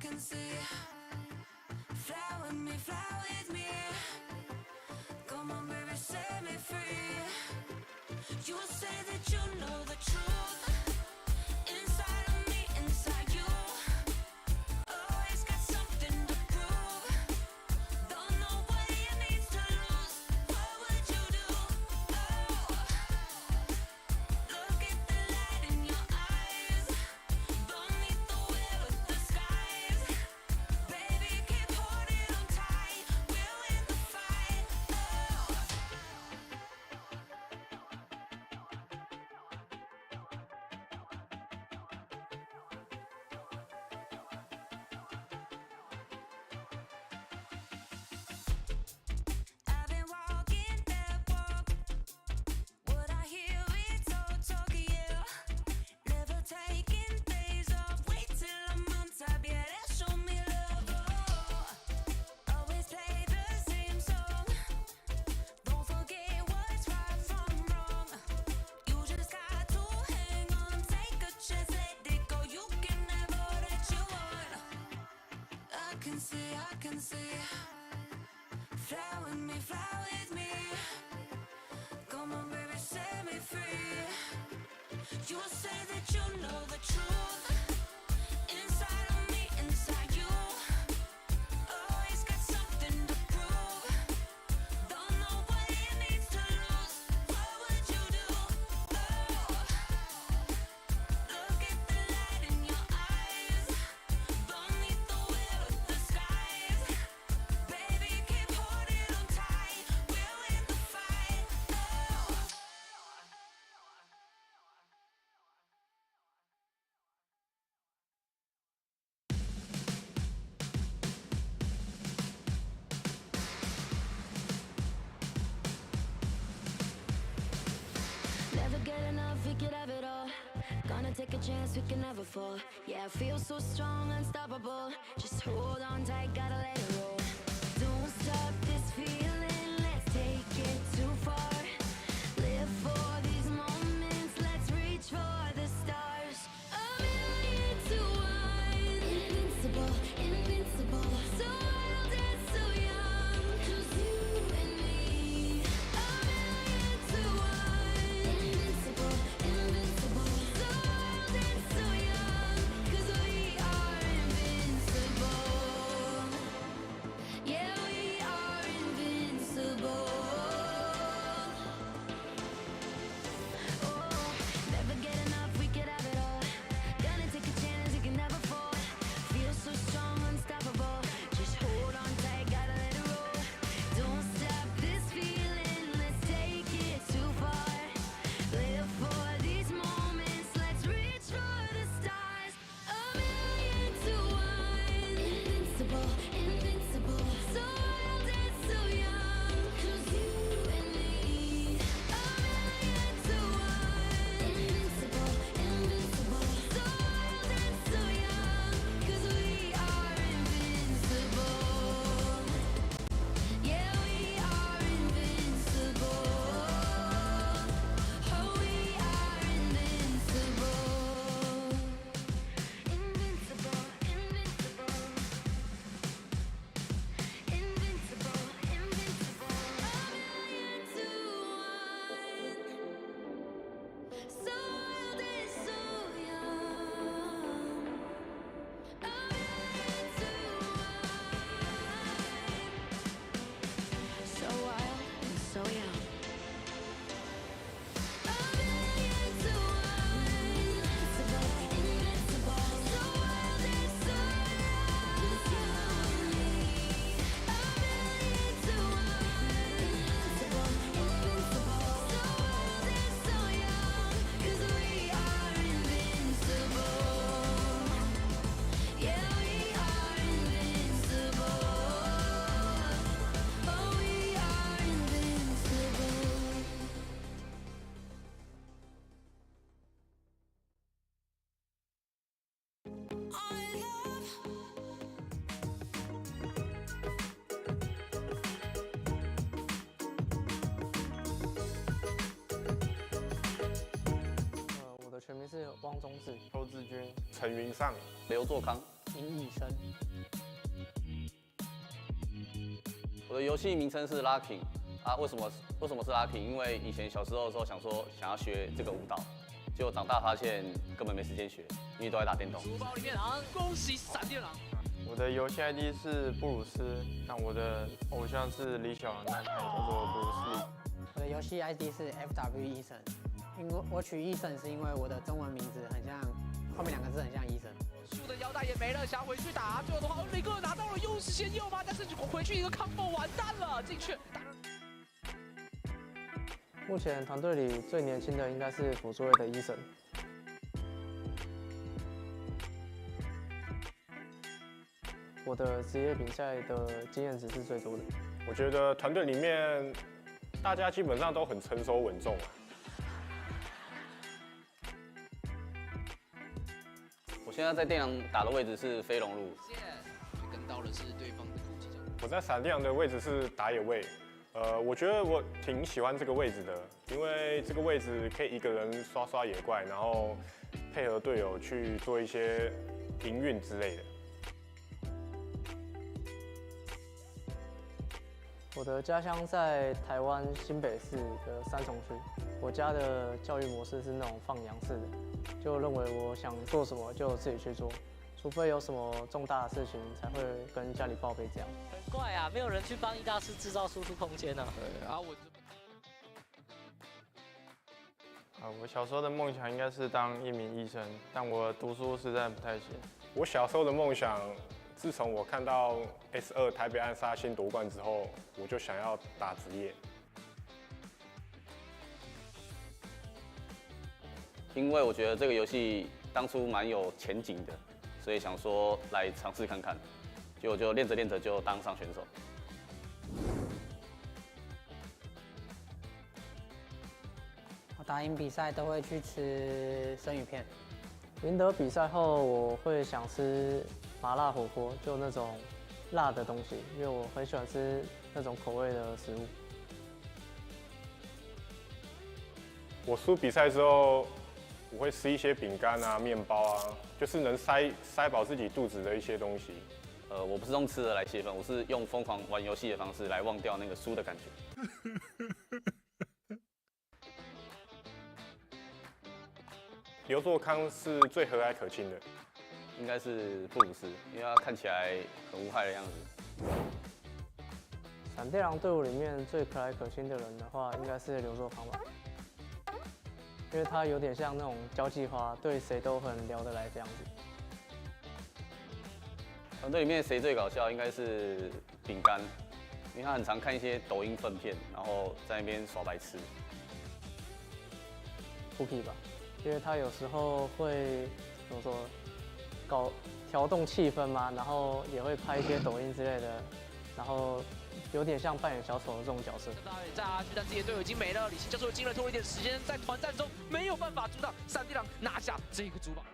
can see. Fly with me. Come on, baby, set me free. You say that you know the truth. Inside of me, inside you. Always got something to prove. Don't know what you need to lose. What would you do? Oh, look at the light in your eyes. Beneath the veil of the skies. Baby, keep holding on tight. We'll win the fight. Oh. I've been walking that walk. What I hear it's all talk, yeah. Never taking days off. Wait till I'm on top, yeah. That show me love. Oh, always play the same song. Don't forget what's right from wrong. You just got to hang on, take a chance, let it go. You can have all that you want. I can see. Fly with me. Come on, baby, set me free. You say that you know the truth. Inside of me, inside you. Always got something to prove. Don't know what you need to lose. What would you do? Oh, look at the light in your eyes. Beneath the veil of the skies. Baby, keep holding on tight. We'll win the fight. Oh. Never get enough, we could have it all. Gonna take a chance, we can never fall. Yeah, I feel so strong, unstoppable. Just hold on tight, gotta let it roll. Don't stop this feeling, let's take it too far. Live for these moments, let's reach for the stars. A million to one. Invincible, invincible. So wild and so young. Just you and me. A million to one. Invincible, invincible. So wild and so young. 'Cause we are invincible. Yeah, we are invincible. Oh, never get enough, we could have it all. Gonna take a chance, you can never fall. Feel so strong, unstoppable. Just hold on tight, gotta let it roll. Don't stop this feeling, let's take it too far. Live for these moments, let's reach for the stars. A million to one. Invincible, invincible. So wild and so young. 'Cause you and me. A million to one. Invincible, invincible. So wild and so young. 'Cause we are invincible. Yeah, we are invincible. Oh, we are invincible. Invincible, invincible. Invincible, invincible. A million to one. So wild and so young. A million to one. So wild and so young. A million to one. Invincible, invincible. So wild and so young. 'Cause you and me. A million to one. Invincible, invincible. So wild and so young. 'Cause we are invincible. Yeah, we are invincible. Oh, we are invincible. I love.我的全名是汪宗志，邱志军、陈云尚、刘作康、音译声。我的游戏名称是 Locking 啊，为什么是 Locking？ 因为以前小时候的时候想说想要学这个舞蹈，结果长大发现根本没时间学，因为都在打电动。书包里面啊，恭喜闪电狼！我的游戏 ID 是布鲁斯，但我的偶像是李小龙男孩，叫做布鲁斯利。我的游戏 ID 是 FW 医生，因为我取医生是因为我的中文名字很像，后面2个字很像医生。树的腰带也没了，想回去打，最后的话，雷克拿到了又是先右吗？但是回去一个 combo 完蛋了，进去。目前团队里最年轻的应该是辅助位的医生。我的职业比赛的经验值是最多的。我觉得团队里面大家基本上都很成熟稳重啊。我现在在电狼打的位置是飞龙路，跟到的是对方的攻击角。我在闪电狼的位置是打野位，我觉得我挺喜欢这个位置的，因为这个位置可以一个人刷野怪，然后配合队友去做一些营运之类的。我的家乡在台湾新北市的三重区。我家的教育模式是那种放羊式的，就认为我想做什么就自己去做，除非有什么重大的事情才会跟家里报备这样。很怪啊，没有人去帮一大师制造输出空间呢。对，然后我小时候的梦想应该是当一名医生，但我读书实在不太行。我小时候的梦想，自从我看到 S2 台北暗杀星夺冠之后，我就想要打职业。因为我觉得这个游戏当初蛮有前景的，所以想说来尝试看看，结果就练着练着就当上选手。我打赢比赛都会去吃生鱼片。赢得比赛后，我会想吃麻辣火锅，就那种辣的东西，因为我很喜欢吃那种口味的食物。我输比赛之后，我会吃一些饼干啊、面包啊，就是能塞饱自己肚子的一些东西。我不是用吃的来泄愤，我是用疯狂玩游戏的方式来忘掉那个输的感觉。刘作康是最和蔼可亲的，应该是布鲁斯，因为他看起来很无害的样子。闪电狼队伍里面最可爱可亲的人的话，应该是刘作康吧，因为他有点像那种交际花，对谁都很聊得来这样子。团队里面谁最搞笑？应该是饼干，因为他很常看一些抖音粪片，然后在那边耍白痴。Cookie 吧，因为他有时候会怎么说，调动气氛嘛，然后也会拍一些抖音之类的，然后有点像扮演小丑的这种角色。炸下去，但自己的队友已经没了。李信教授经了拖了一点时间，在团战中没有办法阻挡闪电狼拿下这个主堡。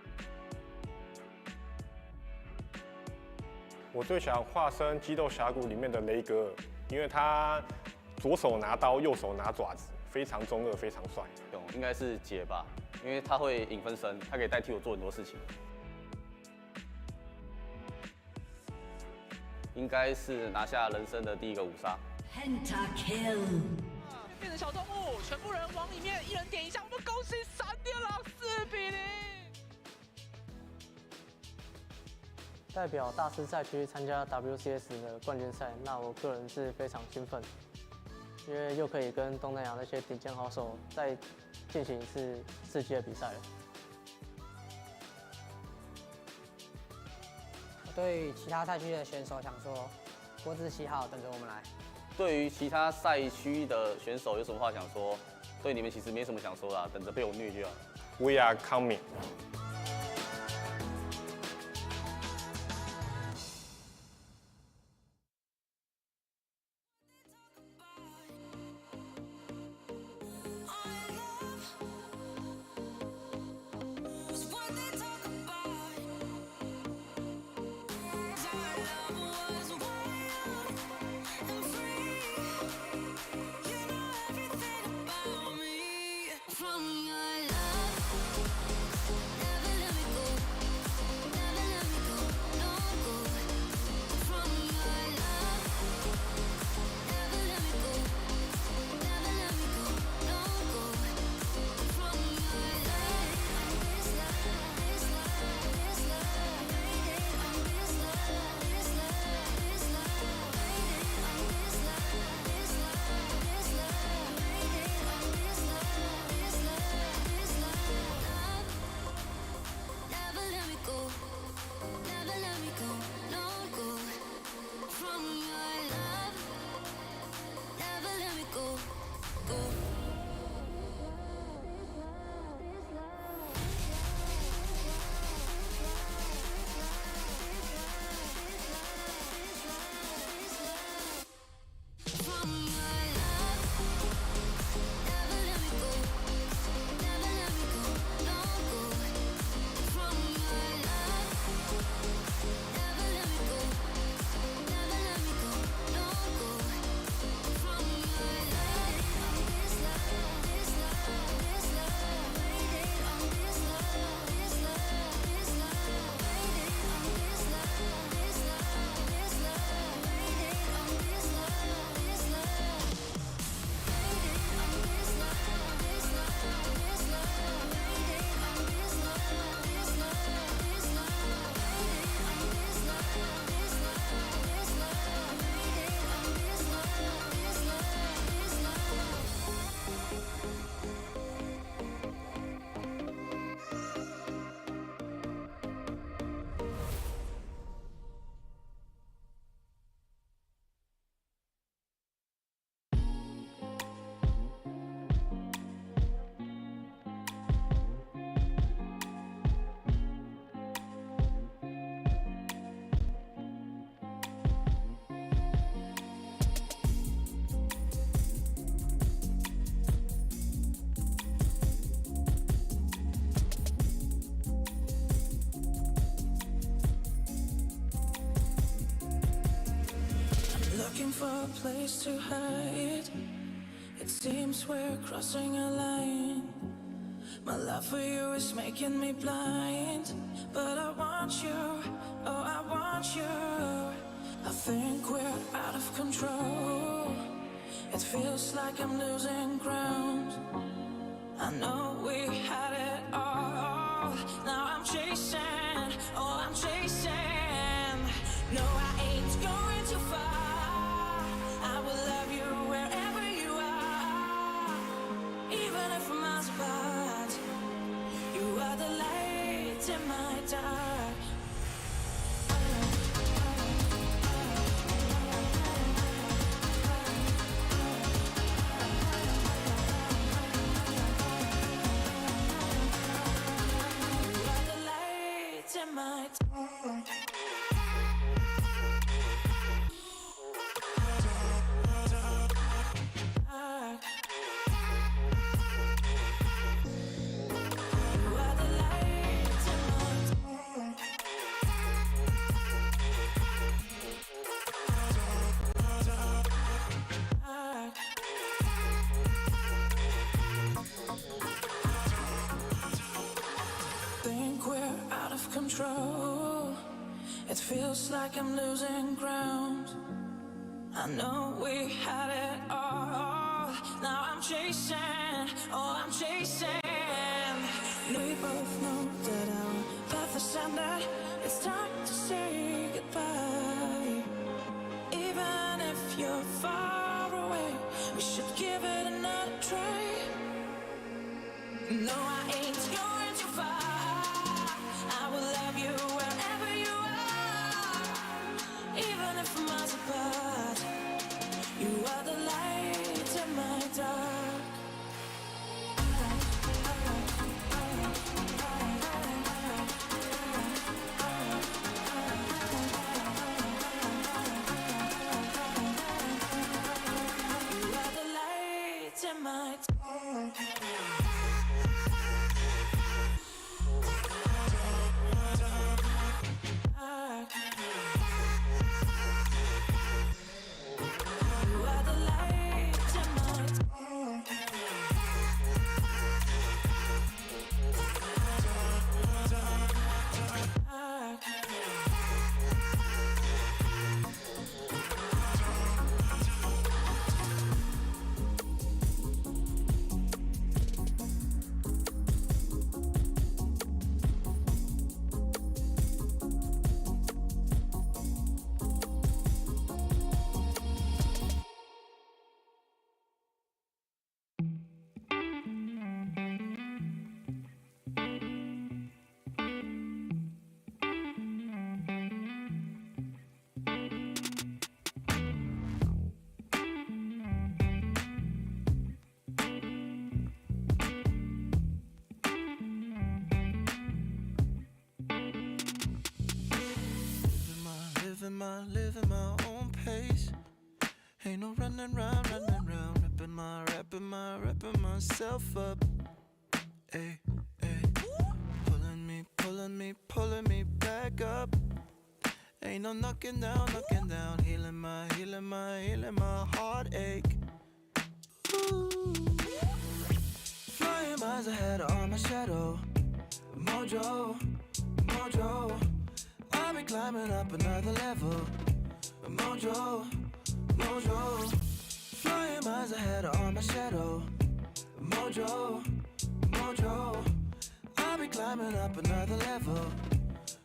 我最想化身《激斗峡谷》里面的雷格尔，因为他左手拿刀，右手拿爪子，非常中二，非常帅。应该是杰吧，因为他会影分身，他可以代替我做很多事情。应该是拿下人生的第一个5杀。变成小动物，全部人往里面，一人点一下，我们恭喜闪电狼4-0。代表大师赛区参加 WCS 的冠军赛，那我个人是非常兴奋，因为又可以跟东南亚那些顶尖好手再进行一次世界比赛了。对于其他赛区的选手想说，郭志7号等着我们来。对于其他赛区的选手有什么话想说？对你们其实没什么想说的，等着被我虐就好。We are coming。looking for a place to hide. It seems we're crossing a line. My love for you is making me blind. But I want you, oh I want you. I think we're out of control. It feels like I'm losing ground. I know we had it all. Now I'm chasing, oh I'm chasing. No, I ain't going too far. I will love you wherever you are. Even if we're miles apart. You are the light in my dark. Control. It feels like I'm losing ground. I know we had it all. Now I'm chasing, oh I'm chasing. We both know that our path is ended. It's time to say goodbye. Even if you're far away, we should give it another try. No, I ain't going too far. I will love you wherever you are. Even if we're miles apart. You are the light in my dark. You are the light in my dark. Living my own pace. Ain't no running round, wrapping myself up. Ay, ay. Pulling me back up. Ain't no knocking down, healing my heartache. Ooh. Flying miles ahead of my shadow. Mojo. I'll be climbing up another level. Mojo. Flying miles ahead of my shadow. Mojo. I'll be climbing up another level.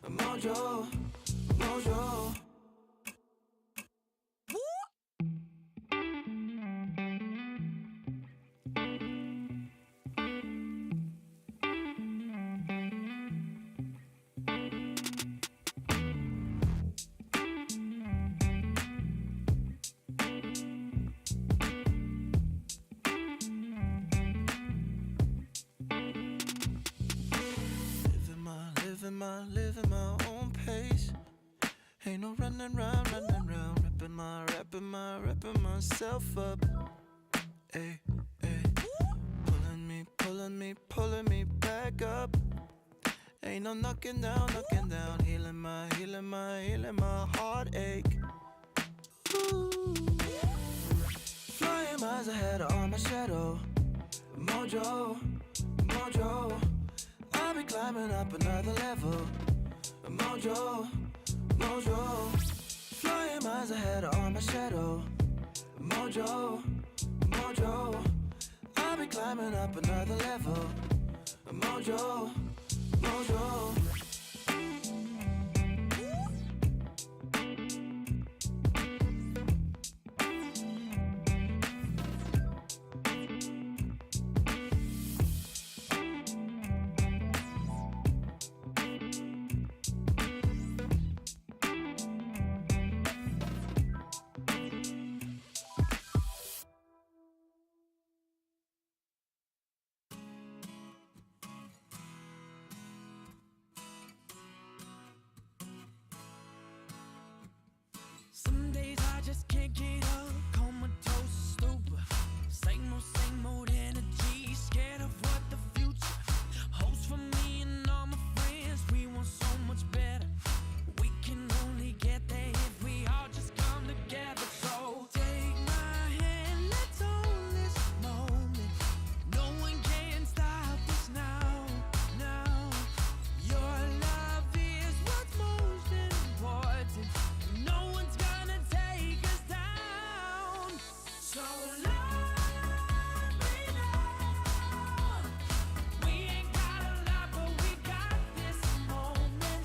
Mojo. Living my own pace. Ain't no running round, wrapping myself up. Ay, ay. Pulling me back up. Ain't no knocking down, healing my heartache. Ooh. miles ahead of all my shadow. Mojo, mojo, I'll be climbing up another level. Mojo, mojo, flying miles ahead of all my shadow. Mojo, mojo, I'll be climbing up another level. Mojo, mojo. Some days I just can't get up, comatose, stupid. Same old energy, scared of what the future holds for me and all my friends. We want so much better. We can only get there if we all just come together. So take my hand, let's own this moment. No one can stop us now, now. Your love is what's most important. No one's gonna take us down. So love me now. We ain't got a lot, but we got this moment.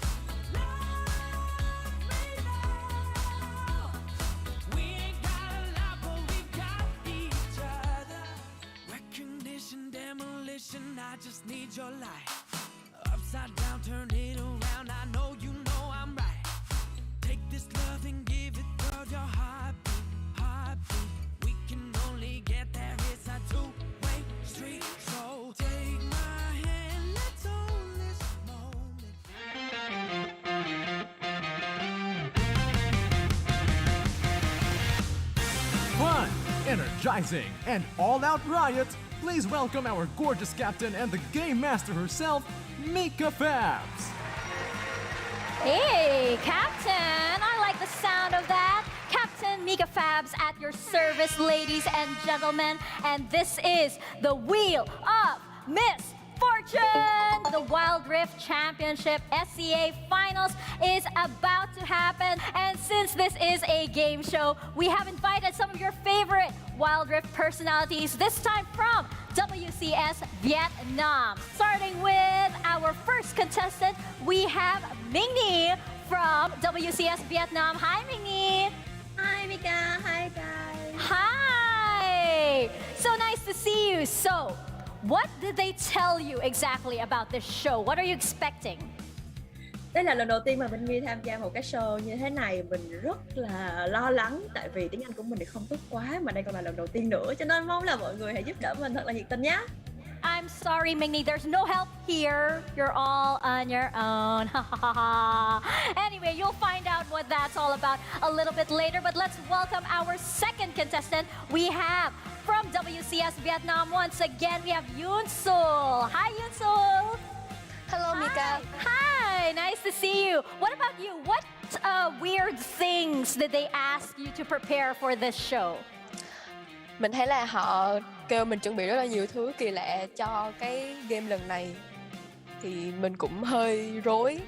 Love me now. We ain't got a lot, but we got each other. Recognition, demolition, I just need your light. Upside down, turn it around. I know you know I'm right. Take this love and give it, girl, your heartbeat, heartbeat. We can only get there, it's a two-way street. So take my hand, let's own this moment. Fun, energizing, and all-out riot. Please welcome our gorgeous captain and the game master herself, Mika Fabs. Hey, Captain! I like the sound of that. Captain Mika Fabs at your service, ladies and gentlemen. And this is the Wheel of Miss Fortune! The Wild Rift Championship SCA Finals is about to happen. And since this is a game show, we have invited some of your favorite Wild Rift personalities, this time from WCS Vietnam. Starting with our first contestant, we have Minh Nhi from WCS Vietnam. Hi, Minh Nhi. Hi, Mika. Hi, guys. Hi. So nice to see you. So, what did they tell you exactly about this show? What are you expecting? Đây là lần đầu tiên mà Minh Nhi tham gia một cái show như thế này. Mình rất là lo lắng tại vì tiếng Anh của mình thì không tốt quá, mà đây còn là lần đầu tiên nữa, cho nên mong là mọi người hãy giúp đỡ mình thật là nhiệt tình nhé. I'm sorry, Minh Nhi, there's no help here. You're all on your own. Anyway, you'll find out what that's all about a little bit later. But let's welcome our second contestant. We have from WCS Vietnam once again, we have Yoon Sul. Hi, Yoon Sul. Hello, Mika. Hi, nice to see you. What about you? What weird things did they ask you to prepare for this show? Mình thấy là họ kêu mình chuẩn bị rất là nhiều thứ kỳ lạ cho cái game lần này. Thì mình cũng hơi rối,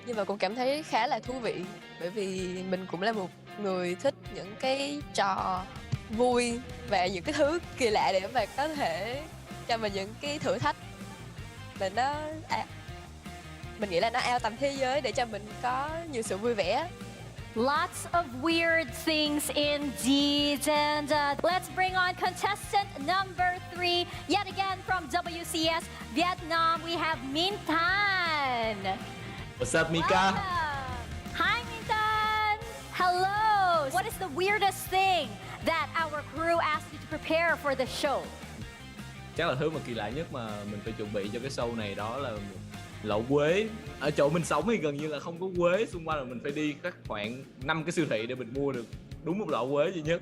nhưng mà cũng cảm thấy khá là thú vị. Bởi vì mình cũng là một người thích những cái trò vui và những cái thứ kỳ lạ để mà có thể cho mình những cái thử thách. Và nó mình nghĩ là nó out tầm thế giới để cho mình có nhiều sự vui vẻ. Lots of weird things indeed. And let's bring on contestant number 3. Yet again from WCS Vietnam, we have Minh Tan. What's up, Mika? Welcome. Hi, Minh Tan. Hello. What is the weirdest thing that our crew asked you to prepare for the show? Chắc là thứ mà kỳ lạ nhất mà mình phải chuẩn bị cho cái show này đó là lẩu quế. Ở chỗ mình sống thì gần như là không có quế, xung quanh là mình phải đi các khoảng 5 cái siêu thị để mình mua được đúng một lẩu quế duy nhất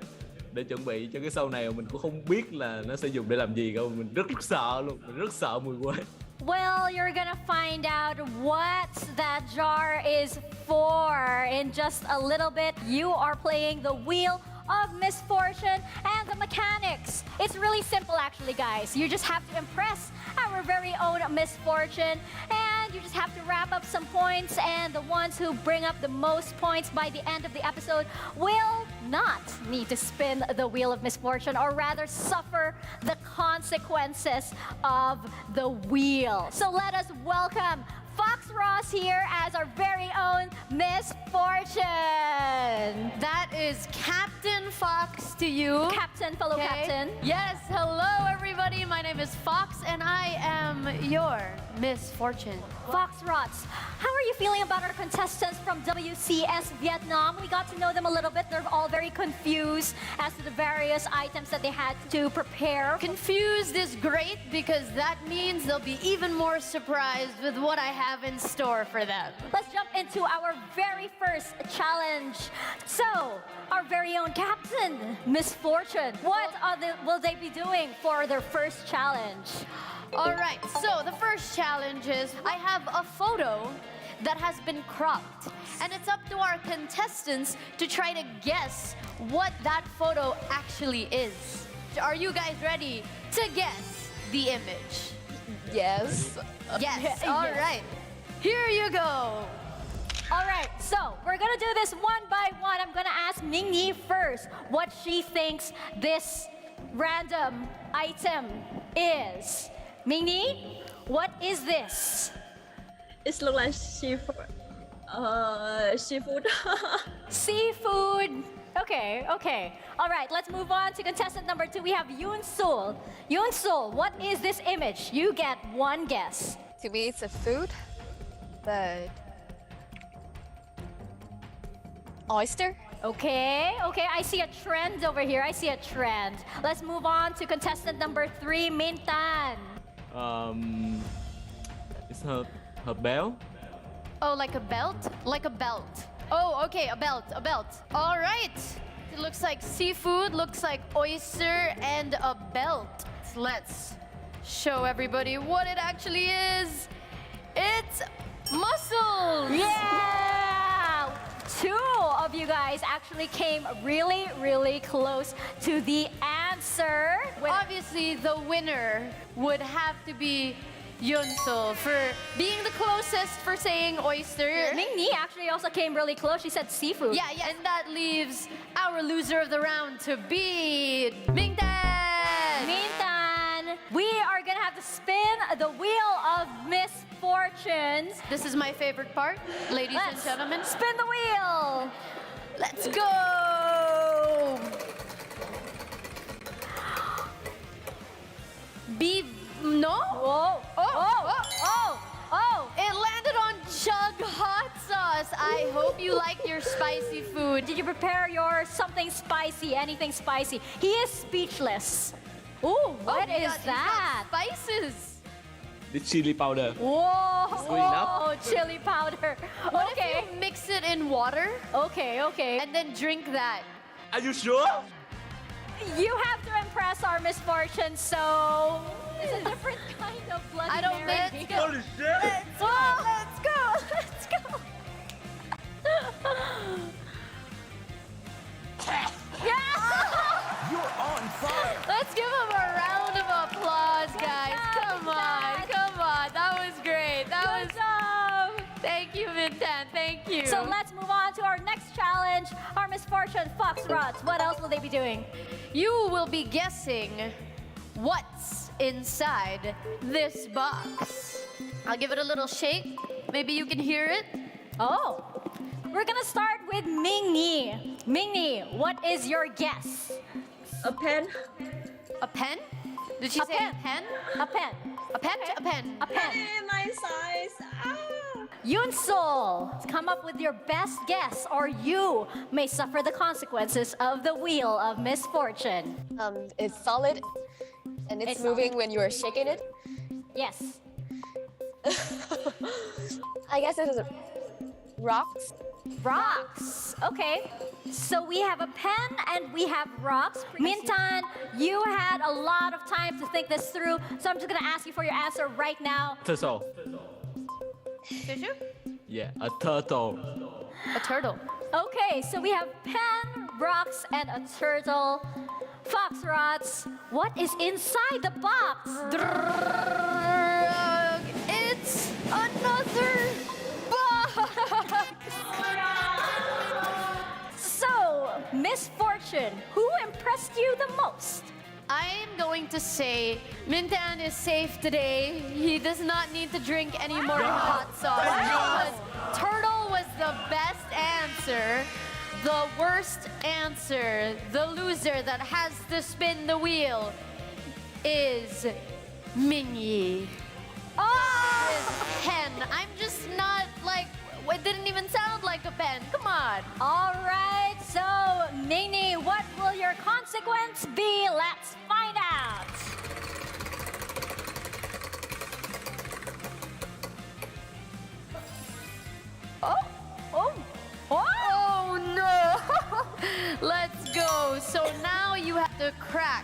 để chuẩn bị cho cái show này. Mình cũng không biết là nó sẽ dùng để làm gì cả, mình rất sợ luôn, mình rất sợ mùi quế. Well, you're gonna find out what that jar is for in just a little bit. You are playing the Wheel of Misfortune and the mechanics. It's really simple actually, guys. You just have to impress our very own Misfortune, and you just have to wrap up some points, and the ones who bring up the most points by the end of the episode will not need to spin the wheel of misfortune, or rather suffer the consequences of the wheel. So let us welcome Fox Ross here as our very own Misfortune. That is Captain Fox to you. Captain, fellow captain. Yes, hello everybody. My name is Fox and I am your Misfortune. Fox Ross, how are you feeling about our contestants from WCS Vietnam? We got to know them a little bit. They're all very confused as to the various items that they had to prepare. Confused is great because that means they'll be even more surprised with what I have in store for them. Let's jump into our very first challenge. So, our very own captain, Misfortune, what will they be doing for their first challenge? All right, so the first challenge is I have a photo that has been cropped, and it's up to our contestants to try to guess what that photo actually is. Are you guys ready to guess the image? Yes. Yes, all right. Here you go. All right, so we're gonna do this one by one. I'm gonna ask Ming Yi first what she thinks this random item is. Ming Yi, what is this? It looks like seafood. Seafood. Seafood. Okay, okay. All right, let's move on to contestant number 2. We have Yoon Sul. Yoon Sul, what is this image? You get one guess. To me, it's a food, but oyster. Okay, okay, I see a trend over here. I see a trend. Let's move on to contestant number 3, Mintan. It's her bell. Oh, like a belt? Like a belt. Oh, okay, a belt, a belt. All right. It looks like seafood, looks like oyster, and a belt. Let's show everybody what it actually is. It's mussels! Yeah! 2 of you guys actually came really, really close to the answer. Obviously, the winner would have to be Yunsul for being the closest for saying oyster. Ming Ni actually also came really close. She said seafood. Yeah, yeah, and that leaves our loser of the round to be Mingtan. Mingtan, we are gonna have to spin the wheel of misfortunes. This is my favorite part, ladies and gentlemen. Spin the wheel. Let's go. No? Whoa. Oh. It landed on Chug hot sauce. I hope you like your spicy food. Did you prepare your something spicy, anything spicy? He is speechless. Ooh, what is that? Spices. The chili powder. Whoa. Sweet enough? Chili powder. What Okay. if you mix it in water? Okay. And then drink that. Are you sure? You have to impress our misfortune, so it's a different kind of Bloody I don't Mary. think- Holy shit! Let's go. Yeah! You're on fire! Let's give him a round of applause, guys. Come on. That was great. Good job. Thank you, Mintan. Thank you. So let's move on to our next challenge, our misfortune fox rods. What else will they be doing? You will be guessing what's inside this box. I'll give it a little shake. Maybe you can hear it. Oh, we're gonna start with Ming Ni. Ming Ni, what is your guess? A pen. A pen? Did she say a pen? A pen. A pen? A pen. A pen. My size. Yoon Sol, come up with your best guess, or you may suffer the consequences of the wheel of misfortune. It's solid, and it's moving when you are shaking it. Yes. I guess it is rocks. Rocks. Okay. So we have a pen and we have rocks. Mintan, you had a lot of time to think this through, so I'm just gonna ask you for your answer right now. Turtle. Did you? Yeah, a turtle. A turtle. Okay, so we have pen, rocks and a turtle. Foxrots, what is inside the box? It's another box. So, Miss Fortune, who impressed you the most? I am going to say Mintan is safe today. He does not need to drink any more hot sauce. Because turtle was the best answer. The worst answer, the loser that has to spin the wheel, is Minyi. Oh! Is pen. I'm just not like, it didn't even sound like a pen. Come on. All right, so Minnie, what will your consequence be? Let's find out. Oh no! Let's go. So now you have to crack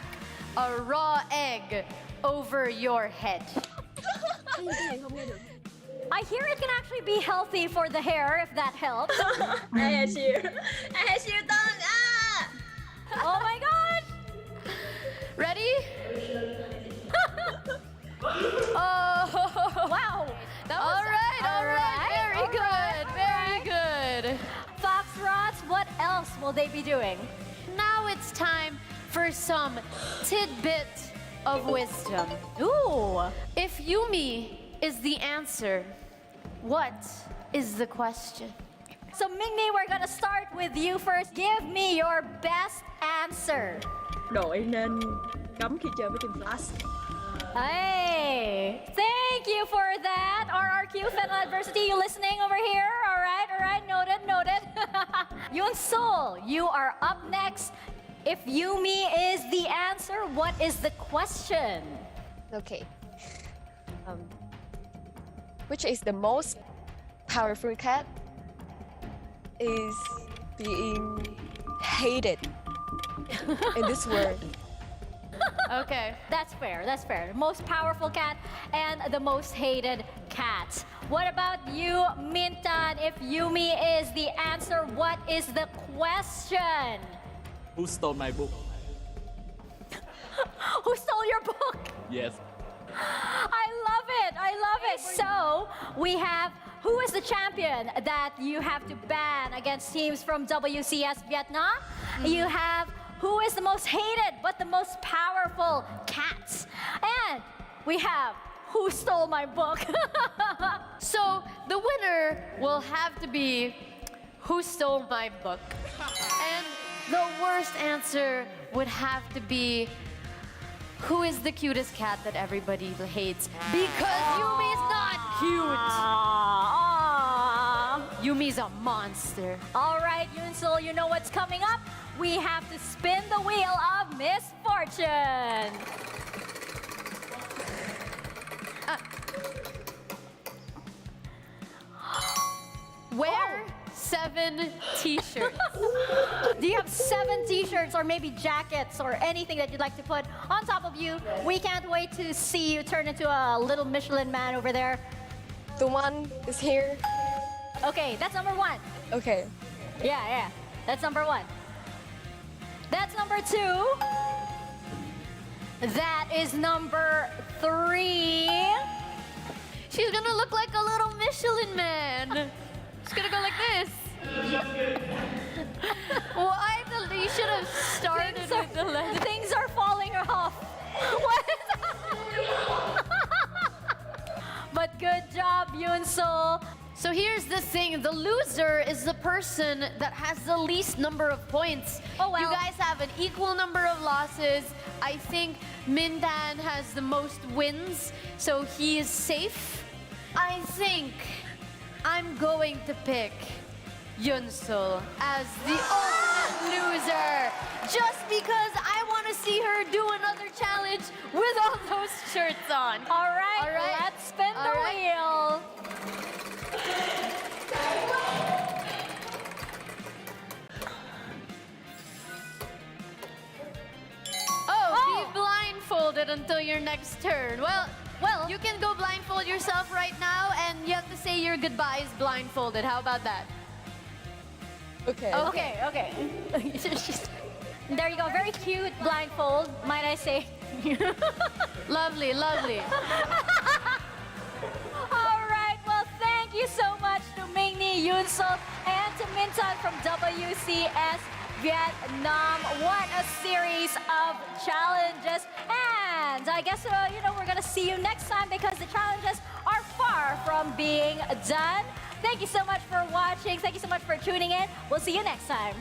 a raw egg over your head. I hear it can actually be healthy for the hair if that helps. I hate you. I hate you, Tong. Ah! Oh my god! Ready? Oh! Wow! That was all right. Very good. Foxrots, what else will they be doing? Now it's time for some tidbit of wisdom. Ooh! If Yumi is the answer, what is the question? So Mingmi, we're gonna start with you first. Give me your best answer. Đội nên cấm khi chơi với team Flash. Hey, thank you for that. RRQ FENNEL Adversity, you listening over here? All right, noted. Yoon Sol, you are up next. If Yumi is the answer, what is the question? Okay. Which is the most powerful cat is being hated in this world? Okay. That's fair. Most powerful cat and the most hated cat. What about you, Mintan? If Yumi is the answer, what is the question? Who stole my book? Who stole your book? Yes. I love it. So, we have who is the champion that you have to ban against teams from WCS Vietnam? You have who is the most hated but the most powerful cats. And we have who stole my book. So the winner will have to be who stole my book. And the worst answer would have to be who is the cutest cat that everybody hates. Because Yumi's not cute. Yumi's a monster. All right, Yoon-Sul, you know what's coming up? We have to spin the wheel of misfortune. Wear 7 t-shirts. Do you have 7 t-shirts or maybe jackets or anything that you'd like to put on top of you? We can't wait to see you turn into a little Michelin man over there. The one is here. Okay, that's number 1. Okay. Yeah. That's number 1. That's number 2. That is number 3. She's gonna look like a little Michelin man. She's gonna go like this. Why you should have started with the left. Things are falling off. What? But good job, Yoon-Sul. So here's the thing, the loser is the person that has the least number of points. Oh, well. You guys have an equal number of losses. I think Mindan has the most wins, so he is safe. I think I'm going to pick Yoon-Sul as the ultimate loser, just because I want to see her do another challenge with all those shirts on. All right. Let's spin the wheel. Be blindfolded until your next turn. Well, you can go blindfold yourself right now, and you have to say your goodbyes blindfolded. How about that? Okay. Okay. There you go. Very cute blindfold, might I say. Lovely, lovely. All right. Well, thank you so much to Mingni, Yunsol, and to Minton from WCS Vietnam. What a series of challenges. And I guess, we're going to see you next time because the challenges are far from being done. Thank you so much for watching. Thank you so much for tuning in. We'll see you next time.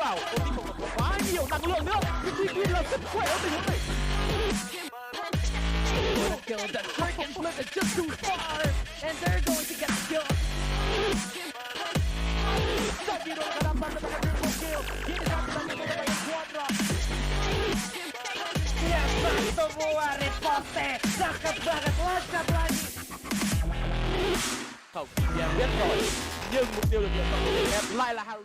vào có tim bột quá nhiều năng lượng nữa, nhưng tuy nhiên là rất khỏe ở tình huống này. Kill that dragon flip is just too far, and they're going to get the kill. Sabino caramba the triple kill. Viene rápidamente con el 4. Yes, semua riposte. Sangat banget lancar lagi. Không, nhà biết rồi, nhưng mục tiêu được lựa chọn của em lại là Harry.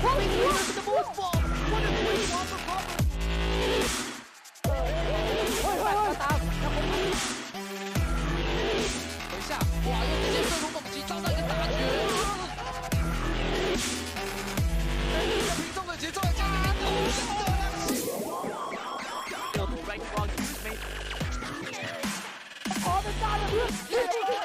Coming through to the boost ball. What a great ball for Copper.等一下，哇，用这些射出猛击招到一个大绝。平中的节奏加热量系。要躲 rank one use me。好的大的一步进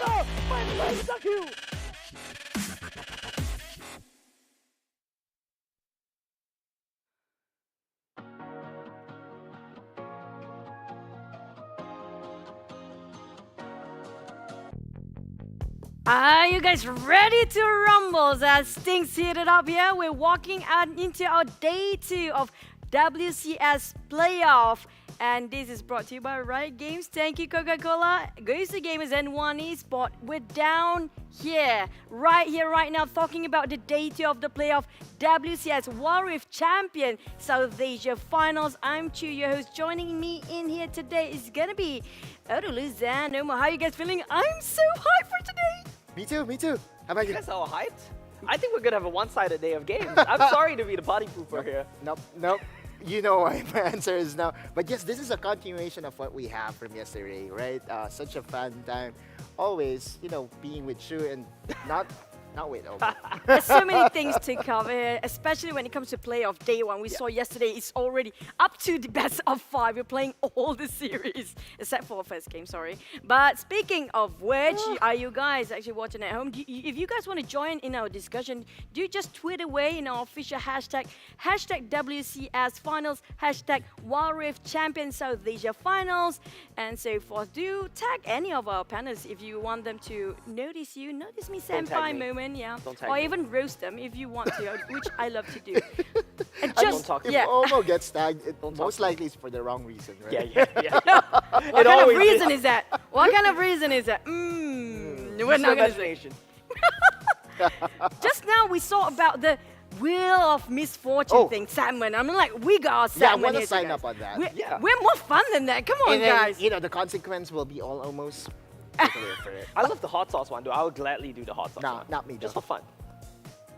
到，慢慢上 Q。Are you guys ready to rumble as things heated up here? We're walking out into our day 2 of WCS playoff. And this is brought to you by Riot Games. Thank you, Coca-Cola. Goose Gamers and One Esport. We're down here, right now, talking about the day 2 of the playoff WCS Wild Rift Champion South Asia Finals. I'm Chu, your host. Joining me in here today is gonna be Odoluz and Omar. How are you guys feeling? I'm so hyped for today. Me too. How about you? You guys all hyped? I think we're gonna have a one-sided day of games. I'm sorry to be the body pooper here. Nope. You know why my answer is no. But yes, this is a continuation of what we have from yesterday, right? Such a fun time. Always, being with Shu and not with Omar. There's so many things to cover, especially when it comes to playoff day 1. We saw yesterday it's already up to the best of 5. We're playing all the series, except for first game, sorry. But speaking of which, are you guys actually watching at home? If you guys want to join in our discussion, do just tweet away in our official hashtag WCS FInals, hashtag Wild Rift Champion South Asia Finals, and so forth. Do tag any of our panelists if you want them to notice you, notice me senpai moment. Yeah, or even roast them if you want to, which I love to do. And just if Omo gets tagged, it most likely is for the wrong reason, right? Yeah. What kind of reason is that? What kind of reason is that? We're not gonna say. Just now we saw about the Wheel of Misfortune thing, Salmon. I'm like, we got Salmon. Yeah, I want to sign guys. up on that. We're more fun than that. Come on, and then, guys. The consequence will be all almost. For it. I love the hot sauce one, though. I would gladly do the hot sauce one. Not me, just for fun.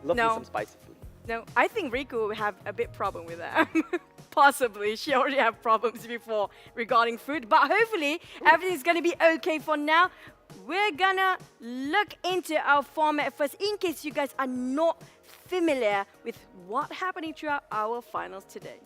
Love me some spicy food. No, I think Riku will have a bit problem with that. Possibly. She already had problems before regarding food. But hopefully, everything's going to be okay for now. We're going to look into our format first, in case you guys are not familiar with what's happening throughout our finals today.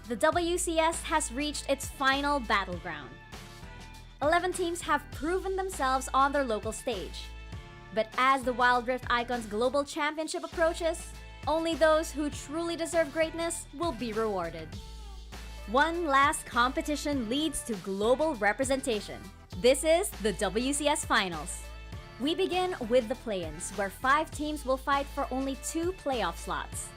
The WCS has reached its final battleground. 11 teams have proven themselves on their local stage. But as the Wild Rift Icons Global Championship approaches, only those who truly deserve greatness will be rewarded. One last competition leads to global representation. This is the WCS Finals. We begin with the play-ins, where 5 teams will fight for only 2 playoff slots.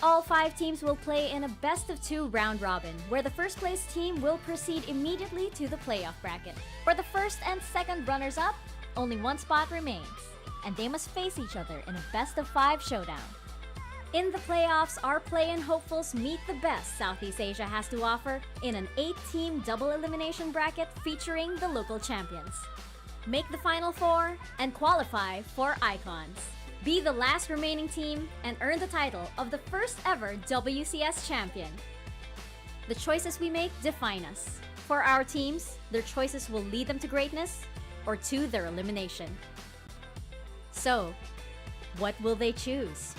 All 5 teams will play in a best-of-2 round robin, where the first place team will proceed immediately to the playoff bracket. For the first and second runners-up, only 1 spot remains, and they must face each other in a best-of-5 showdown. In the playoffs, our play-in hopefuls meet the best Southeast Asia has to offer in an 8-team double elimination bracket featuring the local champions. Make the Final 4 and qualify for Icons. Be the last remaining team and earn the title of the first ever WCS champion. The choices we make define us. For our teams, their choices will lead them to greatness or to their elimination. So, what will they choose?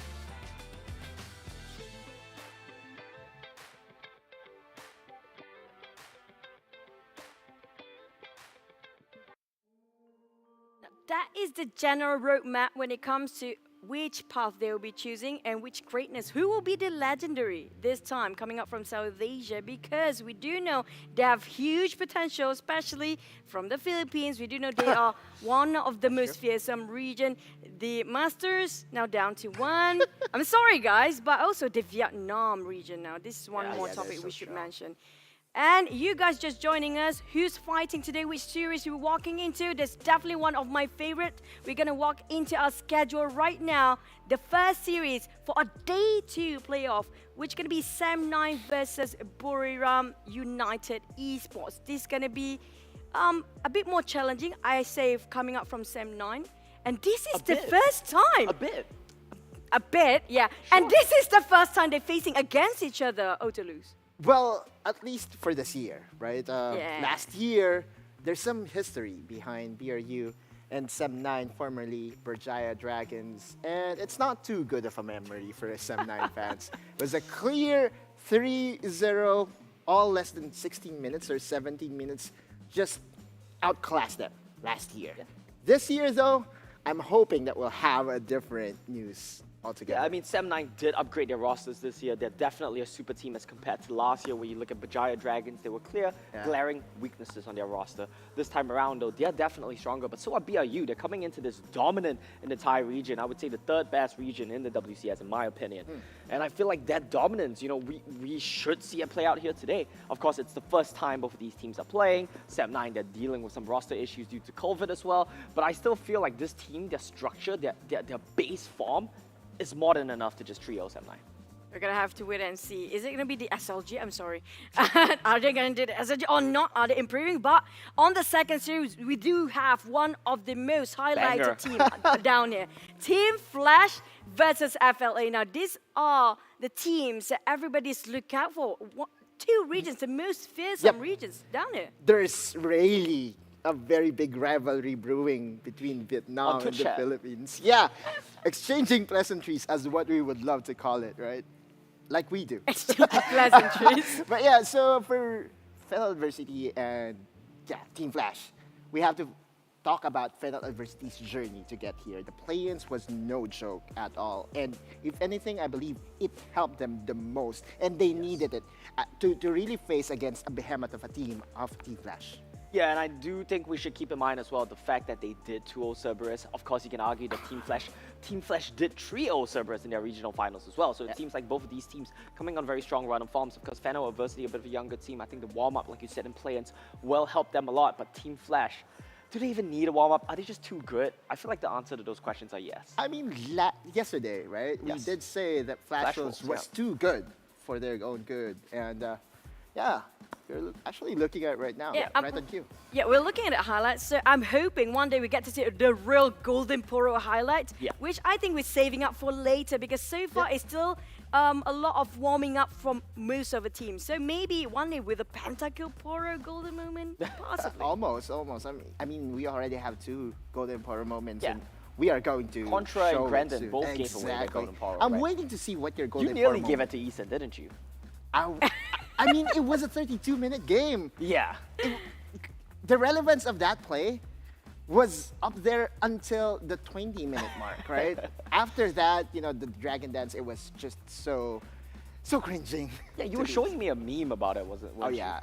That is the general roadmap when it comes to which path they will be choosing and which greatness. Who will be the legendary this time coming up from South Asia? Because we do know they have huge potential, especially from the Philippines. We do know they are one of the most fearsome region. The Masters now down to 1. I'm sorry, guys, but also the Vietnam region now. This is one more topic we should mention. And you guys just joining us, who's fighting today, which series we're walking into? That's definitely one of my favorite. We're going to walk into our schedule right now. The first series for a day 2 playoff, which is going to be SEM9 versus Buriram United Esports. This is going to be a bit more challenging, I say, coming up from SEM9. And this is the first time. A bit, yeah. Sure. And this is the first time they're facing against each other, Otoluz. Well, at least for this year, right? Last year, there's some history behind BRU and SEM9, formerly Berjaya Dragons, and it's not too good of a memory for SEM9 fans. It was a clear 3-0, all less than 16 minutes or 17 minutes, just outclassed them last year. This year, though, I'm hoping that we'll have a different news altogether. Yeah, I mean, Sem9 did upgrade their rosters this year. They're definitely a super team as compared to last year, where you look at Bajaya Dragons, they were clear, glaring weaknesses on their roster. This time around, though, they're definitely stronger, but so are BRU. They're coming into this dominant in the Thai region. I would say the third best region in the WCS, in my opinion. And I feel like that dominance, you know, we should see it play out here today. Of course, it's the first time both of these teams are playing. Sem9, they're dealing with some roster issues due to COVID as well. But I still feel like this team, their structure, their base form is more than enough to just trio Sem9. We're going to have to wait and see. Is it going to be the SLG? I'm sorry. Are they going to do the SLG or not? Are they improving? But on the second series, we do have one of the most highlighted team down here. Team Flash versus FLA. Now, these are the teams that everybody's look out for. Two regions, the most fearsome regions down here. There's really a very big rivalry brewing between Vietnam and the chat. Philippines. Yeah, exchanging pleasantries as what we would love to call it, right? Like we do. Pleasantries. But yeah, so for FENNEL Adversity and Team Flash, we have to talk about FENNEL Adversity's journey to get here. The play-ins was no joke at all. And if anything, I believe it helped them the most. And they needed it to really face against a behemoth of a team of Team Flash. Yeah, and I do think we should keep in mind as well the fact that they did 2-0 Cerberus. Of course, you can argue that Team Flash did 3-0 Cerberus in their regional finals as well. So it seems like both of these teams coming on very strong run of forms. Of course, FENNEL Adversity, a bit of a younger team. I think the warm-up, like you said, in play-ins will help them a lot. But Team Flash, do they even need a warm-up? Are they just too good? I feel like the answer to those questions are yes. I mean, yesterday, right? Yes. We did say that Flash was too good for their own good. And yeah, you're actually looking at it right now, right on cue. Yeah, we're looking at the highlights. So I'm hoping one day we get to see the real Golden Poro highlight, which I think we're saving up for later because so far it's still a lot of warming up from most of the teams. So maybe one day with a Pentakill Poro Golden moment, possibly. Almost. I mean, we already have 2 Golden Poro moments. And we are going to Contra show and Grandin soon. both gave away their Golden Poro. I'm waiting to see what your Golden Poro You nearly moment. gave it to Eason, didn't you? I mean, it was a 32-minute game. Yeah. The relevance of that play was up there until the 20-minute mark, right? After that, you know, the Dragon Dance, it was just so cringing. Yeah, you were showing me a meme about it, wasn't it? Oh, yeah.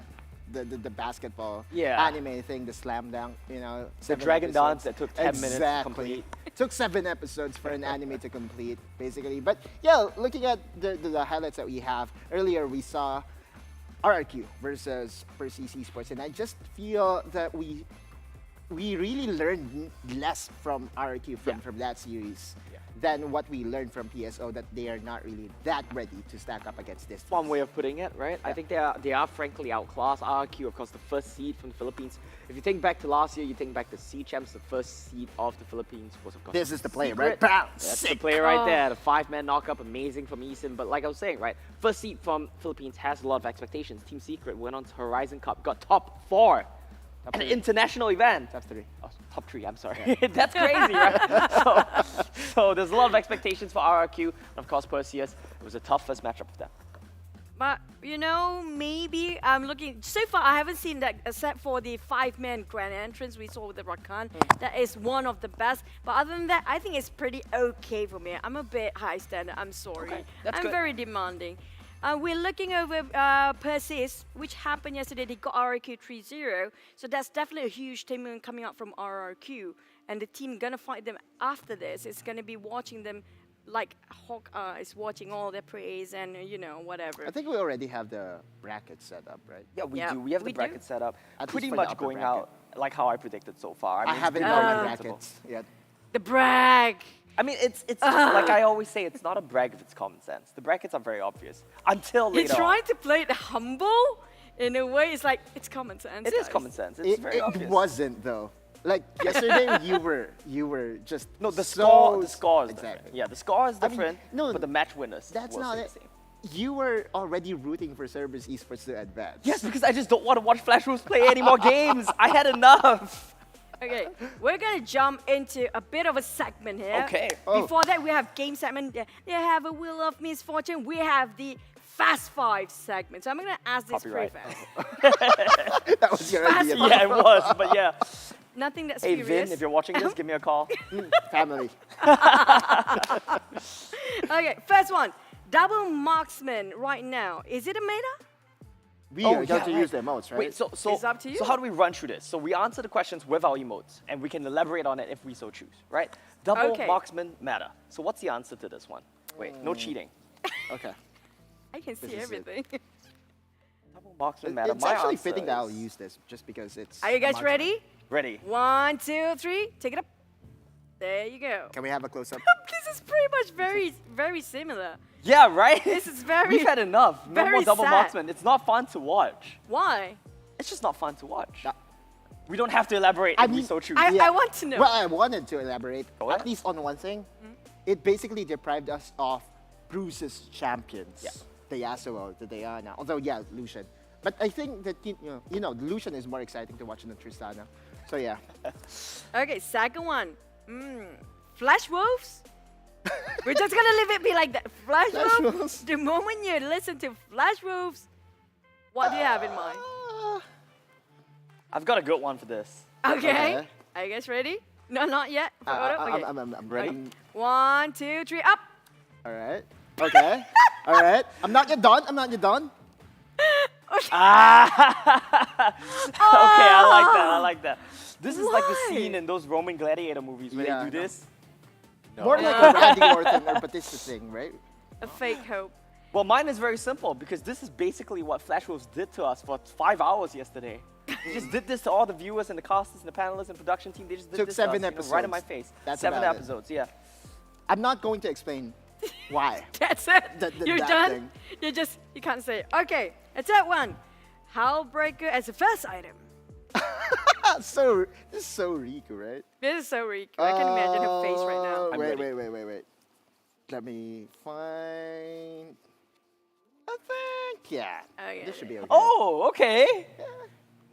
The basketball Yeah. anime thing, the slam dunk, you know. The Dragon Dance that took 10 minutes to complete. It took 7 episodes for an anime to complete, basically. But yeah, looking at the highlights that we have, earlier we saw RRQ versus Perseus Esports, and I just feel that we really learned less from RRQ from that series than what we learned from PSO, that they are not really that ready to stack up against this. One way of putting it, right? I think they are frankly outclassed. RRQ, of course, the first seed from the Philippines. If you think back to last year, you think back to C Champs, the first seed of the Philippines was, of course, This is the play, Secret. right? Bam! That's the Sick. play right there. The 5-man knockup, amazing from Eason. But like I was saying, right, first seed from Philippines has a lot of expectations. Team Secret went on to Horizon Cup, got top 4. An international event. Top 3. Oh, top 3, I'm sorry. That's crazy, right? so there's a lot of expectations for RRQ. And of course, Perseus. It was a tough first matchup for them. But, you know, maybe I'm looking... So far, I haven't seen that except for the 5-man grand entrance we saw with the Rakan. That is one of the best. But other than that, I think it's pretty okay for me. I'm a bit high standard. I'm sorry. Okay, that's I'm good. very demanding. We're looking over Perseus, which happened yesterday. They got RRQ 3-0. So that's definitely a huge team coming out from RRQ. And the team going to fight them after this. It's going to be watching them like hawk is watching all their praise and, you know, whatever. I think we already have the bracket set up, right? Yeah, we do. We have the bracket set up. At Pretty least for the much upper going bracket. out like how I predicted so far. I mean, it's haven't pretty done my predictable. brackets yet. The brag. I mean, it's like I always say, it's not a brag if it's common sense. The brackets are very obvious until later You're trying to play it humble in a way. It's like, it's common sense. It is guys. common sense. It's very obvious. It wasn't, though. Like yesterday, you were just No, the so score is exactly. different. Yeah, the score is I mean, different, no, but the match winners That's will not stay it. the same. You were already rooting for Cerberus Esports to advance. Yes, because I just don't want to watch Flash Rules play any more games. I had enough. Okay, we're gonna jump into a bit of a segment here. Okay. Before that, we have game segment. They have a Wheel of Misfortune. We have the Fast 5 segment. So I'm gonna ask this pretty Copyright. fast. That was your Fast idea. five. Yeah, it was, but yeah. Nothing that's Hey, furious. Vin, if you're watching this, give me a call. Family. Okay, first one. Double marksman right now. Is it a meta? We are going to use the emotes, right? Wait, so It's up to you. So how do we run through this? So we answer the questions with our emotes, and we can elaborate on it if we so choose, right? Double Okay. marksman meta. So what's the answer to this one? Wait, no cheating. Okay. I can see This is it. everything. Double marksman meta. It's My actually answer fitting that I'll is- use this just because it's. Are you guys marksman. ready? Ready. 1, 2, 3. Take it up. There you go. Can we have a close up? This is pretty much very similar. Yeah, right? This is very. We've had enough. No more very double sad. marksman. It's not fun to watch. Why? It's just not fun to watch. We don't have to elaborate if we so choose. I want to know. Well, I wanted to elaborate Go ahead. at least on one thing. It basically deprived us of Bruce's champions. Yeah. The Yasuo, the Diana. Although, yeah, Lucian. But I think that, Lucian is more exciting to watch than Tristana. So, yeah. Okay, second one. Flash wolves? We're just gonna leave it be like that. Flash wolves? The moment you listen to Flash wolves, what do you have in mind? I've got a good one for this. Okay. Are you guys ready? No, not yet. Okay. I'm ready. 1, 2, 3, up. All right. Okay. All right. I'm not yet done. Okay, I like that. This is like the scene in those Roman gladiator movies where they do this. More like a Randy Orton or Batista thing, right? A fake hope. Well, mine is very simple because this is basically what Flash Wolves did to us for 5 hours yesterday. They just did this to all the viewers and the casters and the panelists and production team. They just did Took this 7 to us, episodes. right in my face. That's 7 about it. episodes, yeah. I'm not going to explain why. That's it. You're that done. thing. You can't say it. Okay, a third one. Howlbreaker as the first item. This is so Riku, right? This is so weak. I can imagine her face right now. Wait. Let me find. I think, yeah. Okay. This should be okay. Oh, okay.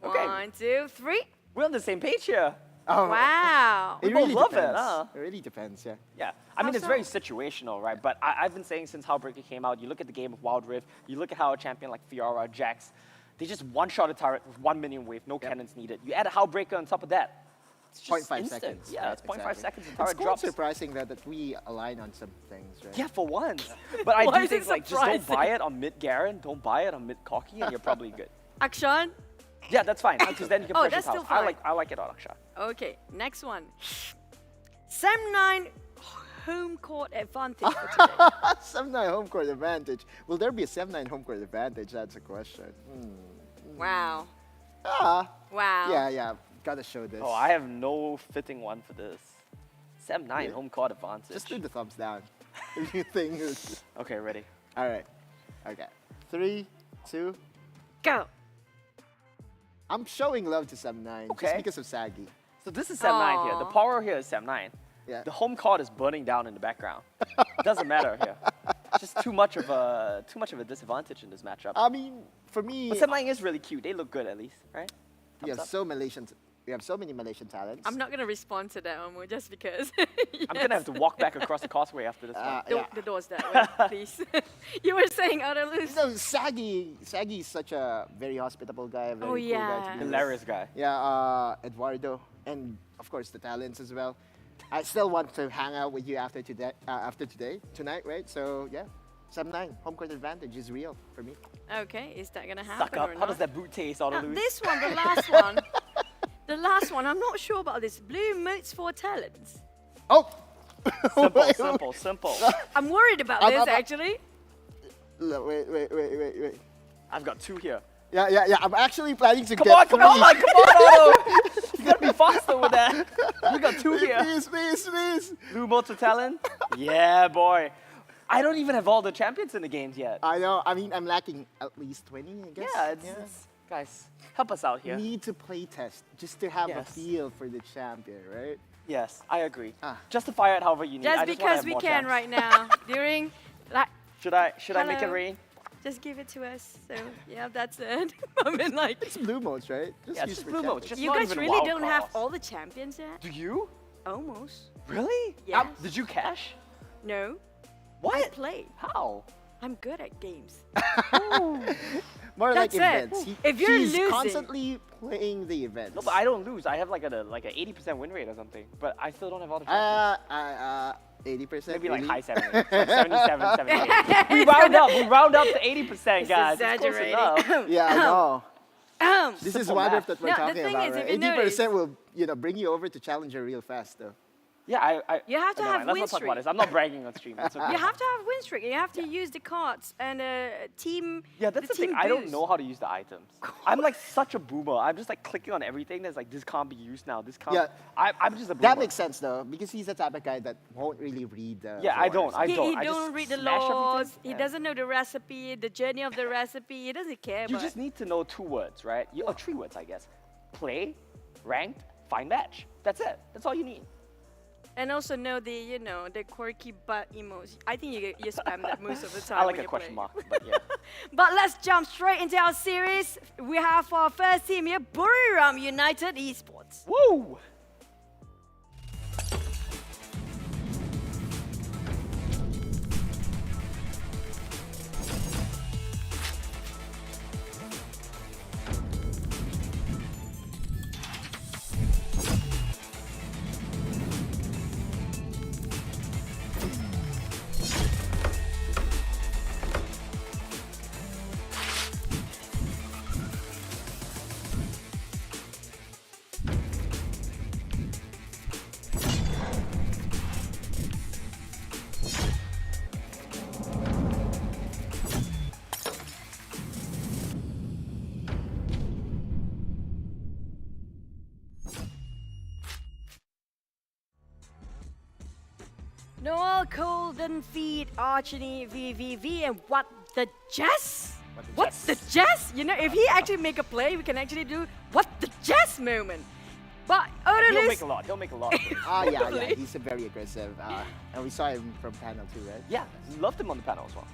Okay. 1, 2, 3. We're on the same page here. Oh. Wow. We It both really love depends. it, huh? It really depends, yeah. Yeah, I mean, it's very situational, right? But I've been saying since Howlbreaker came out, you look at the game of Wild Rift, you look at how a champion like Fiora, Jax, they just one-shot a turret with 1 minion wave, no cannons needed. You add a Howlbreaker on top of that. It's just 0.5 instant. seconds. Yeah, it's 0.5 exactly. seconds. The It's turret quite drops. surprising that we align on some things, right? Yeah, for once. But I Why do is think it like just don't surprising? buy it on mid Garen, don't buy it on mid Cocky, and you're probably good. Akshan. Yeah, that's fine because then you can Oh, pressure that's still tiles. fine. I like it on Aksha. Okay, next one. Sam 9 home court advantage for today. 7-9 home court advantage. Will there be a 7-9 home court advantage? That's a question. Wow. Wow. Yeah. Gotta show this. Oh, I have no fitting one for this. 7-9 home court advantage. Just do the thumbs down. If you think it's... Okay, ready. All right. Okay. 3, 2. Go. I'm showing love to 7-9 Okay. just because of Saggy. So this is 7-9 here. The power here is 7-9. Yeah. The home court is burning down in the background. Doesn't matter here. Just too much of a disadvantage in this matchup. I mean, for me, But 7-9 is really cute. They look good at least, right? we have so many Malaysian talents. I'm not going to respond to that one just because. I'm gonna have to walk back across the causeway after this one. The door's that way, please. You were saying Adeluz. No, Saggy is such a very hospitable guy, very cool guy to be with. Hilarious guy. Yeah, Eduardo, and of course the talents as well. I still want to hang out with you after tonight, right? So yeah, 7-9 home court advantage is real for me. Okay, is that going to happen Suck up. or How not? does that boot taste, Adeluz? This one, the last one. The last one, I'm not sure about this. Blue motes for talents. Oh! Simple. I'm worried about this, actually. Wait. I've got 2 here. Yeah. I'm actually planning to Come get on, three. Otto! You gotta be faster with that. You got 2 here. Please. Blue motor talent? Yeah, boy. I don't even have all the champions in the games yet. I know. I mean, I'm lacking at least 20, I guess. Yeah, it's guys, help us out here. Need to play test just to have a Yes. feel for the champion, right? Yes, I agree. Justify it however you need. Just I just wanna because have we more can champs. right now. During, like, Should I make it Hello. rain? just give it to us. So, yeah, that's it. I mean, like. It's blue modes, right? Yeah, use just for blue modes. champions. Just You not guys even really wild don't have cards. all the champions yet? Do you? Almost. Really? Yes. Did you cash? No. What? I played. How? I'm good at games. More like That's it. events. If you're She's losing- constantly playing the events. No, but I don't lose. I have like an 80% win rate or something. But I still don't have all the champions. 80%. Maybe like really? high 70s, like 77, 78. We round up to 80%, guys. It's close exaggerating. enough. Yeah, I know. This is Simple one math. that we're No, the talking thing about, is, right? if you 80% will, bring you over to Challenger real fast, though. Yeah, You have to never have mind, let's win not talk about streak. this. I'm not bragging on stream. It's okay. You have to have win streak. You have to use the cards and team. Yeah, that's the thing. team I don't boost. know how to use the items. I'm like such a boomer. I'm just like clicking on everything that's like, this can't be used now. This can't. Yeah. I'm just a boomer. That makes sense, though, because he's the type of guy that won't really read the Yeah, I forums. don't. I He don't. I don't just read the smash everything. laws. He Yeah. doesn't know the recipe, the journey of the recipe. He doesn't care. You but just need to know 2 words, right? Or 3 words, I guess. Play, ranked, find match. That's it. That's all you need. and also know the the quirky butt emotes. I think you spam that most of the time. I like when a you question play. mark, but yeah. But let's jump straight into our series. We have our first team here, Buriram United Esports. Woo! Noel Golden Feed Archony VVV and what the Jess? What's the Jess? If he actually make a play, we can actually do what the Jess moment. But He'll Odalus, make a lot. He'll make a lot. Yeah, he's a very aggressive. And we saw him from panel too, right? Yeah, loved him on the panel as well.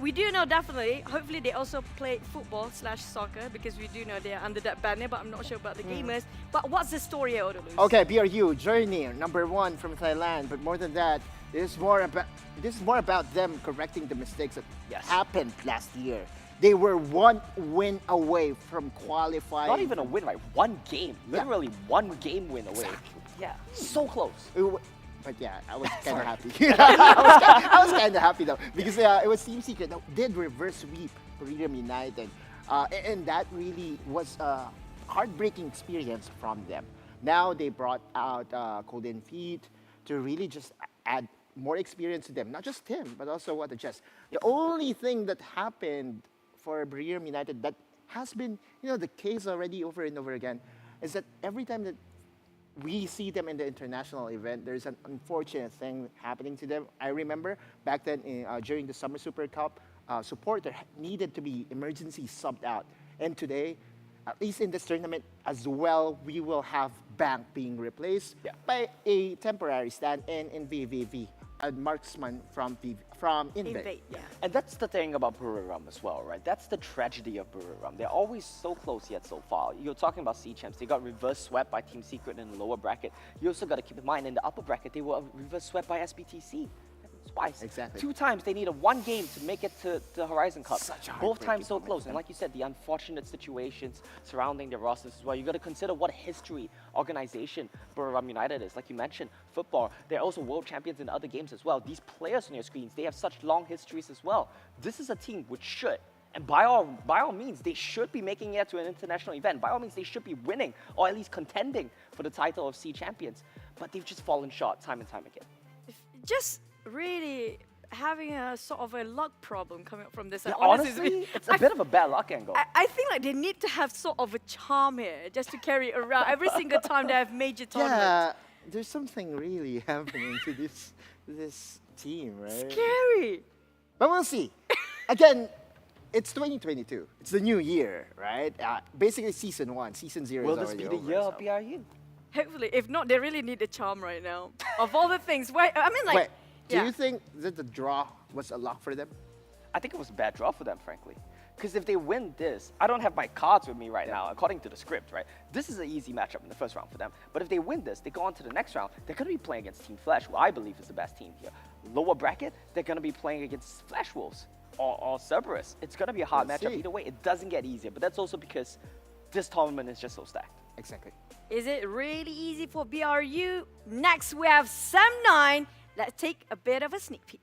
we do know definitely. Hopefully they also play football/soccer because we do know they're under that banner, but I'm not sure about the gamers. But what's the story here, Odalus? Okay, BRU, journey, #1 from Thailand. But more than that, this is more about them correcting the mistakes that happened last year. They were 1 win away from qualifying. Not even a win, right? 1 game. Literally 1 game win away. Yeah, so close. But yeah, I was kind of happy. I was kind of happy though because it was Team Secret that did reverse sweep Buriram United, and that really was a heartbreaking experience from them. Now they brought out Golden Feet to really just add more experience to them. Not just him, but also what the Jess. The only thing that happened for Buriram United that has been the case already over and over again is that every time that we see them in the international event, there's an unfortunate thing happening to them. I remember back then during the Summer Super Cup, supporter needed to be emergency subbed out. And today, at least in this tournament as well, we will have Bank being replaced by a temporary stand-in in VVV, a marksman from Invade. And that's the thing about Buriram as well, right? That's the tragedy of Buriram. They're always so close yet so far. You're talking about C Champs. They got reverse swept by Team Secret in the lower bracket. You also got to keep in mind in the upper bracket, they were reverse swept by SBTC. Twice. Exactly. 2 times they needed 1 game to make it to the Horizon Cup. Both times so close. And like you said, the unfortunate situations surrounding their rosters as well. You got to consider what history organization Buriram United is. Like you mentioned, football. They're also world champions in other games as well. These players on your screens, they have such long histories as well. This is a team which should, and by all means, they should be making it to an international event. By all means, they should be winning or at least contending for the title of C Champions. But they've just fallen short time and time again. Just really having a sort of a luck problem coming up from this. Yeah, Honestly, honestly, it's a bit of a bad luck angle. I think like they need to have sort of a charm here just to carry it around every single time they have major tournaments. Yeah, there's something really happening to this team, right? Scary. But we'll see. Again, it's 2022. It's the new year, right? Basically, season 1, season 0 Will is this already be the over, year so. of BRU? Hopefully, if not, they really need a charm right now. Of all the things, I mean, like, Wait, do yeah. you think that the draw was a lock for them? I think it was a bad draw for them, frankly. Because if they win this, I don't have my cards with me right now, according to the script, right? This is an easy matchup in the first round for them. But if they win this, they go on to the next round, they're going to be playing against Team Flash, who I believe is the best team here. Lower bracket, they're going to be playing against Flash Wolves. or Cerberus. It's going to be a hard Let's matchup see. either way. It doesn't get easier, but that's also because this tournament is just so stacked. Exactly. Is it really easy for BRU? Next, we have Sem9. Let's take a bit of a sneak peek.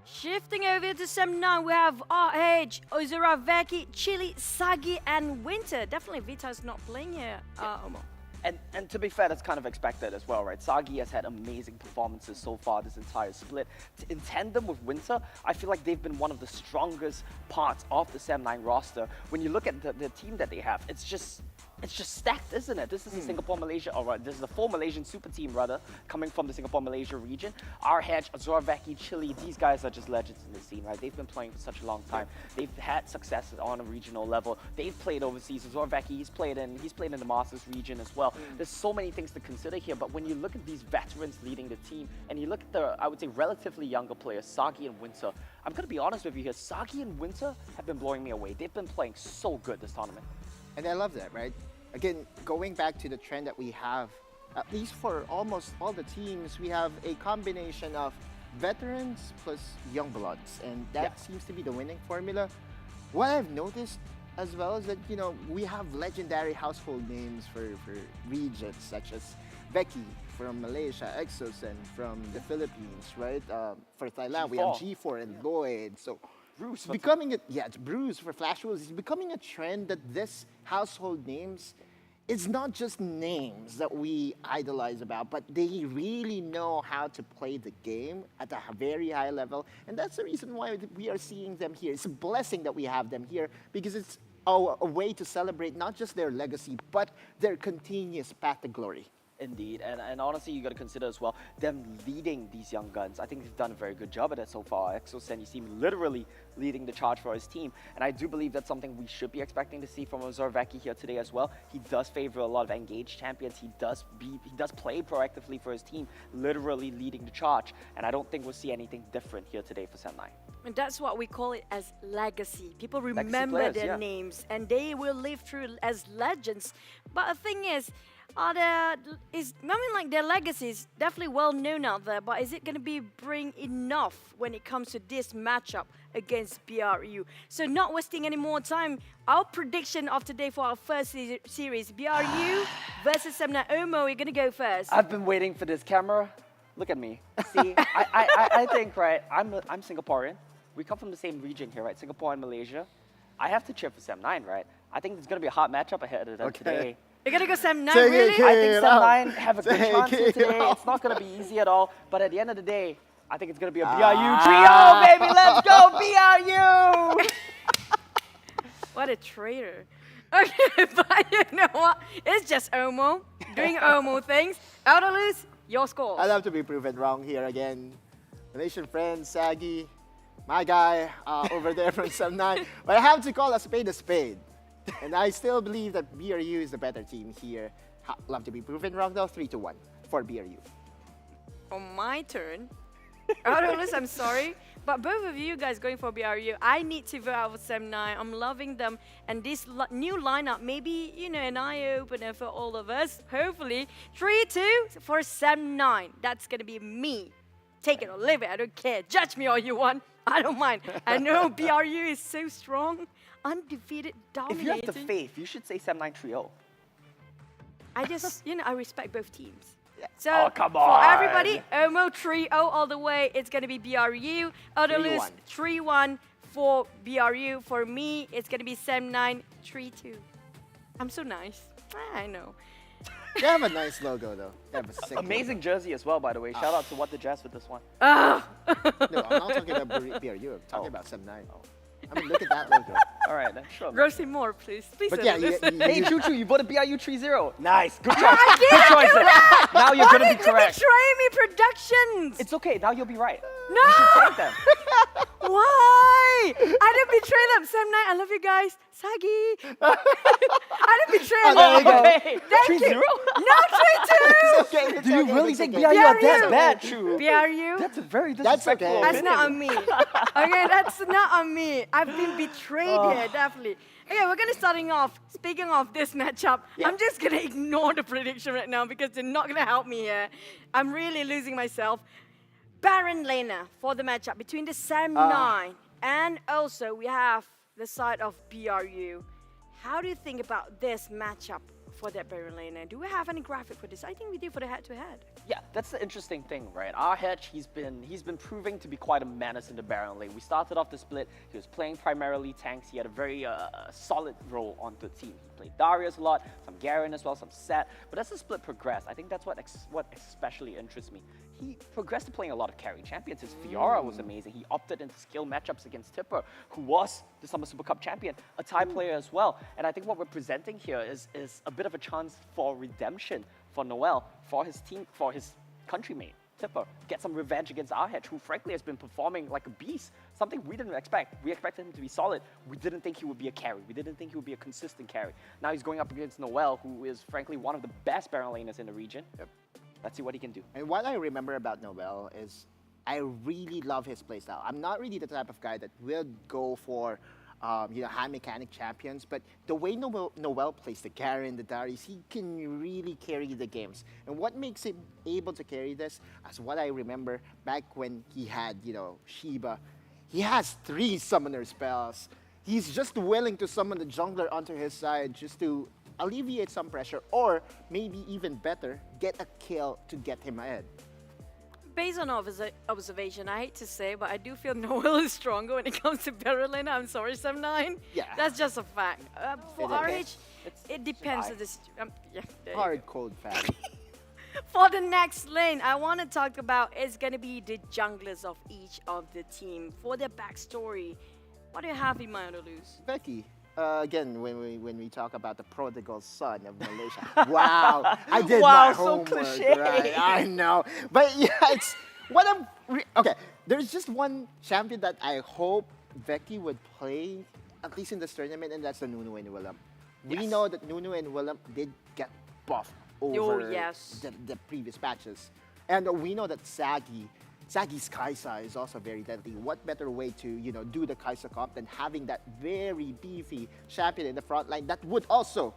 Shifting over to Sem9, we have RH, Ozura, Veki, Chili, Sagi, and Winter. Definitely Vita's not playing here, Omar. And to be fair, that's kind of expected as well, right? Sagi has had amazing performances so far this entire split. In tandem with Winter, I feel like they've been one of the strongest parts of the Sem9 roster. When you look at the team that they have, it's just stacked, isn't it? This is the Singapore Malaysia, or this is the full Malaysian super team rather, coming from the Singapore Malaysia region. RH, Zorvaki, Chili, these guys are just legends in the scene, right? They've been playing for such a long time. They've had success on a regional level. They've played overseas. Zorvaki, he's played in the Masters region as well. There's so many things to consider here, but when you look at these veterans leading the team, and you look at the, I would say, relatively younger players, Sagi and Winter, I'm going to be honest with you here, Sagi and Winter have been blowing me away. They've been playing so good this tournament. And I love that, right? Again, going back to the trend that we have, at least for almost all the teams, we have a combination of veterans plus young bloods, and that seems to be the winning formula. What I've noticed as well is that, you know, we have legendary household names for regions such as Becky from Malaysia, Exosen from the Philippines, right? For Thailand, we have G4 and Lloyd. So Bruce becoming it's Bruce for Flash Wolves. It's becoming a trend that this household names, it's not just names that we idolize about, but they really know how to play the game at a very high level. And that's the reason why we are seeing them here. It's a blessing that we have them here, because it's a way to celebrate not just their legacy, but their continuous path to glory. Indeed, and honestly, you got to consider as well them leading these young guns. I think they've done a very good job at it so far. Exosen, you see him literally leading the charge for his team, and I do believe that's something we should be expecting to see from Zorvaki here today as well. He does favor a lot of engaged champions. He does play proactively for his team, literally leading the charge, and I don't think we'll see anything different here today for Sem9. And that's what we call it as legacy. People remember their names, and they will live through as legends. But the thing is, their legacy is definitely well known out there, but is it going to bring enough when it comes to this matchup against BRU? So not wasting any more time, our prediction of today for our first series, BRU versus Sem9. Omo, you're going to go first. I've been waiting for this camera. Look at me. See, I think, right, I'm Singaporean. We come from the same region here, right? Singapore and Malaysia. I have to cheer for Sem9, right? I think it's going to be a hard matchup ahead of them today. You're going to go Sem9, really? I think Sem9 have a good chance here today. It's not going to be easy at all. But at the end of the day, I think it's going to be a BRU trio, baby. Let's go, BRU! What a traitor. Okay, but you know what? It's just Omo doing Omo things. Outolus, your score. I love to be proven wrong here again. Malaysian friend, Sagi, my guy over there from Sem9. But I have to call a spade a spade. And I still believe that BRU is the better team here. Love to be proven wrong though, 3-1 for BRU. On my turn. Outolus, I'm sorry. But both of you guys going for BRU, I need to vote out for Sem9. I'm loving them. And this new lineup, maybe, you know, an eye-opener for all of us. Hopefully, 3-2 for Sem9. That's going to be me. Take it or leave it, I don't care. Judge me all you want. I don't mind. I know BRU is so strong. Undefeated, dominating. If you have the faith, you should say Sem9 trio. I just, you know, I respect both teams. Yeah. So, come for on. everybody, Omo trio all the way. It's going to be BRU. Outolus, 3-1 for BRU. For me, it's going to be Sem9, 3-2. I'm so nice. I know. They have a nice logo though. They have a sick Amazing jersey as well, by the way. Shout out to What the Jazz with this one. No, I'm not talking about BRU. I'm talking about 7-9. I mean, look at that logo. All right, then sure. Rosie more, please. Please. But yeah, Hey, Choo Choo, you voted BRU 3-0. Nice, good choice. I did Good choice. do that! Now you're Why gonna be did you correct. betray me, Productions? It's okay. Now you'll be right. No! You should take them. Why? I didn't betray them. Sam Knight, I love you guys. Sagi. I didn't betray them. Oh, there you go. Thank 3-0? you. No, 3-2. Do you really think BRU are that bad, Choo? BRU? That's a very That's disrespectful okay. That's opinion. not on me. Okay, that's not on me. I've been betrayed here, definitely. Okay, we're gonna starting off. Speaking of this matchup, I'm just gonna ignore the prediction right now because they're not gonna help me here. I'm really losing myself. Baron laner for the matchup between the Sam 9 and also we have the side of BRU. How do you think about this matchup for that Baron laner? Do we have any graphic for this? I think we do for the head-to-head. Yeah, that's the interesting thing, right? Our Hedge, he's been proving to be quite a menace in the Baron lane. We started off the split, he was playing primarily tanks. He had a very solid role on the team. He played Darius a lot, some Garen as well, some Set. But as the split progressed, I think that's what especially interests me. He progressed to playing a lot of carry champions. His Fiora was amazing. He opted into skill matchups against Tipper, who was the Summer Super Cup champion, a Thai player as well. And I think what we're presenting here is a bit of a chance for redemption for Noel, for his team, for his countrymate, Tipper. Get some revenge against Arhedge, who frankly has been performing like a beast. Something we didn't expect. We expected him to be solid. We didn't think he would be a carry. We didn't think he would be a consistent carry. Now he's going up against Noel, who is frankly one of the best Baron laners in the region. Let's see what he can do. And what I remember about Noel is I really love his playstyle. I'm not really the type of guy that will go for high mechanic champions, but the way Noel plays the Garen, the Darius, he can really carry the games. And what makes him able to carry this, as what I remember back when he had, Shiba, he has 3 summoner spells. He's just willing to summon the jungler onto his side just to alleviate some pressure, or maybe even better, get a kill to get him ahead. Based on observation, I hate to say, but I do feel Noel is stronger when it comes to Baron laner. I'm sorry, Sam 9. Yeah. That's just a fact. For RH, it depends on this. Hard cold fact. For the next lane, I want to talk about is going to be the junglers of each of the team. For their backstory, what do you have in mind, Luz? Becky. Again, when we talk about the prodigal son of Malaysia, wow, I did my homework. So cliche. Right? I know, but yeah, it's what I'm. Okay, there's just one champion that I hope Becky would play at least in this tournament, and that's the Nunu and Willem. We know that Nunu and Willem did get buffed over the previous patches, and we know that Sagi's Kaisa is also very deadly. What better way to, do the Kaisa comp than having that very beefy champion in the front line that would also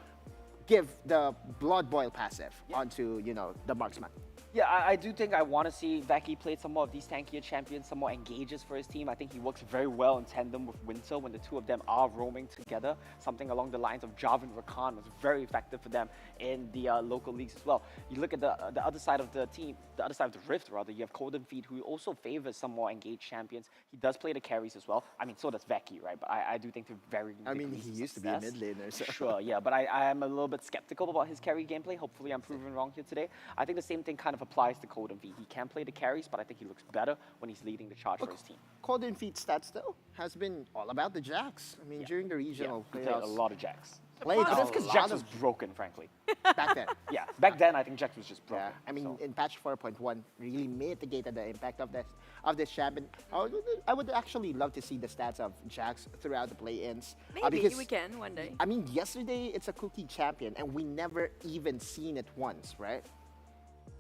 give the Blood Boil passive onto, the marksman. Yeah, I do think I want to see Vaki play some more of these tankier champions, some more engages for his team. I think he works very well in tandem with Winter when the two of them are roaming together. Something along the lines of Jarvan Rakan was very effective for them in the local leagues as well. You look at the other side of the team, the other side of the rift rather, you have Golden Feet, who also favors some more engaged champions. He does play the carries as well. I mean, so does Vaki, right? But I do think they're very he used to be a mid laner, so. Sure, yeah, but I am a little bit skeptical about his carry gameplay. Hopefully I'm proven wrong here today. I think the same thing kind of applies to Golden Feet. He can play the carries, but I think he looks better when he's leading the charge for his team. Golden Feet's stats, though, has been all about the Jax. I mean, during the regional he playoffs. played a lot of Jax. That's because Jax was broken, frankly. Back then. Yeah, back then I think Jax was just broken. Yeah, I mean, in patch 4.1, really mitigated the impact of this champion. I would actually love to see the stats of Jax throughout the play-ins. Maybe because, we can one day. I mean, yesterday it's a cookie champion, and we never even seen it once, right?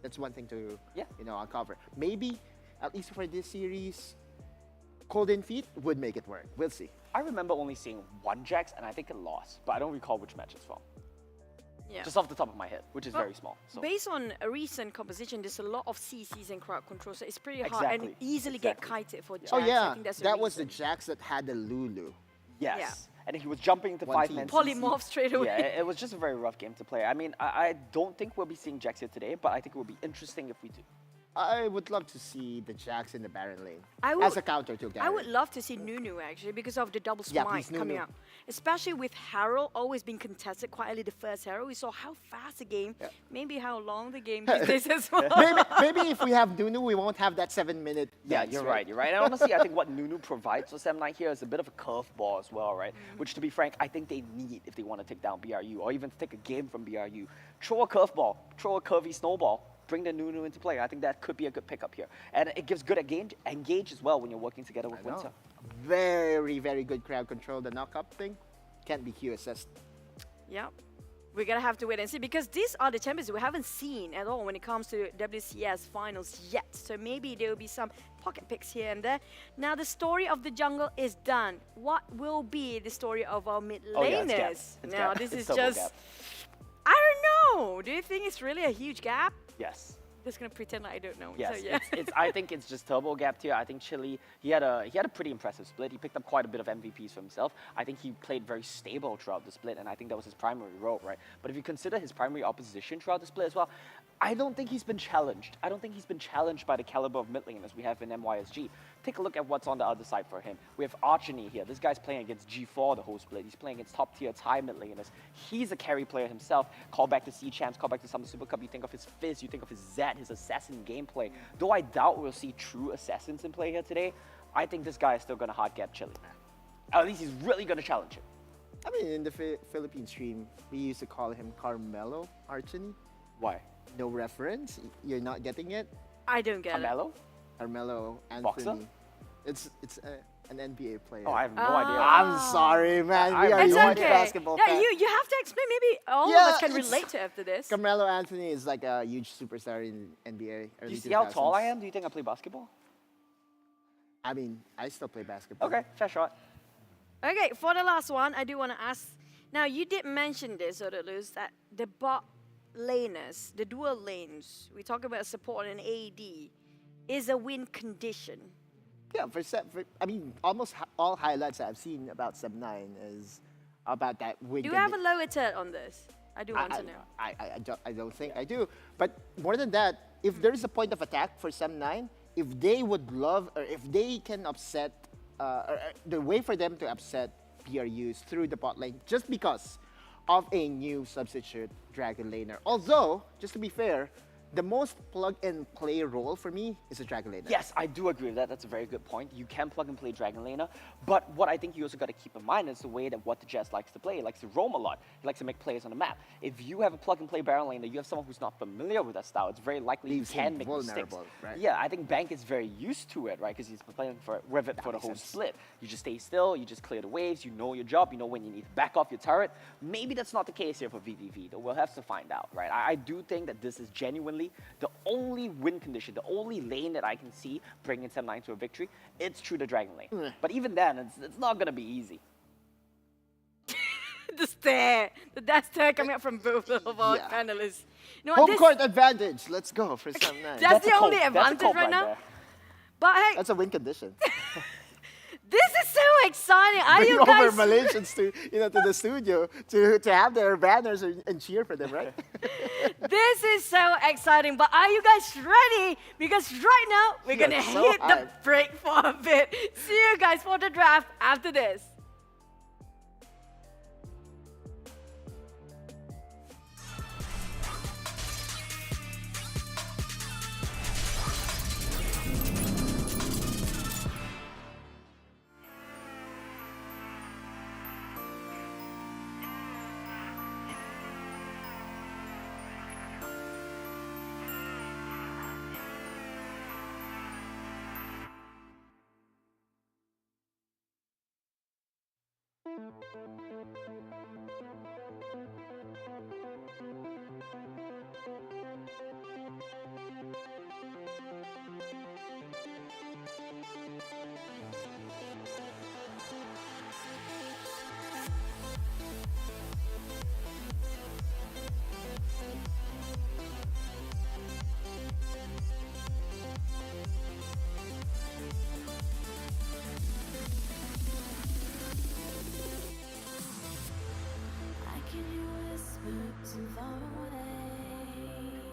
That's one thing to uncover. Maybe, at least for this series, Golden Feet would make it work. We'll see. I remember only seeing one Jax, and I think it lost, but I don't recall which match it's from. Yeah. Just off the top of my head, which is very small. So. Based on a recent composition, there's a lot of CCs and crowd control, so it's pretty hard and easily get kited for Jax. Oh yeah, I think that's that was the Jax that had the Lulu. Yes. Yeah. And he was jumping into 5-man polymorph straight away. Yeah, it was just a very rough game to play. I mean, I don't think we'll be seeing Jax here today, but I think it will be interesting if we do. I would love to see the Jax in the Baron lane I as would- a counter to Garen. I would love to see Nunu actually because of the double Yeah, smite please, coming Nunu. out. Especially with Harold always being contested quite early the first Harold. We saw how fast the game, maybe how long the game these days as well. maybe if we have Nunu, we won't have that 7-minute. Yeah, dance, you're right. You're right. And honestly, I think what Nunu provides for Sam9 here is a bit of a curveball as well, right? Which, to be frank, I think they need if they want to take down BRU or even to take a game from BRU. Throw a curveball, throw a curvy snowball, bring the Nunu into play. I think that could be a good pickup here. And it gives good engage as well when you're working together with Winter. Very, very good crowd control. The knock-up thing can't be Q assist. Yep. We're going to have to wait and see because these are the champions we haven't seen at all when it comes to WCS finals yet. So maybe there will be some pocket picks here and there. Now the story of the jungle is done. What will be the story of our mid laners? Now this is just, I don't know. Do you think it's really a huge gap? Yes. Just gonna pretend like I don't know. Yes, So, yeah. I think it's just turbo gapped here. I think Chile, he had a pretty impressive split. He picked up quite a bit of MVPs for himself. I think he played very stable throughout the split, and I think that was his primary role, right? But if you consider his primary opposition throughout the split as well, I don't think he's been challenged. I don't think he's been challenged by the caliber of mid laners we have in MYSG. Take a look at what's on the other side for him. We have Archony here. This guy's playing against G4 the whole split. He's playing against top-tier Thai mid laners. He's a carry player himself. Call back to C-Champs, call back to Summer Super Cup. You think of his Fizz, you think of his Zed, his Assassin gameplay. Though I doubt we'll see true Assassins in play here today, I think this guy is still going to hard gap Chile, man. At least he's really going to challenge him. I mean, in the Philippine stream, we used to call him Carmelo Archony. Why? No reference? You're not getting it? I don't get Carmelo? Carmelo Anthony. Boxer? It's an NBA player. Oh, I have no idea. I'm sorry, man. We are It's huge okay. basketball Yeah, fans. you have to explain. Maybe all Yeah, of us can it's- relate to after this. Carmelo Anthony is like a huge superstar in NBA. Do Early you see how tall 2000s. I am? Do you think I play basketball? I mean, I still play basketball. Okay, fair shot. Okay, for the last one, I do want to ask. Now, you did mention this, Odalus, that the bot laners, the dual lanes, we talk about support and AD, is a win condition. Yeah, I mean, almost all highlights I've seen about Sub9 is about that win. Do you have a lower turret on this? I do want to know. I don't think I do. But more than that, if there is a point of attack for Sub9, if they would love, or if they can upset, the way for them to upset PRUs through the bot lane, just because of a new substitute Dragon laner. Although, just to be fair, the most plug-and-play role for me is a Dragon laner. Yes, I do agree with that. That's a very good point. You can plug and play Dragon Laner, but what I think you also got to keep in mind is the way that what the Jazz likes to play. He likes to roam a lot. He likes to make plays on the map. If you have a plug-and-play Baron Laner, you have someone who's not familiar with that style, it's very likely Leaves you can him make mistakes. vulnerable, right? Yeah, I think Bank is very used to it, right? Because he's been playing with it for the whole split. You just stay still, you just clear the waves, you know your job, you know when you need to back off your turret. Maybe that's not the case here for VVV, though we'll have to find out, right? I do think that this is genuinely the only win condition, the only lane that I can see bringing Sub9 to a victory. It's through the Dragon lane. But even then, it's not going to be easy. The stare, the death stare coming up from both of our panelists. You know what, Home this- court advantage. Let's go for Sub9. That's the only advantage right now. But hey, That's a win condition. this is so exciting. Are Bring you over guys? Malaysians to to the studio to have their banners and cheer for them, right? This is so exciting. But are you guys ready? Because right now we're Yeah, gonna so hit the hyped. break for a bit. See you guys for the draft after this. I can hear whispers far away.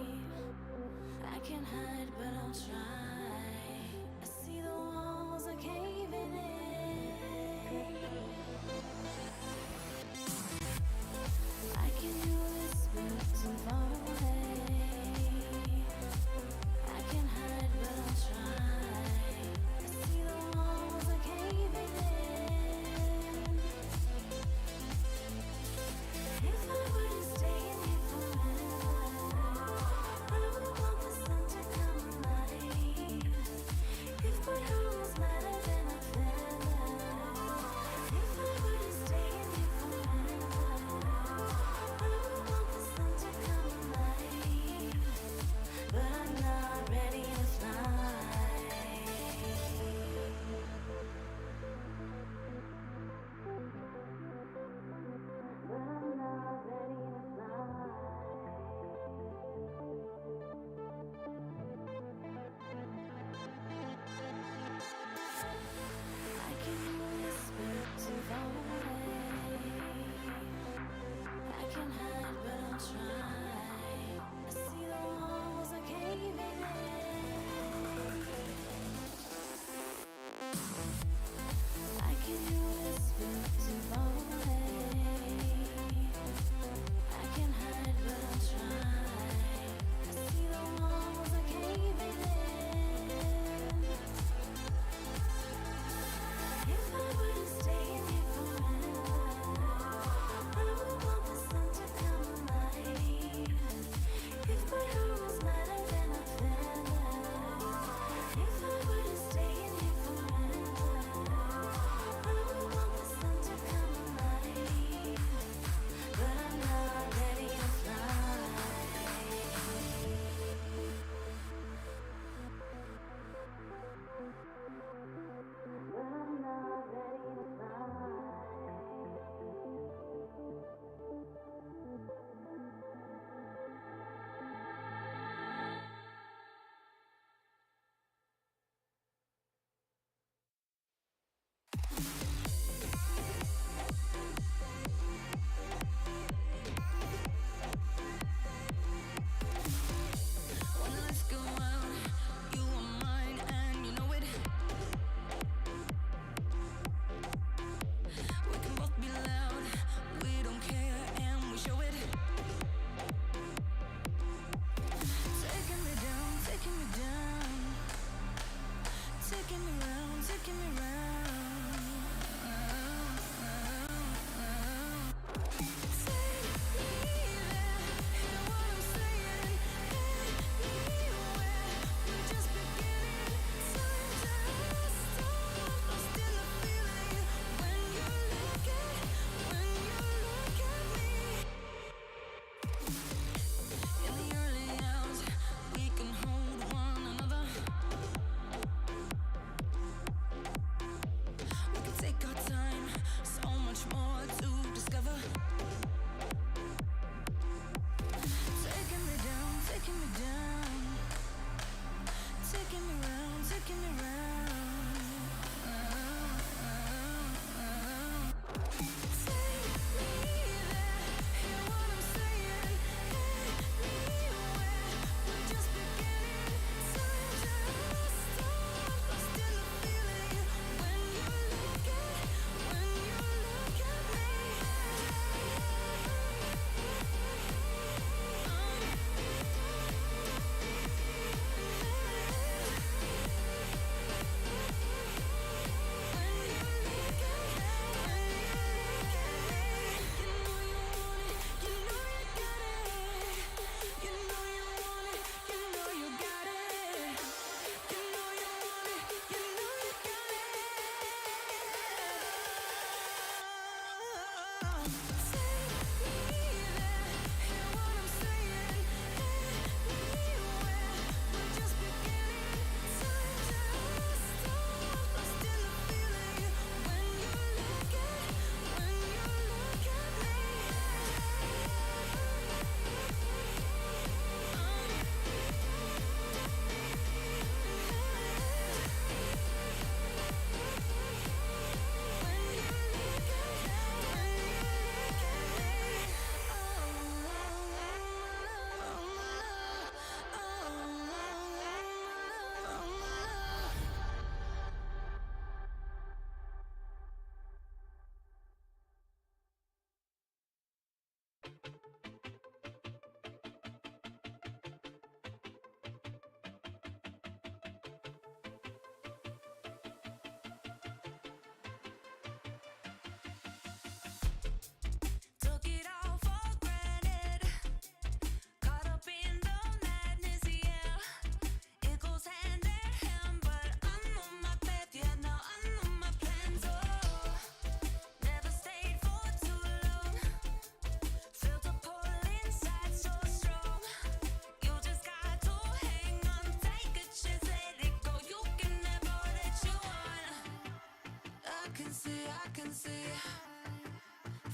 I can see.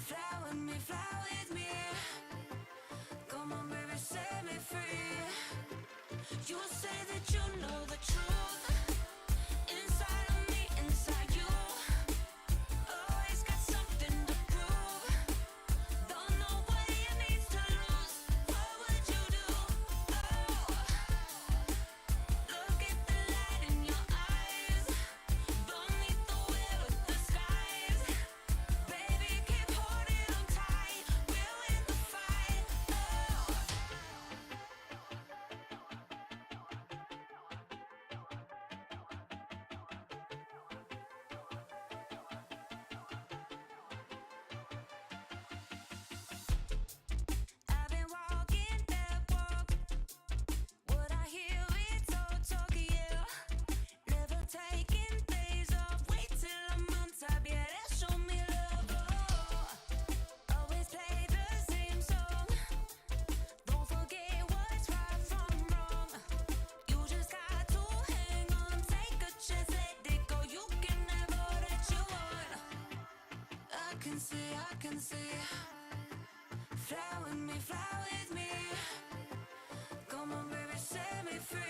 Fly with me, fly with me. Come on, baby, set me free. You say that you know the truth. Inside of me, inside you. Always got something to prove. Don't know what it means to lose. What would you do? Oh, look at the light in your eyes. Beneath the wheel of the skies. Baby, keep holding on tight. We'll win the fight. Oh. I've been walking that walk. What I hear it's all Tokyo. Never taking days off. Wait till I'm on top. Yeah, that show me love. Oh, always play the same song. Don't forget what's right from wrong. You just got to hang on. Take a chance, let it go. You can have all that you want. I can see. Fly with me, fly with me. Come on, baby, set me free.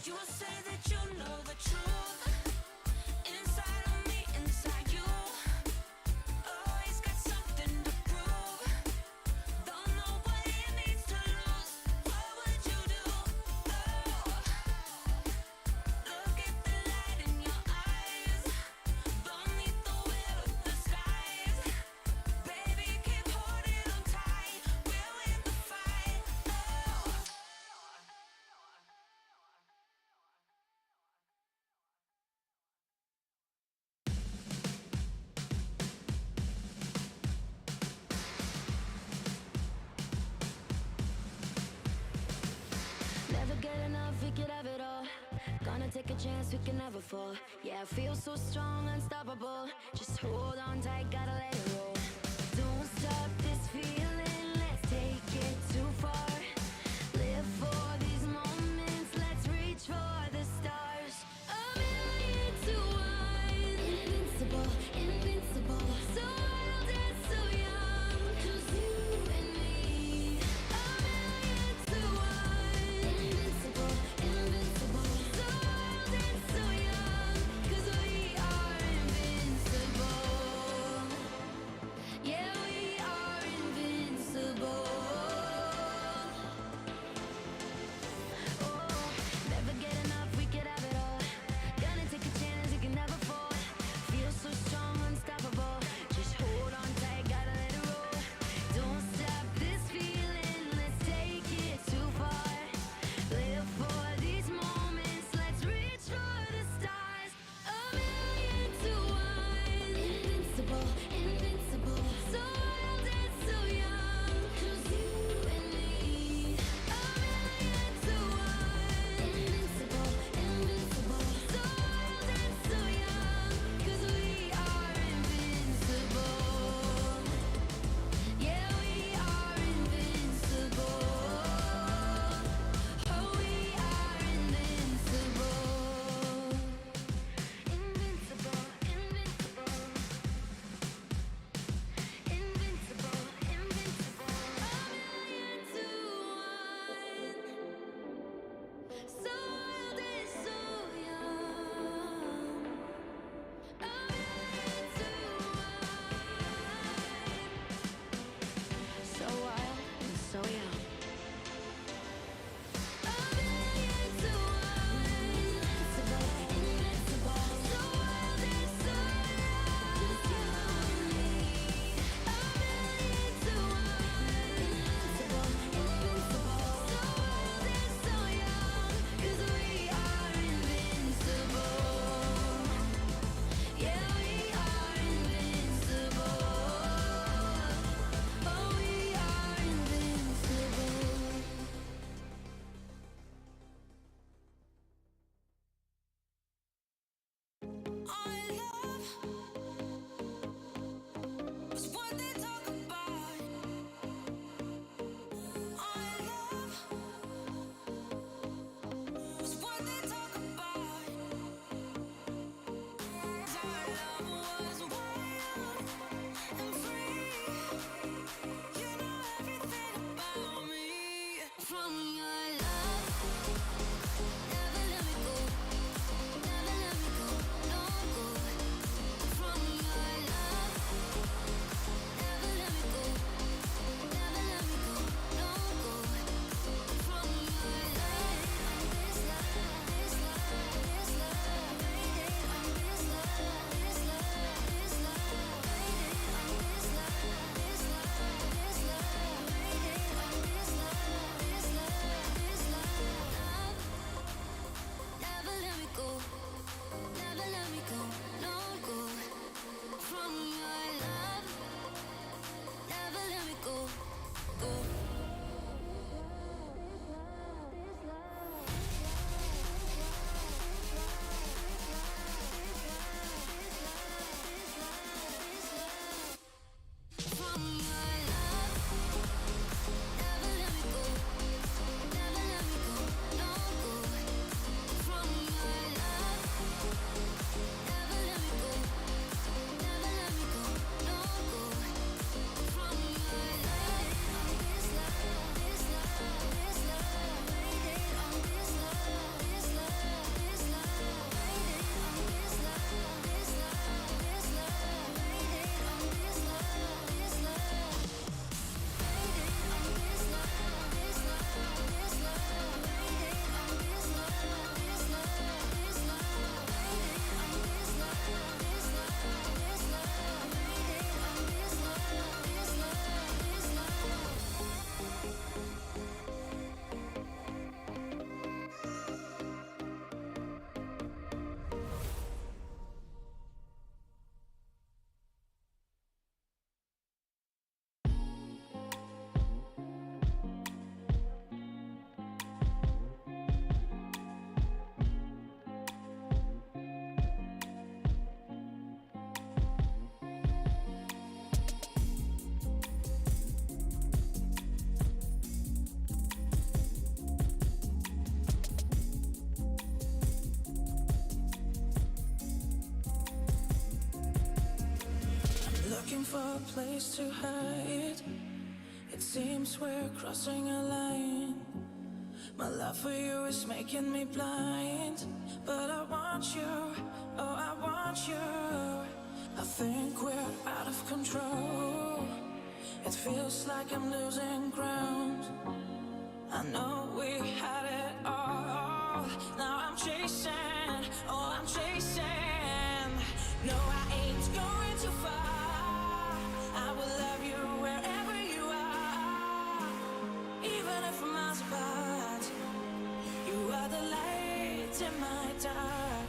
You say that you know the truth. Inside of me, inside you. Always got something to prove. Don't know what it means to lose. What would you do? Oh, look at the light in your eyes. Beneath the wheel of the skies. Baby, keep holding on tight. We'll win the fight. Oh. Never get enough, we could have it all. Gonna take a chance, we can never fall. Yeah, I feel so strong, unstoppable. Just hold on tight, gotta let it roll. Don't stop this feeling, let's take it too far. Live for these moments, let's reach for the stars. A million to one. Invincible, invincible. So wild and so young. 'Cause you and me. A million to one. Invincible, invincible. So wild and so young. 'Cause we are invincible. looking for a place to hide. It seems we're crossing a line. My love for you is making me blind. But I want you, oh I want you. I think we're out of control. It feels like I'm losing ground. I know we had it all. Now I'm chasing, oh I'm chasing. No, I ain't going too far. I will love you wherever you are. Even if we're miles apart. You are the light in my dark.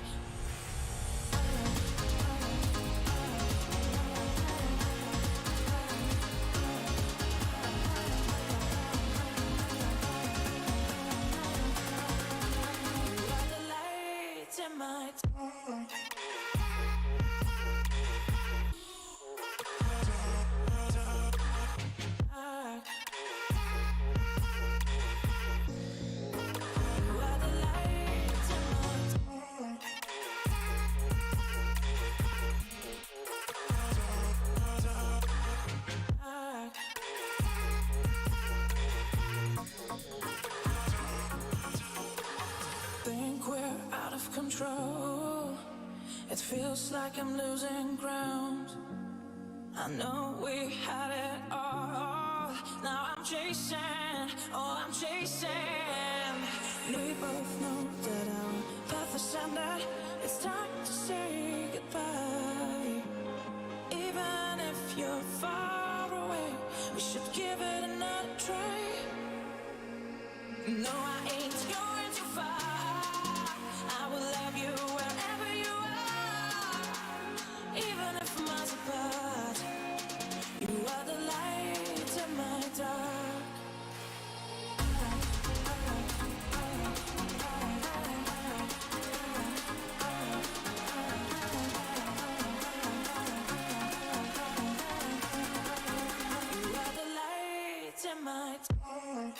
Control. It feels like I'm losing ground. I know we had it all. Now I'm chasing, oh I'm chasing. We both know that our path is ended. It's time to say goodbye. Even if you're far away, we should give it another try. No, I ain't going too far. I will love you wherever you are. Even if we're miles apart. You are the light in my dark. You are the light in my dark.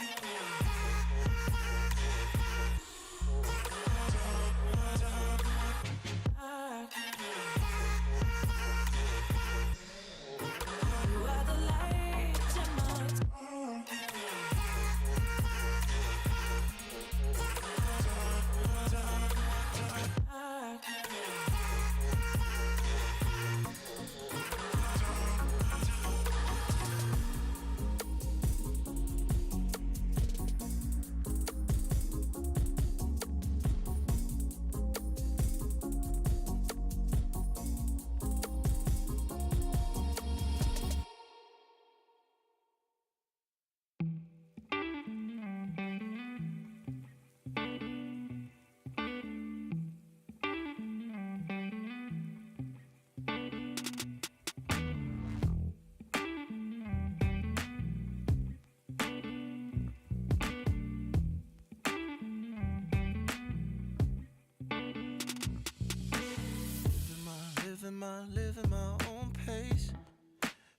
Living my own pace.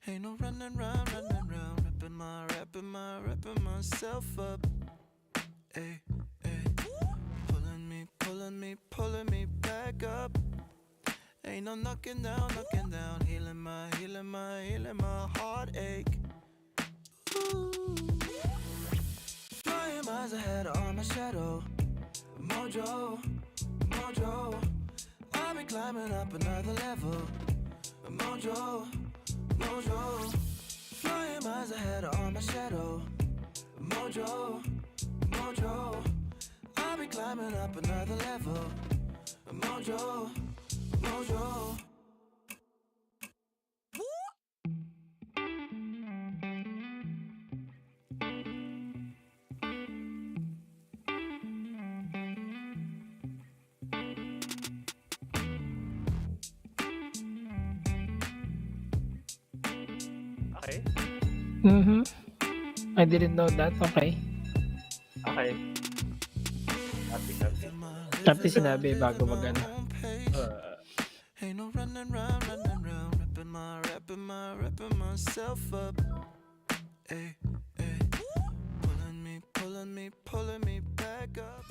Ain't no running round, wrapping myself up. Ay, ay. Pulling me back up. Ain't no knocking down, healing my heartache. Ooh. Flying miles ahead on my shadow. Mojo. I'll be climbing up another level. Mojo. Flying miles ahead on my shadow. Mojo. I'll be climbing up another level. Mojo. Okay. I didn't know that. Okay. Okay. Copy sinabi bago magano. Ain't no running round, wrapping myself up. Ay, ay. Pulling me back up.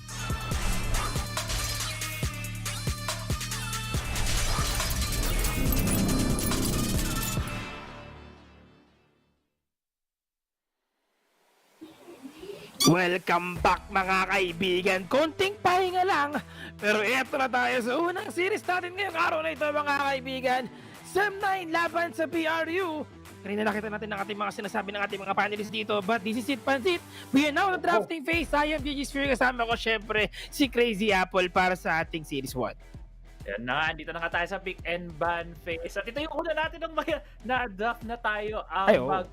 Welcome back mga kaibigan. Konting pahinga lang. Pero eto na tayo sa unang series natin ngayong araw na ito mga kaibigan. SEM9 laban sa BRU. Kanina nakita natin ang ating mga sinasabi ng ating mga panelists dito. But this is it, Pansit. We are now in the drafting phase. I am GG Sphere. Kasama ko syempre si Crazy Apple para sa ating Series 1. Yan na, dito na nga tayo sa pick and ban phase. At ito yung una natin ng mga na-draft na tayo ang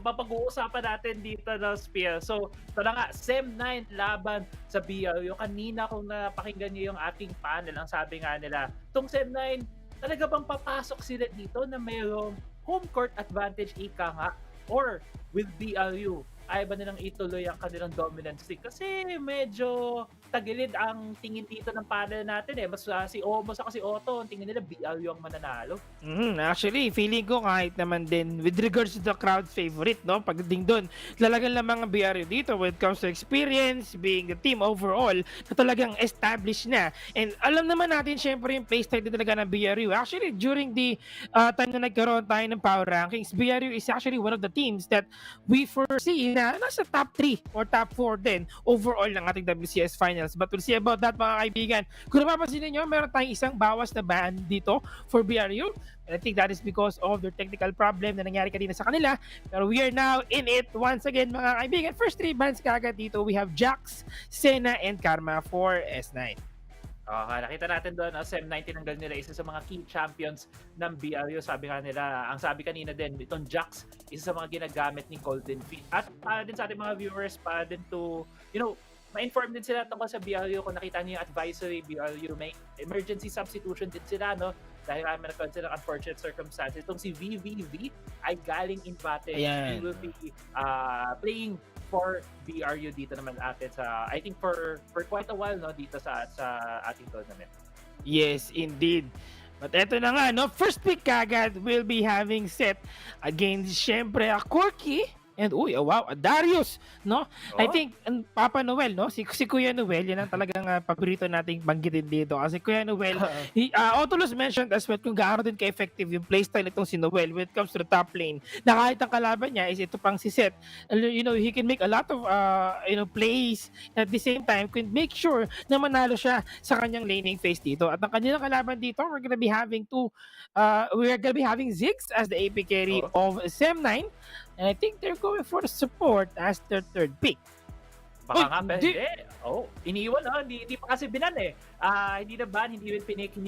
mapag-uusapan natin dito ng Sphere. So, ito na nga, SEM9 laban sa BRU. Kanina kung napakinggan niyo yung ating panel, ang sabi nga nila, itong SEM9, talaga bang papasok sila dito na mayroong home court advantage ika nga? Or with BRU, ay ba nilang ituloy ang kanilang dominant streak? Kasi medyo tagilid ang tingin dito ng panel natin eh. Mas si Omos at si Otto, ang tingin nila BRU ang mananalo. Actually, feeling ko kahit naman din with regards to the crowd's favorite, no? Pagdating doon, talagang lamang ang BRU dito when it comes to experience, being the team overall, na talagang established na. And alam naman natin, syempre, yung playstyle din talaga ng BRU. Actually, during the time na nagkaroon tayo ng power rankings, BRU is actually one of the teams that we foresee na nasa top 3 or top 4 din overall ng ating WCS Finals. But we'll see about that mga kaibigan. Kung napapansin niyo, meron tayong isang bawas na ban dito for BRU. And I think that is because of their technical problem na nangyari kanina sa kanila. Pero we are now in it once again mga kaibigan. First 3 bans kagad dito. We have Jax, Senna, and Karma for S9. Nakita natin doon, SEM9 tinanggal nila isa sa mga key champions ng BRU. Sabi nga nila, ang sabi kanina din, itong Jax, isa sa mga ginagamit ni Golden Feet. At din sa ating mga viewers, para din to, ma-inform din sila tungkol sa BRU. Kung nakita niyo yung advisory BRU, may emergency substitution din sila, no? Dahil kami nagkaroon sila ng unfortunate circumstances. Itong si VVV ay galing in battle. He will be playing for BRU dito naman atin sa, I think for quite a while, no, dito sa ating tournament. Yes, indeed. But eto na nga, no, first pick kagad will be having set against syempre a Corky and Darius, no? I think Papa Noel, no? Si Kuya Noel, yan ang talagang paborito nating banggitin dito. Kasi Kuya Noel, Otulus mentioned as well kung gaano din ka-effective yung playstyle nitong si Noel when it comes to the top lane. Na kahit ang kalaban niya is ito pang si Seth. He can make a lot of plays at the same time can make sure na manalo siya sa kanyang laning phase dito. At ang kanilang kalaban dito, we're gonna be having Ziggs as the AP carry of SEM9. And I think they're going for the support as their third pick. Baka nga, hindi. Iniwan, hindi pa kasi binan eh. Hindi na ban, hindi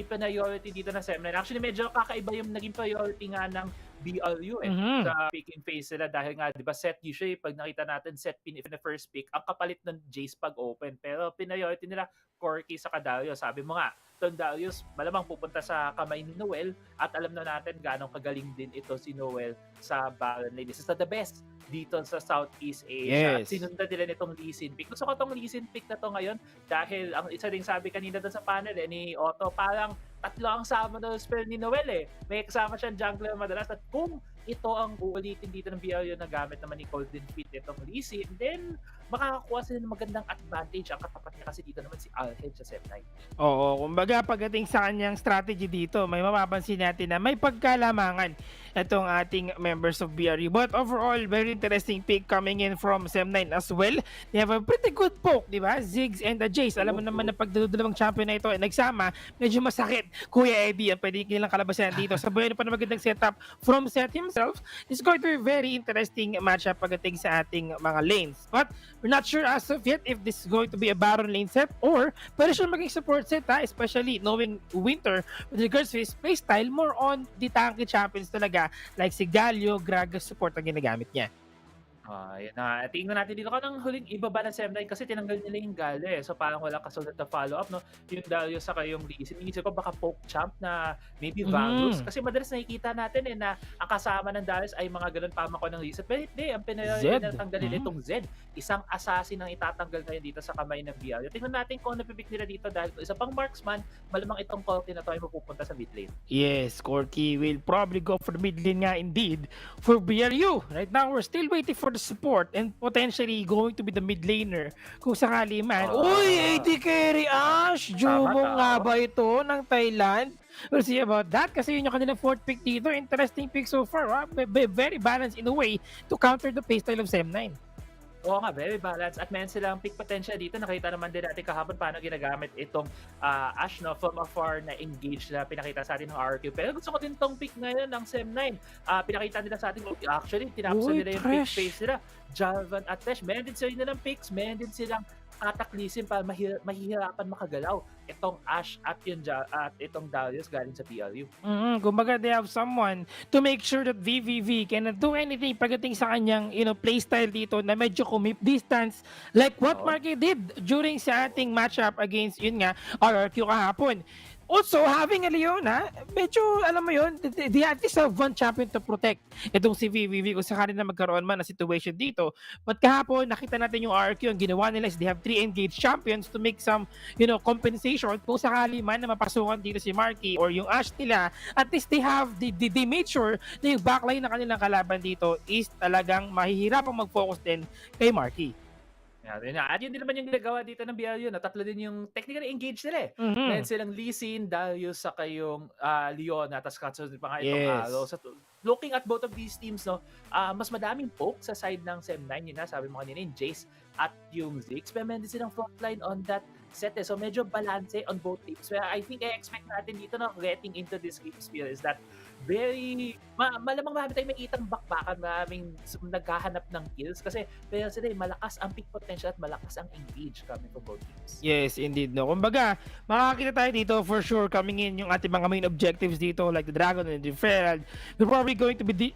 pa priority dito na SEM9. Actually, medyo kakaiba yung naging priority nga ng BRU sa picking phase sila dahil nga, di ba, set usually, pag nakita natin set pin if in the first pick, ang kapalit ng Jace pag open. Pero priority nila, Corky sa Darius. Sabi mo nga, itong Darius, malamang pupunta sa kamay ni Noel at alam na natin ganong kagaling din ito si Noel sa Baron Lane. This is the best dito sa Southeast Asia. Yes. Sinundan nila nitong Lee Sin pick. Gusto ko itong Lee Sin pick na to ngayon dahil ang isa ding sabi kanina doon sa panel ni Otto, parang tatlo ang sama ng spell ni Noel eh. May kasama siyang jungler madalas at kung ito ang uulitin dito ng BRU na gamit naman ni Golden Feet itong Lee Sin, then makakakuha sila ng magandang advantage. Ang katapat niya kasi dito naman si Alhead sa SEM9. Kumbaga pagdating sa kanyang strategy dito, may mapapansin natin na may pagkalamangan itong ating members of BRU. But overall, very interesting pick coming in from SEM9 as well. They have a pretty good poke, di ba? Ziggs and the Jace. Alam mo naman na pag dalawang champion na ito ay nagsama, medyo masakit. Kuya Eddie, ang pwede nilang kalabasan dito. Sabayan pa na magandang setup from Seth himself. It's going to be very interesting matchup pagdating sa ating mga lanes. But we're not sure as of yet if this is going to be a Baron lane set or pwede siya maging support set, especially knowing Winter with regards to his playstyle, more on the tanky champions talaga like si Galio, Gragas support ang ginagamit niya. Yan na. Tingnan natin dito ng huling ibaba ng SEM9 kasi tinanggal nila yung Galio eh. So parang walang kasunod na follow-up, no? Yung Darius saka yung Lee Sin. Inisip ko baka poke champ na maybe Varus. Kasi madalas nakikita natin na ang kasama ng Darius ay mga ganun pamako ng Lee Sin. Pero hindi, ang pinatanggal nila itong Zed. Isang assassin ang itatanggal ngayon dito sa kamay ng BRU. Tingnan natin kung ano pipik nila dito dahil isa pang marksman, malamang itong Corky na to ay mapupunta sa mid lane. Yes, Corky will probably go for the mid lane nga indeed for BRU. Right now, we're still waiting for the support and potentially going to be the mid laner kung sakali man. AD carry Ash! Jumo nga ba ito ng Thailand? We'll see about that kasi yun yung kanilang fourth pick dito. Interesting pick so far. Very balanced in a way to counter the playstyle of SEM9. Oo nga, very balanced at meron silang peak potential dito. Nakita naman din natin kahapon paano ginagamit itong Ash, no, from afar na engage na pinakita sa atin ng RQ. Pero gusto ko din tong pick ngayon ng SEM9. Pinakita nila sa atin, actually, tinapos nila yung pick phase nila. Jarvan at Tesh, meron din sila ng picks, meron din silang kataklisin para mahihirapan makagalaw itong Ash at itong Darius galing sa PLU. Kumbaga, they have someone to make sure that VVV cannot do anything pagdating sa kanyang playstyle dito na medyo commit distance like what Marky did during sa ating matchup against yun nga RRQ kahapon. Also, having a Leona, medyo, alam mo yun, they at least have one champion to protect. Itong si VVV, kung sakali na magkaroon man na situation dito. But kahapon, nakita natin yung RQ, ang ginawa nila is they have 3 engaged champions to make some, compensation. Kung sakali man na mapasukan dito si Marky or yung Ash nila, at least they made sure na yung backline na kanilang kalaban dito is talagang mahihirapang mag-focus din kay Marky. At yun din naman yung ginagawa dito ng BLU na tatlo din yung technically engaged nila eh. Meron silang Lee Sin, Darius, saka yung Leona, tapos kasunod pa nga itong Arrow. So, looking at both of these teams, no, mas madaming poke sa side ng SEM9, yun na, sabi mo kanina yung Jace at yung Ziggs. Pero meron din silang frontline on that set eh. So medyo balance on both teams. Pero I think I-expect natin dito na getting into this game is that very, malamang marami tayong makitang bakbakan, maraming naghahanap ng kills kasi pero sila malakas ang peak potential at malakas ang engage coming from both teams. Yes, indeed, no. Kumbaga, makakita tayo dito for sure coming in yung ating mga main objectives dito like the Dragon and the Ferald. We're probably going to be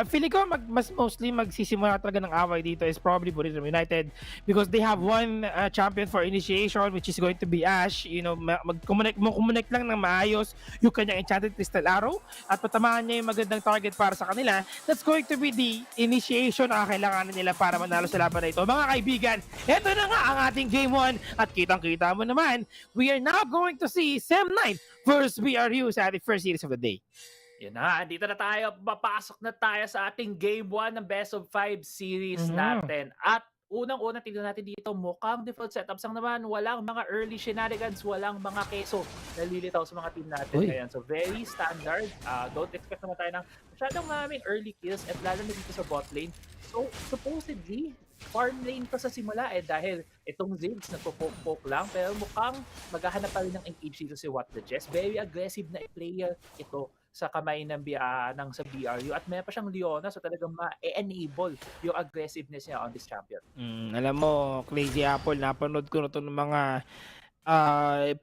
feeling ko mas mostly magsisimula talaga ng away dito is probably Buriram United because they have one champion for initiation which is going to be Ash. Mag-connect lang ng maayos yung kanyang Enchanted Crystal Arrow at patamaan niya yung magandang target para sa kanila. That's going to be the initiation na kailanganan nila para manalo sa laban na ito. Mga kaibigan, ito na nga ang ating Game 1 at kitang-kita mo naman, we are now going to see SEM9 versus BRU sa ating first series of the day. Yan na, dito na tayo, papasok na tayo sa ating Game 1 ng Best of 5 series natin. At unang-una, tignan natin dito, mukhang default setups lang naman, walang mga early shenanigans, walang mga keso nalilitaw sa mga team natin ngayon. So very standard, don't expect naman tayo ng masyadong maraming early kills at lalo na dito sa bot lane. So supposedly, farm lane pa sa simula dahil itong Ziggs nagpo-poke lang pero mukhang maghahanap pa rin ng engage dito si What the Jess. Very aggressive na player ito sa kamay ng sa BRU at may pa siyang Leona so talagang ma-enable yung aggressiveness niya on this champion. Alam mo, Crazy Apple, napanood ko na ito ng mga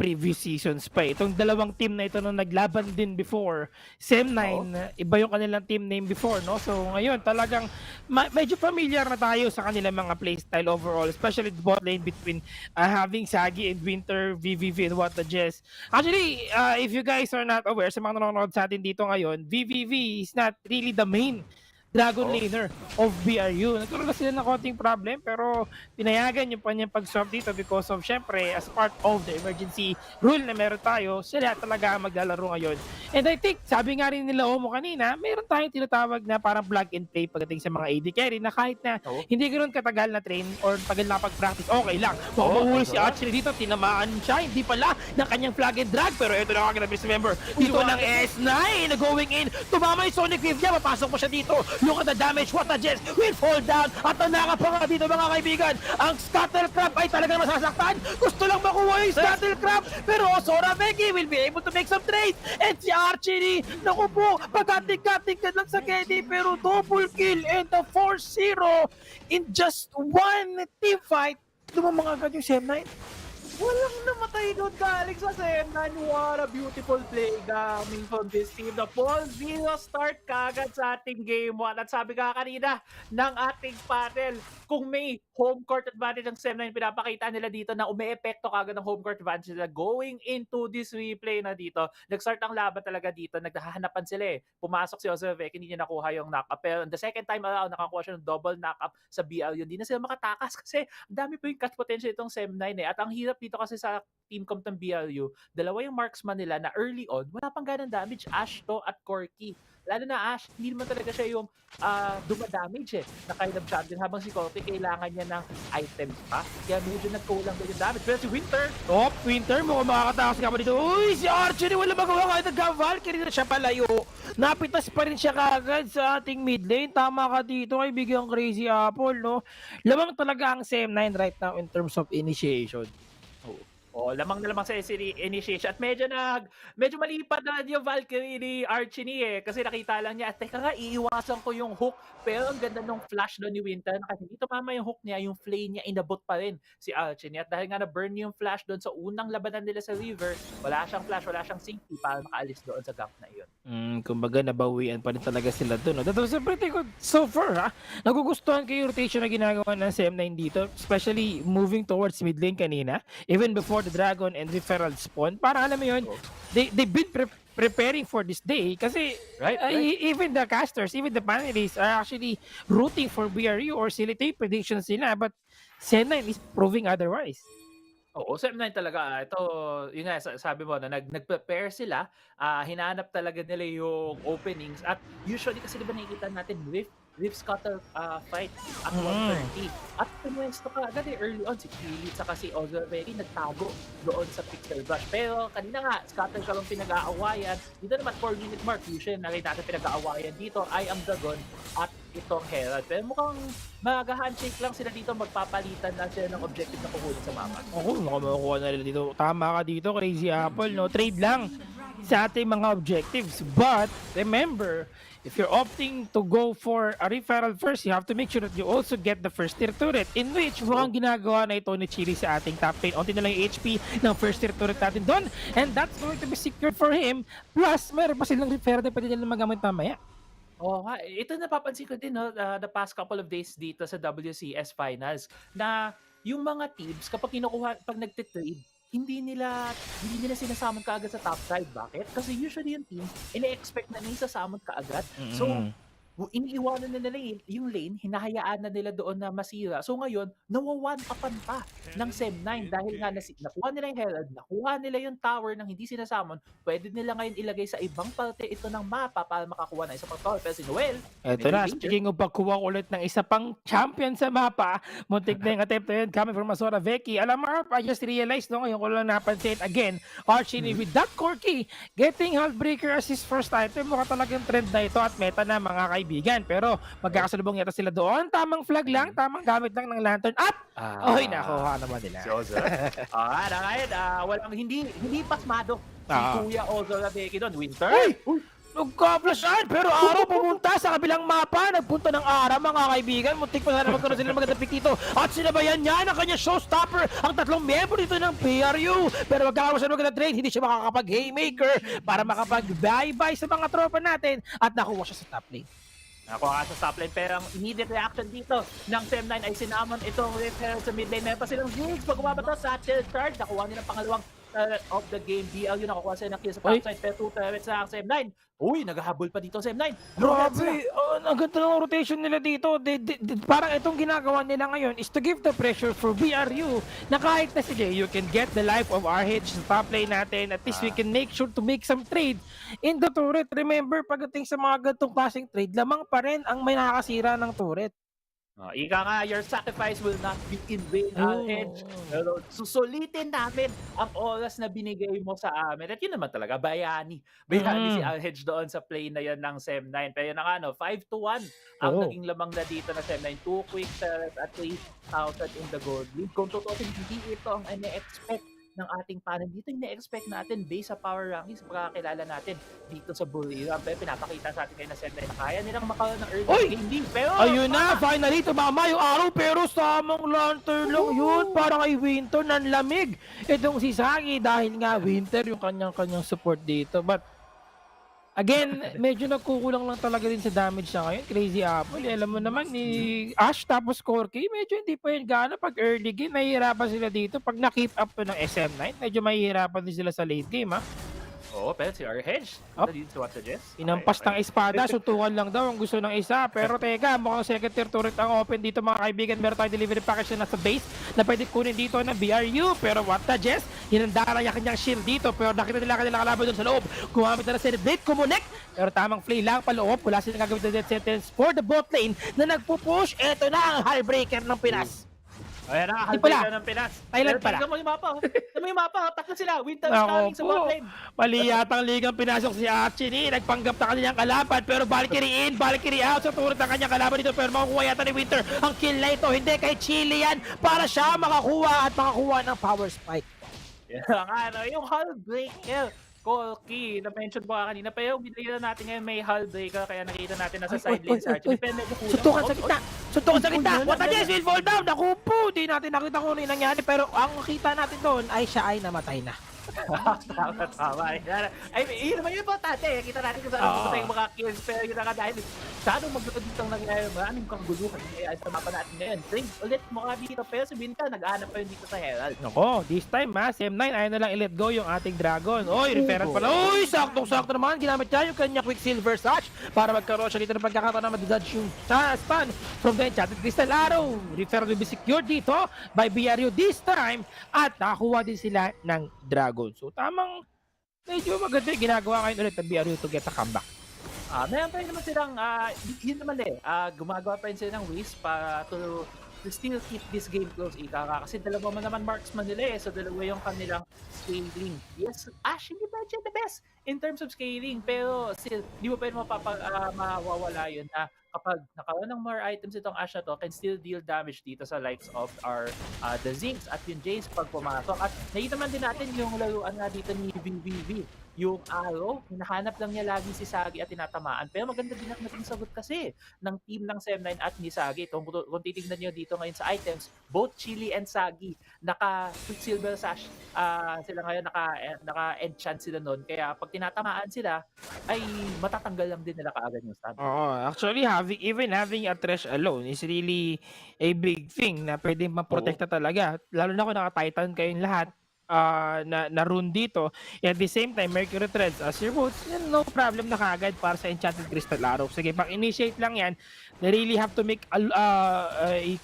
previous seasons pa. Itong dalawang team na ito na naglaban din before SEM9, iba yung kanilang team name before, no? So ngayon talagang medyo familiar na tayo sa kanilang mga playstyle overall, especially the bot lane between having Sagi and Winter, VVV and What the Jess. Actually, if you guys are not aware, sa mga nanonood sa atin dito ngayon, VVV is not really the main Dragon laner of BRU. Nagkaroon na sila ng konting problem pero pinayagan yung kanyang pag-swap dito because of syempre as part of the emergency rule na meron tayo, sila talaga maglalaro ngayon. And I think, sabi nga rin nila Omo kanina, meron tayong tinatawag na parang plug and play pagdating sa mga AD carry na kahit na hindi ganoon katagal na train or tagal na pag-practice, okay lang. Makuhuli si Archie dito, tinamaan siya, hindi pala ng kanyang flag and drag pero ito na kagad remember dito ng S9 na going in, tumama yung Sonic Wave niya, mapasok mo siya dito. Look at the damage, What the Jess will fall down at nanaka pa nga dito mga kaibigan. Ang Scuttlecrab ay talagang masasaktan. Gusto lang makuha yung Scuttlecrab pero Sora Becky will be able to make some trades and si Archie, naku po, pagkating-kating ka lang sa Kenny pero double kill and the 4-0 in just one team fight. Lumang mga agad yung SEM9. Walang namatay doon galing sa SEM9. What a beautiful play coming from this team. The 4-0 start kagad sa ating Game 1. At sabi ka kanina ng ating panel, kung may home court advantage ng SEM9, pinapakita nila dito na umi-epekto kagad ng home court advantage nila going into this replay na dito. Nag-start ang laban talaga dito. Naghahanapan sila Pumasok si Ozervek, hindi niya nakuha yung knock-up. Pero the second time around, nakakuha siya ng double knock-up sa BLU. Hindi na sila makatakas kasi ang dami po yung catch potential itong SEM9 At ang hirap dito kasi sa team comp ng BLU, dalawa yung marksman nila na early on, wala pang ganang damage, Ash to at Corky. Lalo na Ash, hindi naman talaga siya yung dumadamage na kind of champion habang si Corky kailangan niya ng items pa. Kaya medyo nagkulang din yung damage. Pero si Winter, Winter, mukhang makakatakas ka pa dito. Uy, si Archie, wala magawa kahit nag-Valkyrie na siya palayo. napitas pa rin siya kaagad sa ating mid lane. Tama ka dito, kaibigang Crazy Apple, no? Lamang talaga ang CM9 right now in terms of initiation. Lamang na lamang sa initiation at medyo malipad na yung Valkyrie ni Archie kasi nakita lang niya, teka nga, iiwasan ko yung hook, pero ang ganda nung flash doon ni Winter na kasi hindi tumama yung hook niya, yung flame niya inabot pa rin si Archie at dahil nga na-burn yung flash doon sa unang labanan nila sa river, wala siyang flash, wala siyang safety para makaalis doon sa gap na iyon. Kumbaga nabawian pa rin talaga sila doon. No? That was a pretty good so far, ha? Nagugustuhan ko yung rotation na ginagawa ng CM9 dito, especially moving towards mid lane kanina, even before the Dragon and referral spawn. Para alam mo yun, they've been preparing for this day kasi even the casters, even the panelists are actually rooting for BRU or silly predictions nila, but CM9 is proving otherwise. Oo, CM9 talaga. Ito, yun nga, sabi mo na nag-prepare sila, hinanap talaga nila yung openings at usually kasi diba nakikita natin Rift Scutter fight at 130. At pumwesto ka agad early on si Kilit saka si Ozarveri nagtago doon sa Pixel Brush. Pero kanina nga, Scutter ka lang pinag-aawayan. Dito naman 4-minute mark, usually nakita natin pinag-aawayan dito, I am Dragon at itong Herald. Pero mukhang mag-handshake lang sila dito, magpapalitan lang sila ng objective na kukunin sa mapa. Makukuha na nila dito. Tama ka dito, Crazy Apple, no? Trade lang sa ating mga objectives. But remember, if you're opting to go for a referral first, you have to make sure that you also get the first tier turret, in which mukhang ginagawa na ito ni Chili sa ating top lane. Unti na lang yung HP ng first tier turret natin doon, and that's going to be secured for him. Plus, meron pa silang referral na pwede nila magamit mamaya. Oo nga, ito napapansin ko din the past couple of days dito sa WCS Finals na yung mga teams kapag pag nagtitrade, hindi nila sinasamon kaagad sa top side. Bakit? Kasi usually yung team, ina-expect na isasamon kaagad. So, iniiwanan na nila yung lane, hinahayaan na nila doon na masira. So ngayon, nawa-one-upan pa ng CM9 dahil nga nakuha nila yung Herald, nakuha nila yung tower ng hindi sinasamon, pwede nila ngayon ilagay sa ibang parte ito ng mapa para makakuha na isa pang tower. Pero si Noel, eto na, speaking of pagkuha ulit ng isa pang champion sa mapa, muntik na yung attempt na yun coming from Azora Veki. Alam mo, I just realized, no, ngayon ko lang napansin again, Archie with that Corki, getting Heartbreaker as his first item, mukha talagang trend na ito at meta na mga kaibigan. Pero magkakasalubong yata sila doon. Tamang flag lang, tamang gamit lang ng lantern up. Oy, nakuha naman nila. Walang hindi pasmado si Kuya Ozora Veki doon. Winter. Nagka-flashan, pero araw pumunta sa kabilang mapa. Nagpunta ng araw, mga kaibigan. Muntik pa sana magkaroon sila magandang pick dito. At sinabayan niya ng kanyang showstopper ang tatlong miyembro dito ng PRU. Pero magkakaroon siya ng magandang trade. Hindi siya makakapag-haymaker para makapag-bye-bye sa mga tropa natin. At nakuha siya sa top lane. Nakuha ka sa top lane, pero ang immediate reaction dito ng CM9 ay sinamon itong referral sa mid lane. Meron pa silang Ziggs. Pag umabato sa charge, nakuha nila ng pangalawang of the game. BL yun, nakukuha sila ng kill sa topside, pero 2 turrets sa CM9. Uy, naghahabol pa dito CM9. Grabe, ang ganda ng rotation nila dito. Parang itong ginagawa nila ngayon is to give the pressure for BRU na kahit na sige, you can get the life of RH sa top lane natin. At least we can make sure to make some trade in the turret. Remember, pagdating sa mga gantong klaseng trade, lamang pa rin ang may nakakasira ng turret. Ika nga, your sacrifice will not be in vain, Alhedge. Pero susulitin namin ang oras na binigay mo sa amin. At yun naman talaga, bayani. Bayani si Alhedge doon sa play na yun ng CM9. Pero yun na nga, 5-1 ang naging lamang na dito na CM9. 2 quick turrets at 3,000 in the gold league. Kung totoo, hindi ito ang ine-expect ng ating panel dito. Yung na-expect natin based sa power rankings, pagkakakilala natin dito sa Buriram. Pero pinapakita sa atin kayo na CM9 na kaya nilang makaroon ng early game lead. Pero ayun na, finally tumama yung araw, pero samang lantern lang yun para kay Winter ng lamig. Itong si Sagi dahil nga Winter yung kanyang support dito. But again, medyo nagkukulang lang talaga din sa damage siya ngayon. Crazy Apple. Alam mo naman, ni Ash tapos Corky, medyo hindi pa yun gana. Pag early game, mahihirapan sila dito. Pag na-keep up to ng SM9, medyo mahihirapan din sila sa late game, ha? Oo, pero si Arhedge, dito what suggest? Inampas ng espada, suntukan lang daw ang gusto ng isa. Pero teka, mukhang second tier turret ang open dito, mga kaibigan. Meron tayong delivery package na nasa base na pwede kunin dito ng BRU. Pero what suggest? Hinanda na yung kanyang shield dito. Pero nakita nila kanilang kalaban doon sa loob. Gumamit na Celebrate, kumunik. Pero tamang play lang paloob. Wala silang gagawin na death sentence for the bot lane na nagpupush. Ito na ang Heartbreaker ng Pinas. Ayan na, Hindi halbay pala. ka ng Pinas. Thailand Pero pala. tingnan mo yung mapa. Tingnan mo yung mapa. Tatlo sila. Winter is Ako coming sa bot po, lane. mali yatang ligang pinasok si Achini. Nagpanggap na kanyang kalaban pero Valkyrie in, Valkyrie out sa turret ng kanyang kalaban dito pero makukuha yata ni Winter ang kill na ito. Hindi kay Chile yan para siya makakuha ng power spike. Yan ang yung hull breaker. Colkey, na-mention ko kanina pa yung binigyan natin ngayon may hull breaker kaya nakita natin nasa side lane sa Archie. Depende kung kulang. Suntukan sa gitna! Suntukan sa gitna! What a yes, will fall down! Naku po! Di natin nakita kung ano yung nangyari pero ang makita natin doon ay siya ay namatay na. Tama. Ay, yun naman yung importante. Kita natin kung saan pupunta yung mga kills. Pero yun na dahil sa anong magluto dito ang nangyayari. Maraming kaguluhan. Kaya sa mapa natin ngayon. Bring ulit mukha dito. Pero sabihin ka, nag-aanap pa yun dito sa Herald. Nako, this time ha, CM9 ayaw na lang i-let go yung ating Dragon. Oy, referral pala. Oy, saktong-sakto naman. Ginamit niya yung kanya Quicksilver Sash para magkaroon siya dito ng pagkakataon na madododge yung stun from the Enchanted Crystal Arrow. Referral will be secured dito by BRU this time at nakakuha din sila ng Dragon. So tamang medyo maganda yung ginagawa ngayon ulit ng BRU to get a comeback. Meron pa rin naman silang, yun naman gumagawa pa rin sila ng ways para to still keep this game close, Ika. Kasi dalawa man naman marksman nila so dalawa yung kanilang scaling. Yes, Ash, hindi ba siya the best in terms of scaling, pero still, di mo pa rin mawawala yun na kapag nakaroon ng more items itong Ash na to, can still deal damage dito sa likes of our the Ziggs at yung Jace pag pumasok. At nakita man din natin yung laruan nga dito ni VVV. Yung arrow, hinahanap lang niya lagi si Sagi at tinatamaan. Pero maganda din ang naging sagot kasi ng team ng CM9 at ni Sagi. Kung titignan nyo dito ngayon sa items, both Chili and Sagi, naka-Quicksilver Sash sila ngayon, naka-enchant sila nun. Kaya pag tinatamaan sila, ay matatanggal lang din nila kaagad yung stun. Actually, having a Thresh alone is really a big thing na pwede maprotekta talaga. Lalo na kung naka-Titan kayong lahat. Na rune dito. At the same time, Mercury Threads as your boots, no problem na kagad para sa Enchanted Crystal Arrow. Sige, pag-initiate lang yan, they really have to make a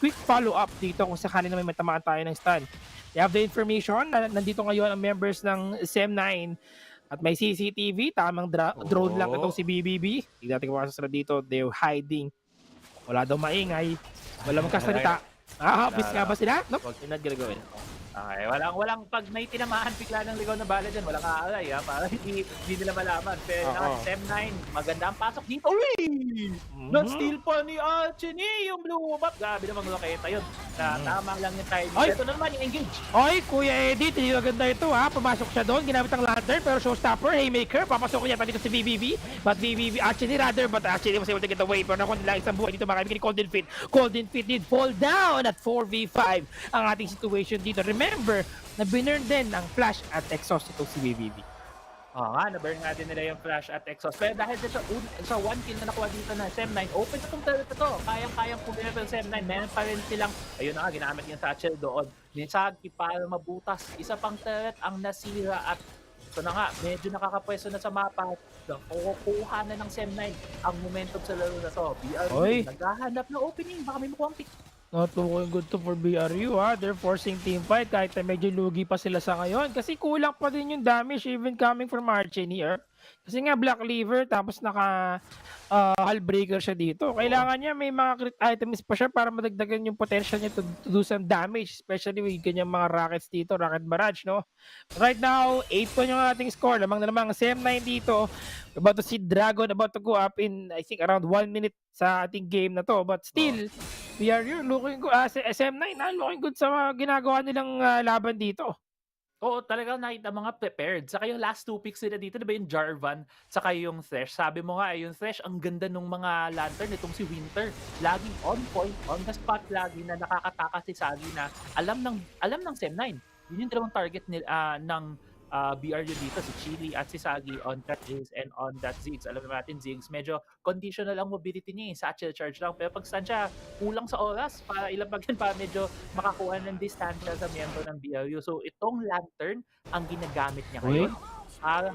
quick follow-up dito kung sakali na may matamaan tayo ng stun. You have the information na nandito ngayon ang members ng CM9 at may CCTV, tamang drone lang itong si BBB. Hindi natin kung masasara dito, they're hiding. Wala daw maingay, wala magkasalita. Bis nga ba sila? Nope, hindi natin gagawin. Okay, walang pag may tinamaan bigla ng ligaw na bala dyan, walang aalay para hindi nila malaman. Pero SM9, maganda ang pasok dito. Uy! Not-steal pa ni Alchini yung blue buff. Grabe naman loketa yun. Tama lang yung timing. Ito na naman yung engage. Oy, Kuya Edith, hindi maganda ito ha. Pumasok siya doon, ginamit ang lantern, pero showstopper, haymaker, papasok niya pa dito si BBB. But BBB, Alchini rather, but Alchini was able to get away. Pero nakuha nila isang buhay dito, makakibigay ni Golden Fit. Golden Fit did fall down at 4v5 ang ating situation dito. Remember, na binurn din ang flash at exhaust ito si BBB. Na-burn nga din nila yung flash at exhaust. Pero dahil sa 1 kill na nakuha dito na SM9, open na itong turret ito. Kayang-kayang kumila ng SM9. Meron pa rin silang, ayun na nga, ginamit yung satchel doon. Nisagi para mabutas. Isa pang turret ang nasira at ito na nga, medyo nakakapwesto na sa mapa. Kukuha na ng SM9 ang momentum sa laro na to. BRU, naghahanap na opening. Baka may makuha ang pick. Not looking good to for BRU ha. They're forcing team fight kahit na medyo lugi pa sila sa ngayon. Kasi kulang pa din yung damage even coming from Archenier. Kasi nga Black Lever tapos naka hull breaker siya dito. Kailangan niya may mga crit items pa siya para madagdagan yung potential niya to do some damage. Especially with kanyang mga rockets dito, rocket barrage, no? Right now, 8 yung ating score. Lamang na namang CM9 dito. About to see Dragon about to go up in, I think, around 1 minute sa ating game na to. But still, we are looking good. SM9 looking good sa mga ginagawa nilang laban dito. Oo, talagang nakita mga prepared. Saka yung last 2 picks nila dito, diba yung Jarvan, saka yung Thresh. Sabi mo nga, yung Thresh, ang ganda nung mga lantern itong si Winter. Laging on point, on the spot lagi na nakakataka si Sagi na alam ng CM9. Yun yung dalawang target ng BRU dito, si Chili at si Sagi on that Jace and on that Ziggs. Alam natin, Ziggs, medyo conditional ang mobility niya, satchel charge lang. Pero pag siya, kulang sa oras para ilapagin para medyo makakuha ng distansya sa miyembro ng BRU. So itong lantern ang ginagamit niya ngayon. para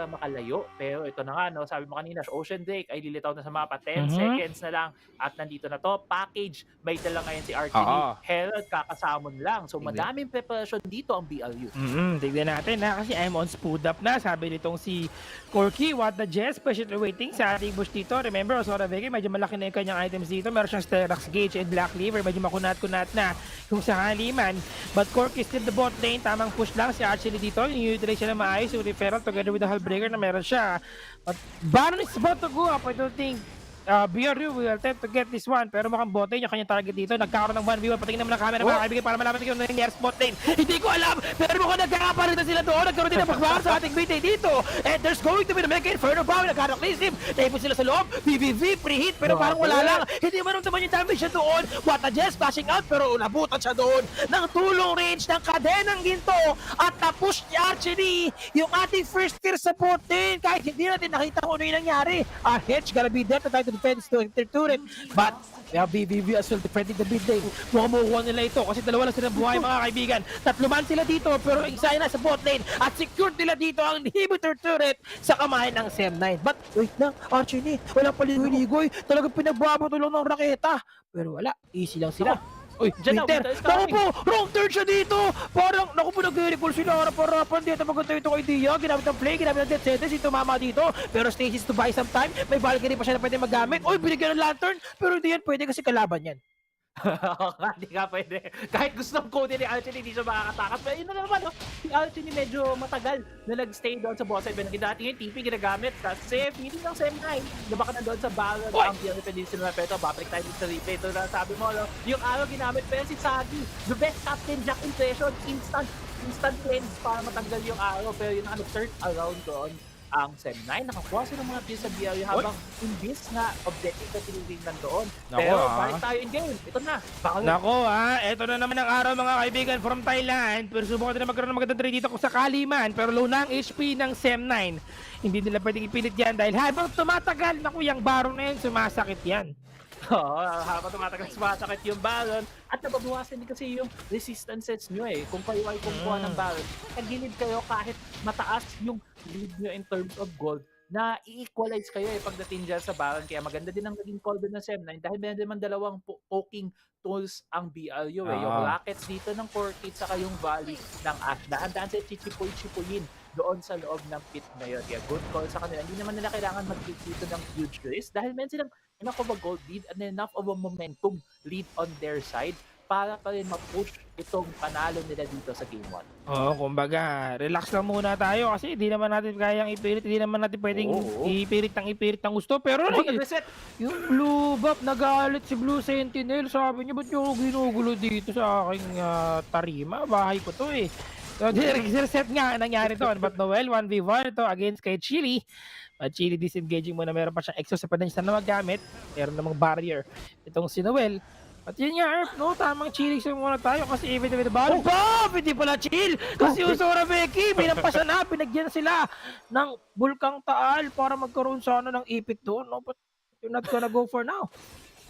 makalayo. Pero ito na nga, no, sabi mo kanina, Ocean Drake ay lilitaw na sa mapa. 10 seconds na lang at nandito na to. Package, may dala ngayon si Archie. Herald, kakasamon lang. So madaming preparation dito ang BLU. Tignan natin ha, kasi I'm on spood up na. Sabi nitong si Corky, what the Jess, patiently waiting sa ating bush dito. Remember, Osora Vega, medyo malaki na yung kanyang items dito. Meron siyang Stellax Gauge and Black Liver. Medyo makunat-kunat na kung sakali man. But Corky still the bot lane. Tamang push lang si Archie dito. Ini-utilize siya na maayos. Yung referral together with the Hullbreaker na meron siya. But Baron is about to go up. I don't think BRU will attempt to get this one, pero mukhang bote yung kanyang target dito. Nagkakaroon ng 1v1, patingin naman ng camera mga kaibigan para malaman kung ano nangyari sa bot lane. Hindi ko alam, pero mukhang nagkakaparita sila doon. Nagkaroon din ng pagbahan sa ating BT dito. And there's going to be the Mega Inferno Bomb. Nagkakaroon naipon sila sa loob. VVV, preheat, pero parang wala lang. Hindi maramdaman yung damage siya doon. What a Jess, flashing out, pero nabutan siya doon ng tulong range ng kadenang ginto. At na-push ni Archery yung ating first tier sa bot lane. Kahit hindi natin nakita kung ano yung nangyari. Hedge gotta be there to try to defense to turret, but BBB as well defending the mid lane. Mukhang makukuha nila ito kasi dalawa lang sila buhay mga kaibigan. Tatlo man sila dito pero isa na sa bot lane at secured nila dito ang inhibitor turret sa kamay ng SEM9. But wait lang, Archie, walang paligoy-ligoy. Talagang pinagbabatulong ng raketa. Pero wala, easy lang sila. Uy, Winter! Naku po! Wrong turn siya dito! Parang, naku po, nag-recall sila harap-harapan. Dito maganda itong idea. Ginamit ng play, ginamit ng death sentence. Ito mama dito. Pero stages to buy some time. May balcony pa siya na pwede magamit. Uy, binigyan ng lantern. Pero hindi yan pwede kasi kalaban yan. Hindi ka pwede. Kahit gusto ng code ni Alchemy, hindi siya makakatakas. Pero yun na naman, no? Si Alchemy medyo matagal na nag-stay doon sa boss side. Dati yung TP ginagamit kasi feeling ng SEM9. Baka na doon sa Baron ang PL Peninsula na pero babalik tayo sa replay. Ito na sabi mo, no? Yung araw ginamit pero si Sagi, the best captain jack impression, instant cleanse para matanggal yung araw. Pero yung turn around doon ang SEM9, nakakuha sila ng mga kills sa BLU habang imbis na objective na tinitingnan doon. Pero balik tayo in game. Ito na. Nako ito na naman ang araw mga kaibigan from Thailand. Pero subukan na magkaroon ng magandang trade dito kung sakali man. Pero low na ang HP ng SEM9. Hindi nila pwedeng ipilit yan dahil habang tumatagal, naku, yung Baron na yun, sumasakit yan. Oo, habang tumatagal sumasakit yung Baron at nababawasan din kasi yung resistances nyo eh. Kung kayo ay kumukuha ng Baron, nagilid kayo kahit mataas yung lead nyo in terms of gold na i-equalize kayo eh pagdating dyan sa Baron. Kaya maganda din ang naging call doon ng SEM9 dahil meron naman dalawang poking tools ang BLU eh. Yung rockets dito ng core kit saka yung volley ng Ash. Dahan-dahan sila chichipoy-chipoyin doon sa loob ng pit na yun. Kaya good call sa kanila. Hindi naman nila kailangan mag-take dito ng huge risk dahil meron silang enough of a gold lead and enough of a momentum lead on their side para pa rin ma-push itong panalo nila dito sa Game 1. Kumbaga, relax lang muna tayo kasi hindi naman natin kayang ipilit, hindi naman natin pwedeng ipilit ng gusto. Pero yung blue buff, nagalit si Blue Sentinel. Sabi niya, ba't nyo ginugulo dito sa aking tarima? Bahay ko to eh. So, reset nga nangyari to. But Noel, 1v1 ito against kay Chili. Chili disengaging muna, meron pa siyang exos sa padensya na magamit. Meron namang barrier. Itong si Noel. At yun nga, Erp, no? Tamang chilling sa muna tayo kasi even with the ball. Hindi pala chill! Kasi Usora Becky, pinapasa na, pinagyan sila ng bulkang taal para magkaroon sana ng ipit doon, no? But you're not gonna go for now.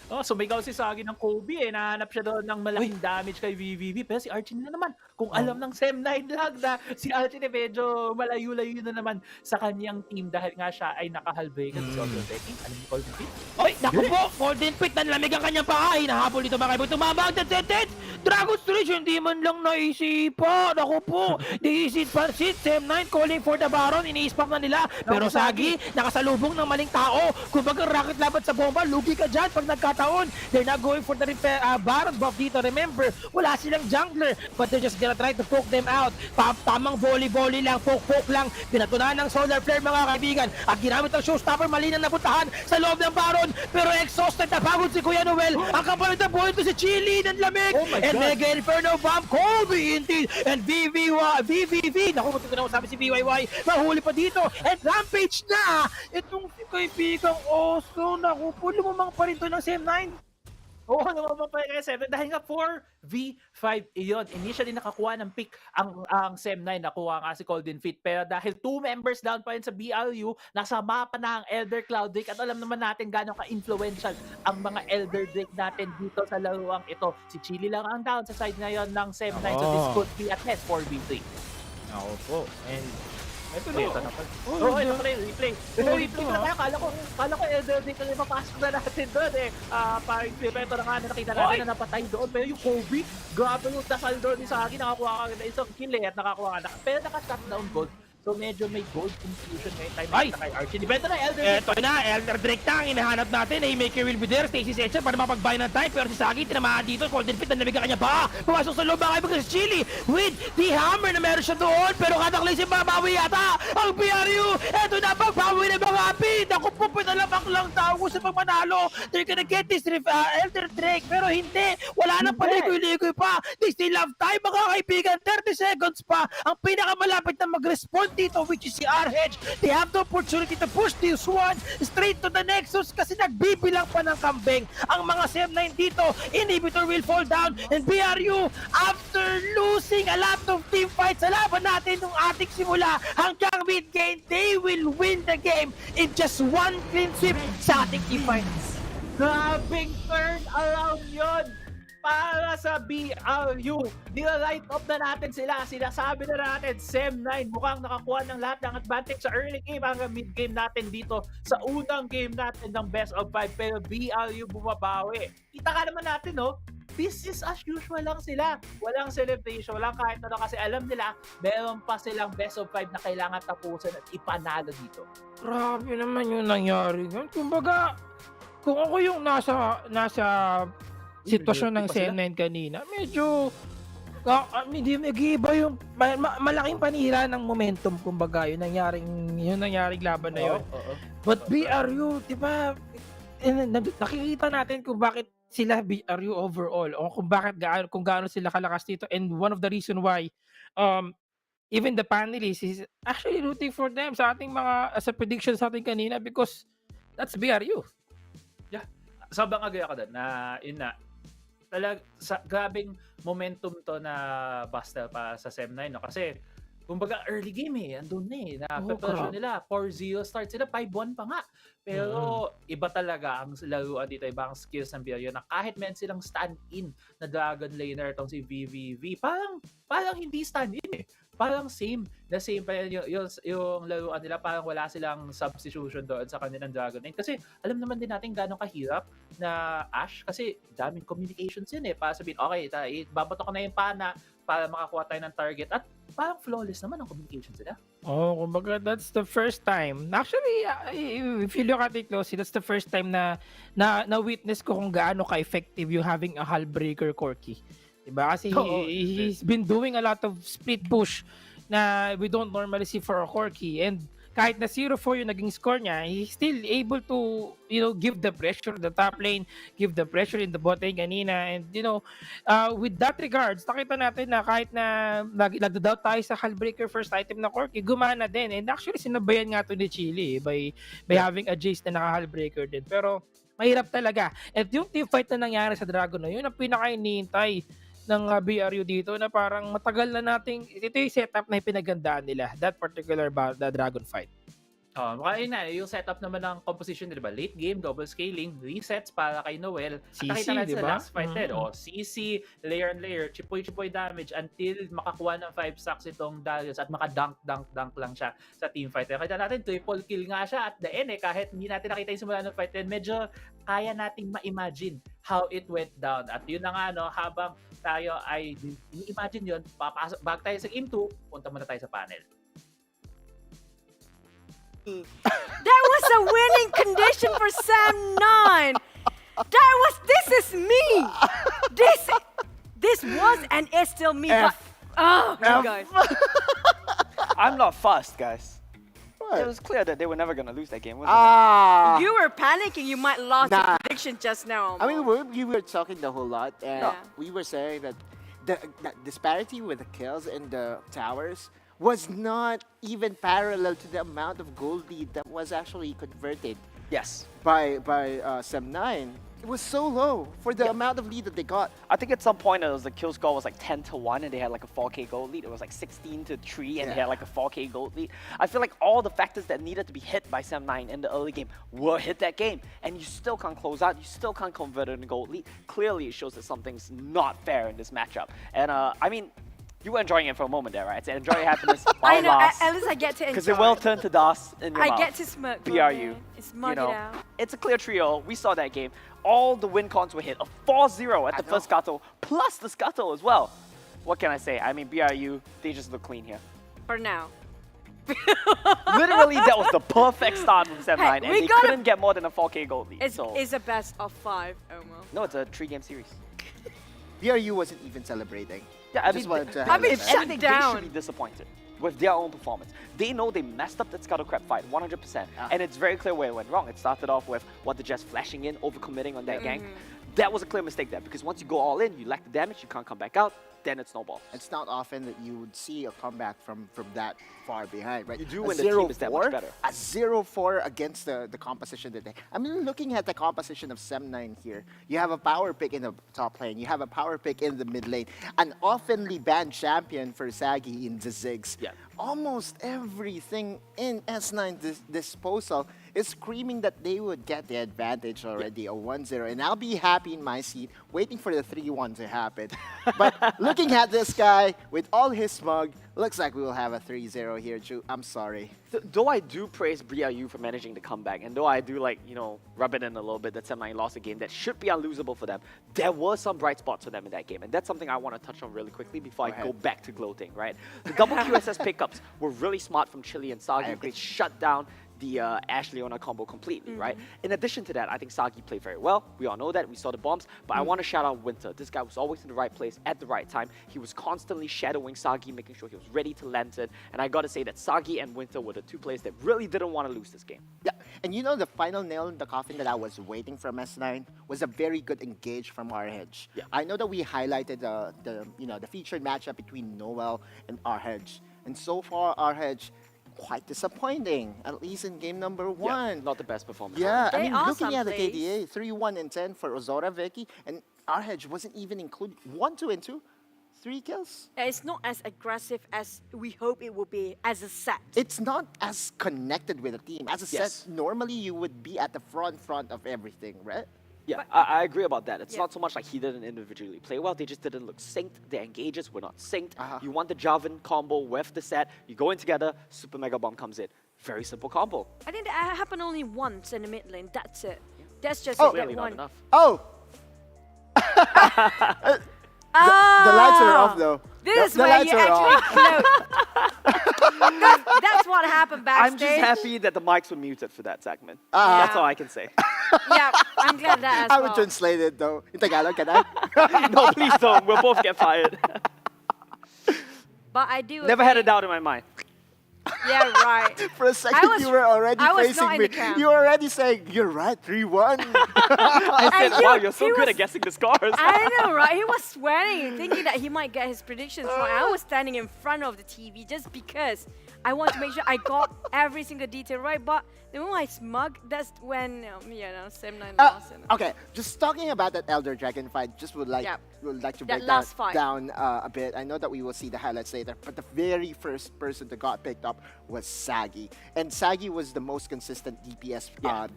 Sumigaw si Sagi ng Kobe eh. Nahanap siya doon ng malaking damage kay VVV. Pero si Archie na naman, kung alam ng SEM9 lang na si Archie na medyo malayo-layo na naman sa kanyang team dahil nga siya ay nakahalbreaker. So, alam mo Golden Pit? Oy, naku po! Golden Pit, nanlamig ang kanyang paa. Hinahabol dito mga kaibigan. Tumama ang dead. Dragon Stretch, hindi man lang naisipa. Naku po! Diisit pansit. SEM9 calling for the Baron. Ini-spam na nila. Pero Sagi, nakasalubong ng maling tao. Kung bagang rocket laban sa bomba, lugi ka dyan pag nagkataon. They're not going for the Baron buff dito. Remember, wala silang jungler, but they're just gonna try to poke them out. Tamang volley lang, poke lang. Pinatunahan ng solar flare mga kaibigan. At ginamit ang showstopper, mali na napuntahan sa loob ng Baron. Pero exhausted na pagod si Kuya Noel. Ang kapalit na buhay ko si Chili ng lamig. And Mega Inferno Bomb, Colby indeed. And VVV. Naku, buti ko na sabi si BYY. Mahuli pa dito. And Rampage na. Itong si kaibigang Oso. Naku po, lumamang pa rin to ng SEM9. Lumabang pa rin kay SEM9 dahil nga 4v5 iyon. Initially nakakuha ng pick ang SEM9, nakuha nga si Golden Fit. Pero dahil 2 members down pa rin sa BLU, nasa mapa na ang Elder Cloud Drake at alam naman natin gano'ng ka-influential ang mga Elder Drake natin dito sa laruang ito. Si Chili lang ang down sa side ngayon ng SEM9, so this could be at least 4v3. Ako po. And Ito na. Ito na pala. Oo, ito pala yung replay. Replay pala tayo. Kala ko Elder Drake na mapasok na natin doon eh. Parang ito na nga na nakita natin na napatay doon. Pero yung Kobe, grabe yung dasal doon ni Sagi. Nakakuha ka na isang kill eh at nakakuha ka na. Pero naka-shutdown gold. So medyo may gold confusion ngayon time nakita kay Archie. Dibenta na Elder Drake. Ito na, Elder Drake na ang hinahanap natin. Haymaker will be there, Stacy Section para mapag-buy ng time. Pero si Sagi, tinamaan dito. Golden Fit na nabigyan kanya pa. Pumasok sa loob, baka ibig si Chili with the hammer na meron siya doon. Pero kataklay si Babawi yata. Ang BRU, ito na pagbawi ng mga pin. Ako po, pinalamak lang tao ko sa pagmanalo. They're gonna get this Elder Drake. Pero hindi, wala nang paligoy-ligoy pa. They still have time, mga kaibigan. 30 seconds pa. Ang pinakamalapit na mag-respond dito, which is si RH. They have the opportunity to push this one straight to the Nexus kasi nagbibilang pa ng kambing. Ang mga CM9 dito, inhibitor will fall down and BRU, after losing a lot of team fights sa laban natin nung ating simula hanggang mid-game, they will win the game in just one clean sweep sa ating team fights. Grabing turn around yun para sa BRU. Nila-light up na natin sila. Sinasabi na natin, SEM9 mukhang nakakuha ng lahat ng advantage sa early game hanggang mid-game natin dito sa unang game natin ng best of 5. Pero BRU bumabawi. Kita ka naman natin, no? Business as usual lang sila. Walang celebration, walang kahit ano kasi alam nila, meron pa silang best of 5 na kailangan tapusin at ipanalo dito. Grabe naman yung nangyari. Kumbaga, kung ako yung nasa sitwasyon ng CM9 kanina, medyo hindi nag-iiba yung malaking panira ng momentum, kumbaga yung nangyaring laban na yun. But BRU, di ba, nakikita natin kung bakit sila BRU overall o kung gaano sila kalakas dito, and one of the reason why even the panelists is actually rooting for them sa ating mga sa predictions sa ating kanina because that's BRU. Yeah. Sobrang agree ako doon na yun na sa grabing momentum to na Buster para sa SEM9, no? Kasi kumbaga early game andun na na preparation nila 4-0 start sila, 5-1 pa nga, pero iba talaga ang laruan dito, iba ang skills ng BRU na kahit meron silang stand-in na Dragon Laner tong si VVV, parang hindi stand-in parang same pa yung laruan nila, parang wala silang substitution doon sa kanilang Dragon Lane. Kasi alam naman din natin gano'ng kahirap na Ash, kasi daming communications yun para sabihin, okay, babato ko na yung pana para makakuha tayo ng target, at parang flawless naman ang communications nila. Kumbaga that's the first time. Actually, if you look at it closely, that's the first time na witness ko kung gaano ka-effective yung having a hull breaker Corki. Diba? Kasi he's been doing a lot of split push na we don't normally see for a Corki, and kahit na 0-4 yung naging score niya, he's still able to, give the pressure the top lane, give the pressure in the bot lane kanina, and with that regards, nakita natin na kahit na nagda-doubt tayo sa Hullbreaker first item na Corki, gumana din, and actually sinabayan nga to ni Chili by having a Jace na naka-Hullbreaker din, pero mahirap talaga. At yung team fight na nangyari sa Dragon na yun, ang pinaka-inihintay ng BRU dito na parang matagal na nating ito yung setup na pinagandaan nila, that particular the Dragon fight. Kaya na, yung setup naman ng composition, diba? Late game, double scaling, resets para kay Noel. CC, at nakita natin diba? sa last fight CC, layer and layer, chipoy damage until makakuha ng 5 stacks itong Darius at maka-dunk lang siya sa team fight. Kaya natin, triple kill nga siya at the end kahit hindi natin nakita yung simula ng fight, medyo kaya nating ma-imagine how it went down. At yun na nga, habang tayo ay i-imagine yun, papasok, bago tayo sa game 2, punta muna tayo sa panel. That was a winning condition for SEM9. This is me. This was and is still me. Oh my God. I'm not fussed, guys. It was clear that they were never gonna lose that game, wasn't it? You were panicking. You might lost your prediction just now. I mean, we were talking the whole lot, and we were saying that the disparity with the kills in the towers was not even parallel to the amount of gold lead that was actually converted. Yes. By SEM9. It was so low for the amount of lead that they got. I think at some point the kill score was like 10-1 and they had like a 4K gold lead. It was like 16-3 and they had like a 4K gold lead. I feel like all the factors that needed to be hit by SEM9 in the early game were hit that game, and you still can't close out. You still can't convert it in gold lead. Clearly, it shows that something's not fair in this matchup. And I mean, You were enjoying it for a moment there, right? So enjoy your happiness I while it know, lasts. at least I get to enjoy. Because it will turn to dust in your I mouth. get to smirk. BRU. Smug You know, it out. it's a clear trio. We saw that game. All the win cons were hit. A 4-0 at the first scuttle, plus the scuttle as well. What can I say? I mean, BRU, they just look clean here. For now. Literally, that was the perfect start from 7-9, Hey, and we they gotta- couldn't get more than a 4K goal lead. It's a best of 5, Omo. No, it's a 3-game series. BRU wasn't even celebrating. Yeah, I Just mean, wanted to if highlight that. anything, they should be disappointed with their own performance. They know they messed up that Scuttle Crab fight 100%, and it's very clear where it went wrong. It started off with what the Jets flashing in, overcommitting on that gank. That was a clear mistake there, because once you go all in, you lack the damage, you can't come back out, then it snowballs. It's not often that you would see a comeback from that far behind, right? You do A when the team is that much 0-4, better. A 0-4 against the composition that they... I mean, looking at the composition of 7-9 here, you have a power pick in the top lane, you have a power pick in the mid lane, an oftenly banned champion for Sagi in the Ziggs. Yeah. Almost everything in S9 disposal is screaming that they would get the advantage already, a 1-0. And I'll be happy in my seat, waiting for the 3-1 to happen. But looking at this guy, with all his smug, looks like we will have a 3-0 here, Chu. I'm sorry. Though I do praise BRU for managing to come back, and though I do, like, you know, rub it in a little bit that 7-9 lost a game that should be unlosable for them, there were some bright spots for them in that game. And that's something I want to touch on really quickly before I go back to gloating, right? The double QSS pickups were really smart from Chili and Sagi. They shut down the Ash Leona combo completely, right? In addition to that, I think Sagi played very well. We all know that. We saw the bombs. But I want to shout out Winter. This guy was always in the right place at the right time. He was constantly shadowing Sagi, making sure he was ready to land it. And I got to say that Sagi and Winter were the two players that really didn't want to lose this game. Yeah, and you know the final nail in the coffin that I was waiting from S9 was a very good engage from RH. Yeah. I know that we highlighted the featured matchup between Noel and RH. And so far, RH quite disappointing, at least in game number 1. Yeah, not the best performance. Yeah, I They mean, are looking at the someplace. KDA, 3-1 and 10 for Ozora Vicky, and RH wasn't even included. 1, 2, and 2, 3 kills. It's not as aggressive as we hope it will be as a set. It's not as connected with the team. As a Yes. set, normally you would be at the front of everything, right? Yeah, I agree about that. It's not so much like he didn't individually play well, they just didn't look synced. Their engages were not synced. You want the Jarvan combo with the set, you go in together, Super Mega Bomb comes in. Very simple combo. I think that happened only once in the mid lane. That's it. That's just Oh. that Clearly not one. enough. Oh! The lights are off though. This is the where lights you are off. actually that's what happened I'm backstage. just happy that the mics were muted for that segment. Ah. That's all I can say. Yeah, I'm glad that as I well. would translate it though. In Tagalog, can I? No, please don't. We'll both get fired. But I do Never had a agree. doubt in my mind. Yeah, right. For a second, you were already I was facing not in me. the camp. You were already saying, you're right, 3-1. I said, And wow, you- you're so he good was- at guessing the scores. I know, right? He was sweating, thinking that he might get his predictions wrong. I was standing in front of the TV just because I want to make sure I got every single detail right. But the moment I smug, that's when 7-9 lost. Okay, just talking about that Elder Dragon fight, just would like to That break last that fight. down a bit. I know that we will see the highlights later, but the very first person that got picked up was Sagi. And Sagi was the most consistent DPS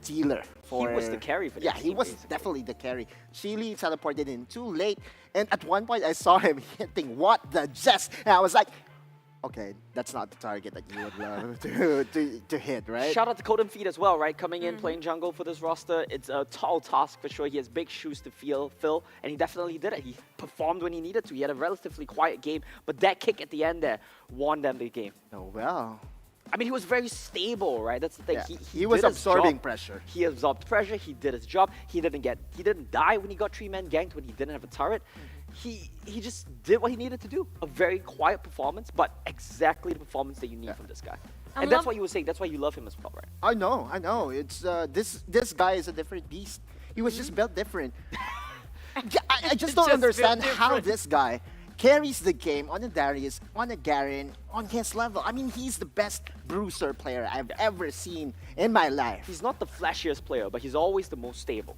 dealer for... He was the carry for that Yeah, he team, was basically. definitely the carry. Chili teleported in too late, and at one point I saw him hitting what the Jess, and I was like, okay, that's not the target that you would love to hit, right? Shout out to Codem Feed as well, right? Coming in, playing jungle for this roster. It's a tall task for sure. He has big shoes to fill, and he definitely did it. He performed when he needed to. He had a relatively quiet game, but that kick at the end there won them the game. Oh, well. I mean, he was very stable, right? That's the thing. Yeah, He was did his absorbing job. pressure. He absorbed pressure. He did his job. He didn't die when he got 3-man ganked, when he didn't have a turret. He just did what he needed to do. A very quiet performance, but exactly the performance that you need from this guy. And that's what you were saying. That's why you love him as well, right? I know. It's this guy is a different beast. He was just built different. I just don't Just understand built how different. this guy carries the game on a Darius, on a Garen, on his level. I mean, he's the best bruiser player I've ever seen in my life. He's not the flashiest player, but he's always the most stable.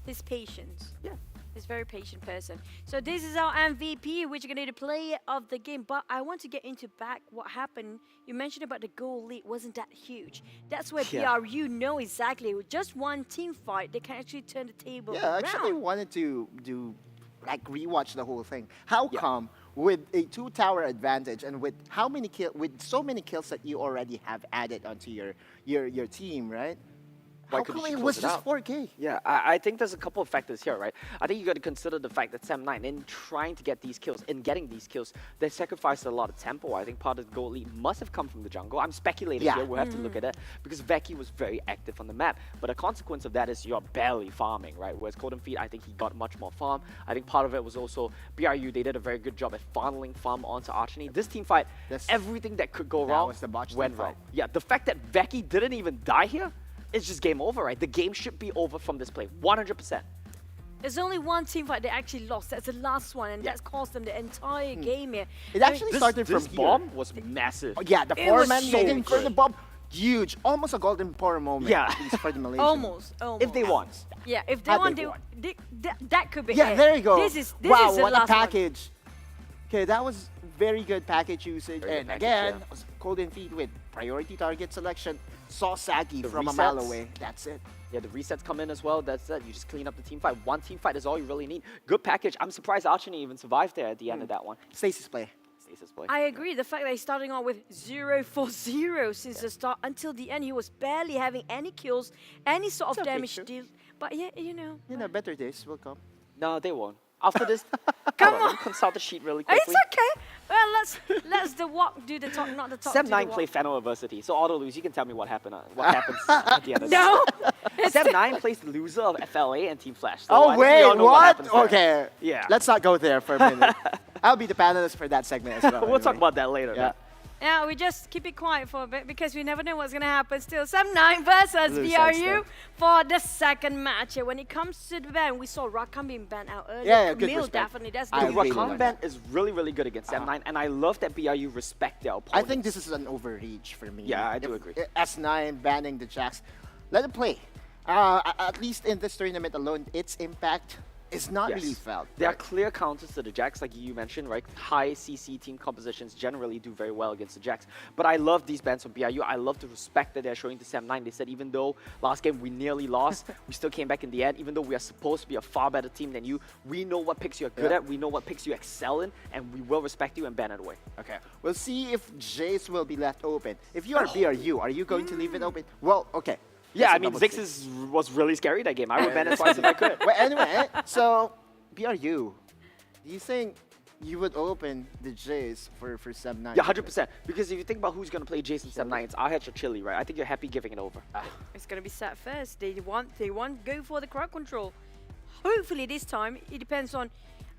His patience. Yeah. He's a very patient person. So this is our MVP, which is going to be the player of the game. But I want to get into back what happened. You mentioned about the goal lead wasn't that huge. That's where BRU know exactly. With just one team fight, they can actually turn the table Yeah, I around. actually wanted to do like rewatch the whole thing. How come with a 2-tower advantage and with with so many kills that you already have added onto your team, right? How come it was just 4K? Yeah, I think there's a couple of factors here, right? I think you got to consider the fact that Sam9, in trying to get these kills, in getting these kills, they sacrificed a lot of tempo. I think part of the goal lead must have come from the jungle. I'm speculating here, we'll have to look at it, because Veki was very active on the map. But a consequence of that is you're barely farming, right? Whereas Golden Feet, I think he got much more farm. I think part of it was also BRU, they did a very good job at funneling farm onto Archony. This team fight, everything that could go wrong went wrong. Yeah, the fact that Veki didn't even die here, it's just game over, right? The game should be over from this play, 100%. There's only one team fight they actually lost. That's the last one, and that's cost them the entire game here. It actually started from this bomb was massive. Oh, yeah, the 4-man meeting for the bomb, huge, almost a golden power moment. Yeah, at least for the Malaysians. Almost. If they won. Yeah, if they won, that could be. Yeah, there you go. This is wow, the what last a package. Okay, that was very good package usage, and again, Golden Feet with priority target selection. Saw Sagi from a mile away. That's it. Yeah, the resets come in as well. That's it. You just clean up the team fight. One team fight is all you really need. Good package. I'm surprised Archony even survived there at the end of that one. Stasis play. Stasis play. I agree. The fact that he's starting off with 0-4-0 since the start until the end, he was barely having any kills, any sort of damage deal. But yeah, you know. Better days will come. No, they won't. After this, come on. Let me consult the sheet really quickly. It's okay. Well, let's the walk do the talk, not the talk. Sam9 play FENNEL Adversity. So auto lose. You can tell me what happened. What happens at the end of no. Sam9 plays the loser of FLA and Team Flash. So oh wait, what? Okay. Yeah. Let's not go there for a minute. I'll be the panelist for that segment as well. We'll talk about that later. Yeah. Yeah, we just keep it quiet for a bit because we never know what's going to happen still. Sam9 versus BRU for the second match. When it comes to the ban, we saw Rakan being banned out earlier. Yeah, good Camille, respect. definitely. That's the Rakan ban is really, really good against Sam9, and I love that BRU respect their opponents. I think this is an overreach for me. Yeah, I do agree. S9 banning the Jax. Let them play. At least in this tournament alone, its impact is not really felt. There are clear counters to the Jax, like you mentioned, right? High CC team compositions generally do very well against the Jax. But I love these bans from BRU. I love the respect that they're showing to Sam9. They said even though last game we nearly lost, we still came back in the end. Even though we are supposed to be a far better team than you, we know what picks you're good at, we know what picks you excel in, and we will respect you and ban it away. Okay. We'll see if Jace will be left open. If you are BRU, are you going to leave it open? Well, okay. Yeah, I mean, Ziggs was really scary that game. I would ban it twice if I could. Well, anyway, so BRU, do you think you would open the Jace for Sam9? Yeah, 100%. Because if you think about who's going to play Jace and Sam9, it's RH or Chili, right? I think you're happy giving it over. It's going to be Sat first. They want go for the crowd control. Hopefully this time, it depends on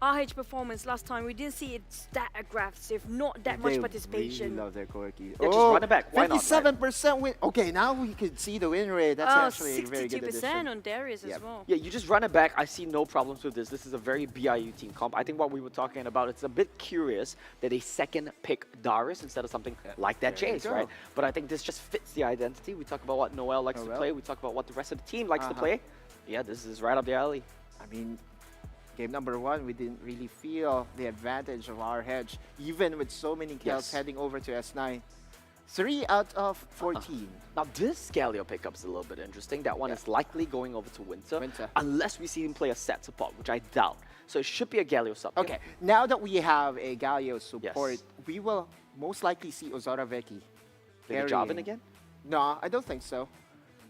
RH performance. Last time we didn't see it stat aggressive, not that much participation. Really love their Corki. Yeah, just run it back. Why not? 57% win. Okay, now we can see the win rate. That's actually a very good addition. 62% on Darius as well. Yeah, you just run it back. I see no problems with this. This is a very BRU team comp. I think what we were talking about, it's a bit curious that they second pick Darius instead of something like that Jace, right? But I think this just fits the identity. We talk about what Noel likes to play. We talk about what the rest of the team likes to play. Yeah, this is right up the alley. I mean, game number 1, we didn't really feel the advantage of our hedge, even with so many kills heading over to S9. 3 out of 14. Now this Galio pickup's a little bit interesting. That one is likely going over to Winter, unless we see him play a set support, which I doubt. So it should be a Galio sub. Okay, now that we have a Galio support, we will most likely see Ozora Veki. Play Jarvan again? No, I don't think so.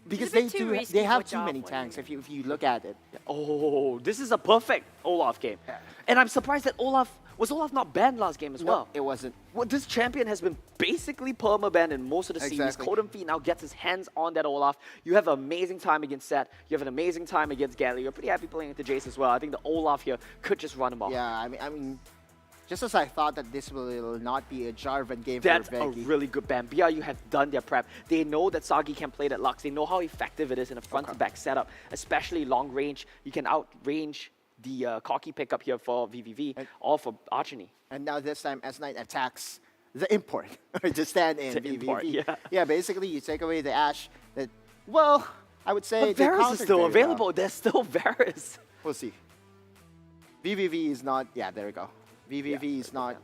Because they have too many tanks if you look at it. Yeah. Oh, this is a perfect Olaf game. And I'm surprised that was Olaf not banned last game as well? It wasn't. Well, this champion has been basically perma-banned in most of the series. Golden Feet now gets his hands on that Olaf. You have an amazing time against Sett. You have an amazing time against Galio. You're pretty happy playing into Jace as well. I think the Olaf here could just run him off. Yeah, I mean, just as I thought that this will not be a Jarvan game That's for Veki. a really good ban. BRU have done their prep. They know that Sagi can play that Lux. They know how effective it is in a front-to-back setup, especially long range. You can outrange the Corki pickup here for VVV or for Archony. And now this time S9 attacks the import, or the stand-in VVV. Import, yeah, basically you take away the Ashe that, well, I would say but Varus is still available. Well. There's still Varus. We'll see. VVV is not, there we go. VVV is not,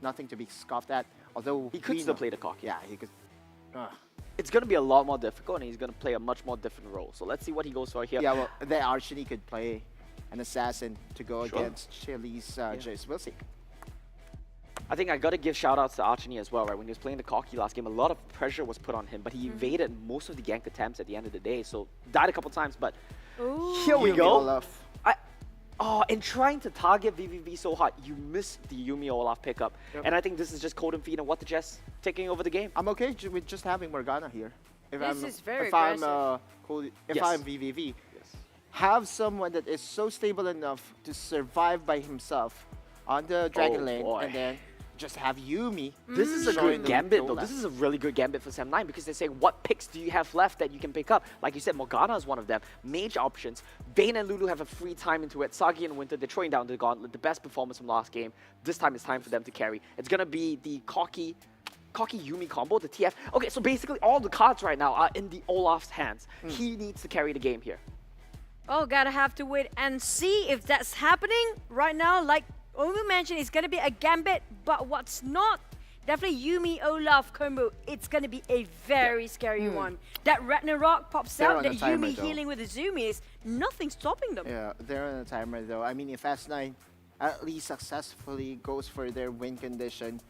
nothing to be scoffed at. Although he could still play the Corki. Yeah, he could. It's going to be a lot more difficult, and he's going to play a much more different role. So let's see what he goes for here. Yeah, well, the Archony could play an assassin to go against Chili's Jace. We'll see. I think I got to give shout-outs to Archini as well, right? When he was playing the Cocky last game, a lot of pressure was put on him, but he evaded most of the gank attempts at the end of the day, so died a couple times, but here we go. And trying to target VVV so hard, you missed the Yumi Olaf pickup. And I think this is just Cold and Feed and What the Jess taking over the game. I'm okay with just having Morgana here. If This is very if aggressive. I'm VVV, have someone that is so stable enough to survive by himself on the Dragon lane, and then just have Yumi. This is a good gambit, though. This is a really good gambit for Sam9 because they're saying, what picks do you have left that you can pick up? Like you said, Morgana is one of them. Mage options. Vayne and Lulu have a free time into it. Sagi and Winter, they're throwing down the gauntlet. The best performance from last game. This time it's time for them to carry. It's going to be the Cocky Yumi combo, the TF. Okay, so basically all the cards right now are in the Olaf's hands. He needs to carry the game here. Oh, gotta have to wait and see if that's happening right now. Like Omu mentioned, it's gonna be a gambit, but what's not? Definitely Yumi Olaf combo. It's gonna be a very scary one. That Ragnarok pops out, that Yumi healing with Izumi is nothing stopping them. Yeah, they're on a timer though. I mean, if S9 at least successfully goes for their win condition,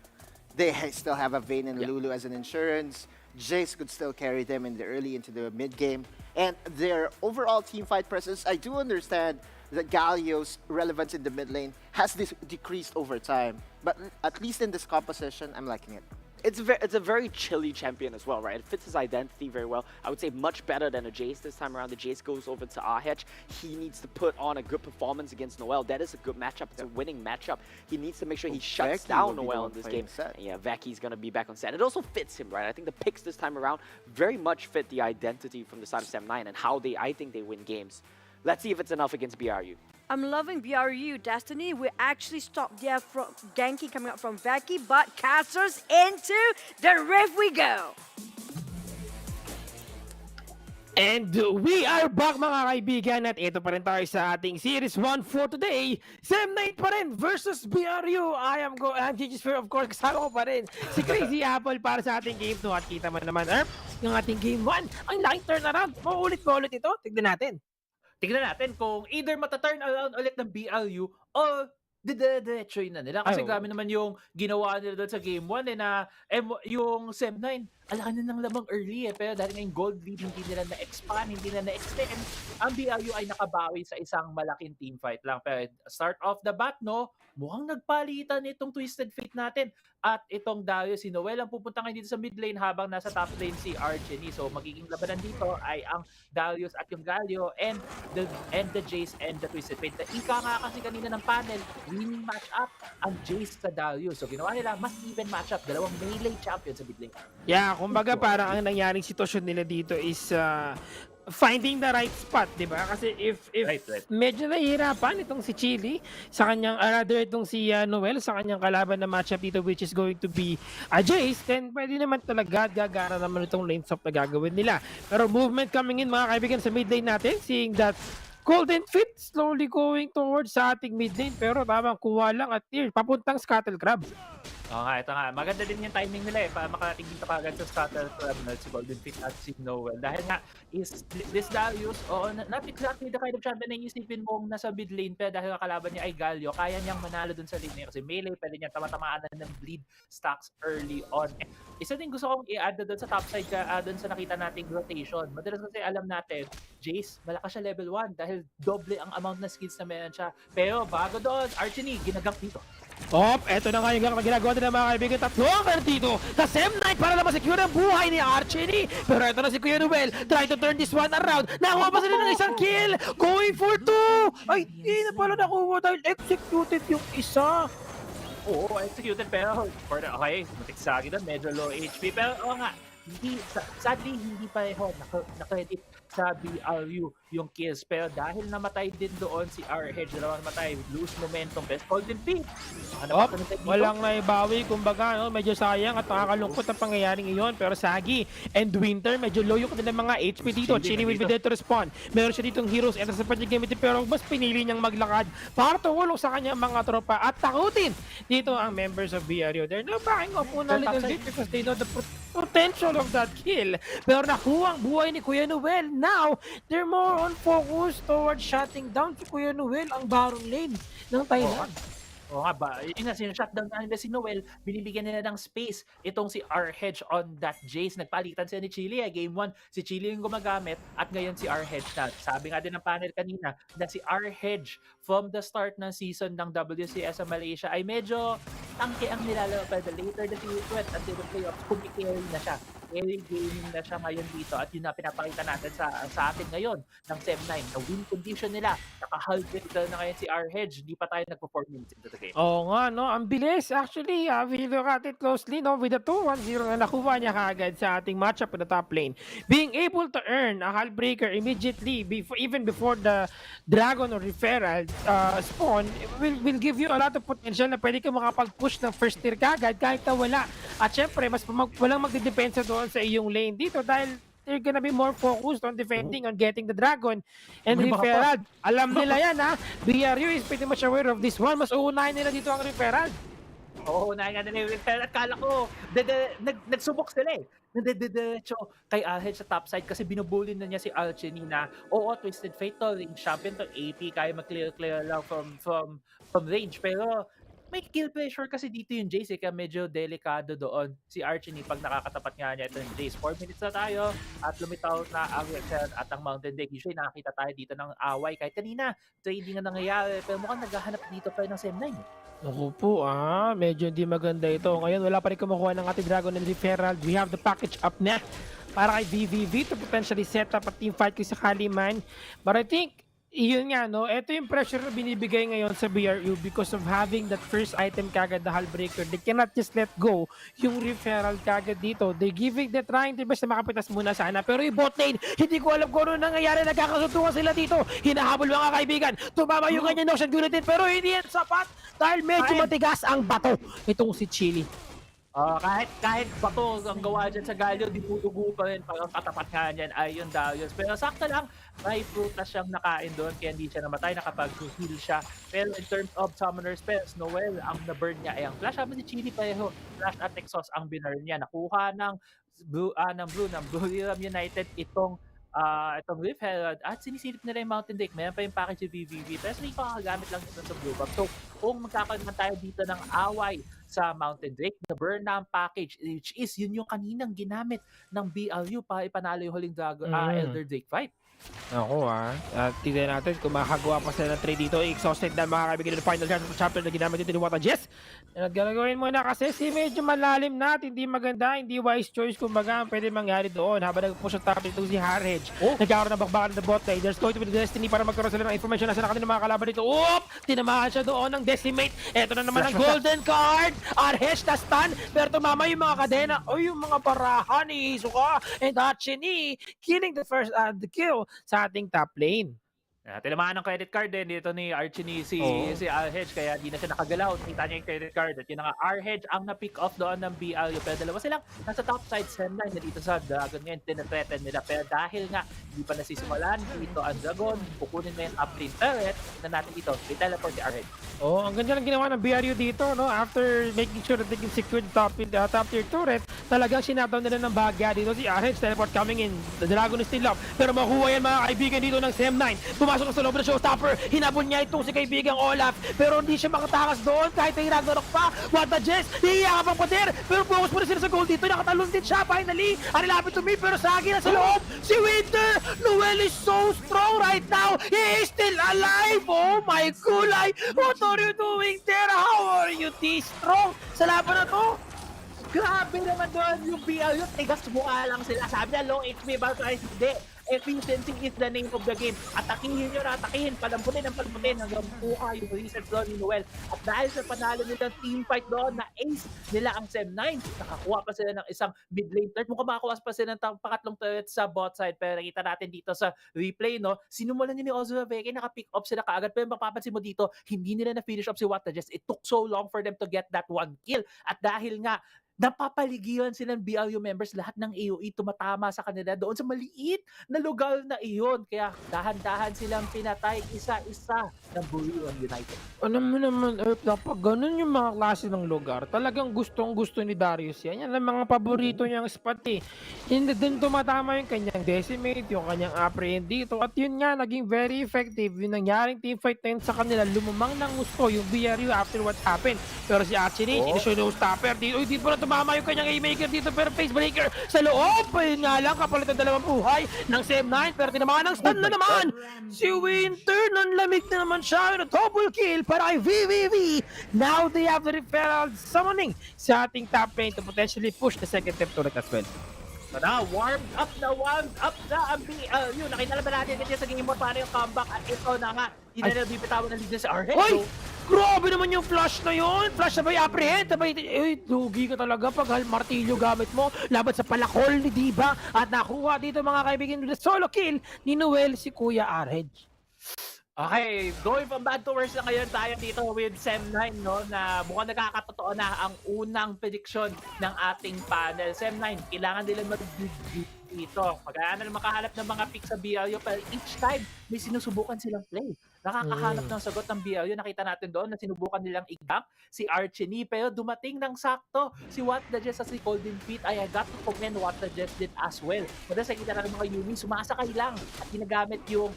they still have a Vayne and Lulu as an insurance. Jace could still carry them in the early into the mid game. And their overall team fight presence, I do understand that Galio's relevance in the mid lane has decreased over time. But at least in this composition, I'm liking it. It's a very chilly champion as well, right? It fits his identity very well. I would say much better than a Jace this time around. The Jace goes over to RH. He needs to put on a good performance against Noelle. That is a good matchup. It's a winning matchup. He needs to make sure he shuts down Noelle in this game. Yeah, Vaki's going to be back on set. It also fits him, right? I think the picks this time around very much fit the identity from the side of Sam9 and how I think they win games. Let's see if it's enough against BRU. I'm loving BRU. Destiny, we actually stopped there from ganking coming up from Vaki, but casters into the Rift we go. And we are back mga kaibigan at ito pa rin tayo sa ating Series 1 for today. Sam9 pa rin versus BRU. I'm GG Sphere, of course, kasama ko pa rin si Crazy Apple para sa ating game 2. At kita man naman, yung ating game 1, ang laking turnaround. Maulit-maulit ito. Tignan natin. Tignan natin kung either mata-turn around ulit ng BLU o diretso na nila. Kasi grabe naman yung ginawa nila doon sa game 1 na yung Sam9, alaki na ng lamang early pero dahil ngayong gold lead, hindi nila na-expand, hindi nila na-extend. Ang BLU ay nakabawi sa isang malaking team fight lang. Pero start off the bat, mukhang nagpalitan itong Twisted Fate natin. At itong Darius, si Noelle ang pupunta ngayon dito sa mid lane habang nasa top lane si Archini. So magiging labanan dito ay ang Darius at yung Galio and the Jace and the Twisted Fate. Ika nga kasi kanina ng panel, winning match-up ang Jace sa Darius. So ginawa nila, mas even match-up. Dalawang melee champion sa mid lane. Yeah, kumbaga parang ang nangyaring sitwasyon nila dito is finding the right spot, di ba? Kasi if medyo nahihirapan itong si Chili sa kanyang, rather itong si Noelle sa kanyang kalaban na matchup dito which is going to be Jace, then pwede naman talaga gagara naman itong lane swap na gagawin nila. Pero movement coming in mga kaibigan sa mid lane natin, seeing that Golden Fit slowly going towards sa ating mid lane pero tamang kuha lang at here, papuntang Scuttle Crab. Ito nga. Maganda din yung timing nila para makarating dito kagad sa Scuttle Crab si Golden Fit at si Noelle. Dahil nga, this Darius, not exactly the kind of champion na isipin mo nasa mid lane, pero dahil ang kalaban niya ay Galio, kaya niyang manalo dun sa lane niya kasi melee, pwede niya tama-tamaan ng bleed stacks early on. Isa din gusto kong i-add dun sa top side dun sa nakita nating rotation. Madalas kasi alam natin, Jace, malakas siya level 1 dahil doble ang amount na skills na meron siya. Pero bago doon, Archini, ginagamp dito. Eto na nga yung ginagawa din ng mga kaibigan. Tatlong dito sa Sam9 para naman secure ang buhay ni Archini. Pero eto na si Kuya Noel. Try to turn this one around. Nakuha pa sila ng isang kill. Going for 2. Ay, hindi na pala nakuha dahil executed yung isa. Oo, executed pero okay, matik-sagi doon. Medyo low HP. Pero nga, sadly hindi pareho na-credit sa BRU yung kills. Pero dahil namatay din doon si RH, dalawang namatay, lose momentum. Best Golden Feet. Walang naibawi, kumbaga, medyo sayang at nakakalungkot ang pangyayaring iyon. Pero Sagi and Winter, medyo low yung kanilang mga HP dito. Chini will be there to respond. Meron siya ditong heroes and sa pag-gamitin pero mas pinili niyang maglakad para tumulong sa kanyang mga tropa at takutin dito ang members of BRU. They're now backing off muna little bit because they know the potential of that kill. Pero nakuha ang buhay ni Kuya Noel. now, they're more on focus towards shutting down si Kuya Noel ang Baron lane ng Thailand. Oo nga ba, yun nga, shutdown na nila si Noel, binibigyan nila ng space itong si R-Hedge on that Jace. Nagpalitan sila ni Chili, Game 1, si Chili yung gumagamit at ngayon si R-Hedge na. Sabi nga din ng panel kanina na si R-Hedge from the start ng season ng WCS sa Malaysia ay medyo tangke ang nilalaro, pero later the went until the playoffs, kumikirin na siya. Early gaming na siya ngayon dito at yun na pinapakita natin sa atin ngayon ng SEM9 na win condition nila. Naka-halbit na ngayon si R-Hedge, hindi pa tayo nagpo-4 minutes into the game. Oo nga, no? Ang bilis. Actually, if you look at it closely, no? With the 2-1-0 na nakuha niya kaagad sa ating matchup in the top lane, being able to earn a Hullbreaker immediately, even before the Dragon or Referral spawn, will give you a lot of potential na pwede ka makapag-push ng first tier kaagad kahit na wala. At syempre, walang magdidepensa doon sa iyong lane dito dahil they're gonna be more focused on defending, on getting the Dragon and Referral. Alam nila yan, ha? BRU is pretty much aware of this one. Mas uunahin nila dito ang Referral. Oo, uunahin nga nila yung Referral. Kala ko, nagsubok sila eh. Nadediretso kay Alhed sa top side kasi binubully na niya si Alchemy na Twisted Fate to, range champion to, AP, kaya mag-clear lang from range. Pero may kill pressure kasi dito yung Jace kaya medyo delikado doon si Archie pag nakakatapat nga niya ito yung Jace. 4 minutes na tayo at lumitaw na ang Rexel at ang Mountain Deck. Usually nakakita tayo dito ng away kahit kanina trading ang nangyayari pero mukhang naghahanap dito pa ng SEM9. Naku po, medyo hindi maganda ito. Ngayon wala pa rin kumukuha ng ating Dragon and Referral. We have the package up na para kay VVV to potentially set up a team fight kung sakali man. But I think yun nga, no? Ito yung pressure na binibigay ngayon sa BRU because of having that first item kagad, the Hullbreaker. They cannot just let go yung Referral kagad dito. They're trying their best na makapitas muna sana. Pero yung bot lane, hindi ko alam kung ano nangyayari. Nagkakasuntukan sila dito. Hinahabol mga kaibigan. Tumama yung kanyang Notion Gulatin. Pero hindi yan sapat dahil medyo matigas ang bato itong si Chili. Kahit bato ang gawa dyan sa Galio, di putugo pa rin parang katapat nga dyan ay yung Darius. Pero sakto lang, may prutas siyang nakain doon kaya hindi siya namatay, nakapag-heal siya. Pero in terms of summoner spells, Noel, ang na-burn niya ay ang flash. Sabi ni Chili pareho, flash at exhaust ang binurn niya. Nakuha ng Buriram United itong Rift Herald at sinisilip nila yung Mountain Deck. Meron pa yung package yung VVV pero hindi pa kakagamit lang ito sa Blue Buff. So kung magkakaroon tayo dito ng away sa Mountain Drake, the burn na package, which is yun yung kaninang ginamit ng BRU para ipanalo yung huling Elder Drake fight. Ako tignan natin kung makakagawa pa sila ng trade dito. Exhausted na mga kaibigan ng final chapter na ginamit dito ni WCS. At gagawin muna kasi medyo malalim na at hindi maganda, hindi wise choice kumbaga ang pwede mangyari doon habang nag-push ang top dito si Harhedge. Nagkakaroon ng bakbakan ng bot lane. There's going to be the Destiny para magkaroon sila ng information na sa kanilang mga kalaban dito. Tinamaan siya doon ng Decimate. Eto na naman ang golden card. Harhedge na stun pero tumama yung mga kadena o yung mga barahan ni Hisoka and Hachini killing the first the kill sa ating top lane. Tinamaan ng credit card din dito ni Archie si R-Hedge kaya di na siya nakagalaw. Kita niya yung credit card at yun nga R-Hedge ang na-pick off doon ng BRU. Pero dalawa silang nasa top side SEM9 na dito sa Dragon ngayon tinatreaten nila. Pero dahil nga hindi pa nasisimulan dito ang Dragon, kukunin na yung top lane turret na natin dito. I-teleport si R-Hedge. Ang ganda ng ginawa ng BRU dito, no? After making sure that they can secure the top tier turret, talagang sinapdown nila ng bagya dito si R-Hedge. Teleport coming in. The Dragon is still up. Pero makuha yan mga kaibigan dito ng SEM9. Pumasok sa loob ng showstopper. Hinabol niya itong si kaibigang Olaf. Pero hindi siya makatakas doon kahit ay Ragnarok pa. What the Jess? Hihiya ka pang pader. Pero focus mo na sila sa goal dito. Nakatalon din siya finally. Ang lapit to me pero Sagi na sa loob. Si Winter. Noel is so strong right now. He is still alive. Oh my gulay. What are you doing there? How are you this strong sa laban na to? Grabe naman doon yung BRU. Tigas mukha lang sila. Sabi na low HP ba tayo? Hindi. Efficiency is the name of the game. Atakihin nyo na, atakihin, palamputin hanggang buka yung reset doon ni Noel. At dahil sa panalo nila team fight doon na ace nila ang SEM9, nakakuha pa sila ng isang mid lane turret. Mukhang makakuha pa sila ng pangatlong turret sa bot side. Pero nakita natin dito sa replay, no? Sinumulan nyo ni Ozura Veke, naka-pick up sila kaagad. Pero mapapansin mo dito, hindi nila na-finish up si Watajes. It took so long for them to get that one kill. At dahil nga, napapaligiran silang BLU members, lahat ng AOE tumatama sa kanila doon sa maliit na lugar na iyon. Kaya dahan-dahan silang pinatay isa-isa ng Buriram United. Alam mo naman, Earth, dapat ganun yung mga klase ng lugar. Talagang gustong-gusto ni Darius yan. Yan ang mga paborito niyang spot eh. Hindi din tumatama yung kanyang decimate, yung kanyang apprehend dito. At yun nga, naging very effective. Yung nangyaring teamfight na yun sa kanila, lumamang ng gusto yung BRU after what happened. Pero si Archinate, inisyo stopper dito. Uy, di po na tumama yung kanyang A-maker dito, pero face breaker sa loob. Ayun nga lang, kapalit ang dalawang buhay ng CM9, pero tinamaan ng stun na naman. Si Winter, nanlamig na naman siya. Yung double kill para kay VVV. Now they have the referral summoning sa ating top lane to potentially push the second step turret as well. So na, warmed up na ang BLU. Nakita na ba natin ganyan sa game mo paano yung comeback? At ito na nga, hindi na bibitawan ng lead sa Arhead. Hoy! Grabe naman yung flash na yun! Flash na ba yung apprehend? Lugi ka talaga pag martilyo gamit mo laban sa palakol ni Diva at nakuha dito mga kaibigan with the solo kill ni Noel si Kuya Arhead. Okay, going from bad to worse na ngayon tayo dito with Sem9, no, na mukhang nagkakatotoo na ang unang prediction ng ating panel. Sem9, kailangan nila mag-dig dito. Magkano na makahanap ng mga picks sa BLU, pero each time may sinusubukan silang play. Nakakahanap ng sagot ng BLU. Nakita natin doon na sinubukan nilang i-gank si Archini, pero dumating ng sakto si What the Jets at si Golden Feet. I got to commend What the Jets did as well. Madalas nakita natin mga Yumi, sumasakay lang at ginagamit yung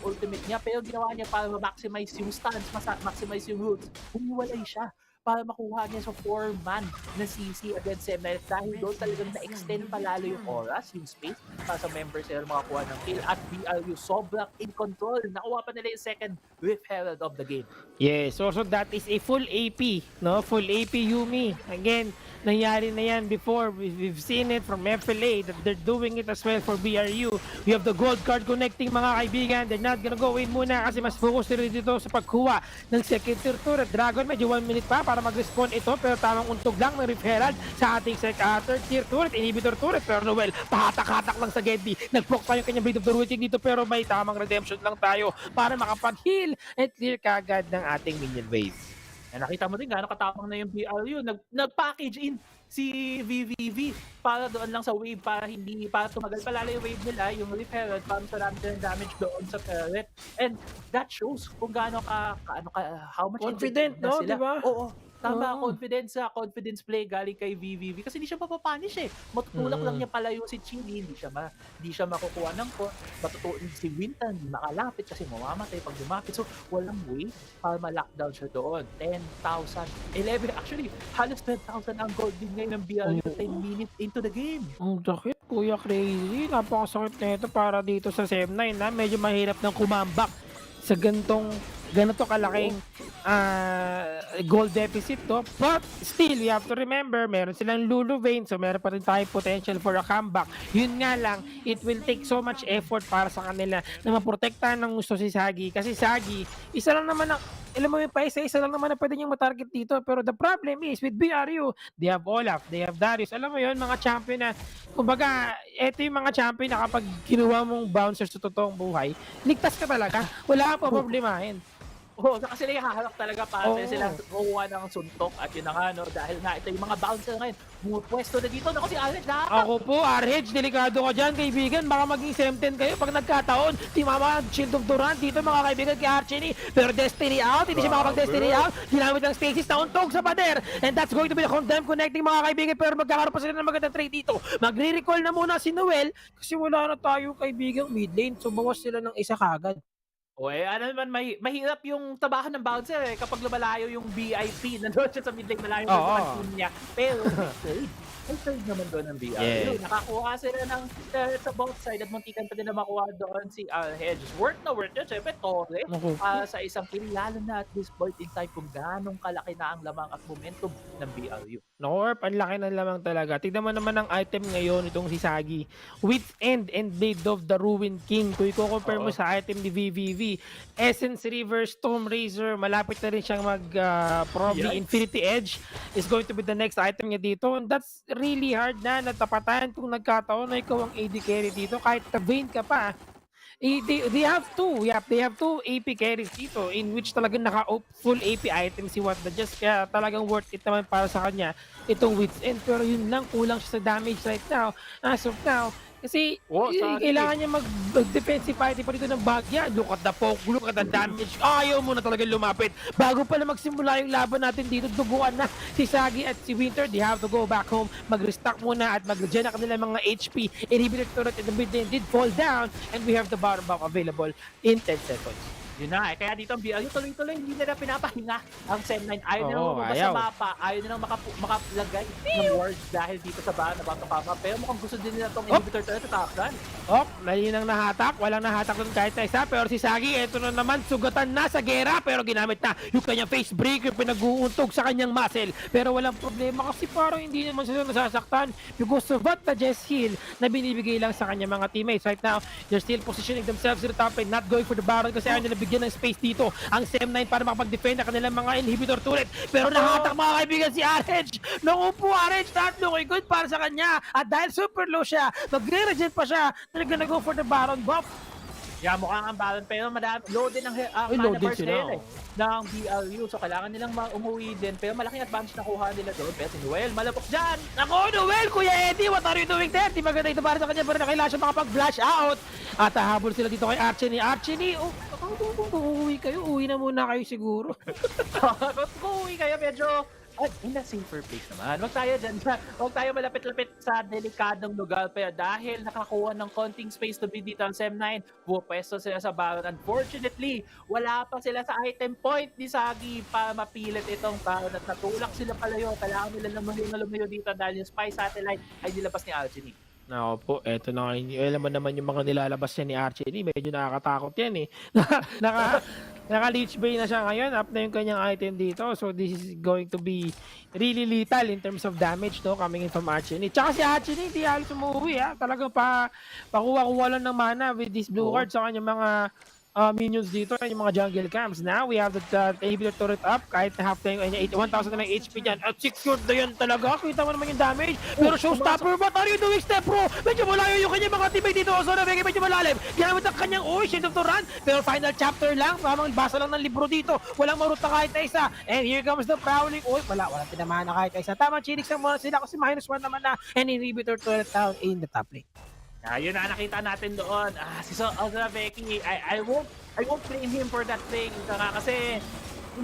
ultimate niya, pero ginawa niya para ma-maximize yung stance, maximize yung roots. Humiwalay siya para makuha niya sa 4-man na CC against Sem9 dahil doon talagang na-extend palalo yung oras, yung space para sa members nila makakuha ng kill at BLU sobrang in control. Nakuha pa nila yung second Rift Herald of the game. Yes, also that is a full AP, no? Full AP Yumi. Again, nangyari na yan before. We've seen it from FLA that they're doing it as well for BRU. We have the gold card connecting mga kaibigan. They're not gonna go in muna kasi mas focus nila dito sa pagkuha ng second tier turret. Dragon, medyo 1 minute pa para mag-respawn ito, pero tamang untog lang ng Rift Herald sa ating third tier turret, inhibitor turret. Pero Noel, pahatak-hatak lang sa Gendy. Nag-proc tayo yung kanyang Blade of the Ruin dito, pero may tamang redemption lang tayo para makapag-heal and clear kagad ng ating minion wave. Nakita mo din gaano katapang na yung BLU. Nag-package in si VVV para doon lang sa wave, para tumagal palalo yung wave nila, yung Rift Herald, para marami ng damage doon sa turret. And that shows kung gaano how much confident, no? Sila. Diba? Oo. Tama, confidence play galing kay VVV kasi hindi siya mapapanish eh. Matutulak lang niya palayo si Chili, hindi siya makukuha ng ko. Matutulak si Winton, hindi makalapit kasi mamamatay pag lumapit. So, walang way para ma-lockdown siya doon. 10,000, 11, actually, halos 10,000 ang gold din ngayon ng BLU 10 minutes into the game. Ang sakit, Kuya Crazy. Napakasakit na ito para dito sa Sem9 na medyo mahirap ng kumambak sa ganito kalaking goal deficit to. But still, we have to remember, meron silang Lulu Vayne, so meron pa rin tayong potential for a comeback. Yun nga lang, it will take so much effort para sa kanila na maprotektahan ng gusto si Sagi. Kasi Sagi, isa lang naman ang, alam mo yung isa lang naman na pwede niyang matarget dito. Pero the problem is, with BRU, they have Olaf, they have Darius. Alam mo yun, mga champion na, kumbaga, eto yung mga champion na kapag kinuha mong bouncers sa totoong buhay, ligtas ka talaga. Wala kang problemahin. Oo, kasi sila haharap talaga para sila kukuha ng suntok at yun na nga, no, dahil nga ito yung mga bouncer ngayon, pwesto na dito. Naku, si Arhed lahat. Ako po, Arhed, delikado ka dyan, kaibigan. Baka maging Sem10 kayo pag nagkataon. Timama, Shield of Durant dito, mga kaibigan, kay Archini. Pero Destiny out, hindi siya makapag-Destiny out. Ginamit ang Stasis na untog sa pader. And that's going to be the condemn connecting, mga kaibigan. Pero magkakaroon pa sila ng magandang trade dito. Magre-recall na muna si Noel kasi wala na tayo kaibigang mid lane. So, bawas sila ng isa kagad. O ano naman, mahirap yung tabahan ng bouncer eh, kapag lumalayo yung BIP, nandun siya sa mid lane, malayo yung team niya. Pero may trade naman doon ng BR. Yeah. Nakakuha sila ng sa both side at muntikan pa din na makuha doon si Hedges. Worth na worth yun, syempre Torre sa isang kill, lalo na at this point in time kung ganong kalaki na ang lamang at momentum ng BRU. Norp, ang laki ng lamang talaga. Tignan mo naman ang item ngayon itong si Sagi. Wit's End and Blade of the Ruin King. Kung i-compare mo sa item ni VVV, Essence River, Storm Razor, malapit na rin siyang probably Infinity Edge is going to be the next item niya dito. And that's really hard na natapatan kung nagkataon na ikaw ang AD carry dito. Kahit na Vayne ka pa, They have two. Yeah, they have two AP carries dito in which talagang full AP item si Wanda. Just kaya talagang worth it naman para sa kanya itong Wits End. Pero yun lang, kulang siya sa damage right now. As of now, kasi kailangan niya mag-defensive item pa dito ng Bagya. Look at the poke, look at the damage. Ayaw mo na talagang lumapit. Bago pala magsimula yung laban natin dito, duguan na si Sagi at si Winter. They have to go back home, mag-restock muna at mag-regen na kanila mga HP. Inhibitor turret in the mid lane did fall down and we have the bottom buff available in 10 seconds. Yun na kaya dito ang BLU tuloy-tuloy hindi nila pinapahinga ang Sem9. Ayaw nilang lumabas sa mapa, ayaw nilang makalagay ng wards dahil dito sa bahan na baka pama. Pero mukhang gusto din nila itong inhibitor turret sa top gun. Mali nang nahatak, walang nahatak doon kahit na isa. Pero si Sagi, eto na naman, sugatan na sa gera. Pero ginamit na yung kanyang face breaker, pinag-uuntog sa kanyang muscle. Pero walang problema kasi parang hindi naman sila nasasaktan because of what the Jess heal na binibigay lang sa kanyang mga teammates. Right now, they're still positioning themselves to the top lane, not going for the Baron kasi ayaw nila bigyan ng space dito ang Sem9 para makapag-defend na kanilang mga inhibitor turret. Pero nahatak mga kaibigan si RH. Naku po, RH, not looking good para sa kanya. At dahil super low siya, magre-regen pa siya, talaga na-go for the Baron buff. Yeah, mukhang ang Baron pero madami low din ang mana burst nila ng BLU. So kailangan nilang umuwi din pero malaking advantage nakuha nila doon. Pero si Noel malapok dyan. Ako, Noel, Kuya Eddie, what are you doing there? Di maganda ito para sa kanya pero nakailangan siya makapag-flash out. At hahabol sila dito kay Archie. Archie, kung uuwi kayo, uwi na muna kayo siguro. Kung uuwi kayo, medyo in a safer place naman. Huwag tayo dyan. Huwag tayo malapit-lapit sa delikadong lugar. Pero dahil nakakuha ng konting space to be dito ang Sem9, pwesto sila sa Baron. Unfortunately, wala pa sila sa item point ni Sagi para mapilit itong Baron at natulak sila palayo. Kailangan nila lumayo dito dahil yung spy satellite ay nilabas ni Alchemy. Nako po, eto na alam mo naman yung mga nilalabas niya ni Archie, medyo nakakatakot yan eh. Naka-leech bay na siya ngayon, up na yung kanyang item dito. So this is going to be really lethal in terms of damage coming in from Archie. Tsaka si Archie hindi halos umuwi talagang pakuha-kuha lang ng mana with this blue card sa kanyang mga minions dito, yung mga jungle camps. Now, we have the inhibitor turret up. Kahit na half time, 1,000 na lang HP dyan. At secured na yan talaga. Kita mo naman yung damage. Pero showstopper, what are you doing, Step Pro? Medyo malayo yung kanyang mga teammate dito. So, medyo malalim. Ginamit ang kanyang shield of the run. Pero final chapter lang. Mamang basa lang ng libro dito. Walang maruta kahit na isa. And here comes the prowling. Walang tinamaan na kahit na isa. Tama, chiniks lang muna sila kasi -1 naman na. And inhibitor turret down in the top lane. Yun na nakita natin doon. Si Ozra Becky, I won't blame him for that thing. Kasi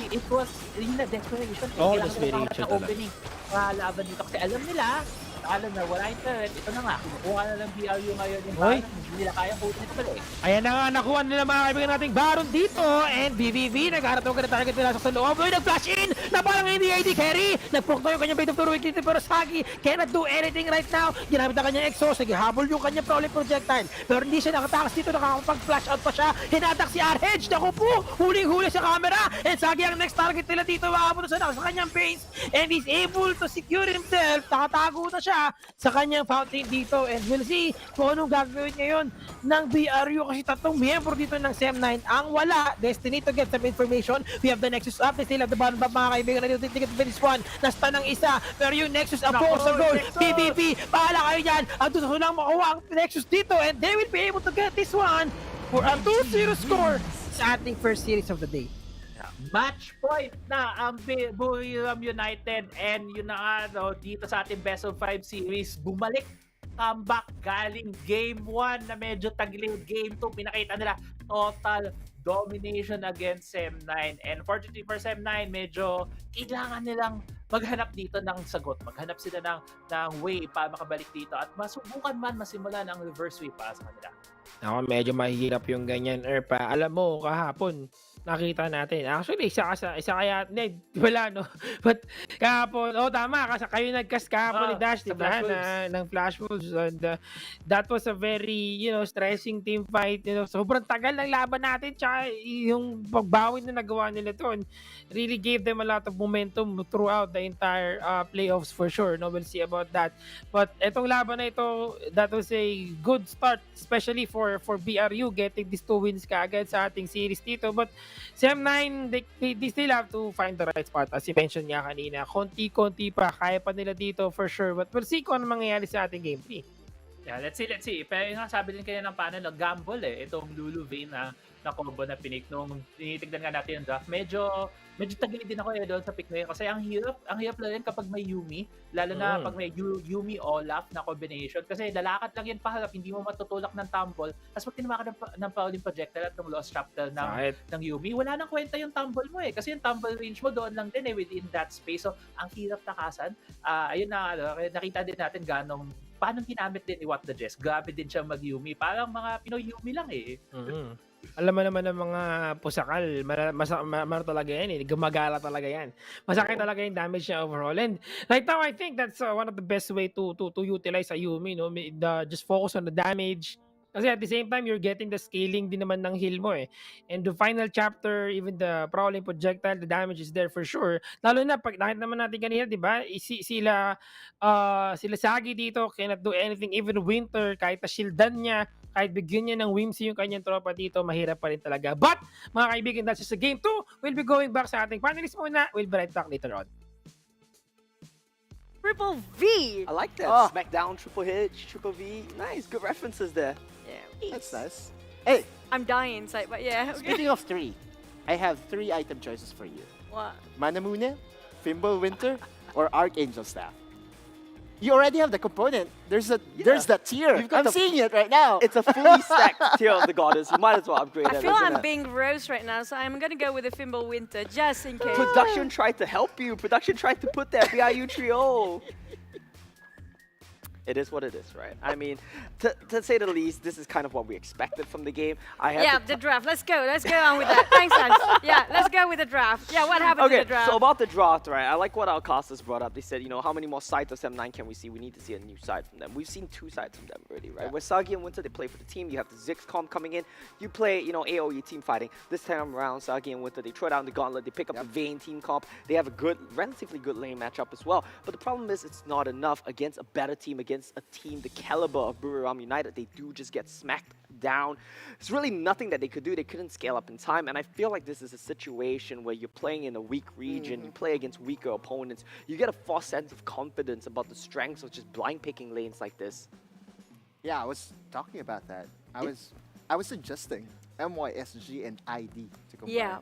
it was desperation. Desperation talaga. Opening laban dito. Kasi alam na wala yung turret. Ito na nga, kinukuha na lang BLU ngayon yung Baron. Hindi nila kaya kunin ito pala Ayan na nga, nakuha nila mga kaibigan nating Baron dito. And BVV, nagharap ka na target nila sa loob. Nag-flash in na parang hindi ID carry. Nag-proc na yung kanyang bait of Turuik dito. Pero Sagi cannot do anything right now. Ginamit ang kanyang exhaust. Naghahabol yung kanyang prowling projectile. Pero hindi siya nakatakas dito. Nakakapag-flash out pa siya. Hinatak si RH. Naku po, huling-huli sa camera. And Sagi ang next target nila dito. Makakapunta sa kanyang base. And he's able to secure himself. Nakatago na siya sa kanyang fountain dito, and we'll see kung anong gagawin ngayon ng BRU kasi tatlong miyembro dito ng Sem9 ang wala. Destiny to get some information. We have the Nexus up. They still have the bottom up, mga kaibigan na dito. Ticket to this one. Nasta ng isa. Pero yung Nexus up for sa goal. PPP. Bahala kayo dyan. Ang gusto lang makuha ang Nexus dito, and they will be able to get this one for a 2-0 score sa ating first series of the day. Match point na ang Buriram United, and yun na dito sa ating best of 5 series, bumalik comeback galing game 1 na medyo tagilid. Game 2 pinakita nila total domination against Sem9, and fortunately for Sem9, medyo kailangan nilang maghanap dito ng sagot, maghanap sila ng way para makabalik dito at masubukan man masimulan ang reverse sweep para sa kanila. Medyo mahirap yung ganyan, Erpa. Alam mo, kahapon nakita natin. Actually, isa kaya, wala, no? But kahapon, tama, kasi kayo nag-cast kahapon ni Dash, diba? Ng Flash Wolves. And that was a very, stressing team fight. Sobrang tagal ng laban natin, tsaka yung pagbawi na nagawa nila to really gave them a lot of momentum throughout the entire playoffs for sure. No, we'll see about that. But etong laban na ito, that was a good start, especially for BRU getting these 2 wins kaagad sa ating series dito. But Sem9, they still have to find the right spot. As you mentioned nga kanina, konti-konti pa, kaya pa nila dito for sure. But we'll see kung ano mangyayari sa ating game 3. Yeah, let's see. Pero yung sabi din kayo ng panel, gamble itong Lulu Vayne na combo na pinik nung tinitignan nga natin yung draft. Medyo tagilid din ako doon sa pick na yun kasi ang hirap lang kapag may Yumi, lalo na pag may Yumi Olaf na combination kasi lalakad lang yan paharap, hindi mo matutulak ng tumble. Tapos pag tinamaan ka ng Pauling projectile at ng Lost Chapter ng Yumi, wala nang kwenta yung tumble mo kasi yung tumble range mo doon lang din within that space. So ang hirap takasan. Ayun na nakita din natin paano ginamit din ni What the Jess. Grabe din siya mag-Yumi. Parang mga Pinoy Yumi lang Alam mo naman ng mga pusakal, talaga yan gumagala talaga yan. Masakit talaga yung damage niya overall. And right now, I think that's one of the best way to utilize a Yumi, no? Just focus on the damage. Kasi at the same time, you're getting the scaling din naman ng heal mo And the final chapter, even the prowling projectile, the damage is there for sure. Lalo na, pag nakita naman natin kanina, di ba? Sila Sagi dito, cannot do anything. Even Winter, kahit na-shieldan niya, kahit bigyan niya ng whimsy yung kanyang tropa dito, mahirap pa rin talaga. But, mga kaibigan, that's just a game 2. We'll be going back sa ating panelists muna. We'll be right back later on. Triple V! I like that. Smackdown, triple hit, triple V. Nice, good references there. Yeah. That's nice. Hey! I'm dying inside, but yeah. Okay. Speaking of 3, I have 3 item choices for you. What? Manamune, Fimble Winter, or Archangel Staff. You already have the component. There's that tier. I'm seeing it right now. It's a fully stacked tier of the goddess. You might as well upgrade it. I feel I'm being gross right now, so I'm gonna go with the Fimble Winter just in case. Production tried to help you. Production tried to put that BIU trio. It is what it is, right? I mean, to say the least, this is kind of what we expected from the game. The draft. Let's go on with that. Thanks, Hans. Yeah, let's go with the draft. Yeah, what happened to the draft? So about the draft, right? I like what our casters brought up. They said, how many more sides of M9 can we see? We need to see a new side from them. We've seen 2 sides from them already, right? Where Sagi and Winter, they play for the team. You have the Zix comp coming in. You play, AOE team fighting. This time around, Sagi and Winter, they throw down the gauntlet. They pick up the Vayne team comp. They have a relatively good lane matchup as well. But the problem is, it's not enough against a better team, against a team the caliber of Buriram United. They do just get smacked down. There's really nothing that they could do. They couldn't scale up in time, and I feel like this is a situation where you're playing in a weak region, you play against weaker opponents, you get a false sense of confidence about the strengths of just blind picking lanes like this. Yeah, I was talking about that. I was suggesting MYSG and ID to combine. Yeah.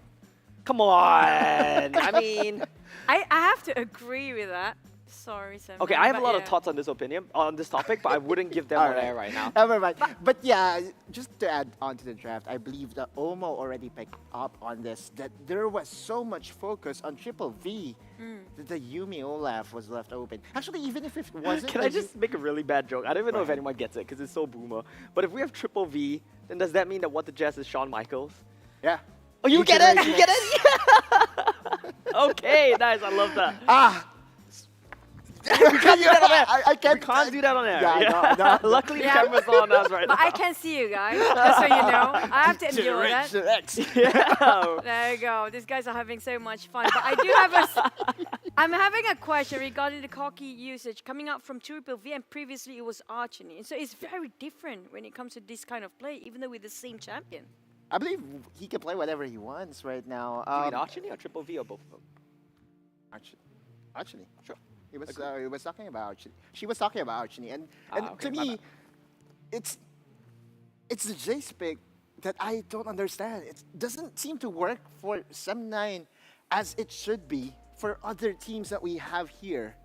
Come on! I mean... I have to agree with that. Sorry, Sam. Okay, I have a lot of thoughts on this topic, but I wouldn't give them on air right now. Never mind. But yeah, just to add on to the draft, I believe that Omo already picked up on this, that there was so much focus on Triple V that the Yumi Olaf was left open. Actually, even if it wasn't... Can I just make a really bad joke? I don't even know if anyone gets it, because it's so boomer. But if we have Triple V, then does that mean that What the Jess is Shawn Michaels? Yeah. Oh, you get it? You get it? Okay, nice. I love that. We can't do that on air. I can't. We can't do that on air. Yeah, no. Luckily, the camera's on us right now. But I can see you guys, just so you know. I have to endure that. Yeah. There you go. These guys are having so much fun. But I do have I'm having a question regarding the Koki usage coming up from Triple V, and previously it was Archony. So it's very different when it comes to this kind of play, even though we're the same champion. I believe he can play whatever he wants right now. You mean Archony or Triple V or both of them? Archony. Sure. He was talking about Archony. She was talking about Archony, and okay, to me, it's the Jace pick that I don't understand. It doesn't seem to work for Sem9 as it should be for other teams that we have here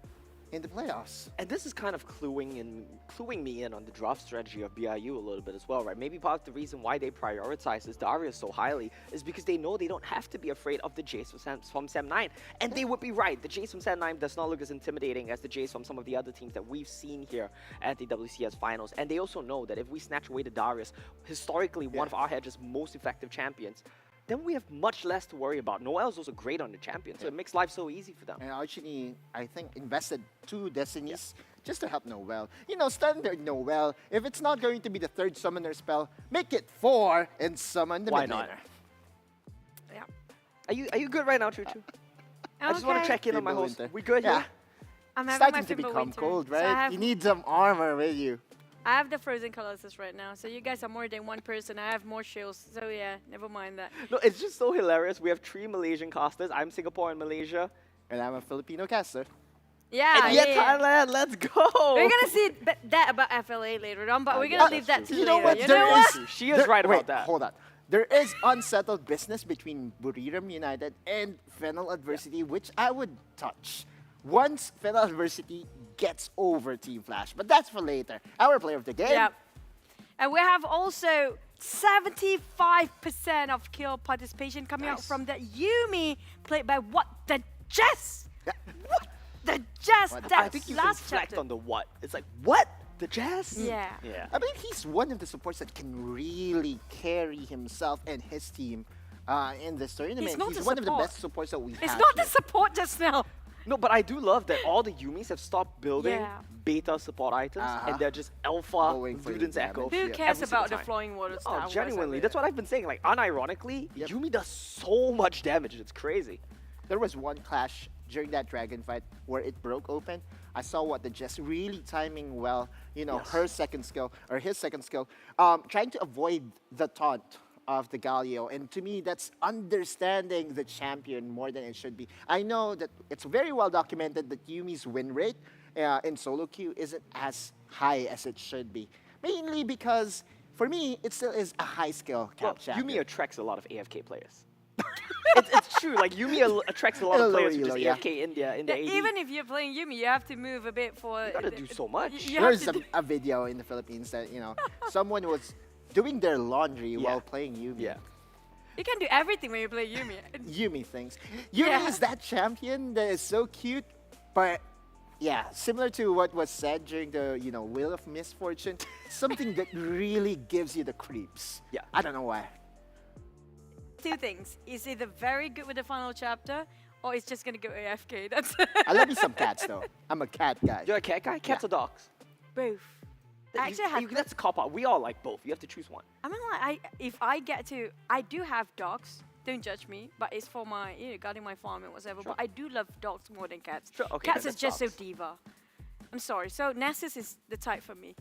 in the playoffs. And this is kind of cluing me in on the draft strategy of BIU a little bit as well, right? Maybe part of the reason why they prioritize this Darius so highly is because they know they don't have to be afraid of the Jace from Sem9. And they would be right. The Jace from Sem9 does not look as intimidating as the Jace from some of the other teams that we've seen here at the WCS Finals. And they also know that if we snatch away the Darius, historically one of our hedge's most effective champions, then we have much less to worry about. Noelle is also great on the champion, so it makes life so easy for them. And Archony, I think, invested 2 Destinies just to help Noelle. Standard Noelle, if it's not going to be the 3rd summoner spell, make it 4 and summon the Why mid not? laner. Yeah. Are you good right now, Chuchu? I just want to check in on my host. We good here? I'm having starting my to Fimble become Winter. cold, So I right? have- You need some armor with you. I have the Frozen Colossus right now, so you guys are more than one person. I have more shields, so yeah, never mind that. No, it's just so hilarious. We have 3 Malaysian casters. I'm Singapore and Malaysia. And I'm a Filipino caster. Yeah, And yet yeah. Thailand, let's go. We're gonna see that about FLA later on, but we're gonna leave that to You know later. what? You There know what? is- She is there- right about wait, that. Hold on. There is unsettled business between Buriram United and FENNEL Adversity, which I would touch once FENNEL Adversity gets over Team Flash. But that's for later. Our player of the game. Yeah. And we have also 75% of kill participation coming out from the Yumi, played by What the Jess. What the Jess? I That think you last reflect chapter. on the what. It's like, what? The Jazz? Yeah. Yeah. I believe he's one of the supports that can really carry himself and his team in this tournament. He's not the one of the support. best supports that we have. It's not the here. support just now. No, but I do love that all the Yumis have stopped building Yeah. beta support items and they're just alpha Going for the Luden's Echo. Who cares every single about the time. flowing water Oh, stuff? genuinely. That's what I've been saying. Like, unironically, Yumi does so much damage. It's crazy. There was one clash during that dragon fight where it broke open. I saw What the Jess really timing well, you know, her second skill, or his second skill, trying to avoid the taunt of the Galio. And to me, that's understanding the champion more than it should be. I know that it's very well documented that Yumi's win rate in solo queue isn't as high as it should be. Mainly because, for me, it still is a high skill cap champion. Yumi attracts a lot of AFK players. it's true. Like, Yumi attracts a lot of players who just AFK in the AD. Even if you're playing Yumi, you have to move a bit for. You gotta do so much. You have There's to a video in the Philippines that, you know, someone was doing their laundry while playing Yumi. Yeah. You can do everything when you play Yumi. Yumi things. Yumi is that champion that is so cute, but yeah, similar to what was said during the, you know, Wheel of Misfortune, something that really gives you the creeps. Yeah. I don't know why. Two things. Is either very good with the final chapter, or it's just gonna go AFK. That's I love me some cats though. I'm a cat guy. You're a cat guy? Cats or dogs? both. Actually, I had that's a cop out. We all like both. You have to choose one. I mean, like, if I get to, I do have dogs. Don't judge me, but it's for my, you know, guarding my farm and whatever. But I do love dogs more than cats. Sure, okay, Cats then is just dogs. so diva. I'm sorry. So Nessus is the type for me,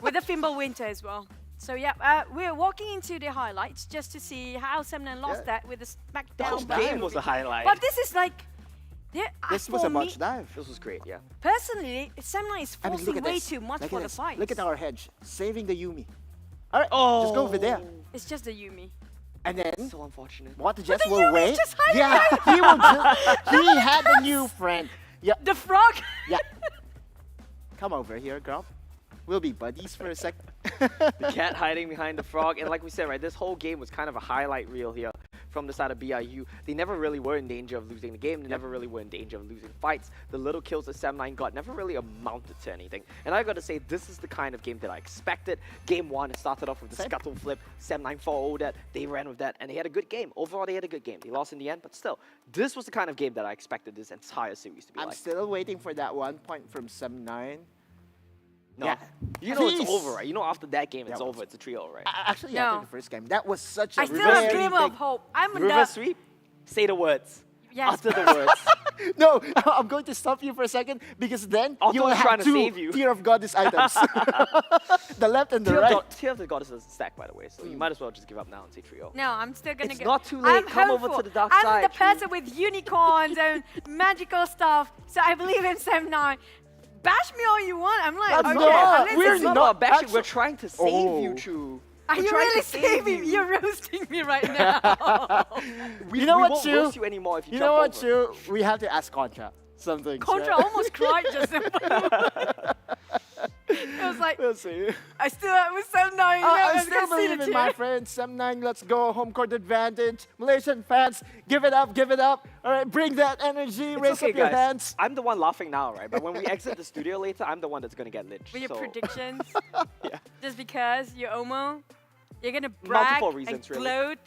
with the Fimble Winter as well. So yeah, we're walking into the highlights just to see how Semnan lost that with the SmackDown. The whole game was a highlight. But this is like, This was for a much me, dive. This was great, yeah. Personally, Semnan is I mean, forcing look at way this. too much Look for at the this. fight. Look at our hedge, saving the Yumi. All right, just go over there. It's just the Yumi. And then, so unfortunate. What the Jess the will Yumi's wait. just hiding Yeah, there. he will just, he had a new friend. Yeah. The frog. Yeah. Come over here, Grump. We'll be buddies for a sec. The cat hiding behind the frog. And like we said, right, this whole game was kind of a highlight reel here from the side of BIU. They never really were in danger of losing the game. They never really were in danger of losing fights. The little kills that Sam9 got never really amounted to anything. And I got to say, this is the kind of game that I expected. Game one, it started off with the scuttle flip. Sam9 followed that. They ran with that. And they had a good game. Overall, they had a good game. They lost in the end, but still, this was the kind of game that I expected this entire series to be I'm like. still waiting for that 1 point from Sem9. No. Yeah. You know it's Please. over, right? You know after that game, it's Yeah. over. It's a trio, right? Actually, No. after the first game, that was such a I still have glimmer of hope. I'm River not. sweep? Say the words. Yes. Utter the words. No, I'm going to stop you for a second because then Otto you will was trying have to two save you. Tear of Goddess items. The left and the right. Tear of the Goddess is a stack, by the way, so you might as well just give up now and say trio. No, I'm still gonna It's go. not too late. I'm Come over hopeful. to the dark I'm side, the person with unicorns and magical stuff, so I believe in Sem9. Bash me all you want. I'm like, That's okay, not- unless we're it's not not. bashing. We're trying to save you, Oh. Chu. Are We're you trying really to save saving? you. You're roasting me right now. We, You know we what, won't Chu? roast you anymore if you You jump know what, over. Chu? We have to ask Contra something. Contra almost cried just now. It was like, We'll see. I still with Sem9. You know, I I'm still gonna see believe the in my tear. friends. Sem9, let's go. Home court advantage. Malaysian fans, give it up, give it up. All right, bring that energy. It's Raise okay, up your guys. hands. I'm the one laughing now, right? But when we exit the studio later, I'm the one that's going to get lynched. With your so. predictions, just because you're Omo, you're gonna brag Multiple and reasons, really. gloat,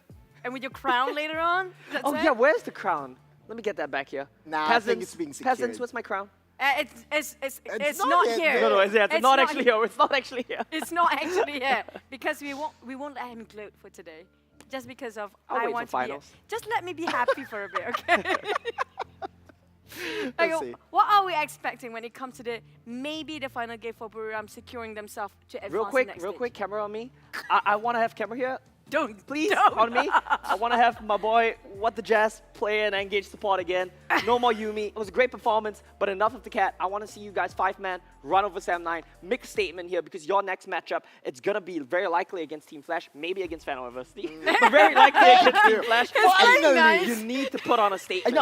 and with your crown later on. That's Oh, it? yeah, where's the crown? Let me get that back here. Nah, I Peasants, think it's being secured. Peasants, what's my crown? It's not not yet here. there. No, it's It's not actually here. It's not actually here. It's not actually here because we won't let him gloat for today, just because of I'll I wait for want to be. finals. Just let me be happy for a bit, okay? Let's Okay, see. what are we expecting when it comes to the maybe the final game for Buriram securing themselves to advance Real the quick, next real stage? quick, camera on me. I want to have camera here. Don't. Please, Don't. on me. I want to have my boy, What the Jazz, play and engage support again. No more Yumi. It was a great performance, but enough of the cat. I want to see you guys 5-man, run over Sam 9, make a statement here because your next matchup, it's going to be very likely against Team Flash, maybe against FENNEL University, but very likely against Team Flash. You need to put on a statement.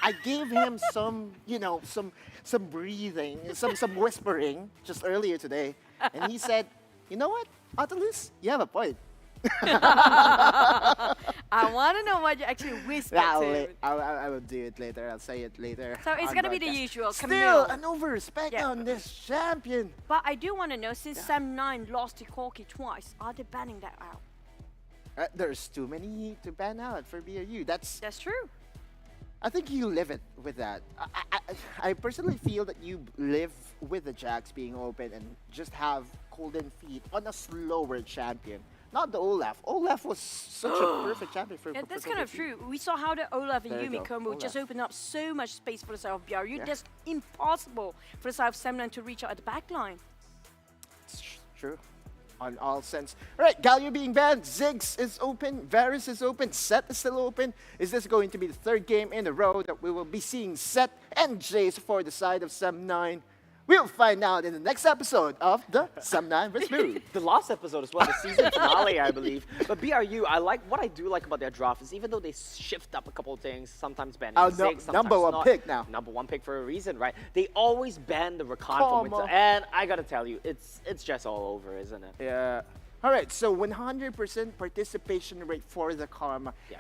I gave him some, some breathing, some whispering just earlier today, and he said, "You know what, Nautilus, you have a point." I want to know what you actually whispered to him. I will do it later. I'll say it later. So it's on going to be the broadcast. usual. Still, Camille. an over-respect on this champion. But I do want to know, since Sam 9 lost to Corky twice, are they banning that out? There's too many to ban out for BRU. That's true. I think you live it with that. I personally feel that you live with the Jax being open and just have golden feet on a slower champion. Not the Olaf. Olaf was such a perfect champion for Yeah, that's for kind of golden feet. true. We saw how the Olaf and There you Yumi go, combo just Olaf. opened up so much space for the side of BRU. Yeah. That's impossible for the side of Sam 9 to reach out at the back line. It's true. On all sense. All right, Galio being banned. Ziggs is open. Varus is open. Set is still open. Is this going to be the third game in a row that we will be seeing Set and Jace for the side of Sam 9? We'll find out in the next episode of the Sam 9 vs. Mood. The last episode as well, the season finale, I believe. But BRU, what I do like about their draft is even though they shift up a couple of things, sometimes banning Oh, Ziggs, sometimes number one not. pick now. Number one pick for a reason, right? They always ban the Rakan Come from Winter. on. And I gotta tell you, it's just all over, isn't it? Yeah. All right, so 100% participation rate for the Karma. Yeah.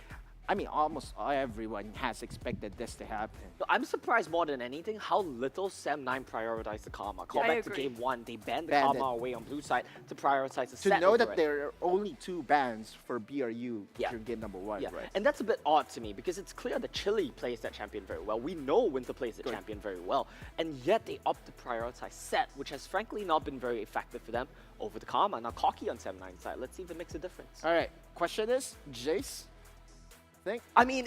I mean, almost everyone has expected this to happen. I'm surprised more than anything how little Sam 9 prioritized the Karma. Call I back to agree. game 1, they banned the Banned Karma it. away on blue side to prioritize the To set know over that it. there are only 2 bans for BRU during game number 1, Yeah, right? and that's a bit odd to me because it's clear that Chile plays that champion very well. We know Winter plays the champion very well, and yet they opt to prioritize Set, which has frankly not been very effective for them over the Karma. Now, Cocky on Sam 9 side, let's see if it makes a difference. All right, question is, Jace? I mean,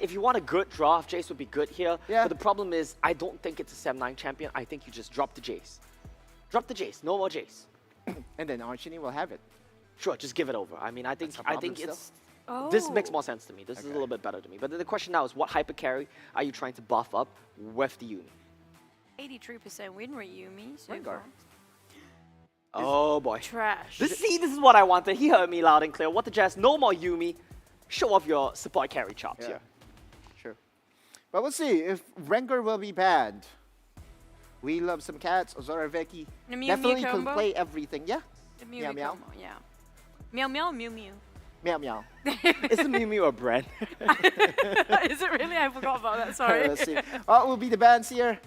if you want a good draft, Jace would be good here. Yeah. But the problem is, I don't think it's a Sam 9 champion. I think you just drop the Jace. Drop the Jace, no more Jace. And then Archini will have it. Sure, just give it over. I mean, I think it's. Oh. This makes more sense to me. This is a little bit better to me. But the question now is, what hyper carry are you trying to buff up with the Yumi? 83% win rate, Yumi. So Rengar. far. Oh boy. Trash. This is what I wanted. He heard me loud and clear. What the Jazz? No more Yumi. Show off your support carry chops here. Sure. But we'll see if Rengar will be banned. We love some cats. Ozora Veki The Mew definitely Mew can combo? play everything. Yeah. The Mew Meow Mew meow. combo, yeah. Meow meow, Mew Mew. Meow meow. Isn't Mew Mew a brand? Is it really? I forgot about that. Sorry. Let's see. What will be the bans here?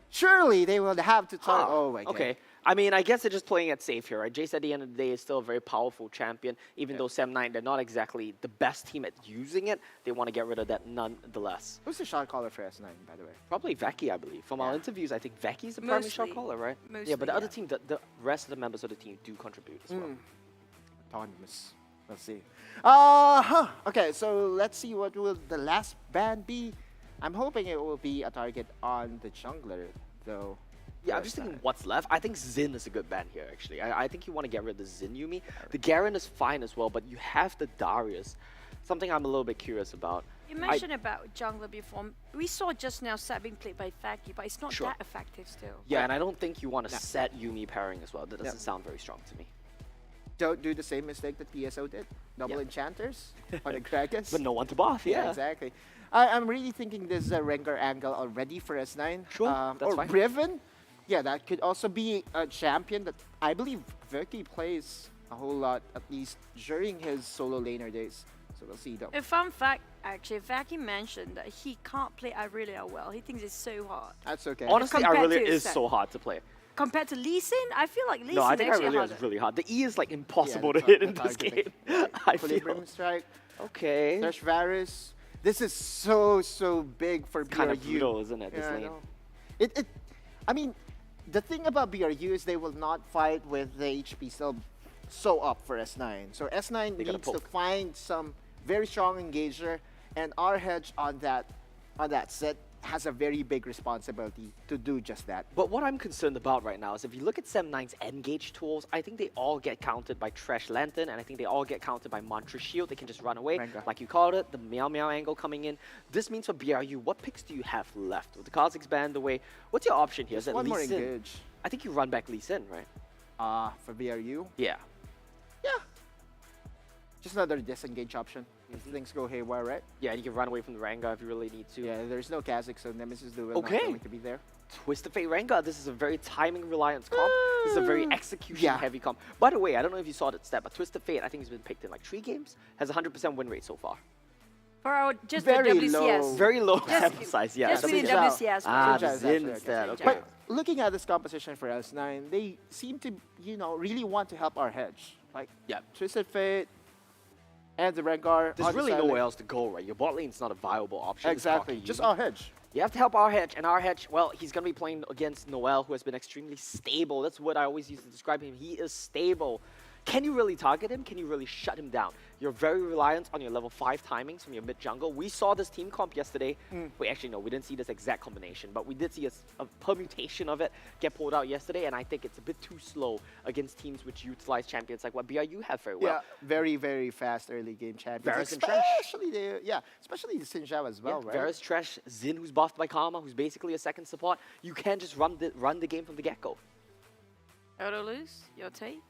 Surely they will have to talk. Huh. Oh my god. Okay. I mean, I guess they're just playing it safe here, right? Jace at the end of the day is still a very powerful champion. Even though Sam 9, they're not exactly the best team at using it. They want to get rid of that nonetheless. Who's the shot caller for S9, by the way? Probably Veki, I believe. From our interviews, I think Veki's the primary shot Mostly. caller, right? Mostly, yeah, but the other yeah. team, the rest of the members of the team do contribute as well. Autonomous. Let's see. Okay, so let's see what will the last ban be. I'm hoping it will be a target on the jungler, though. Yeah, I'm just thinking what's left. I think Xin is a good ban here, actually. I think you want to get rid of the Xin Yumi. The Garen is fine as well, but you have the Darius. Something I'm a little bit curious about. You mentioned about jungler before. We saw just now Set being played by Faki, but it's not Sure. that effective still. Yeah, and I don't think you want to set Yumi pairing as well. That doesn't sound very strong to me. Don't do the same mistake that PSO did. Double enchanters on the Kragas. But no one to buff, yeah. exactly. I'm really thinking this is a Rengar angle already for S9. Sure, that's or fine. Riven. Yeah, that could also be a champion that I believe Verky plays a whole lot, at least during his solo laner days. So we'll see though. A fun fact, actually, Vaki mentioned that he can't play Irelia well. He thinks it's so hard. That's okay. Honestly, Compared Irelia to is Set. so hard to play. Compared to Lee Sin, I feel like Lee Sin No, I think actually Irelia harder. is really hard. The E is like impossible Yeah, to hit in the this targeting. game. I Equilibrium feel. strike. Okay. There's Varus. This is so big for BRU. Kind of brutal, isn't it, this Yeah, I lane? know. I mean, the thing about BRU is they will not fight with the HP still so up for S9. So S9 They gotta needs to poke. find some very strong engager, and our hedge on that set has a very big responsibility to do just that. But what I'm concerned about right now is if you look at Sem9's engage tools, I think they all get counted by Trash Lantern, and I think they all get counted by Mantra Shield. They can just run away, like you called it, the Meow Meow angle coming in. This means for BRU, what picks do you have left? With the Kha'Zix banned away, what's your option here? Is it One Lee more Sin? engage. I think you run back Lee Sin, right? For BRU? Yeah. Just another disengage option if things go haywire, right? Yeah, and you can run away from the Rengar if you really need to. Yeah, there's no Kha'Zix, so Nemesis Duel not Okay. going to be there. Twisted Fate Rengar, this is a very timing reliance comp. This is a very execution heavy comp. By the way, I don't know if you saw that stat, but Twisted Fate, I think he's been picked in like 3 games, has a 100% win rate so far. For our just Very the WCS. low. Very low Just- sample size, yeah. just within WCS. Zin instead, okay. But looking at this composition for S9, they seem to, really want to help our hedge. Like, Twisted Fate and the Rengar. There's on the really side nowhere lane. else to go, right? Your bot lane's not a viable option. It's Exactly, cocky. just our hedge. You have to help our hedge, and our hedge, well, he's going to be playing against Noel, who has been extremely stable. That's what I always used to describe him. He is stable. Can you really target him? Can you really shut him down? You're very reliant on your level 5 timings from your mid jungle. We saw this team comp yesterday. Wait, actually, no, we didn't see this exact combination, but we did see a permutation of it get pulled out yesterday, and I think it's a bit too slow against teams which utilize champions like what BRU have very well. Yeah, very, very fast early game champions. Varus and Trash. Especially the Xin Zhao as well, right? Varus, Trash, Zin, who's buffed by Karma, who's basically a second support. You can just run the game from the get-go. Autolus, your take?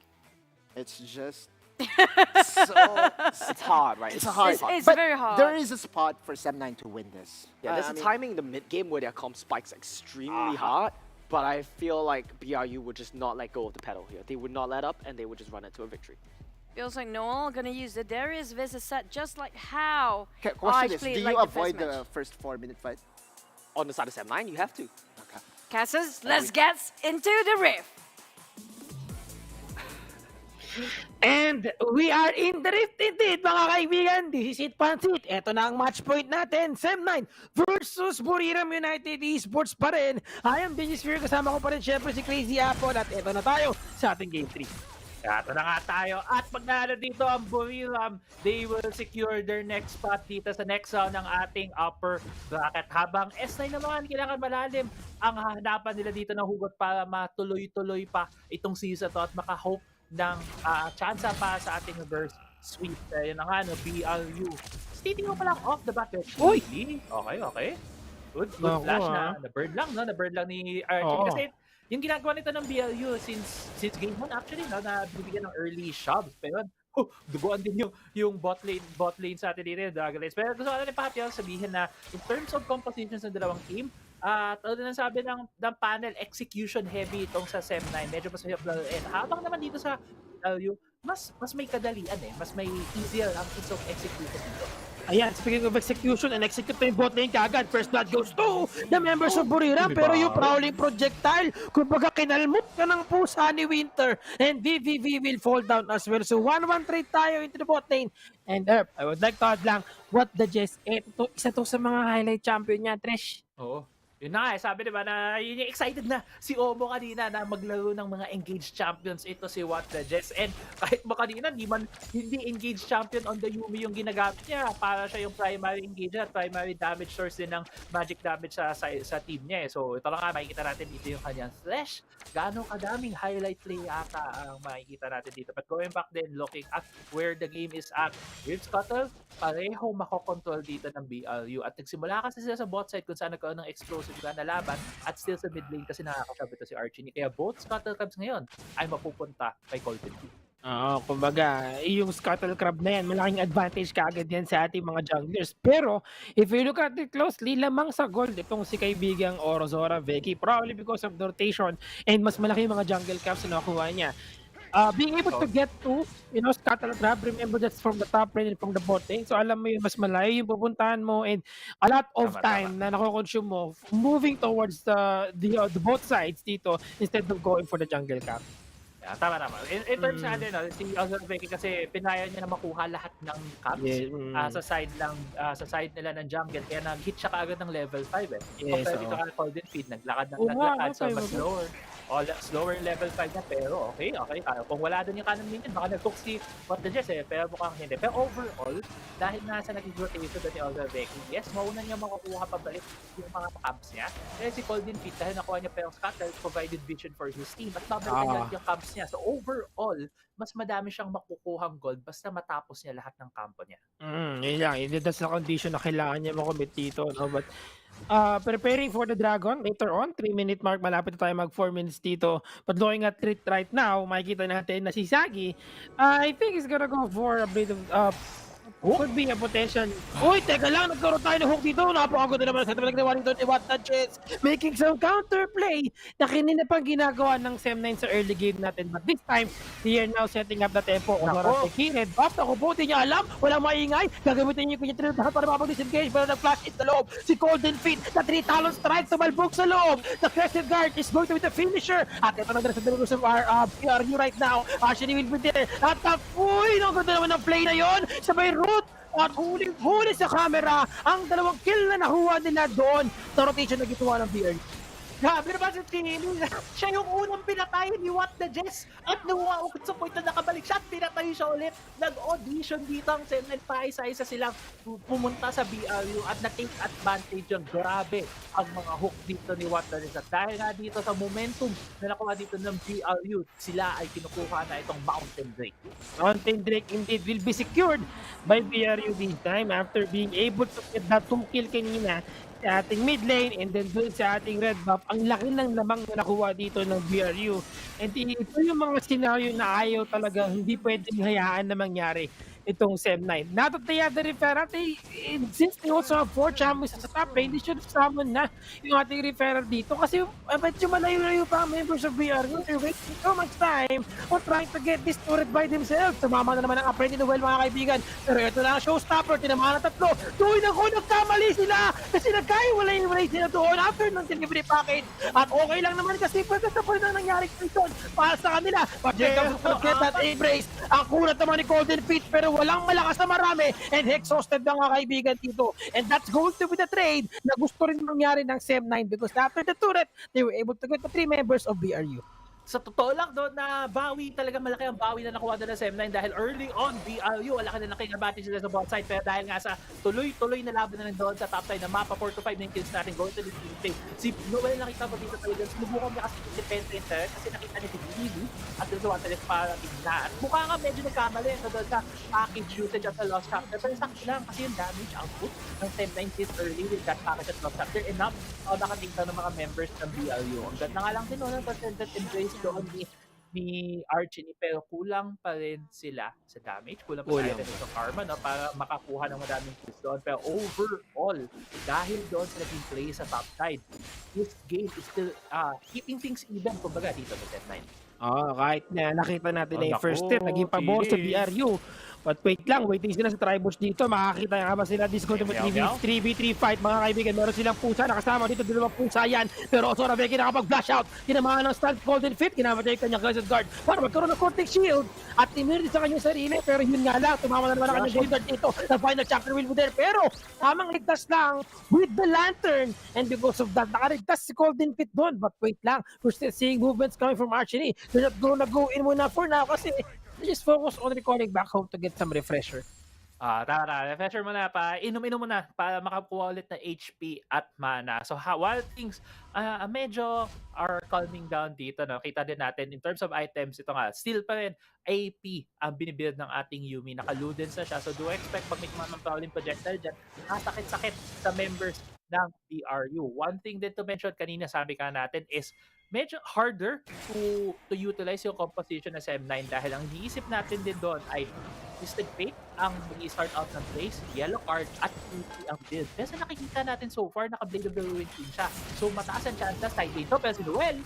It's just It's hard, right? It's hard. It's But very hard. there is a spot for Sem9 to win this. Yeah, there's I a mean, timing in the mid game where their comp spikes extremely hard, but I feel like BRU would just not let go of the pedal here. They would not let up, and they would just run it to a victory. Feels like Noel gonna use the Darius Visa set just like how Question Arch is, played do like you the first avoid match. the first 4-minute fight? On the side of Sem9, you have to. Cassus, let's get into the riff. And we are in the rift indeed, mga kaibigan. This is it, Pansit. Ito na ang match point natin. Sem9 versus Buriram United Esports pa rin. I am Sphere, kasama ko pa rin syempre si Crazy Apple. At ito na tayo sa ating Game 3. Ito na nga tayo. At pag nahala dito ang Buriram, they will secure their next spot dito sa next round ng ating upper bracket. Habang S9 naman, kailangan malalim ang hahanapan nila dito ng hugot para matuloy-tuloy pa itong season to at maka-hope ng tsansa pa sa ating reverse sweep. Yun na nga, no, BRU. Stating ko pa lang off the bat. Uy! Okay. Good flash na. Na-bird lang, no? Na-bird lang ni Archie. Kasi yung ginagawa nito ng BRU since game 1 actually, no? Na binibigyan ng early shoves. Pero duguan din yung bot lane sa atin dito, yung Dragon Lane. Pero gusto ko na Patio sabihin na in terms of compositions ng dalawang team, tulad ng sabi ng panel, execution heavy itong sa Sem9. Medyo mas mahirap laruin. Habang naman dito sa LU, mas may kadalian mas may easier ang ease of execution dito. Ayan, speaking of execution, and execute na yung bot lane kagad. First blood goes to the members of Buriram. Pero yung prowling projectile, kumbaga kinalmot ka ng pusa ni Winter. And VVV will fall down as well. So 1-1 trade tayo into the bot lane. And I would like to add lang, what the Jess, isa to sa mga highlight champion niya, Trish. Oo. Yun na sabi diba na yun yung excited na si Omo kanina na maglaro ng mga engaged champions. Ito si What the Jets. And kahit mo kanina hindi engaged champion on the Yumi yung ginagamit niya, para siya yung primary engager at primary damage source din ng magic damage sa team niya. So ito lang nga, makikita natin dito yung kanyang slash. Gaano kadaming highlight play ata ang makikita natin dito. But going back then, looking at where the game is at, with Scuttle, pareho makokontrol dito ng BRU. At nagsimula kasi sila sa bot side kung saan nagkaroon ng explosive na laban at still sa mid lane kasi nakakasabit ito si Archie. Kaya both Scuttle Crabs ngayon ay mapupunta kay Colton. Kumbaga, yung Scuttle Crab na yan, malaking advantage kaagad yan sa ating mga junglers. Pero, if you look at it closely, lamang sa gold itong si kaibigang Orozora Veki, probably because of the rotation and mas malaki yung mga jungle caps na nakuha niya. Being able to get to, Scuttle Crab, remember that's from the top lane and from the bot lane. So alam mo yun, mas malayo yung pupuntahan mo and a lot of time na nako-consume mo moving towards the both sides dito instead of going for the jungle cap. Yeah, tama. In terms na si Ozorveki kasi pinaya niya na makuha lahat ng caps sa side nila ng jungle kaya nag-hit siya kaagad ng level 5 eh. Yes, Compare dito kay Golden Feed, naglakad so mas slower yung level 5 niya pero okay. Kung wala doon yung cannon minion, baka nag-hook si What the Jess pero mukhang hindi. Pero overall, dahil nasa naging rotation doon ni Ozorveki, yes, mauna niya makukuha pabalik yung mga camps niya. Kaya si Golden Feed, dahil nakuha niya pero scatter, provided vision for his team at babalikan yung camps niya. So overall, mas madami siyang makukuhang gold basta matapos niya lahat ng kampo niya. Yun lang. That's the condition na kailangan niya makomit dito. No? But preparing for the Dragon later on, 3-minute mark, malapit na tayo mag 4 minutes dito. But looking at it right now, makikita natin na si Sagi, I think he's gonna go for a bit of could be a potential. Uy, teka lang, nagkaroon tayo ng hook dito. Napakagod na naman sa nagawa nito ni What the Jets. Making some counterplay na kanina pang ginagawa ng SEM9 sa early game natin. But this time, they are now setting up the tempo. Onoras Red buff. Ako po, di niya alam. Walang maingay. Gagamitin niyo yung kanya para mapag-disengage. Pero nag-flash it sa loob. Si Golden Feet na 3 talon strike tumalbog sa loob. The Crescent Guard is going to be the finisher. At ito na sa Dragos of PRU right now. Actually will be there. At uy, ang ganda naman ng play na yon. Sabay root. At huli sa camera ang 2 kill na nakuha nila doon sa rotation na ginawa ng BR. Grabe naman si Chili. Siya yung unang pinatay ni What the Jess. At nawaukot sa point na nakabalik siya at pinatay siya ulit. Nag-audition dito ang SEM9 pa isa-isa silang pumunta sa BRU at na-take advantage yung grabe ang mga hook dito ni What the Jess. At dahil nga dito sa momentum na nakuha dito ng BRU, sila ay kinukuha na itong Mountain Drake. Mountain Drake indeed will be secured by BRU this time after being able to get that 2 kill kanina sa ating mid lane and then dun sa ating red buff. Ang laki ng lamang na nakuha dito ng BRU. And ito yung mga scenario na ayaw talaga, hindi pwedeng hayaan na mangyari itong SEM9. Not that they have the referral, since they also have 4 champions sa top lane, they should summon na yung ating referral dito kasi medyo malayo-layo pa ang members of BRU. They're wasting so much time on trying to get this turret by themselves. Tumama na naman ang Apprentice Noel mga kaibigan. Pero ito na ang showstopper, tinamaan na 3. Tuloy na ko, nagkamali sila kasi nagkaiwalay sila doon after ng delivery package. At okay lang naman kasi pwede sa point na nangyari doon para sa kanila. But Jacob will get that embrace. Ang kunat naman ni Golden Feet pero walang malakas na marami and exhausted na mga kaibigan dito. And that's going to be the trade na gusto rin mangyari ng SEM9 because after the turret, they were able to get the 3 members of BRU. Sa totoo lang doon na bawi, talaga malaki ang bawi na nakuha doon ng SEM9 dahil early on, BRU, wala ka na nakinabati sila sa bot side pero dahil nga sa tuloy-tuloy na laban na rin doon sa top side na mapa 4 to 5 na yung kills natin going to the team. Si Noel nakita mo dito talaga, sinubukan niya kasi independent kasi nakita niya si Lily at doon sa Wanted para tignan. Mukha nga medyo nagkamali sa doon sa package usage at sa Lost Chapter pero sakto lang kasi yung damage output ng SEM9 is early with that package at Lost Chapter enough nakatingnan ng mga members ng BRU. Ang ganda nga lang din ng percentage embrace doon ni Archie pero kulang pa rin sila sa damage, kulang pa rin sa karma para makakuha ng madaming kills doon. Pero overall, dahil doon sa naging play sa top side, this game is still keeping things even kumbaga dito sa Set 9. Kahit na nakita natin na yung first step, naging pabor sa BRU. But wait lang, waiting sila sa Tribus dito. Makakita nga ba sila? This is going to be 3v3 fight mga kaibigan. Meron silang pusa, nakasama dito, 2 pusa yan. Pero Ozorveki nakapag-flash out. Tinamaan ng stun Golden Fit, kinamatay yung kanyang Crescent Guard para magkaroon ng Cortex Shield at immunity sa kanyang sarili. Pero yun nga lang, tumama na naman ang kanyang Golden Guard dito. The final chapter will be there. Pero tamang ligtas lang with the lantern. And because of that, nakaligtas si Golden Fit doon. But wait lang, we're still seeing movements coming from Archie. They're not gonna go in muna for now kasi just focus on recalling back home to get some refresher. Tara, refresher muna pa. Inom-inom muna para makakuha ulit na HP at mana. So while things medyo are calming down dito, no? Kita din natin in terms of items, ito nga, still pa rin AP ang binibuild ng ating Yuumi. Naka-Ludens na siya. So do expect pag may kumamang Prowling projectile dyan, nakasakit-sakit sa members ng BRU. One thing din to mention kanina, sabi ka natin, is medyo harder to utilize yung composition ng SEM9 dahil ang iniisip natin din doon ay Twisted Fate ang mag-i-start out ng place, yellow card, at QT ang build. Pero sa nakikita natin so far, naka-Blade of the Ruin team siya. So mataas ang chance na side lane to. Pero si Noel,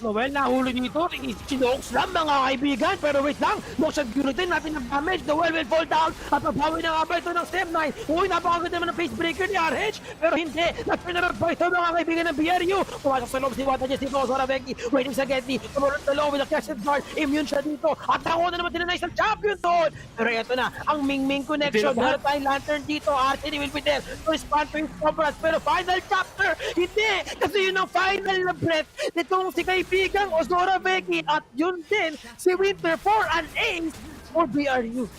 Noel, nahuli dito. Sinooks lang mga kaibigan. Pero wait lang, motion purity natin ng damage. Noel will fall down at mabawi na nga ba ito ng step 9. Uy, napakaganda naman ng face breaker ni RH. Pero hindi, nag-turnaround ba ito mga kaibigan ng BRU? Pumasok sa loob si Wata Jess dito. Zoraveki, waiting sa Getty. Tumunod sa loob with a Crescent Guard. Immune siya dito. At nakuha na naman sila na isang champion doon. Pero ito na, ang Ming connection. Meron tayong lantern dito. Artillery will be there to respond to his comrades. Pero final chapter, hindi. Kasi yun ang final na breath nitong si kaibigang Ozora Becky. At yun din, si Winter for an ace for BRU.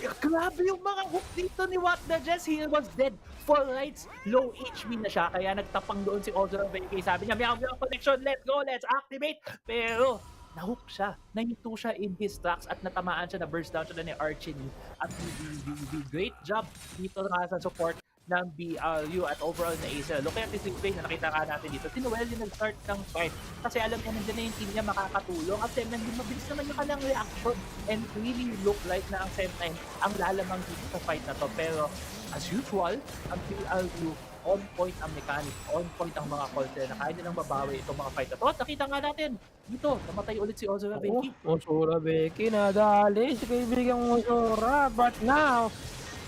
grabe yung mga hook dito ni What the Jess. He was dead for rights. Low HP na siya. Kaya nagtapang doon si Ozora Becky. Sabi niya, meow connection. Let's go. Let's activate. Pero na-hook siya, nahinto siya in his tracks at natamaan siya, na-burst down siya na ni Archie. At the great job dito sa support ng BLU at overall na Acer. Look at this replay na nakita ka natin dito. Si Noel yung nag-start ng fight kasi alam niya nandiyan na yung team niya makakatulong at Sem9 mabilis naman yung kanyang reaction and really look like na ang Sem9 ang lalamang dito sa fight na to. Pero as usual, ang BLU on point ang mechanics, on point ang mga calls na kaya nilang babawi itong mga fight na to. At nakita nga natin, dito, namatay ulit si Ozora Becky. Ozora Becky, nadali si kaibigang Ozora. But now,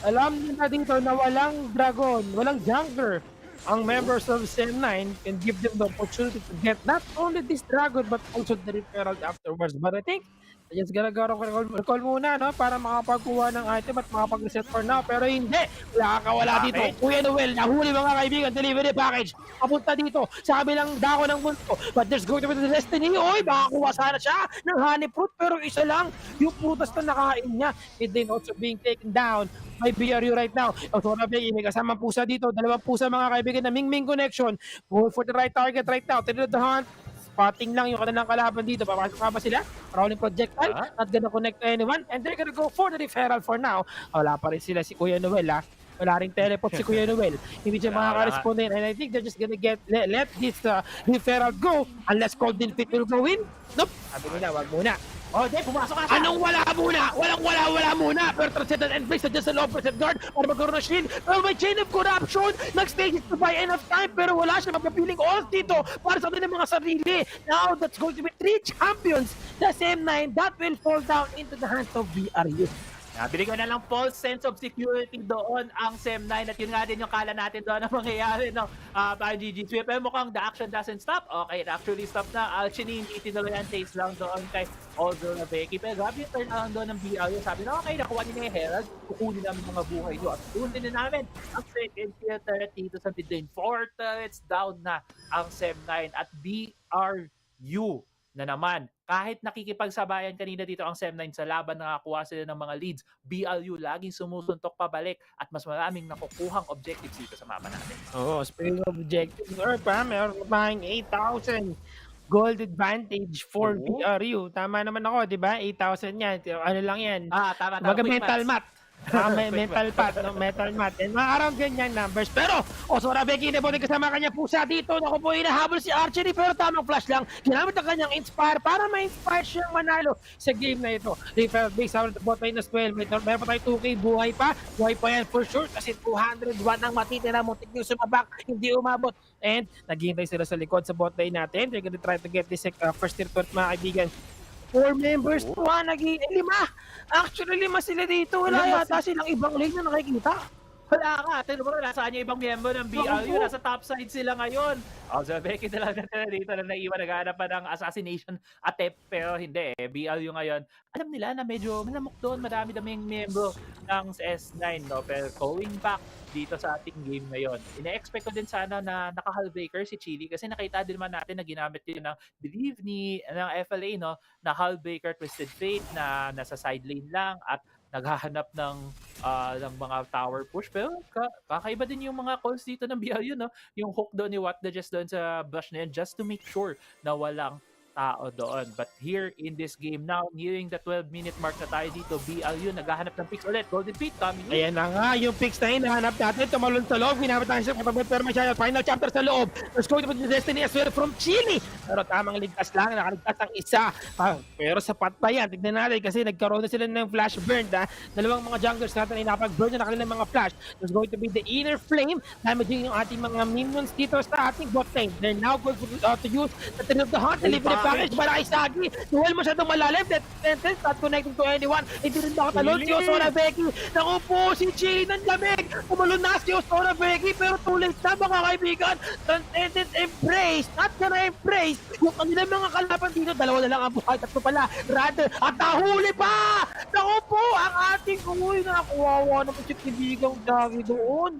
alam nila dito na walang dragon, walang jungler. Ang members of Sem9 can give them the opportunity to get not only this dragon but also the referral afterwards. But I think I just gotta go recall muna, no? Para makapagkuha ng item at makapag-reset for now. Pero hindi! Wala dito. Kuya Noel, nahuli mga kaibigan, delivery package. Papunta dito sa kabilang dako ng mundo. But there's going to be the destiny. Oy, makakuha sana siya ng honey fruit. Pero isa lang, yung prutas na nakain niya. It then also being taken down by BRU right now. So, may kasamang pusa dito. Dalawang pusa mga kaibigan na Ming connection. Go for the right target right now. Tinid the hunt. Spotting lang yung kanilang kalaban dito. Papasok ka ba sila? Rolling projectile. Not gonna connect to anyone. And they're gonna go for the referral for now. Wala pa rin sila si Kuya Noel, ha? Wala rin teleport si Kuya Noel. Hindi siya makaka-respond din. And I think they're just gonna let this referral go unless Golden Fit will go in. Nope. Sabi nila, wag muna. Oh, Jay, pumasok ka siya. Anong wala muna? Wala muna. Pero transited and place just a low percent guard para magkaroon ng shield. Pero may chain of corruption. Nag-stages to buy enough time pero wala siya mapapiling all dito para sa atin ng mga sarili. Now, that's going to be 3 champions. The Sem9 that will fall down into the hands of BRU. Binigyan na lang false sense of security doon ang Sem9 at yun nga din yung kala natin doon ang mangyayari no? Para GG Sweep. Pero mukhang the action doesn't stop. Okay, it actually stopped na. Alchemy hindi tinuloy ang chase lang doon kay Ozora Becky. Pero grabe yung turn lang doon ng BRU. Sabi na okay, nakuha niya yung Herald. Kukunin namin mga buhay doon. At kunin din namin ang second tier turret dito sa mid lane. 4 turrets down na ang Sem9 at BRU na naman. Kahit nakikipagsabayan kanina dito ang Sem9 sa laban, nakakuha sila ng mga leads. BLU laging sumusuntok pabalik at mas maraming nakukuhang objectives dito sa mapa natin. Speaking of objectives, meron tayong 8,000 gold advantage for BRU. Tama naman ako, di ba? 8,000 yan. Ano lang yan? Tama. Mental math. Mental math. And mga around ganyan numbers. Pero, Ozora Becky na po din kasama kanya pusa dito. Naku po, hinahabol si Archery pero tamang flash lang. Ginamit ang kanyang inspire para ma-inspire siyang manalo sa game na ito. Referral base out of the bot lane as well. Meron pa tayo 2K. Buhay pa yan for sure. Kasi 201 ang matitira mo. Tignan sumabak. Hindi umabot. And, naghihintay sila sa likod sa bot lane natin. They're gonna try to get this first tier turret mga kaibigan. 4 members to naging 5. Actually, 5 sila dito. Wala yata silang ibang lane na nakikita. Wala ka. Tignan mo, nasaan yung ibang miyembro ng BLU? Nasa top side sila ngayon. So, Becky talaga dito na naiwan. Naghahanap pa ng assassination attempt. Pero hindi. BLU ngayon, alam nila na medyo malamok doon. Marami-daming miyembro ng S9. No? Pero going back dito sa ating game ngayon, ina-expect ko din sana na naka-hullbreaker si Chili kasi nakita din naman natin na ginamit din ng believe ng FLA, no, na hullbreaker Twisted Fate na nasa side lane lang at naghahanap ng mga tower push. Pero kakaiba din yung mga calls dito ng BLU, no? Yung hook doon ni What the Just doon sa brush na yun just to make sure na walang tao doon. But here in this game now, nearing the 12-minute mark na tayo dito, BLU naghahanap ng picks ulit. Golden Feet coming in. Ayan na nga, yung picks na yun, nahanap natin. Tumalon sa loob, ginamit natin sa kapabot pero may final chapter sa loob. Let's go to the destiny as well from Chile. pero tamang ligtas lang, nakaligtas ang isa. Pero sapat pa yan, tignan natin kasi nagkaroon na sila ng flash burn. Dalawang mga junglers natin ay napag-burn na kanilang mga flash. There's going to be the inner flame, damaging yung ating mga minions dito sa ating bot lane. They're now going to use the Tree of the Hunt, delivery package, malaki Sagi. Duel masyadong malalim, that sentence not connecting to anyone. Hindi rin nakatalon si Osora Becky. Naku po, si Chili ng lamig. Tumalon na si Osora Becky, pero too late na mga kaibigan. Transcendent Embrace, not gonna embrace. Yung kanilang mga kalaban dito, dalawa na lang ang buhay, tatlo pala. Rather, at nahuli pa! Naku po, ang ating uy, nakakuwawa naman si kaibigang Dagi doon.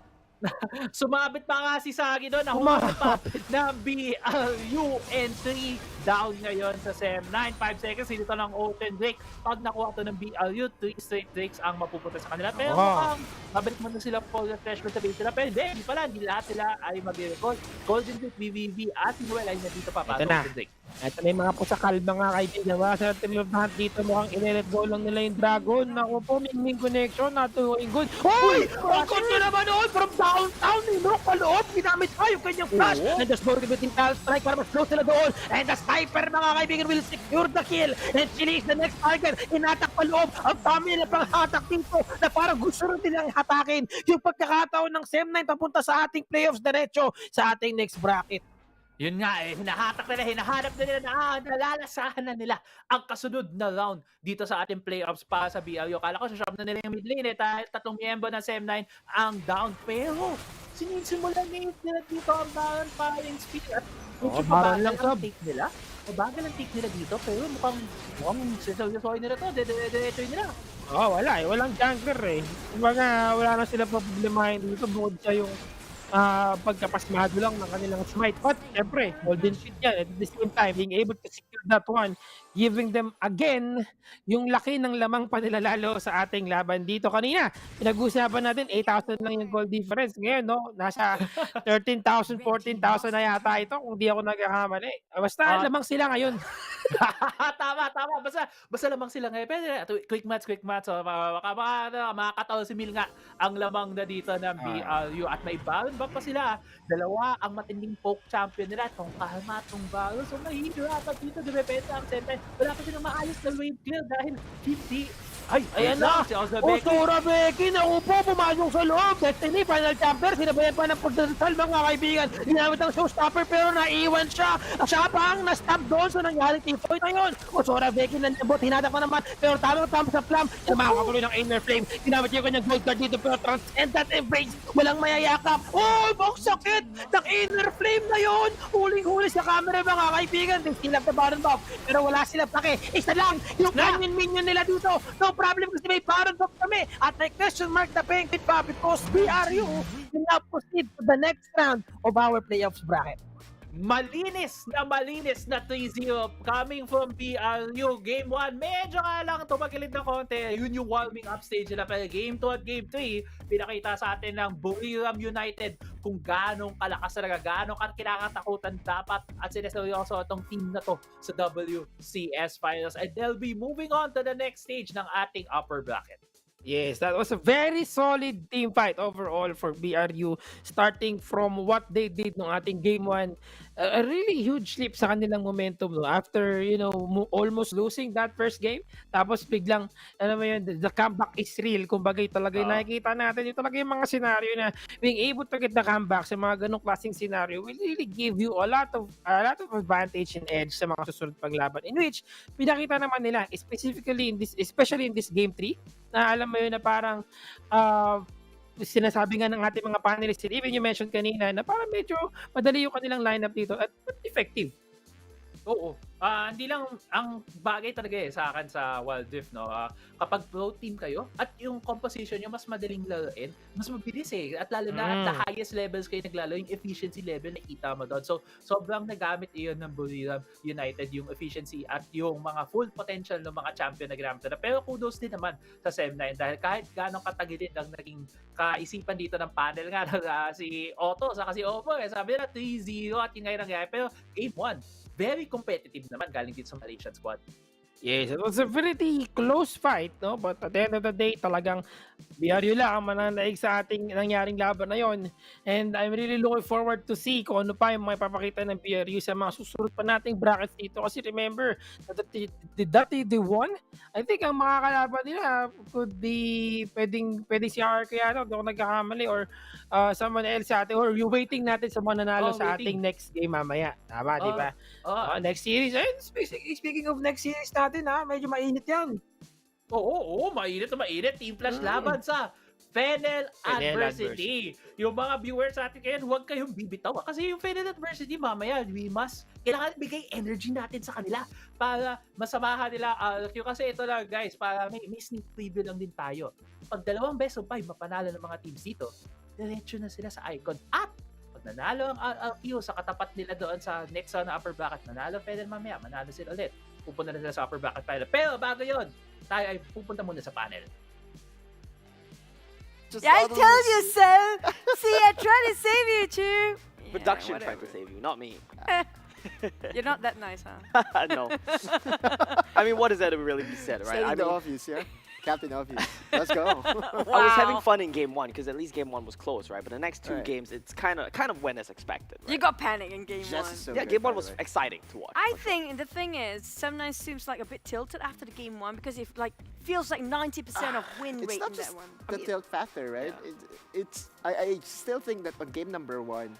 Sumabit pa nga si Sagi doon. Nahuli pa ng BLU entry. Down ngayon sa SEM9. 5 seconds. Dito ng open break. Pag nakuha ito ng BLU, 3 straight breaks ang mapupunta sa kanila. Pero mukhang mabalik mo na sila for refreshment sa base nila. Pero hindi pala. Hindi lahat sila ay mag-record. Golden Break, BVB at Noel ay nandito pa para Golden Break. Ito na yung mga pusakal mga kaibigan. Wala sa Tree of the Hunt dito. Mukhang i-let go lang nila yung Dragon. Naku po, Ming connection. Not doing good. Uy! Ang ganda naman noon from downtown. Nilok pa loob. Ginamit pa yung kanyang flash. And just going to be Tintal Strike para mas close sila doon. And the sniper mga kaibigan will secure the kill. And Chili is the next target. Inatak pa loob. Ang dami na pang hatak dito na parang gusto rin nilang hatakin yung pagkakataon ng SEM9 papunta sa ating playoffs diretso sa ating next bracket. Yun nga hinahatak nila, hinahanap na nila nalalasahan na nila ang kasunod na round dito sa ating playoffs para sa BLU. Kala ko shop na nila yung mid lane tatlong miyembro ng SEM9 ang down. Pero sinisimulan nila dito ang down firing speed at parang lang ang take nila. Mabagal ang take nila dito pero mukhang sisaw-saw nila to, diretso nila. Wala walang jungler Kumbaga wala na sila problemahin dito bukod sa yung pagkapasmado lang ng kanilang smite. But syempre, golden shit yan. At the same time, being able to secure that one, giving them again yung laki ng lamang pa nila lalo sa ating laban dito. Kanina, pinag-usapan natin 8,000 lang yung goal difference. Ngayon, nasa 13,000, 14,000 na yata ito kung di ako nagkakamali. Basta lamang sila ngayon. Tama. Basta lamang sila ngayon. Pero quick match. So, makakataw si Mil nga ang lamang na dito ng BLU at may balon ba pa sila? Dalawa ang matinding poke champion nila. Itong kalma, itong balon. So mahihirapan dito. Dumepende ang center. Wala pa silang maayos na wave clear dahil hindi. Ayan na! Osora Becky, naku po, pumasok sa loob. Destiny, final champion, sinabayan pa ng pagdasal mga kaibigan. Ginamit ang showstopper pero naiwan siya. Siya pa ang na-stab doon sa nangyari tipoy na yun. Osora Becky, nanabot, hinadak pa naman. Pero tamang sa flam. Makakakuloy ng inner flame. Ginamit niya kanyang gold card dito pero transcendent embrace. Walang mayayakap. Box sakit ng inner flame na yun. Huling-huli sa camera mga kaibigan. They still have the bottom buff. Pero wala sila pake. Isa lang yung canyon minion nila dito. No problem kasi may Baron Buff kami at may question mark na penguin pa because BRU will now proceed to the next round of our playoffs bracket. Malinis na 3-0 coming from BLU. Game 1, medyo nga lang tumagilid ng konti. Yun yung warming up stage nila. Pero Game 2 at Game 3, pinakita sa atin ng Buriram United kung ganong kalakas talaga, ganong kinakatakutan dapat at sineseryoso itong team na to sa WCS Finals. And they'll be moving on to the next stage ng ating upper bracket. Yes, that was a very solid team fight overall for BRU starting from what they did nung ating game 1. A really huge leap sa kanilang momentum after, almost losing that first game. Tapos biglang, the comeback is real. Kumbaga talaga nakikita natin yung talaga yung mga scenario na being able to get the comeback sa mga ganong klaseng scenario will really give you a lot of advantage and edge sa mga susunod paglaban. In which, pinakita naman nila, especially in this game 3, na alam mo yun na parang sinasabi nga ng ating mga panelists, even you mentioned kanina na parang medyo madali yung kanilang lineup dito at effective. Oo. Hindi lang ang bagay talaga sa akin sa Wild Rift, kapag pro team kayo at yung composition nyo mas madaling laruin, mas mabilis at lalo na at the highest levels kayo naglaro, yung efficiency level nakita mo doon. So sobrang nagamit iyon ng Buriram United yung efficiency at yung mga full potential ng mga champion na ginamit na. Pero kudos din naman sa SEM9 dahil kahit ganong katagilid ang naging kaisipan dito ng panel nga si Otto sa kasi Oppo, sabi nila 3-0 at yung ngayon nangyari, pero game 1 very competitive naman galing dito sa Malaysian squad. Yes, it was a pretty close fight, but at the end of the day, talagang BRU lang ang mananaig sa ating nangyaring laban na yon. And I'm really looking forward to see kung ano pa yung may papakita ng BRU sa mga susunod pa nating brackets dito. Kasi remember, dati they won. I think ang mga kalaban nila could be pwedeng si RK yata, kung nagkakamali, or someone else sa ating, or yung waiting natin sa mga nanalo sa ating next game mamaya. Tama, di ba? Next series. And speaking of next series natin, medyo mainit yan. Oo, mainit na mainit. Team Flash laban sa FENNEL Adversity. Yung mga viewers sa atin ngayon, huwag kayong bibitaw. Kasi yung FENNEL Adversity, mamaya, kailangan bigay energy natin sa kanila para masamahan nila. Kasi ito lang, guys, para may sneak preview lang din tayo. Pag dalawang best of 5 mapanalo ng mga teams dito, diretso na sila sa icon. At pag nanalo ang LQ sa katapat nila doon sa next na upper bracket, nanalo FENNEL mamaya, manalo sila ulit. Pupunta na sila sa upper bracket final. Pero bago yun, tayo ay pupunta muna sa panel. I told you so! See, I tried to save you too! Production tried to save you, not me. You're not that nice, huh? No. I mean, what does that really be said, right? Stating the obvious, yeah? Captain Obvious. Let's go. I was having fun in game 1 because at least game 1 was close, right? But the next two games, it's kind of went as expected. Right? You got panic in game 1. So yeah, game 1 was exciting to watch. I think the thing is, sometimes seems like a bit tilted after the game 1 because it feels like 90% of win rate It's not in just that one. the tilt factor, right? Yeah. I still think that on game number 1,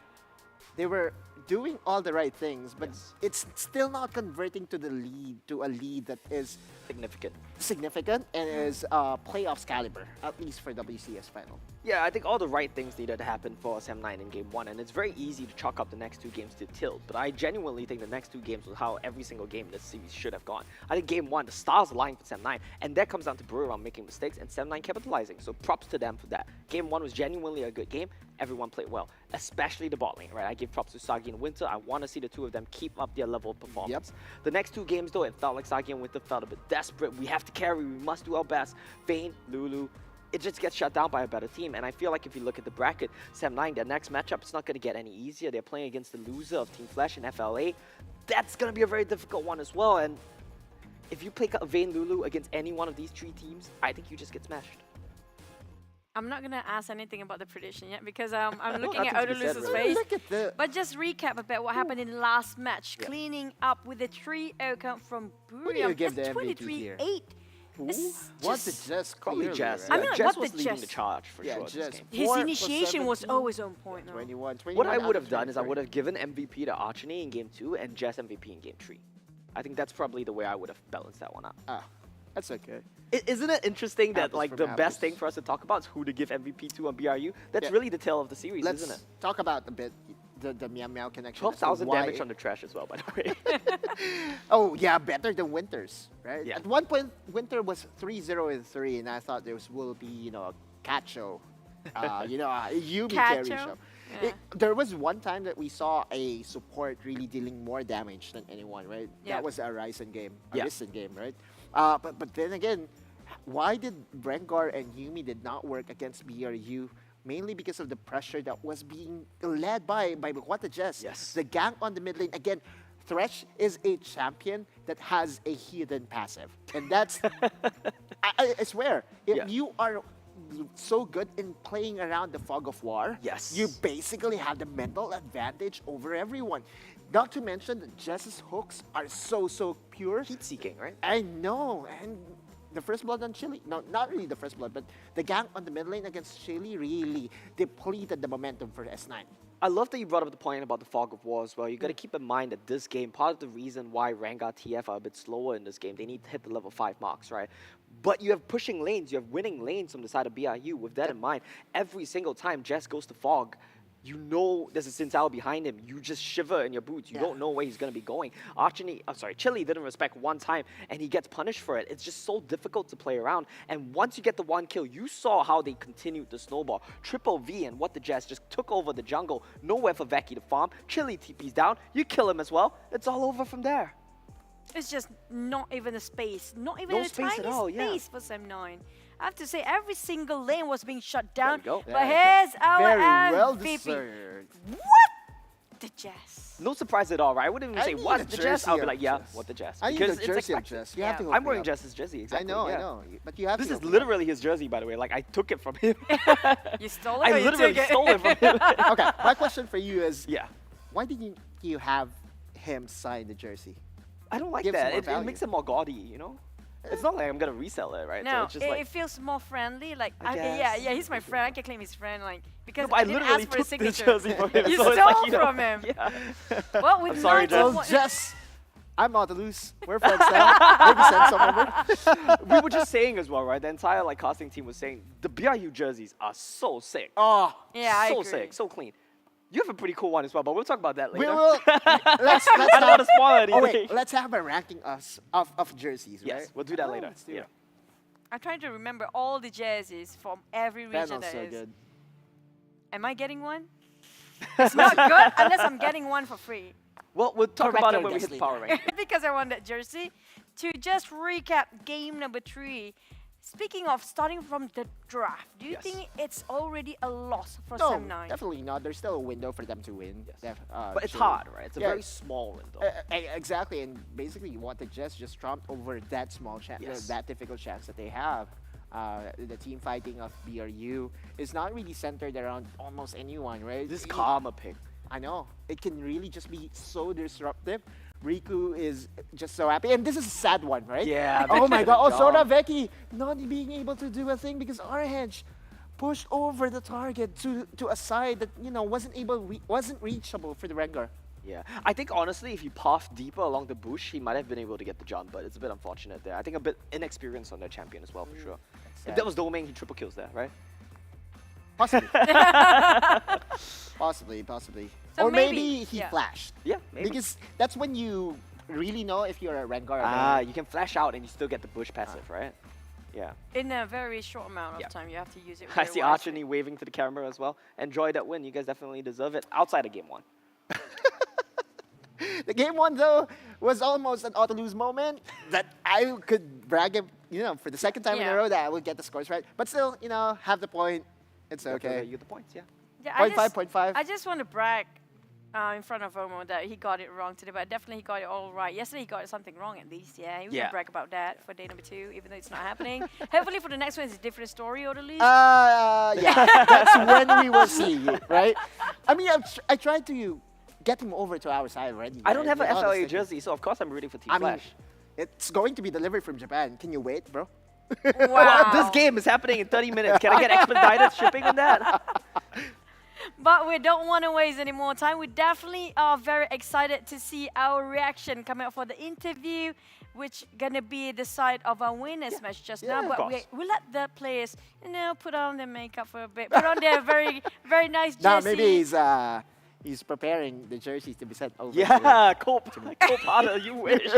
they were doing all the right things, but it's still not converting to a lead that is significant and is playoffs caliber, at least for WCS final. Yeah, I think all the right things needed to happen for SM9 in game 1, and it's very easy to chalk up the next 2 games to tilt, but I genuinely think the next 2 games was how every single game in this series should have gone. I think game 1, the stars aligned for SM9, and that comes down to Buriram making mistakes and SM9 capitalizing, so props to them for that. Game 1 was genuinely a good game. Everyone played well, especially the bot lane, right? I give props to Sagi and Winter. I want to see the two of them keep up their level of performance. The next 2 games, though, it felt like Sagi and Winter felt a bit desperate. We have to carry, we must do our best. Vayne, Lulu, it just gets shut down by a better team. And I feel like if you look at the bracket, SM9, their next matchup, it's not going to get any easier. They're playing against the loser of Team Flash and FLA. That's going to be a very difficult one as well. And if you play Vayne, Lulu against any one of these 3 teams, I think you just get smashed. I'm not going to ask anything about the prediction yet because I'm looking at Odalusa's face. But just recap a bit what happened in the last match. Cleaning up with a 3-0 count from Buriram. Who do you give the MVP here? 23-8. What the Jess? Probably Clearly, Jess. right? I mean, like, Jess what was the leading Jess? the charge for sure. Jess. His initiation was always on point. No? 21 What I out would of have done is I 23. would have given MVP to Archony in game 2 and Jess MVP in game 3. I think that's probably the way I would have balanced that one out. That's okay. Isn't it interesting that Apples like from the apples. best thing for us to talk about is who to give MVP to on BRU? That's really the tale of the series, Let's isn't it? talk about a bit the Meow Meow connection. 12,000 Why- damage on the trash as well, by the way. Oh yeah, better than Winter's, right? Yeah. At one point, Winter was 3-0-3, and I thought there will be a cat show, a Yumi Cat carry show? show. Yeah. There was one time that we saw a support really dealing more damage than anyone, right? Yeah. That was a Ryzen game, Yeah. right? But then again, why did Rengar and Yumi did not work against BRU? Mainly because of the pressure that was being led by What the Jess. Yes. The gank on the mid lane. Again, Thresh is a champion that has a hidden passive. And that's, I swear, if you are so good in playing around the fog of war, you basically have the mental advantage over everyone. Not to mention that Jess's hooks are so pure. Heat-seeking, right? I know, and the first blood on Chili, no, not really the first blood, but the gank on the mid lane against Chili really depleted the momentum for S9. I love that you brought up the point about the fog of war as well. You got to keep in mind that this game, part of the reason why Rengar TF are a bit slower in this game, they need to hit the level 5 marks, right? But you have pushing lanes, you have winning lanes from the side of BRU. With that in mind, every single time Jess goes to fog, you know there's a Sintao behind him. You just shiver in your boots. You don't know where he's going to be going. Chili didn't respect one time, and he gets punished for it. It's just so difficult to play around. And once you get the 1 kill, you saw how they continued to snowball. Triple V and What the Jess just took over the jungle. Nowhere for Veki to farm. Chili TP's down. You kill him as well. It's all over from there. It's just not even a space. Not even No a space tiny at all, yeah. space for Sem9. I have to say, every single lane was being shut down. go. But here's our Very well MVP. deserved. What? the Jazz. No surprise at all, right? I wouldn't even I say, need what, a the Jazz? jersey I'll be of like, yeah, Jazz. what the Jazz? I need Because the it's jersey of expected. Jazz. You have to hook I'm me wearing up. Jess's jersey, exactly. I yeah. know. But you have This to is hook me up. literally his jersey, by the way. Like, I took it from him. You stole it I or you literally took it? stole it from him. Okay, my question for you is, Yeah. why didn't you have him sign the jersey? I don't like Gives that. more It value. makes it more gaudy, you know? It's not like I'm gonna resell it, right? So No, it's just it, like, it feels more friendly. Like, I yeah, guess. yeah, he's my friend. I can claim his friend, like, because but I I didn't literally ask for a took the signature. jersey from him. You so it's stole like, you know, from him. Yeah. Well, with I'm sorry, 91 Jess. Jess, I'm not to lose. We're friends now. Maybe send some over. We were just saying as well, right? The entire like casting team was saying the BRU jerseys are so sick. Oh, Yeah, I so agree. sick, so clean. You have a pretty cool one as well, but we'll talk about that We later. will. Let's I don't want to spoil anything. Oh wait, let's have a ranking of jerseys, right? Yes, we'll do that Oh, later. let's do Yeah. it. I'm trying to remember all the jerseys from every region FENNEL's that so is. good. Am I getting one? It's not good unless I'm getting one for free. Well, we'll talk Correct about it your when we hit destiny. power rank. Because I want that jersey. To just recap game number 3. Speaking of starting from the draft, do you Yes. think it's already a loss for No, Sem9? definitely not. There's still a window for them to win. But it's sure. hard, right? It's a Yeah. very small window. Exactly, and basically what the Jets just trumped over that small chance, Yes. that difficult chance that they have. The team fighting of BRU is not really centered around almost anyone, right? This Karma pick. I know. It can really just be so disruptive. Riku is just so happy. And this is a sad one, right? Yeah. Oh my god. Oh, John. Sora Veki not being able to do a thing because Arhenge pushed over the target to a side that, you know, wasn't reachable for the Rengar. Yeah, I think honestly, if you path deeper along the bush, he might have been able to get the jump, but it's a bit unfortunate there. I think a bit inexperienced on their champion as well, for sure. If that was Doming, he triple kills there, right? Possibly. possibly. So or maybe, maybe, he yeah. flashed. Yeah, maybe. Because that's when you really know if you're a Rengar or Ah, not. you can flash out and you still get the bush passive, right? Yeah. In a very short amount of Yeah. time, you have to use it. I very see wisely. Archony waving to the camera as well. Enjoy that win. You guys definitely deserve it. Outside of game 1. The game 1 though was almost an auto-lose moment that I could brag, you know, for the second time in a Yeah. row that I would get the scores right. But still, you know, have the point. It's okay. You get the points, yeah. Yeah, 0.5. I just want to brag in front of Omo that he got it wrong today, but definitely he got it all right. Yesterday he got something wrong at least, yeah. We Yeah. can brag about that for day number 2, even though it's not happening. Hopefully for the next one it's a different story or the least. Yeah, that's when we will see, right? I mean, I tried to get him over to our side already. I don't have right? an With all the FLA stickers. jersey, so of course I'm rooting for Team I mean, Flash. it's going to be delivered from Japan. Can you wait, bro? Wow. This game is happening in 30 minutes. Can I get expedited shipping on that? But we don't want to waste any more time. We definitely are very excited to see our reaction coming up for the interview, which gonna be the side of our winners match just now. of But course. we let the players, you know, put on their makeup for a bit, put on their very nice jersey. No, maybe he's preparing the jerseys to be sent over. Yeah, co-partner, you wish.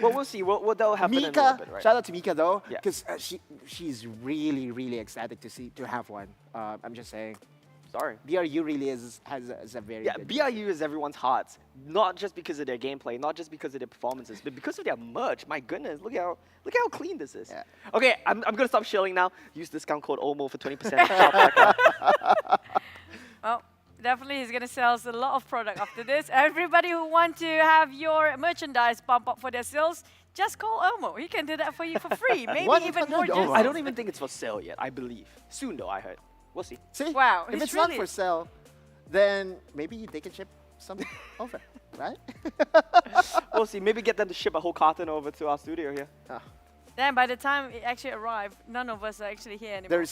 Well, we'll see. What that'll happen in a little Mika, bit, right? shout out to Mika though, Yeah. because she's really ecstatic to have one. I'm just saying. Sorry. BRU really has a very good BRU is everyone's hearts, not just because of their gameplay, not just because of their performances, but because of their merch. My goodness, look how clean this is. Yeah. Okay, I'm gonna stop shilling now. Use discount code OMO for 20% off. Well, definitely he's gonna sell us a lot of product after this. Everybody who want to have your merchandise bump up for their sales, just call Omo. He can do that for you for free. Maybe even more jerseys. I don't even think it's for sale yet. I believe soon though. I heard. We'll see. See? Wow, If he's it's not really- for sale, then maybe they can ship some over, right? We'll see. Maybe get them to ship a whole carton over to our studio here. Then by the time it actually arrived, none of us are actually here anymore. There's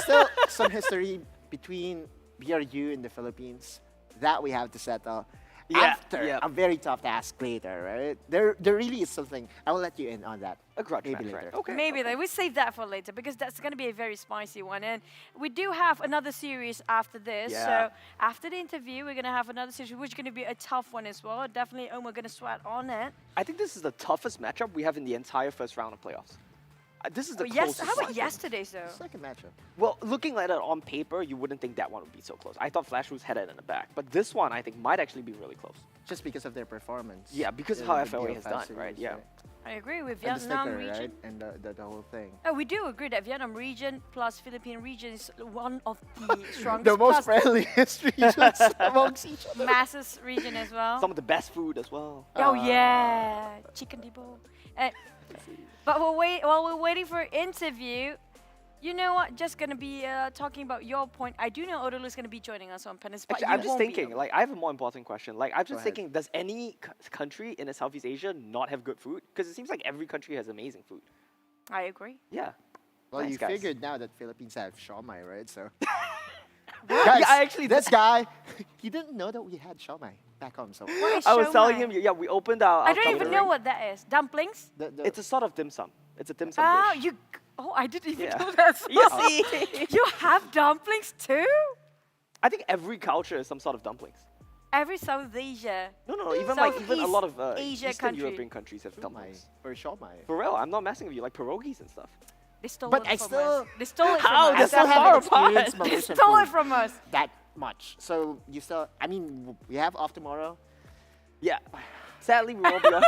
still some history between BRU and the Philippines that we have to settle after a very tough task later, right? There really is something. I will let you in on that. A grudge maybe match, later. right? Okay. Maybe then we save that for later because that's going to be a very spicy one. And we do have another series after this. Yeah. So after the interview, we're going to have another series, which is going to be a tough one as well. Definitely, we're going to sweat on it. I think this is the toughest matchup we have in the entire first round of playoffs. This is the Yes. closest How about one. yesterday's though? Second matchup. Well, looking at it on paper, you wouldn't think that one would be so close. I thought Flash was headed in the back, but this one I think might actually be really close. Just because of their performance. Yeah, because of in how the FLA has BO5 done, series, right? Yeah. I agree with And the Vietnam sticker, region. right? And the whole thing. Oh, we do agree that Vietnam region plus Philippine region is one of the strongest. The most plus friendliest regions amongst each other. Masses region as well. Some of the best food as well. Oh yeah, chicken debo. But while we're waiting for interview, you know what? Just gonna be talking about your point. I do know Odolu is gonna be joining us on Pennis, but Actually, you I'm just won't be thinking, able- like, I have a more important question. Like, I'm just ahead. thinking, does any country in Southeast Asia not have good food? Because it seems like every country has amazing food. I agree. Yeah. Well, Nice, you guys. figured now that Philippines have shawmai, right? So. Yeah, I actually- this guy, he didn't know that we had shawmai back home. So. What is I was telling shomai? him, yeah, we opened our. I don't even know what that is. Dumplings? It's a sort of dim sum. It's a dim sum Oh, dish. you. Oh, I didn't even Yeah. know that. You see? You have dumplings too? I think every culture has some sort of dumplings. Every South Asia. No, even like even a lot of Asia Eastern country. European countries have dumplings. Or shawmai. For real, I'm not messing with you. Like pierogies and stuff. They stole But it I from still. us. They stole it from How? us. I That's still so far haven't apart. experienced They Malaysian stole it food from us. that much. So you still. I mean, we have off tomorrow. Yeah. Sadly, we won't be on.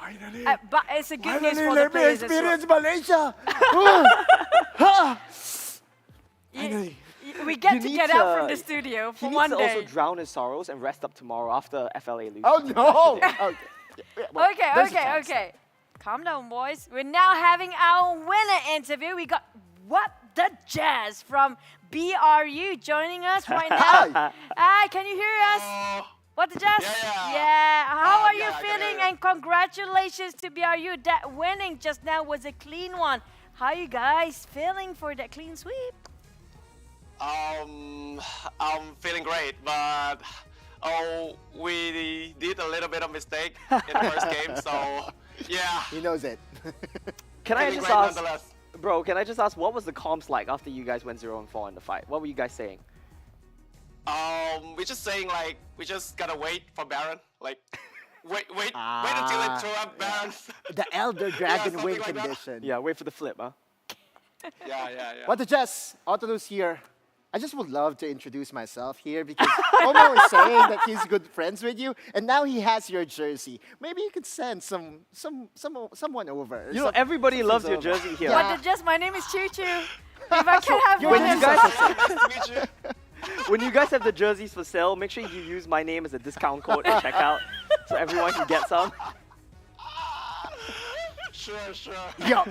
Finally. But it's a good news Finally, for the let me players as well. experience Malaysia. Finally. We get You to need get out from to- the studio He for needs one to day. also drown his sorrows and rest up tomorrow after FLA loses. Oh no! Okay. Well, Okay, there's a okay, chance. okay. Calm down, boys. We're now having our winner interview. We got What the Jazz from BRU joining us right now. Hi, can you hear us? What the Jazz? Yeah. How are you feeling? And congratulations to BRU. That winning just now was a clean one. How you guys feeling for that clean sweep? I'm feeling great, but we did a little bit of mistake in the first game, so yeah. He knows it. Can I Feeling just great ask, nonetheless. bro? Can I just ask, what was the comms like after you guys went 0-4 in the fight? What were you guys saying? We're just saying like we just gotta wait for Baron, like wait until it throw up Baron. The Elder Dragon something wing like that. condition. Yeah, wait for the flip, huh? Yeah. What the Jess? Autolus here. I just would love to introduce myself here because Omo is saying that he's good friends with you, and now he has your jersey. Maybe you could send someone over. You know, everybody loves your jersey here. What the Jazz? My name is Choo Choo. If I can have When one. you guys, when you guys have the jerseys for sale, make sure you use my name as a discount code at checkout, so everyone can get some. Sure. Yo,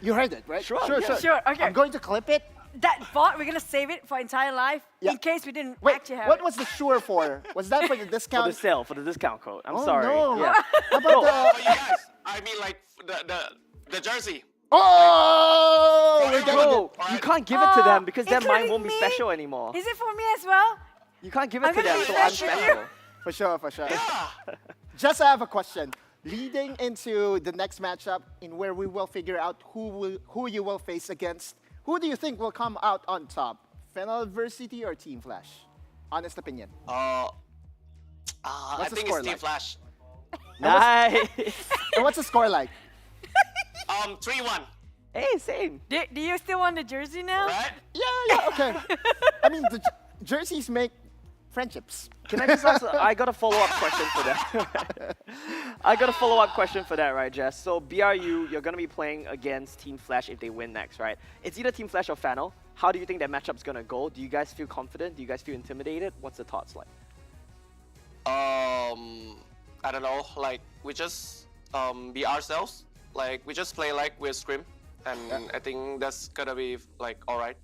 you heard it, right? Sure, Sure. Okay. I'm going to clip it. That bot, we're gonna save it for entire life in case we didn't Wait, actually have what it. was the sure for? Was that for the For discount? the sale, for the discount code. I'm Oh, sorry. no. Yeah. How about Oh, you guys, I mean like the jersey. Oh, we're getting Bro, it. you can't give it to them because then mine including won't be me? special anymore. Is it for me as well? You can't give it I'm to gonna them, be so I'm special. special. For sure. Just I have a question. Leading into the next matchup, in where we will figure out who you will face against, who do you think will come out on top? FENNEL Varsity or Team Flash? Honest opinion. I What's the think score it's Team like? Flash. Nice. And what's the score like? 3-1. Hey, same. Do you still want the jersey now? Right? Yeah, okay. I mean, the jerseys make friendships. Can I just ask? I got a follow-up question for that. I got a follow-up question for that, right, Jess? So BRU, you're gonna be playing against Team Flash if they win next, right? It's either Team Flash or FENNEL. How do you think that matchup's gonna go? Do you guys feel confident? Do you guys feel intimidated? What's the thoughts like? I don't know. Like we just be ourselves. Like we just play like we're Scrim, and I think that's gonna be like all right.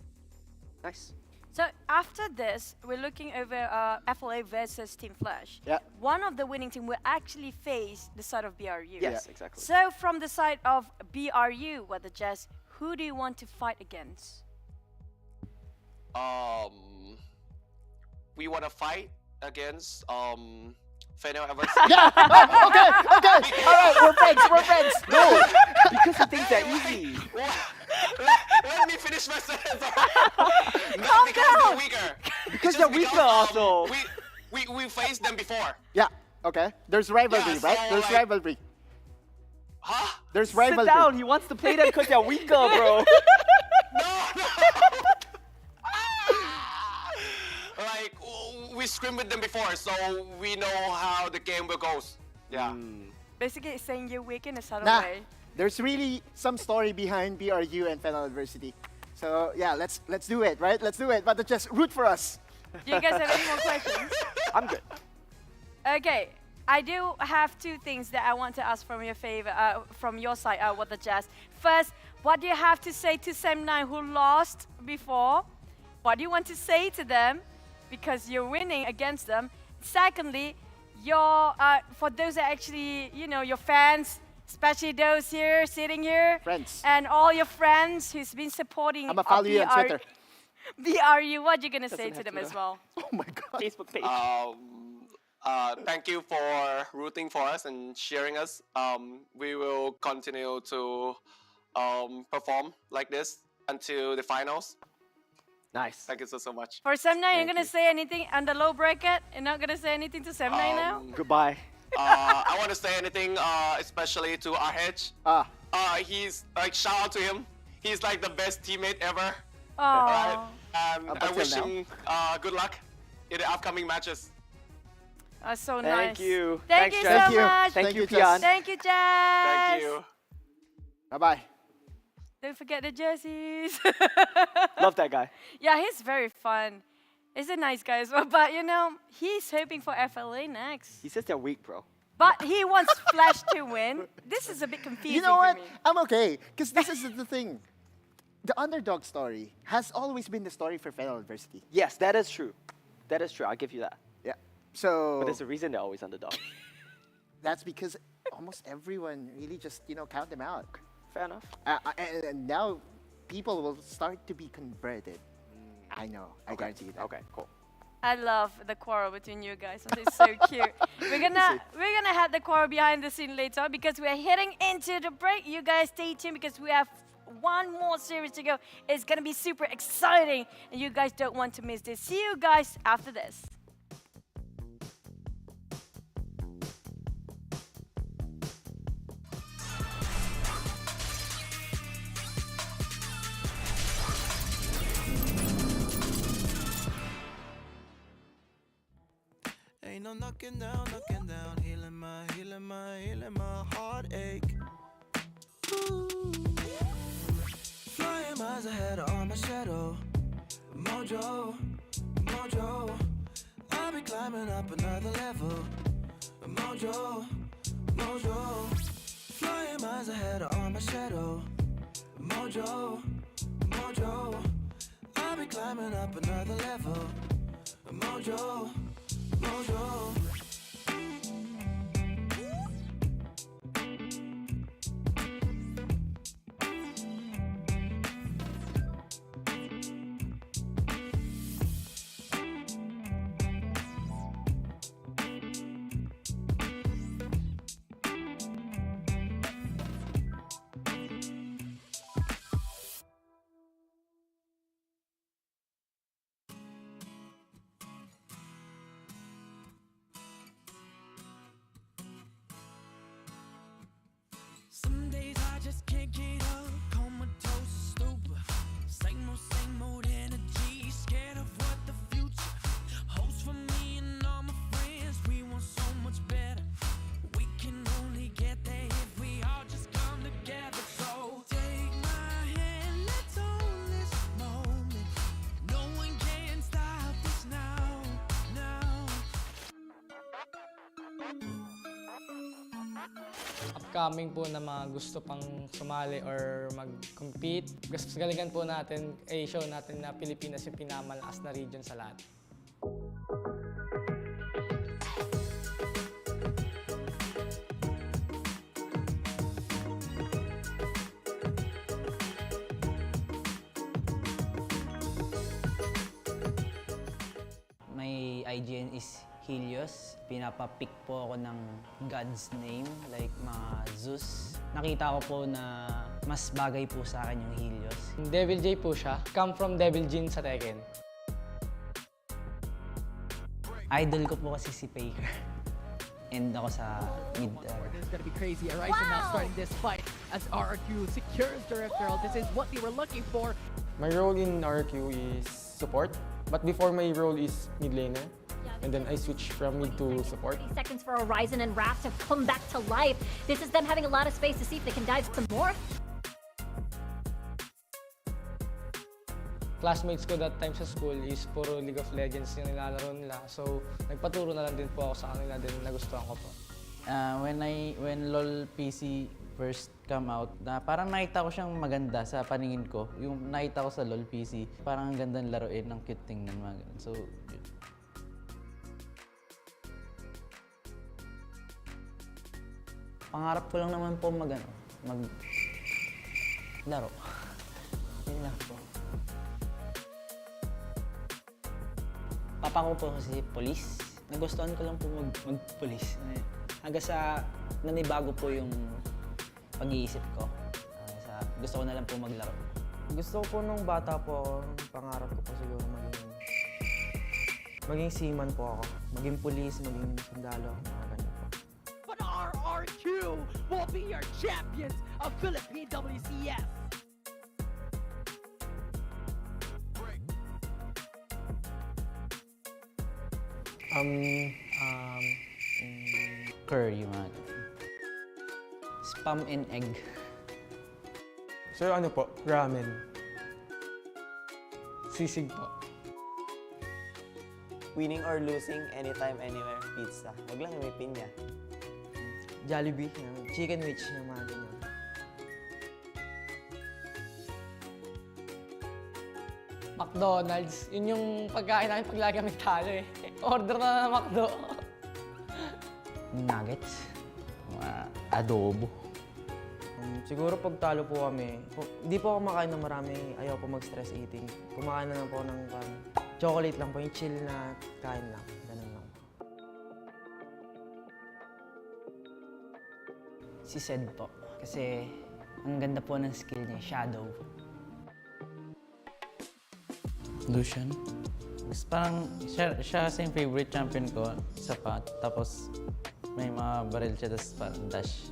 Nice. So after this, we're looking over FLA versus Team Flash. Yeah. One of the winning team will actually face the side of BRU. Yes, exactly. So from the side of BRU, what the Jazz, who do you want to fight against? We wanna fight against FENNEL ever. Yeah. Oh, okay. All right, we're friends. No, because he thinks they're easy. Let me finish my sentence. Calm because down. they're weaker. Because It's they're just weaker because, also. We faced them before. Yeah. Okay. There's rivalry, Yeah, right? so, There's like- rivalry. Huh? There's Sit rivalry. down. He wants to play them because they're weaker, bro. Like we scrimmed with them before, so we know how the game will go. Yeah. Basically, it's saying you're weak in a subtle Nah, way. there's really some story behind BRU and FENNEL Adversity. So yeah, let's do it, right? Let's do it. But just root for us. Do you guys have any more questions? I'm good. Okay, I do have two things that I want to ask from your side, What the Jazz. First, what do you have to say to Sem9 who lost before? What do you want to say to them because you're winning against them? Secondly, for those that actually, your fans, especially those here, sitting here, friends, and all your friends who's been supporting. I'm gonna follow you on Twitter. BRU, what are you gonna say to them as well? Oh my God. Facebook page. Thank you for rooting for us and cheering us. We will continue to perform like this until the finals. Nice. Thank you so much. For Sem9, you're gonna say anything on the low bracket? You're not gonna say anything to Sem9 now? Goodbye. I want to say anything, especially to RH. He's like, shout out to him. He's like the best teammate ever. Right? And I wish him good luck in the upcoming matches. That's so nice. Thank you. Thank you so much. Thank you, Pian. Thank you, Jazz. Thank you. Bye-bye. Don't forget the jerseys. Love that guy. Yeah, he's very fun. He's a nice guy as well, but he's hoping for FLA next. He says they're weak, bro. But he wants Flash to win. This is a bit confusing. You know what? For me. I'm okay, because this is the thing. The underdog story has always been the story for FENNEL Adversity. Yes, that is true. That is true. I'll give you that. Yeah. So. But there's a reason they're always underdog. That's because almost everyone really just count them out. Fair enough. And now people will start to be converted. I know. I guarantee you that. Okay, cool. I love the quarrel between you guys. It's so cute. We're gonna have the quarrel behind the scene later because we're heading into the break. You guys stay tuned because we have one more series to go. It's gonna be super exciting, and you guys don't want to miss this. See you guys after this. Ain't no knocking down, healing my heartache. Ooh. Flying miles ahead of my shadow. Mojo, I'll be climbing up another level. Mojo, flying miles ahead of my shadow. Mojo, I'll be climbing up another level. Mojo. Some days I just can't get up, comatose, stupid. Same old energy, scared of what the future holds for me and all my friends. We want so much better. We can only get there if we all just come together. So take my hand, let's own this moment. No one can stop us now. Upcoming po na mga gusto pang sumali or mag-compete. Galingan po natin, show natin na Pilipinas yung pinamalakas na region sa lahat. My IGN is Helios. Pinapapick po ako ng God's name, like mga Zeus. Nakita ko po na mas bagay po sa akin yung Helios. Devil J po siya. Come from Devil Jin sa Tekken. Idol ko po kasi si Faker. And ako sa mid. This is gonna be crazy. Arisa now starting this fight as RRQ secures the referral. This is what they were looking for. My role in RRQ is support, but before my role is mid laner. and then I switched from mid to support. 30 seconds for Horizon and Raps have come back to life. This is them having a lot of space to see if they can dive some more. Classmates ko that time sa school is puro League of Legends yung nilalaro nila. So, nagpaturo na lang din po ako sa kanila din nagustuhan ko po. When LOL PC first come out, parang nakita ko siyang maganda sa paningin ko. Yung nakita ko sa LOL PC, parang ang gandang laruin, ang cute tingnan, mga ganun. So, yun. Pangarap ko lang naman po maglaro. Yun lang po. Papa ko po kasi police. Nagustuhan ko lang po mag-police. Hanggang sa nanibago po yung pag-iisip ko. Gusto ko na lang po maglaro. Gusto ko po nung bata po ako, pangarap ko po siguro maging seaman po ako. Maging police, maging sundalo, mga ganun po. But RRQ will be your champions of Philippine WCS. Curry, mga ganun. Spam and egg. So ano po, ramen. Sisig po. Winning or losing, anytime, anywhere, pizza. Wag lang may pinya. Jollibee, chicken wings, yung mga ganyan. McDonald's, yun yung pagkain namin pag lagi kami talo eh. Order na ng McDo. Nuggets. Adobo. Siguro pag talo po kami, hindi po ako makain ng marami, ayaw po mag-stress eating. Kumakain na lang po ng chocolate lang po, yung chill na kain lang. Ganun lang po. Si Sed po. Kasi ang ganda po ng skill niya, Shadow. Lucian. Parang siya kasi yung favorite champion ko, sapat. Tapos may mga baril siya, tapos parang dash.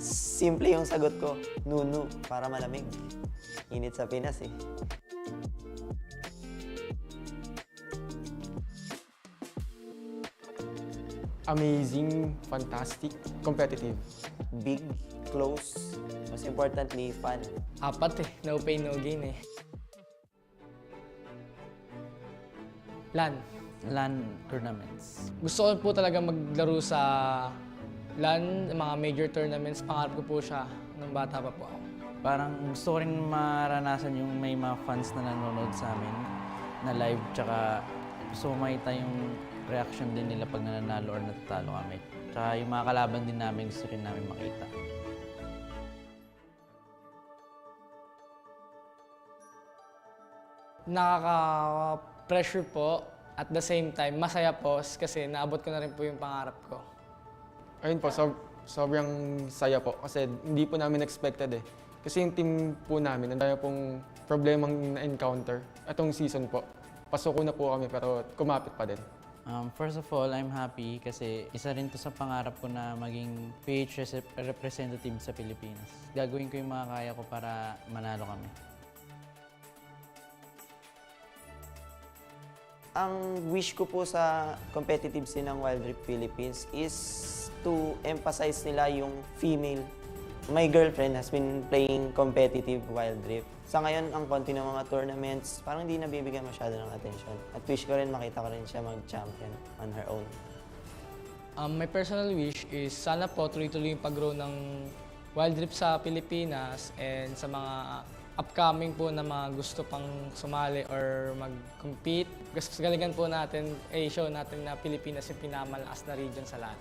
Simple yung sagot ko, Nunu, para malamig. Init sa Pinas eh. Amazing, fantastic, competitive. Big, close, most importantly, fun. Apat eh, no pain, no gain eh. LAN tournaments. Gusto ko po talaga maglaro sa LAN, mga major tournaments. Pangarap ko po siya nung bata pa po ako. Parang gusto ko rin maranasan yung may mga fans na nanonood sa amin na live, tsaka gusto ko makita yung reaction din nila pag nananalo or natatalo kami. Tsaka yung mga kalaban din namin gusto rin namin makita. Nakaka-pressure po. At the same time, masaya po kasi naabot ko na rin po yung pangarap ko. Ayun po, sobrang saya po kasi hindi po namin expected eh. Kasi yung team po namin, ang dami pong problemang na-encounter. Itong season po, pasok na po kami pero kumapit pa din. First of all, I'm happy kasi isa rin to sa pangarap ko na maging PH representative sa Pilipinas. Gagawin ko yung mga kaya ko para manalo kami. Ang wish ko po sa competitive scene ng Wild Rift Philippines is to emphasize nila yung female. My girlfriend has been playing competitive Wild Rift. Sa ngayon, ang konti ng mga tournaments, parang hindi nabibigyan masyado ng attention. At wish ko rin makita ko rin siya mag-champion on her own. My personal wish is sana po tuloy-tuloy yung pag-grow ng Wild Rift sa Pilipinas and sa mga upcoming po na mga gusto pang sumali or mag-compete. Gusto galingan po natin, show natin na Pilipinas yung pinamalakas na region sa lahat.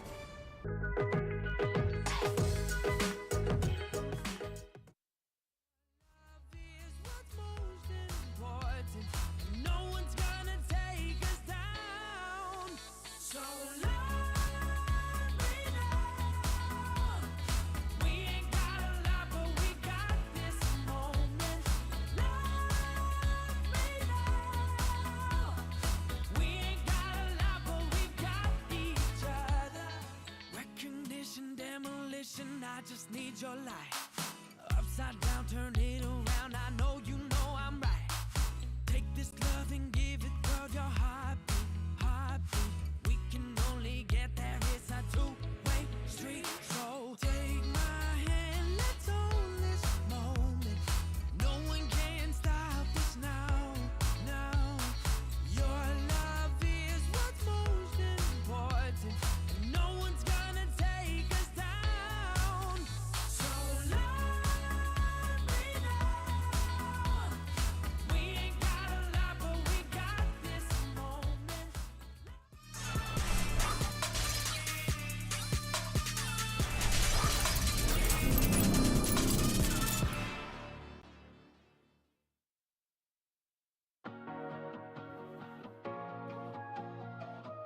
I just need your light. Upside down, turn it around. I know you know I'm right. Take this love and give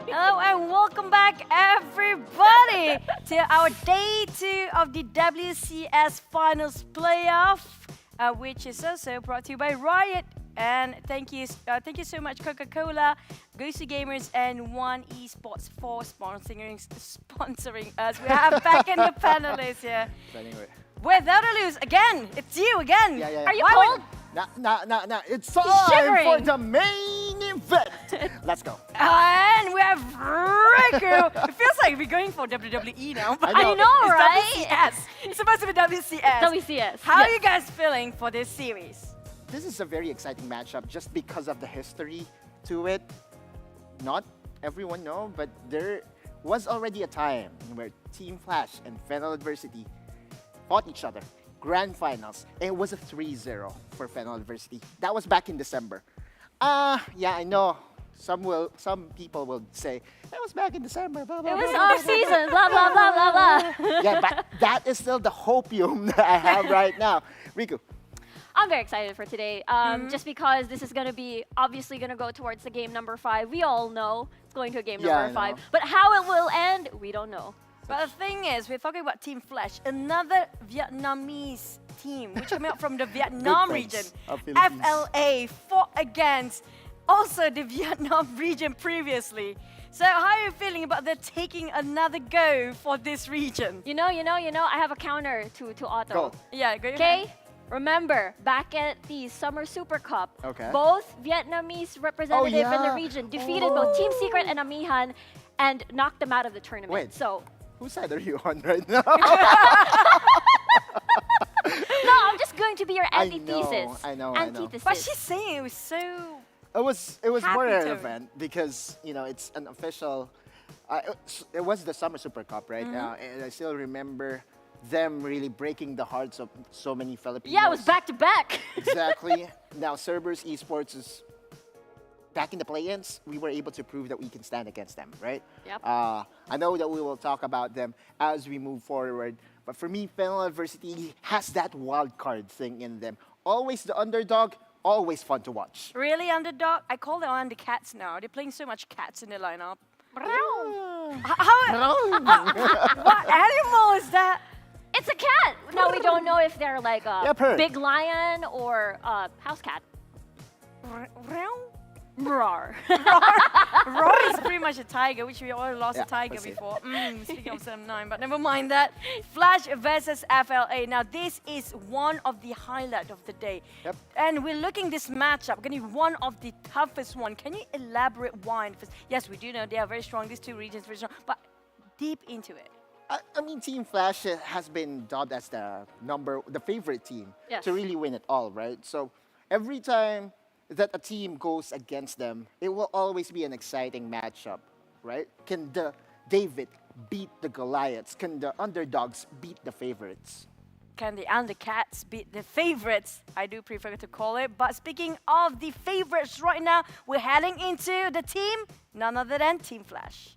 Hello and welcome back, everybody, to our day 2 of the WCS Finals playoff, which is also brought to you by Riot. And thank you so much, Coca-Cola, Goosey Gamers, and One Esports for sponsoring us. We have back in the panelists here. Anyway. Without a lose, again, it's you again. Yeah. Are you cold? Nah. It's time for the main event. Let's go. And we have Riku. It feels like we're going for WWE now. But I know, it's right? WCS. It's supposed to be WCS. WCS. How are yes. you guys feeling for this series? This is a very exciting matchup just because of the history to it. Not everyone know, but there was already a time where Team Flash and FENNEL Adversity fought each other. Grand Finals. And it was a 3-0 for FENNEL Adversity. That was back in December. Yeah, I know. Some people will say, it was back in December, blah, blah, It was blah, off season, blah, blah, blah, blah, blah. Yeah, but that is still the hopium that I have right now. Riku. I'm very excited for today, just because this is going to be obviously going to go towards the game number 5. We all know it's going to a game number 5. But how it will end, we don't know. But the thing is, we're talking about Team Flash, another Vietnamese team, which came out from the Vietnam region. FLA fought against also the Vietnam region previously. So how are you feeling about them taking another go for this region? You know, I have a counter to Otto. Go. Yeah, go. Okay? Remember, back at the Summer Super Cup, both Vietnamese representatives in the region defeated both Team Secret and Amihan and knocked them out of the tournament. Wait, so whose side are you on right now? No, I'm just going to be your antithesis. I know. Antithesis. But she's saying it was so... It was more Happy relevant because, you know, it's an official... it was the Summer Super Cup, right? And I still remember them really breaking the hearts of so many Filipinos. Yeah, it was back-to-back. Exactly. Now, Cerberus Esports is back in the play-ins. We were able to prove that we can stand against them, right? Yep. I know that we will talk about them as we move forward. But for me, FENNEL Adversity has that wild card thing in them. Always the underdog, always fun to watch. Really, underdog? I call them undercats now. They're playing so much cats in their lineup. What animal is that? It's a cat. No, we don't know if they're like a Purr. big lion or a house cat. Roar. Roar is pretty much a tiger, which we already lost a tiger that's it. before. Speaking of 7-9, but never mind that. Flash versus FLA. Now, this is one of the highlights of the day. Yep. And we're looking this matchup, going to be one of the toughest one. Can you elaborate why? Yes, we do know they are very strong. These two regions are very strong, but deep into it. I mean, Team Flash has been dubbed as the favorite team to really win it all, right? So every time that a team goes against them, it will always be an exciting matchup, right? Can the David beat the Goliaths? Can the underdogs beat the favorites? Can the undercats beat the favorites? I do prefer to call it. But speaking of the favorites right now, we're heading into the team, none other than Team Flash.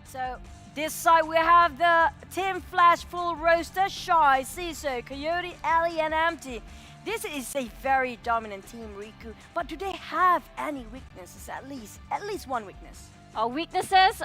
So this side we have the Team Flash full roster, Shy, Ciso, Coyote, Ali, and Empty. This is a very dominant team, Riku. But do they have any weaknesses? At least one weakness. Weaknesses?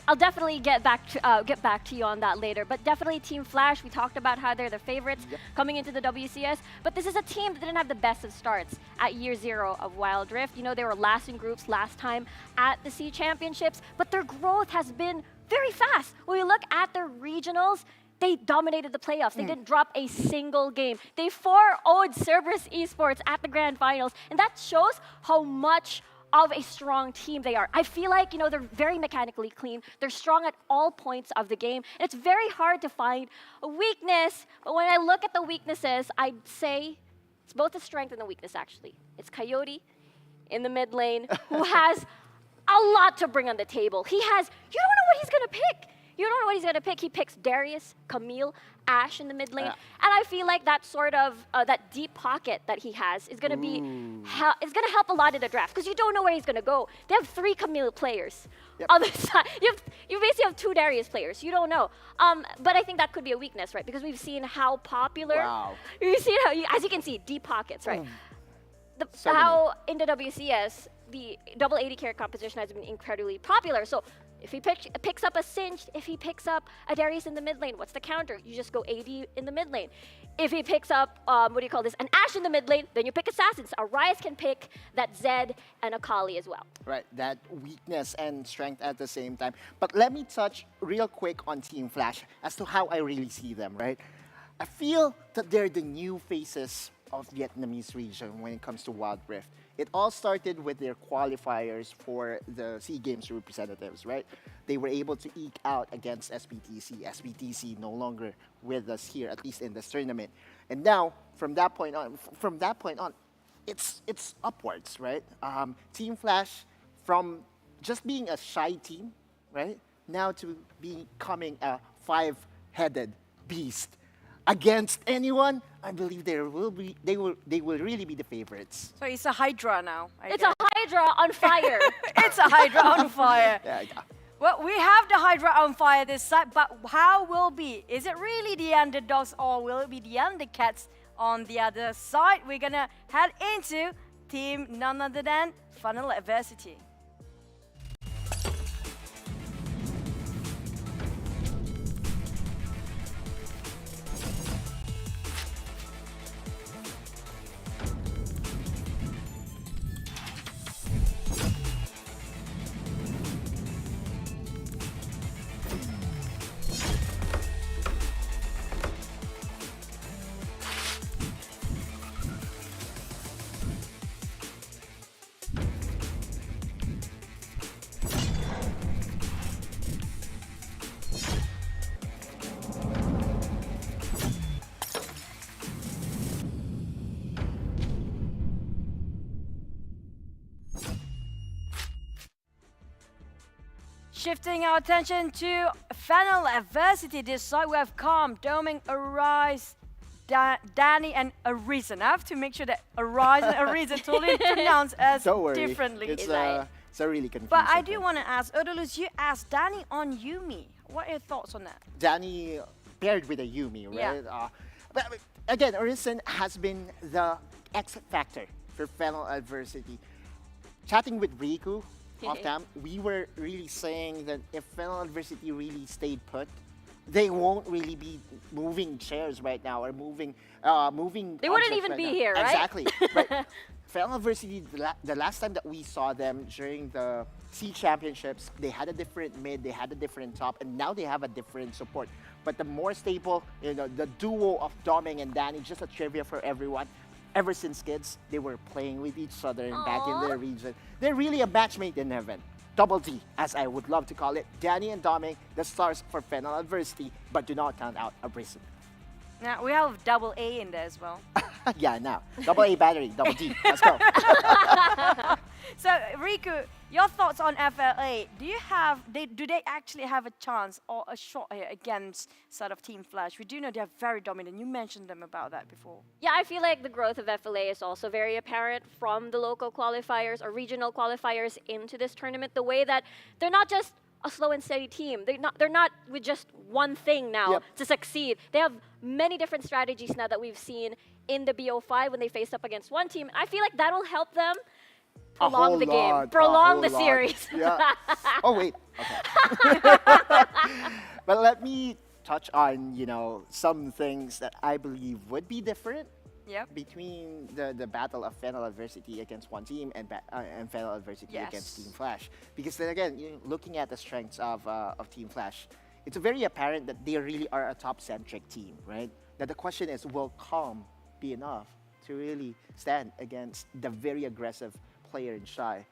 I'll definitely get back to you on that later. But definitely Team Flash. We talked about how they're the favorites coming into the WCS. But this is a team that didn't have the best of starts at year 0 of Wild Rift. You know, they were last in groups last time at the SEA Championships. But their growth has been very fast. When we look at their regionals, they dominated the playoffs. They didn't drop a single game. They 4-0'd Cerberus Esports at the grand finals, and that shows how much of a strong team they are. I feel like, they're very mechanically clean. They're strong at all points of the game. And it's very hard to find a weakness. But when I look at the weaknesses, I'd say it's both a strength and a weakness, actually. It's Coyote in the mid lane, who has a lot to bring on the table. You don't know what he's going to pick. You don't know what he's going to pick. He picks Darius, Camille, Ashe in the mid lane. And I feel like that sort of, that deep pocket that he has is going to be, is going to help a lot in the draft, because you don't know where he's going to go. They have 3 Camille players. On the side, you basically have 2 Darius players. You don't know. But I think that could be a weakness, right? Because we've seen how popular, we've seen how, as you can see, deep pockets, right? How in the WCS, the double 80 carry composition has been incredibly popular. So if he picks up a Singed, if he picks up a Darius in the mid lane, what's the counter? You just go AD in the mid lane. If he picks up, an Ashe in the mid lane, then you pick Assassins. Arias can pick that Zed and Akali as well. Right, that weakness and strength at the same time. But let me touch real quick on Team Flash as to how I really see them, right? I feel that they're the new faces of Vietnamese region when it comes to Wild Rift. It all started with their qualifiers for the SEA Games representatives, right? They were able to eke out against SBTC. SBTC no longer with us here, at least in this tournament. And now, from that point on, it's upwards, right? Team Flash, from just being a shy team, right, now to becoming a 5-headed beast. Against anyone, I believe they will really be the favorites. So it's a Hydra now. It's a Hydra on fire. It's a Hydra on fire. Yeah. Well, we have the Hydra on fire this side, but how will be? Is it really the underdogs or will it be the undercats on the other side? We're gonna head into team none other than FENNEL Adversity. Shifting our attention to FENNEL Adversity, this side we have Calm, Doming, Arise, Danny, and Arisen. I have to make sure that Arise and Arisen totally pronounced as differently. It's a really confusing. But I do want to ask, Odalus, you asked Danny on Yuumi. What are your thoughts on that? Danny paired with a Yuumi, right? Yeah. But again, Arisen has been the X factor for FENNEL Adversity. Chatting with Riku off cam, we were really saying that if FENNEL Adversity really stayed put, they won't really be moving chairs right now or moving. They wouldn't even be here, right? Exactly. Right. FENNEL Adversity, the last time that we saw them during the SEA Championships, they had a different mid, they had a different top, and now they have a different support. But the more stable, the duo of Doming and Danny, just a trivia for everyone. Ever since kids, they were playing with each other and back in their region. They're really a match made in heaven. Double D, as I would love to call it. Danny and Doming, the stars for FENNEL Adversity, but do not count out Arisen. Now, we have double A in there as well. Yeah, now. Double A battery, double D. Let's go. So, Riku, your thoughts on FLA? Do they actually have a chance or a shot here against sort of Team Flash? We do know they're very dominant. You mentioned them about that before. Yeah, I feel like the growth of FLA is also very apparent from the local qualifiers or regional qualifiers into this tournament. The way that they're not just a slow and steady team. They're not with just one thing now to succeed. They have many different strategies now that we've seen in the BO5 when they faced up against one team. I feel like that'll help them prolong the game, prolong the series. Yeah. Oh, wait. Okay. But let me touch on, some things that I believe would be different between the battle of FENNEL Adversity against one team and FENNEL Adversity against Team Flash. Because then again, looking at the strengths of Team Flash, it's very apparent that they really are a top-centric team, right? Now the question is, will calm be enough to really stand against the very aggressive player in Shy?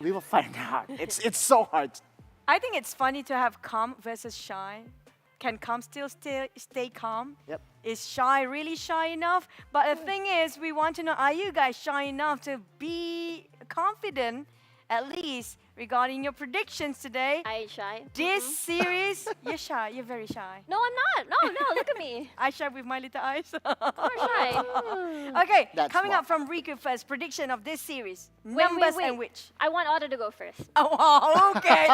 We will find out. It's so hard. I think it's funny to have calm versus shy. Can calm still stay calm? Yep. Is shy really shy enough? But the thing is, we want to know, are you guys shy enough to be confident, at least regarding your predictions today? I ain't shy. This series, you're shy. You're very shy. No, I'm not. No, look at me. I shy with my little eyes. You're shy. Okay, That's coming why. up from Riku first, prediction of this series. Wait, Numbers wait. and which? I want Otto to go first. Oh, okay.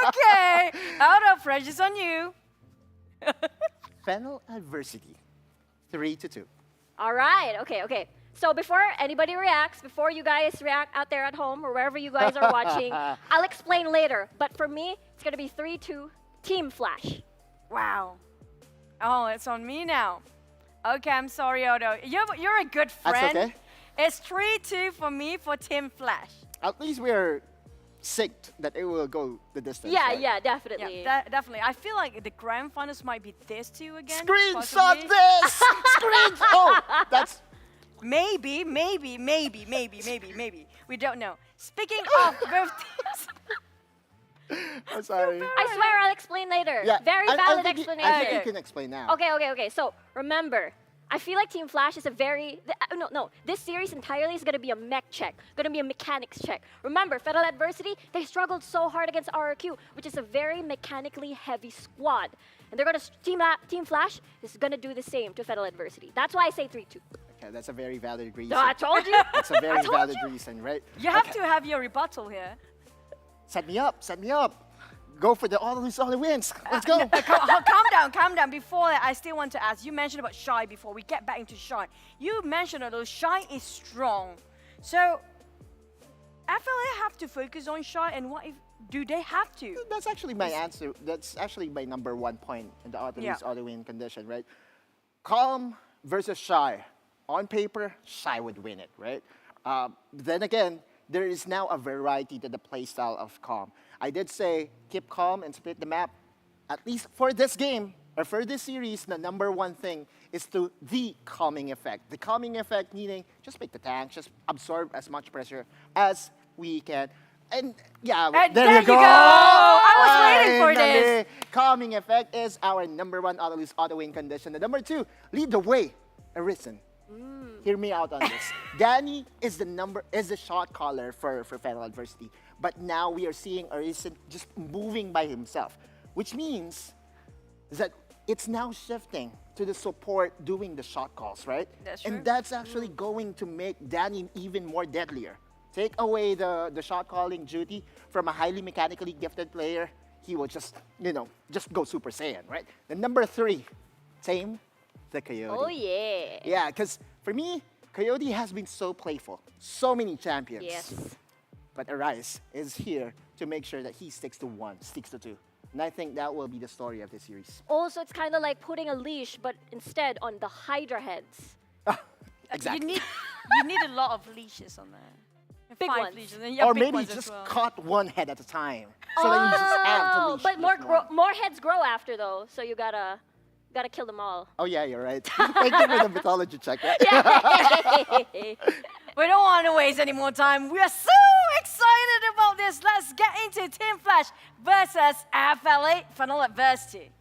Okay. Otto, pressure's on you. FENNEL adversity, 3-2. All right. Okay. So before anybody reacts, before you guys react out there at home or wherever you guys are watching, I'll explain later. But for me, it's going to be 3-2 Team Flash. Wow. Oh, it's on me now. Okay, I'm sorry, Otto. You're a good friend. That's okay. It's 3-2 for me for Team Flash. At least we're synced that it will go the distance. Yeah, right? yeah, definitely. Yeah, definitely. I feel like the grand finals might be this two again. Screenshot possibly. this! Oh, that's... Maybe. We don't know. Speaking of both teams. I'm sorry. I swear I'll explain later. Yeah, Very I valid think explanation. I think you can explain now. Okay. So remember, I feel like Team Flash is a very no. This series entirely is gonna be a mech check, gonna be a mechanics check. Remember, FENNEL Adversity, they struggled so hard against RRQ, which is a very mechanically heavy squad, and they're gonna Team Flash is gonna do the same to FENNEL Adversity. That's why I say 3-2. Okay, that's a very valid reason. I told you. That's a very I told valid you. reason, right? You have to have your rebuttal here. Set me up. Go for the all lose, all the wins. Let's go. Calm down. Before that, I still want to ask, you mentioned about Shy before. We get back into Shy. You mentioned that Shy is strong. So, FLA have to focus on Shy, and what if, do they have to? That's actually my answer. That's actually my number 1 point in the auto lose, auto win condition, right? Calm versus Shy. On paper, Shy would win it, right? Then again, there is now a variety to the playstyle of Calm. I did say keep calm and split the map. At least for this game, or for this series, the number 1 thing is the calming effect. The calming effect meaning just make the tank, just absorb as much pressure as we can. And yeah, there you go! I was waiting for this. Calming effect is our number 1 auto lose, auto win condition. The number 2, lead the way, Arisen. Hear me out on this. Danny is the shot caller for FENNEL Adversity. But now we are seeing Arisen just moving by himself, which means that it's now shifting to the support doing the shot calls, right? That's true. And that's actually going to make Danny even more deadlier. Take away the shot calling duty from a highly mechanically gifted player, he will just go Super Saiyan, right? The number 3, Tame the Coyote. Oh yeah. Yeah, because for me, Coyote has been so playful, so many champions. Yes. But Arise is here to make sure that he sticks to 2. And I think that will be the story of the series. Also, it's kind of like putting a leash, but instead on the Hydra heads. Exactly. You need a lot of leashes on there. Big 5 ones. leashes. And Or big maybe ones as just well. cut one head at a time. So that you just have to leash. But more heads grow after though, so you gotta kill them all. Oh yeah, you're right. Thank you for the mythology check. Right? Yay! We don't want to waste any more time. We are so excited about this. Let's get into Team Flash versus FLA FENNEL Adversity.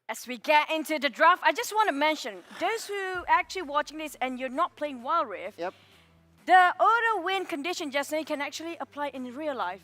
As we get into the draft, I just want to mention, those who actually watching this and you're not playing Wild Rift, the auto win condition just now you can actually apply in real life.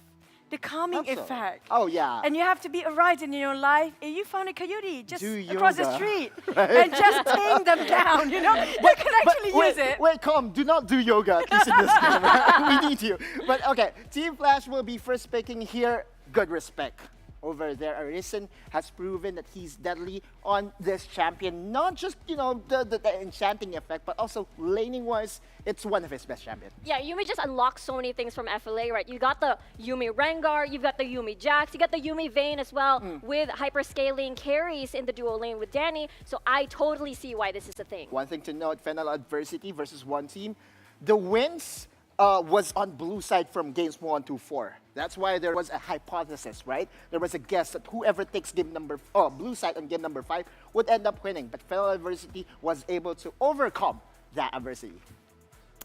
The calming effect. Oh yeah. And you have to be right in your life. If you found a coyote just Do across the yoga, street right? and just tame them down, you know? You can actually use it. Wait, calm. Do not do yoga, at least in this game. We need you. But okay, Team Flash will be first picking here. Good respect. over there. Arisen has proven that he's deadly on this champion. Not just, you know, the enchanting effect, but also laning-wise, it's one of his best champions. Yeah, Yuumi just unlocks so many things from FLA, right? You got the Yuumi Rengar, you've got the Yuumi Jax, you got the Yuumi Vayne as well, with hyperscaling carries in the duo lane with Danny. So I totally see why this is a thing. One thing to note, FENNEL adversity versus one team. The wins was on blue side from games 1 to 4. That's why there was a hypothesis, right? There was a guess that whoever takes game number blue side on game number 5 would end up winning. But FENNEL adversity was able to overcome that adversity.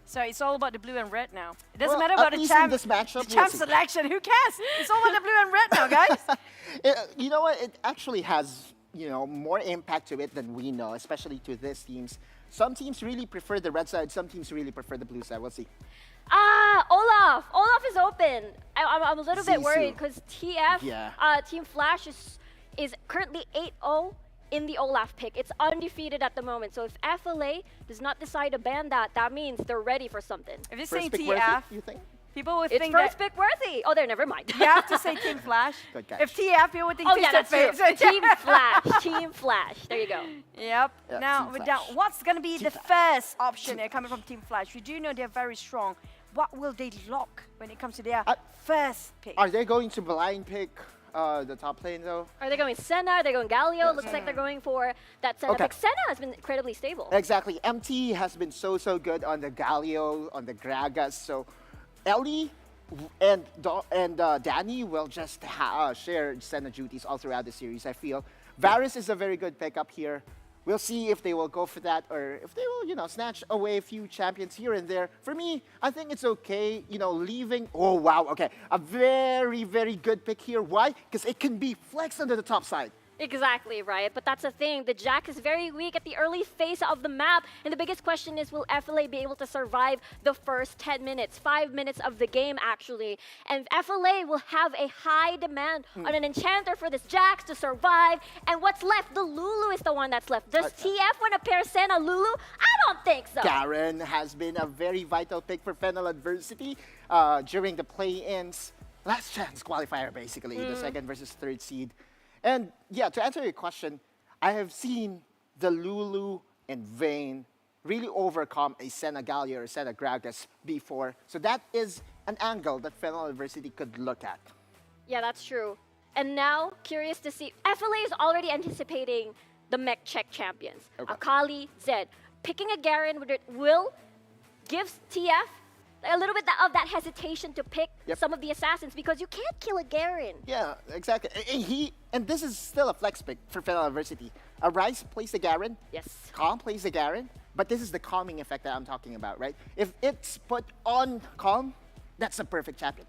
So it's all about the blue and red now. It doesn't matter about the champ, this matchup, champ selection. Who cares? It's all about the blue and red now, guys. You know what? It actually has, you know, more impact to it than we know, especially to these teams. Some teams really prefer the red side. Some teams really prefer the blue side. We'll see. Olaf. Olaf is open. I'm a little bit worried because TF, Team Flash is currently 8-0 in the Olaf pick. It's undefeated at the moment. So if FLA does not decide to ban that, that means they're ready for something. If it's saying TF, you think? People would it's think first that pick worthy. Oh, there, never mind. you have to say Team Flash. Good catch. If TF, people would think oh, yeah, that's true. face. Team Flash. Team Flash. There you go. Yep. Yeah, now, Team what's going to be the first option coming from Team Flash? We do know they're very strong. What will they lock when it comes to their first pick? Are they going to blind pick the top lane, though? Are they going Senna? Are they going Galio? Looks like they're going for that Senna pick. Senna has been incredibly stable. Exactly. MT has been so good on the Galio, on the Gragas. So Ellie and Danny will just share Senna duties all throughout the series, I feel. Varus is a very good pickup here. We'll see if they will go for that or if they will, you know, snatch away a few champions here and there. For me, I think it's okay, you know, leaving. Oh, wow. Okay. A very, very good pick here. Why? Because it can be flexed onto the top side. Exactly, right? But that's the thing. The Jack is very weak at the early phase of the map. And the biggest question is, will FLA be able to survive the first 10 minutes, 5 minutes of the game, actually? And FLA will have a high demand on an enchanter for this Jax to survive. And what's left? The Lulu is the one that's left. Does TF want to pair Senna Lulu? I don't think so. Garen has been a very vital pick for FENNEL adversity during the play-ins. Last chance qualifier, basically, the second versus third seed. And yeah, to answer your question, I have seen the Lulu and Vayne really overcome a Senna Galio or Senna Gragas before. So that is an angle that FENNEL adversity could look at. Yeah, that's true. And now, curious to see, FLA is already anticipating the mech check champions. Akali, Zed. Picking a Garen will give TF a little bit of that hesitation to pick some of the assassins because you can't kill a Garen. Yeah, exactly. And this is still a flex pick for FENNEL adversity. Arise plays the Garen. Yes. Calm plays the Garen. But this is the calming effect that I'm talking about, right? If it's put on Calm, that's a perfect champion.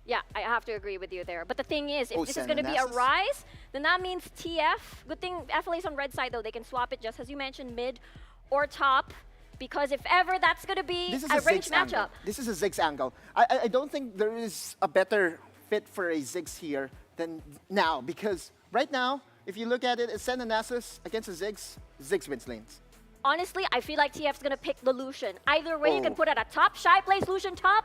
Yeah, I have to agree with you there. But the thing is, if this is going to be a Rise, then that means TF. Good thing FLA's on red side, though. They can swap it just as you mentioned, mid or top. Because if ever that's going to be a ranged matchup. This is a Ziggs angle. I don't think there is a better fit for a Ziggs here than now. Because right now, if you look at it, it's Senna Nasus against a Ziggs. Ziggs wins lanes. Honestly, I feel like TF's going to pick the Lucian. Either way, you can put it at top. Shy plays Lucian top.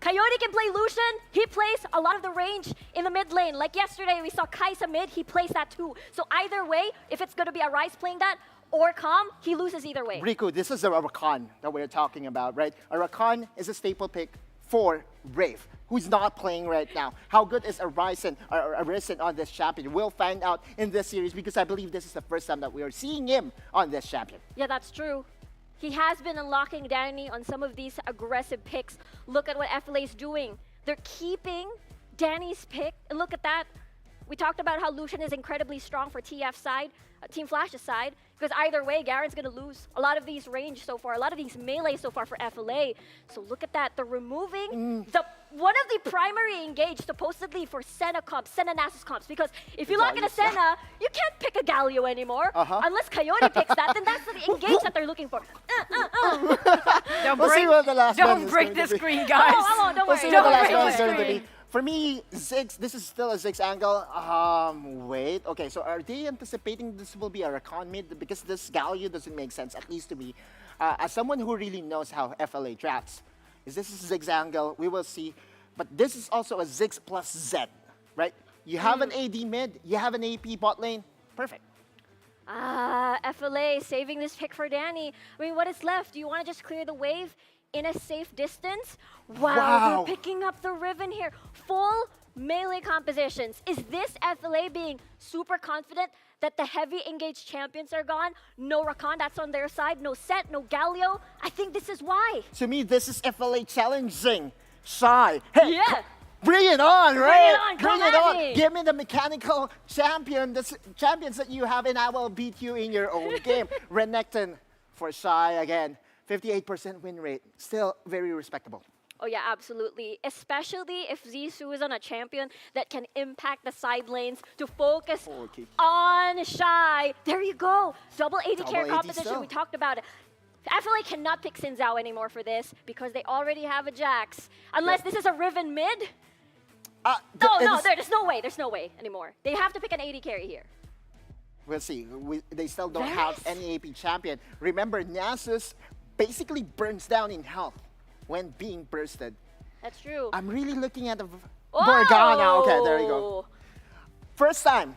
Coyote can play Lucian. He plays a lot of the range in the mid lane. Like yesterday, we saw Kaisa mid. He plays that too. So either way, if it's going to be a Rise playing that, or Calm, he loses either way. Riku, this is a Rakan that we're talking about, right? A Rakan is a staple pick for Brave, who's not playing right now. How good is Arisen on this champion? We'll find out in this series because I believe this is the first time that we are seeing him on this champion. Yeah, that's true. He has been unlocking Danny on some of these aggressive picks. Look at what FLA is doing. They're keeping Danny's pick, and look at that. We talked about how Lucian is incredibly strong for TF side, Team Flash's side, because either way, Garen's going to lose a lot of these range so far, a lot of these melee so far for FLA. So look at that. They're removing one of the primary engage supposedly for Senna comps, Senna Nasus comps, because if you lock in a Senna, you can't pick a Galio anymore. Unless Coyote picks that, then that's the engage that they're looking for. Don't break the screen, guys. Oh, I won't, don't worry. We'll see what the last one is going to be. For me, Ziggs, this is still a Ziggs angle. Wait. Okay, so are they anticipating this will be a Rakan mid? Because this Galio doesn't make sense, at least to me. As someone who really knows how FLA drafts, is this a Ziggs angle? We will see. But this is also a Ziggs plus Zed, right? You have an AD mid, you have an AP bot lane. Perfect. FLA saving this pick for Danny. I mean, what is left? Do you want to just clear the wave in a safe distance? Wow, they're picking up the Riven here. Full melee compositions. Is this FLA being super confident that the heavy engaged champions are gone? No Rakan, that's on their side. No Set, no Galio. I think this is why. To me, this is FLA challenging Shy. Hey, yeah. Bring it on, right? Bring it it on. me. Give me the mechanical champions that you have, and I will beat you in your own game. Renekton for Shy again. 58% win rate. Still very respectable. Oh yeah, absolutely. Especially if Zissou is on a champion that can impact the side lanes to focus on Shy. There you go. Double 80 carry competition. We talked about it. FLA cannot pick Xin Zhao anymore for this because they already have a Jax. Unless this is a Riven mid. There's no way. There's no way anymore. They have to pick an 80 carry here. We'll see. They still don't have any AP champion. Remember, Nasus basically burns down in health when being bursted. That's true. I'm really looking at the Morgana. Okay, there you go. First time,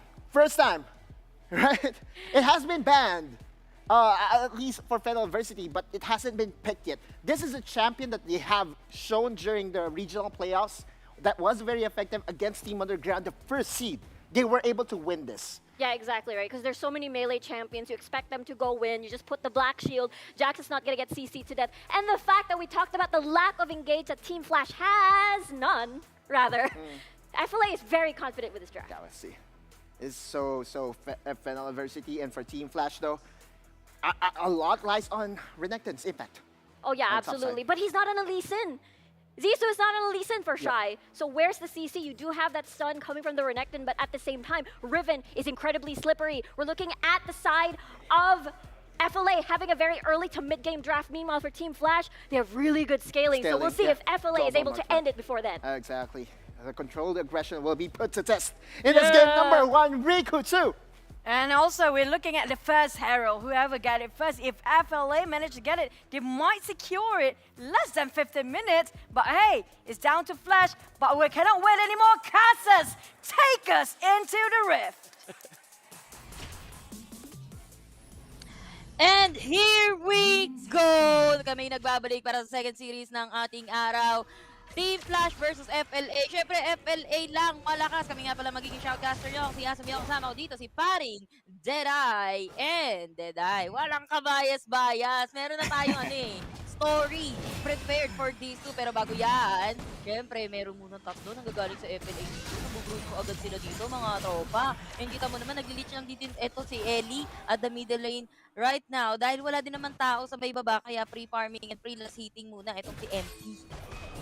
right? It has been banned, at least for FENNEL Varsity, but it hasn't been picked yet. This is a champion that they have shown during the regional playoffs that was very effective against Team Underground, the first seed. They were able to win this. Yeah, exactly right. Because there's so many melee champions, you expect them to go win. You just put the black shield. Jax is not going to get CC to death. And the fact that we talked about the lack of engage that Team Flash has, none, rather. FLA is very confident with this draft. Yeah, let's see. It's so FENNEL Varsity, and for Team Flash though, a lot lies on Renekton's impact. Oh yeah, absolutely. But he's not on a Lee Sin. Zissou is not on a Lee Sin for Shy. So where's the CC? You do have that stun coming from the Renekton, but at the same time, Riven is incredibly slippery. We're looking at the side of FLA having a very early to mid-game draft. Meanwhile, for Team Flash, they have really good scaling. So we'll see if FLA is able to end it before then. Exactly. The controlled aggression will be put to test in this game number 1, Riku 2. And also, we're looking at the first Herald. Whoever got it first, if FLA managed to get it, they might secure it less than 15 minutes. But hey, it's down to Flash. But we cannot wait anymore. Cassus, take us into the rift. And here we go! Kami nagbabalik para sa second series ng ating araw. Team Flash versus FLA. Siyempre, FLA lang malakas. Kami nga pala magiging shoutcaster nyo. Si Asam yung kasama ko dito, si Paring, Deadeye, and Deadeye. Walang kabayas-bayas. Meron na tayong story prepared for these two. Pero bago yan, siyempre, meron munang tatlo nang gagaling sa FLA dito. Nabugroup ko agad sila dito, mga tropa. And kita mo naman, nag-leech lang dito ito si Ellie at the middle lane right now. Dahil wala din naman tao sa may baba, kaya pre-farming and pre-last hitting muna itong si MP.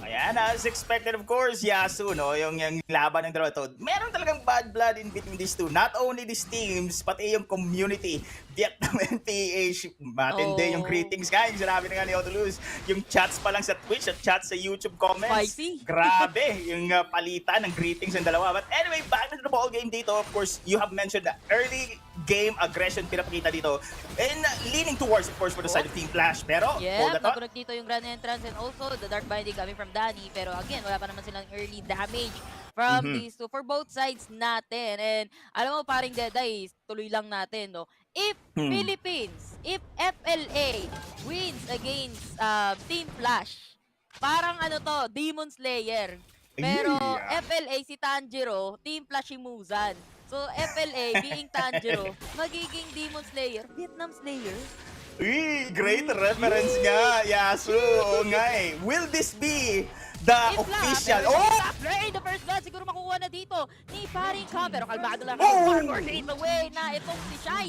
Ayan, as expected of course, Yasuo, no? Yung laban ng dalawa to. Meron talagang bad blood in between these two. Not only these teams, pati yung community. Vietnam and PH, matindi yung greetings. Kaya yung sinabi na nga ni Otoluz, yung chats pa lang sa Twitch at chats sa YouTube comments. Spicy. Grabe, yung palitan ng greetings ng dalawa. But anyway, back to the ball game dito. Of course, you have mentioned the early game aggression pinapakita dito. And leaning towards, of course, for the side of Team Flash. Pero, yeah, nakunak dito yung Grand Entrance and also the Dark Binding coming from Danny. Pero again, wala pa naman silang early damage from these two for both sides natin. And alam mo, paring Deadeye, tuloy lang natin, no? If Philippines, if FLA wins against Team Flash, parang Demon Slayer. Pero FLA si Tanjiro, Team Flash si Muzan. So FLA being Tanjiro, magiging Demon Slayer, Vietnam Slayer. Great reference nga, Yasuo. Oo nga eh. Will this be the official? The first blood siguro makuha na dito ni Paring Cam. Pero kalmado lang. One more straight away na itong si Shy.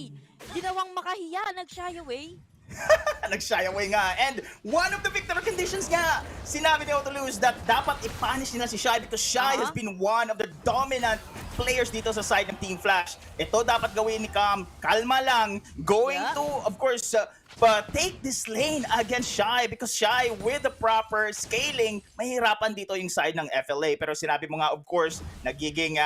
Ginawang makahiya, nag-shy away. Nag-shy away nga. And one of the victory conditions nga, sinabi ni Otoluz that dapat i-punish nila si Shy because Shy has been one of the dominant players dito sa side ng Team Flash. Ito dapat gawin ni Cam. Kalma lang. Going to, of course, take this lane against Shy because Shy with the proper scaling, mahirapan dito yung side ng FLA. Pero sinabi mo nga, of course, nagiging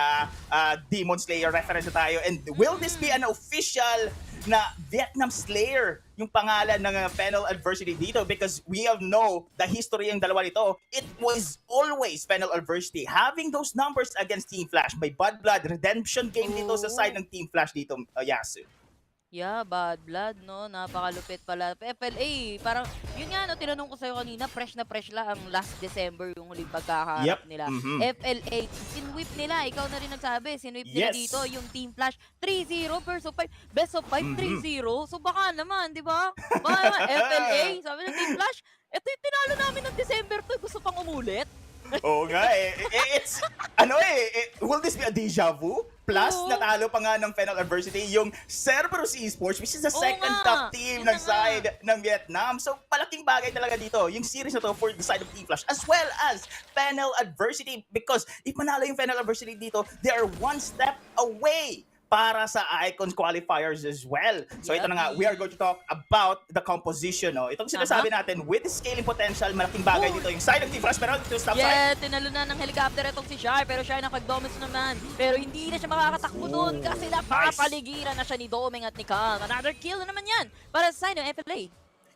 Demon Slayer reference na tayo. And will this be an official na Vietnam Slayer yung pangalan ng FENNEL Adversity dito? Because we all know the history ng dalawa nito. It was always FENNEL Adversity having those numbers against Team Flash. May Bad Blood redemption game dito sa side ng Team Flash dito, Yasu. Yeah, Bad Blood, no? Napakalupit pala. FLA, parang, yun nga, no, tinanong ko sa'yo kanina, fresh na fresh lang ang last December yung huling pagkakaharap nila. FLA, sinwip nila, ikaw na rin nagsabi, sinwip nila dito yung Team Flash 3-0 versus 5, best of 5, 3-0. So baka naman, di ba? Baka naman, FLA, sabi ng Team Flash, ito yung tinalo namin ng December to, gusto pang umulit. Oo nga it's, will this be a deja vu? Plus, natalo pa nga ng FENNEL Adversity yung Cerberus Esports, which is the second top team ng side ng Vietnam. So, palaking bagay talaga dito yung series na to for the side of Team Flash as well as FENNEL Adversity, because if manalo yung FENNEL Adversity dito, they are one step away para sa Icons qualifiers as well. So ito na nga, we are going to talk about the composition. No? Itong sinasabi natin, with the scaling potential, malaking bagay dito yung side ng Team Flash, pero dito stop side. Tinalo na ng helicopter itong si Shy, pero Shy nakag-dominate naman. Pero hindi na siya makakatakbo doon kasi napapaligiran na siya ni Doming at ni Calm. Another kill na naman yan para sa side ng FLA.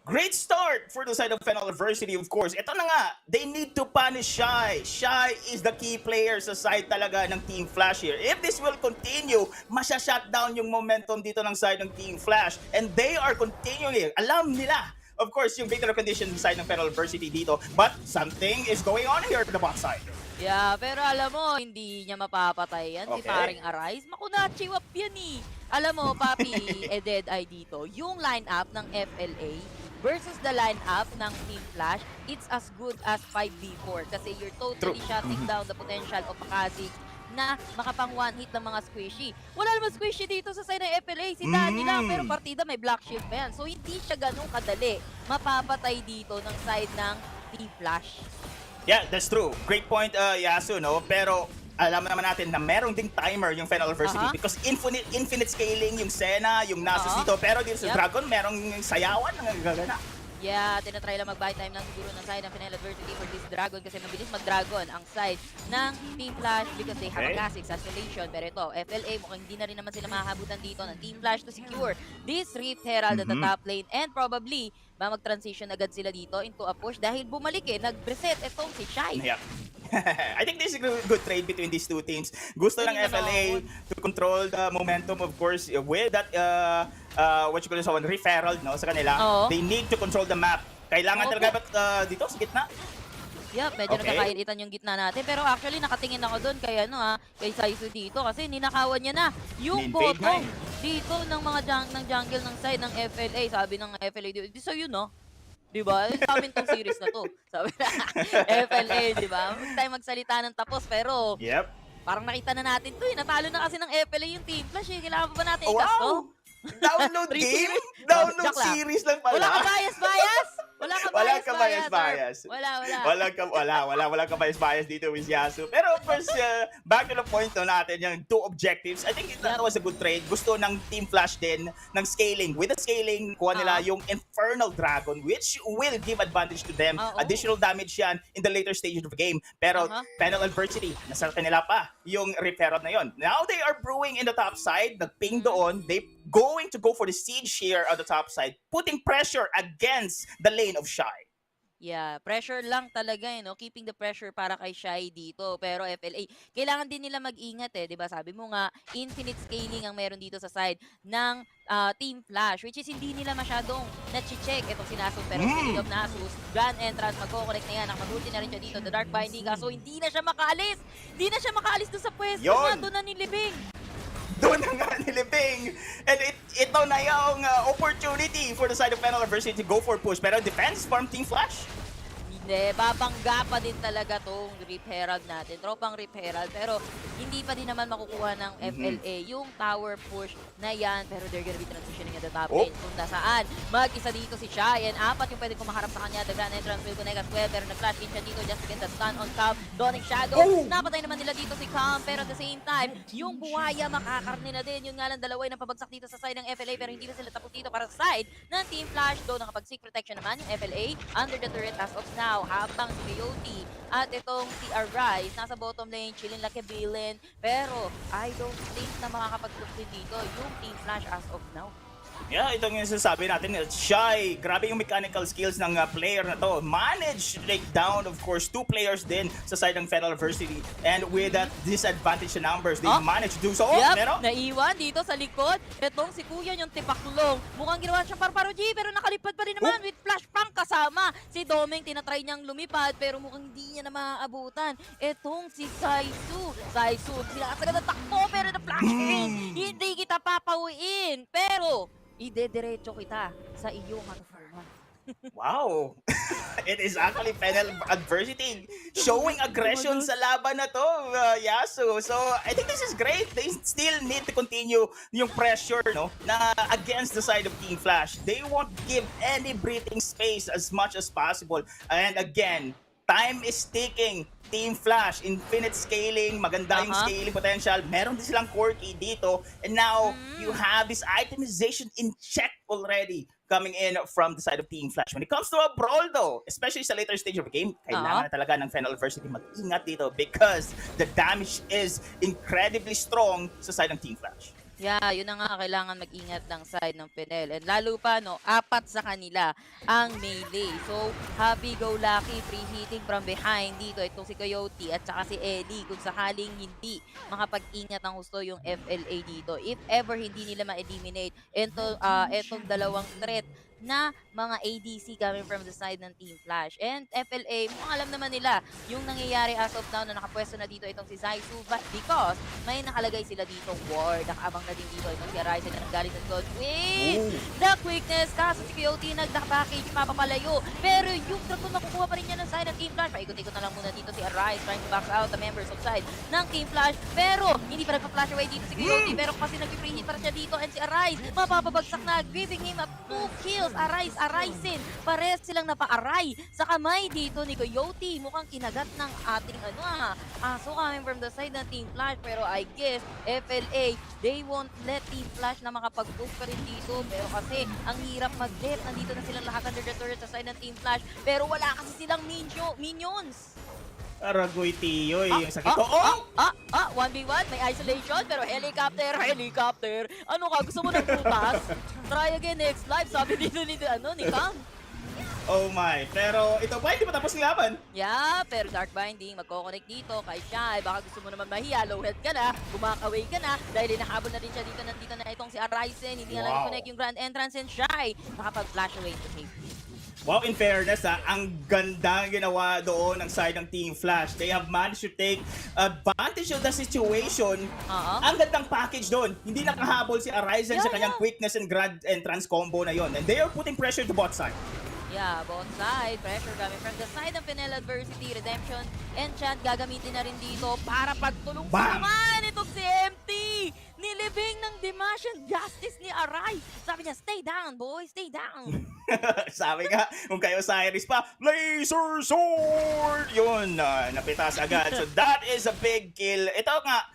Great start for the side of FENNEL Adversity, of course. Ito na nga, they need to punish Shy. Shy is the key player sa side talaga ng Team Flash here. If this will continue, masya-shutdown yung momentum dito ng side ng Team Flash. And they are continuing. Alam nila, of course, yung victory condition sa side ng FENNEL Adversity dito. But something is going on here on the bot side. Yeah, pero alam mo, hindi niya mapapatay yan. Si paring Arise, makunachi wap yan eh. Alam mo, Papi, dead eye dito. Yung lineup ng FLA versus the lineup ng Team Flash, it's as good as 5v4 kasi you're totally shutting down the potential of Akazix na makapang one hit ng mga squishy. Wala naman squishy dito sa side ng FLA, si Danny lang, pero partida may black shield pa yan. So hindi siya ganun kadali mapapatay dito ng side ng Team Flash. Yeah, that's true. Great point, Yasu, no? Pero alam naman natin na merong ding timer yung FENNEL Adversity because infinite scaling yung Senna, yung Nasus dito. Pero dito sa Dragon, merong sayawan na gagana. Yeah, tinatry lang mag-buy time lang siguro ng side ng FENNEL Adversity for this Dragon kasi mabilis mag-Dragon ang side ng Team Flash because they have a classic isolation. Pero ito, FLA mukhang hindi na rin naman sila makahabutan dito ng Team Flash to secure this Rift Herald at the top lane and probably mag-transition agad sila dito into a push dahil bumalik nag-reset itong si Shy. Yeah. I think this is a good trade between these two teams. Gusto ng FLA to control the momentum, of course, with that what you call this one, referral, no, sa kanila. They need to control the map. Kailangan talaga dito sa gitna. Yep, medyo nagkakainitan yung gitna natin. Pero actually, nakatingin ako doon kay, kay Saizu dito kasi ninakawan niya na yung bottom dito ng mga jungle ng side ng FLA. Sabi ng FLA dito, so yun, no? Diba? Sa amin tong series na to. Sabi na, FLA, diba? Huwag tayo magsalita ng tapos, pero parang nakita na natin to Natalo na kasi ng FLA yung Team Flash Kailangan pa ba natin i-cast to? Download game? Download series lang pala. Wala ka bias? Wala ka bias. Wala ka bias dito with Yasu. Pero of course, back to the point natin, yung two objectives. I think that was a good trade. Gusto ng Team Flash din ng scaling. With the scaling, kuha nila yung Infernal Dragon, which will give advantage to them. Additional damage yan in the later stages of the game. Pero FENNEL Adversity, nasa kanila pa yung referral na yon. Now they are brewing in the top side. Nagping doon. They going to go for the siege here on the top side, putting pressure against the lane of Shy. Yeah, pressure lang talaga keeping the pressure para kay Shy dito. Pero FLA, kailangan din nila mag-ingat 'di ba? Sabi mo nga, infinite scaling ang meron dito sa side ng Team Flash, which is hindi nila masyadong na-check itong si Nasus. Pero speaking of Nasus, Grand Entrance, magko-connect na yan. Nakamabuti na rin siya dito, the Dark Binding. So hindi na siya makaalis. Hindi na siya makaalis doon sa pwesto na doon na nilibing. Doon na nga nilibing. And ito na yung opportunity for the side of FENNEL Adversity to go for push. Pero defense from Team Flash? babangga pa din talaga tong Rip Herald natin. Tropang Rip Herald, pero hindi pa din naman makukuha ng FLA yung tower push na yan. Pero they're gonna be transitioning at the top lane. Kung nasaan, mag-isa dito si Shai, and 4 yung pwede kumaharap sa kanya. The Grand Entrance will connect as well, pero nag-flash in siya dito just to get the stun on top. Dawning Shadow, napatay naman nila dito si Calm, pero at the same time, yung buhaya makakarni na din. Yun nga lang, dalawa yung napabagsak dito sa side ng FLA, pero hindi na sila tapos dito para sa side ng Team Flash. Though nakapag-seek protection naman yung FLA under the turret as of now, habang si Coyote at itong si Arise nasa bottom lane, chilling like a villain. Pero I don't think na makakapag-succeed dito yung Team Flash as of now. Yeah, ito yung sasabi natin. Shy, grabe yung mechanical skills ng player na to. Managed to take down, of course, 2 players din sa side ng FENNEL University. And with that disadvantage na numbers, they managed to do so. Yep, naiwan dito sa likod. Itong si Kuya yung tipaklong. Mukhang ginawa siyang parparo G, pero nakalipad pa rin naman with flashbang kasama. Si Domeng, tinatry niyang lumipad, pero mukhang hindi niya na maaabutan. Itong si Saisu, sila kasagad ang takbo, pero na-flash in. Hindi kita papawiin. Pero idediretso kita sa iyong hatafuman. Wow! It is actually FENNEL Adversity showing aggression sa laban na to, Yasu. So, I think this is great. They still need to continue yung pressure, no, na against the side of Team Flash. They won't give any breathing space as much as possible. And again, time is ticking. Team Flash, infinite scaling, maganda yung scaling potential. Meron din silang quirky dito. And now, you have this itemization in check already coming in from the side of Team Flash. When it comes to a brawl though, especially sa later stage of the game, kailangan na talaga ng FENNEL University mag-ingat dito because the damage is incredibly strong sa side ng Team Flash. Yeah, yun na nga, kailangan mag-ingat ng side ng FENNEL. And lalo pa, no, 4 sa kanila ang melee. So, happy-go-lucky, free hitting from behind dito. Itong si Coyote at saka si Eddie. Kung sakaling hindi makapag-ingat ng gusto yung FLA dito. If ever hindi nila ma-eliminate itong dalawang threat na mga ADC coming from the side ng Team Flash. And FLA, mukhang alam naman nila yung nangyayari as of now na nakapwesto na dito itong si Zaisu, but because may nakalagay sila dito ward, nakaabang na din dito itong si Arise na nanggaling sa likod. Wait! The quickness, kaso si Coyote nagda-package, mapapalayo. Pero yung dragon makukuha pa rin niya ng side ng Team Flash. Paikot-ikot na lang muna dito si Arise trying to box out the members of side ng Team Flash. Pero hindi pa nagpa-flash away dito si Coyote. Pero kasi nag-free hit pa rin siya dito and si Arise mapapabagsak na, giving him up 2 kills. Arisin. Pares silang napa-aray sa kamay dito ni Coyote. Mukhang kinagat ng ating aso coming from the side ng Team Flash. Pero I guess, FLA, they won't let Team Flash na makapag-push pa rin dito. Pero kasi, ang hirap mag-dep. Nandito na silang lahat under the turret sa side ng Team Flash. Pero wala kasi silang minions. Aragoy Tiyo, yung sakit. 1v1, may isolation, pero helicopter. Ano ka, gusto mo ng putas? Try again next live, sabi dito ni Cam. Oh my, pero ito pa, hindi pa tapos ng laban. Yeah, pero Dark Binding, magkoconnect dito kay Shai. Baka gusto mo naman mahiya, low health ka na, bumakaway ka na, dahil hinahabol na rin siya dito, nandito na itong si Arisen. Hindi na lang connect yung Grand Entrance and Shai nakapag-flash away to safety. Wow, in fairness, ang ganda ginawa doon ng side ng Team Flash. They have managed to take advantage of the situation. Ang gandang package doon. Hindi nakahabol si Arisen sa kanyang quickness and Grand Entrance combo na yon. And they are putting pressure to both side. Yeah, both side. Pressure coming from the side ng FENNEL Adversity. Redemption Enchant gagamitin na rin dito para pagtulong-tulungan itong si MT. Nilibing ng Dimassion Justice ni Arai. Sabi niya, stay down, boy. Stay down. Sabi nga, kung kayo sa Iris pa, Laser Sword! Yun, napitas agad. So that is a big kill. Ito nga,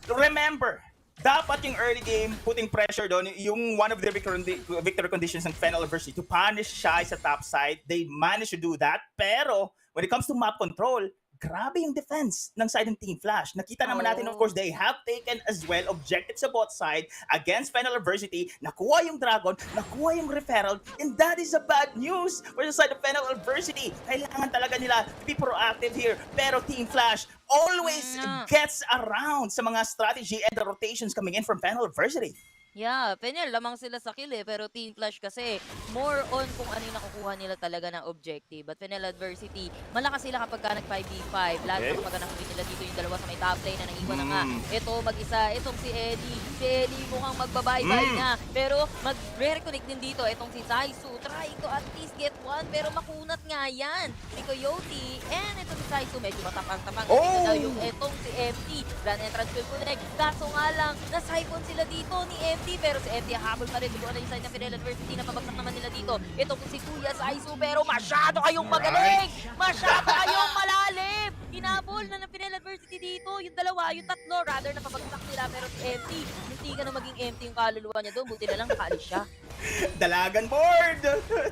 remember, dapat yung early game, putting pressure doon, yung one of the victory conditions ng FENNEL University to punish Shai sa top side. They managed to do that. Pero, when it comes to map control, grabe yung defense ng side ng Team Flash. Nakita naman natin, of course, they have taken as well objectives sa both side against FENNEL University. Nakuha yung Dragon, nakuha yung Referral, and that is a bad news for the side of FENNEL University. Kailangan talaga nila to be proactive here. Pero Team Flash always gets around sa mga strategy and the rotations coming in from FENNEL University. Yeah, FENNEL, lamang sila sa kill pero Team Flash kasi more on kung ano yung nakukuha nila talaga ng objective. But FENNEL Adversity, malakas sila kapag ka nag-5v5. Lalo kapag nakapit nila dito yung dalawa sa may top lane na naiwan na nga. Ito mag-isa, itong si Eddie. Si Eddie mukhang magbabaybay na. Pero mag-reconnect din dito itong si Zaisu. Try to at least get 1, pero makunat nga yan. Si Coyote, and ito si Saizo, medyo matapang-tapang. Oh! Ito yung etong si MT. Grand entrance will connect. Kaso nga lang, na-siphon sila dito ni MT, pero si MT habol pa rin. Doon na yung side ng FINNEL Adversity na pabagsak naman nila dito. Ito po si Kuya Saizo, pero masyado kayong magaling! Masyado kayong malalim! Hinabol na ng FINNEL Adversity dito. Yung dalawa, yung tatlo, rather na pabagsak nila, pero si MT, hindi ka na maging MT yung kaluluwa niya doon. Buti na lang nakaalis siya. Dalagan board!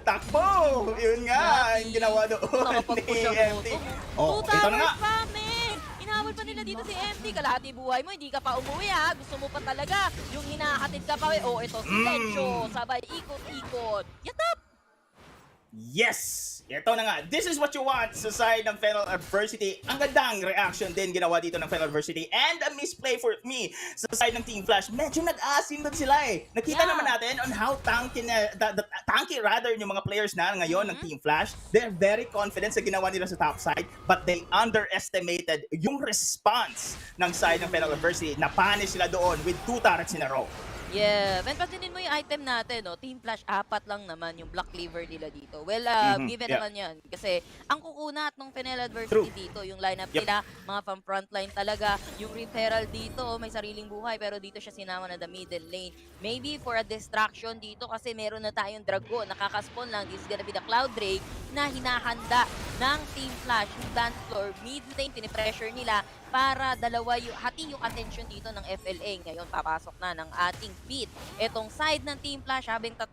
Takbo! Yun nga, yung ginawa doon ni MT. Oh, ito na nga. Inahabol pa nila dito si MT. Kalahati buhay mo, hindi ka pa umuwi ha. Gusto mo pa talaga. Yung hinahatid ka pa. Oh, ito si Tencho. Sabay ikot-ikot. Yatap! Yes! Ito na nga. This is what you want sa side ng FENNEL Adversity. Ang gandang reaction din ginawa dito ng FENNEL Adversity. And a misplay for me sa side ng Team Flash. Medyo nag-asim doon sila eh. Nakita naman natin on how tanky rather yung mga players na ngayon ng Team Flash. They're very confident sa ginawa nila sa top side. But they underestimated yung response ng side ng FENNEL Adversity. Napanish sila doon with 2 turrets in a row. Yeah, and pansinin mo yung item natin, no? Team Flash, 4 lang naman yung Black Cleaver nila dito. Well, given naman yan. Kasi ang kukunat ng FINNEL Adversity dito, yung lineup nila, mga pang frontline talaga. Yung Rip Herald dito, may sariling buhay, pero dito siya sinama na the middle lane. Maybe for a distraction dito kasi meron na tayong Dragon. Nakakaspawn lang, this is gonna be the Cloud Drake na hinahanda ng Team Flash. Yung dance floor, mid lane, pinipressure nila para dalawa yung hati yung attention dito ng FLA. Ngayon, papasok na ng ating pit. Etong side ng Team Flash, habing 3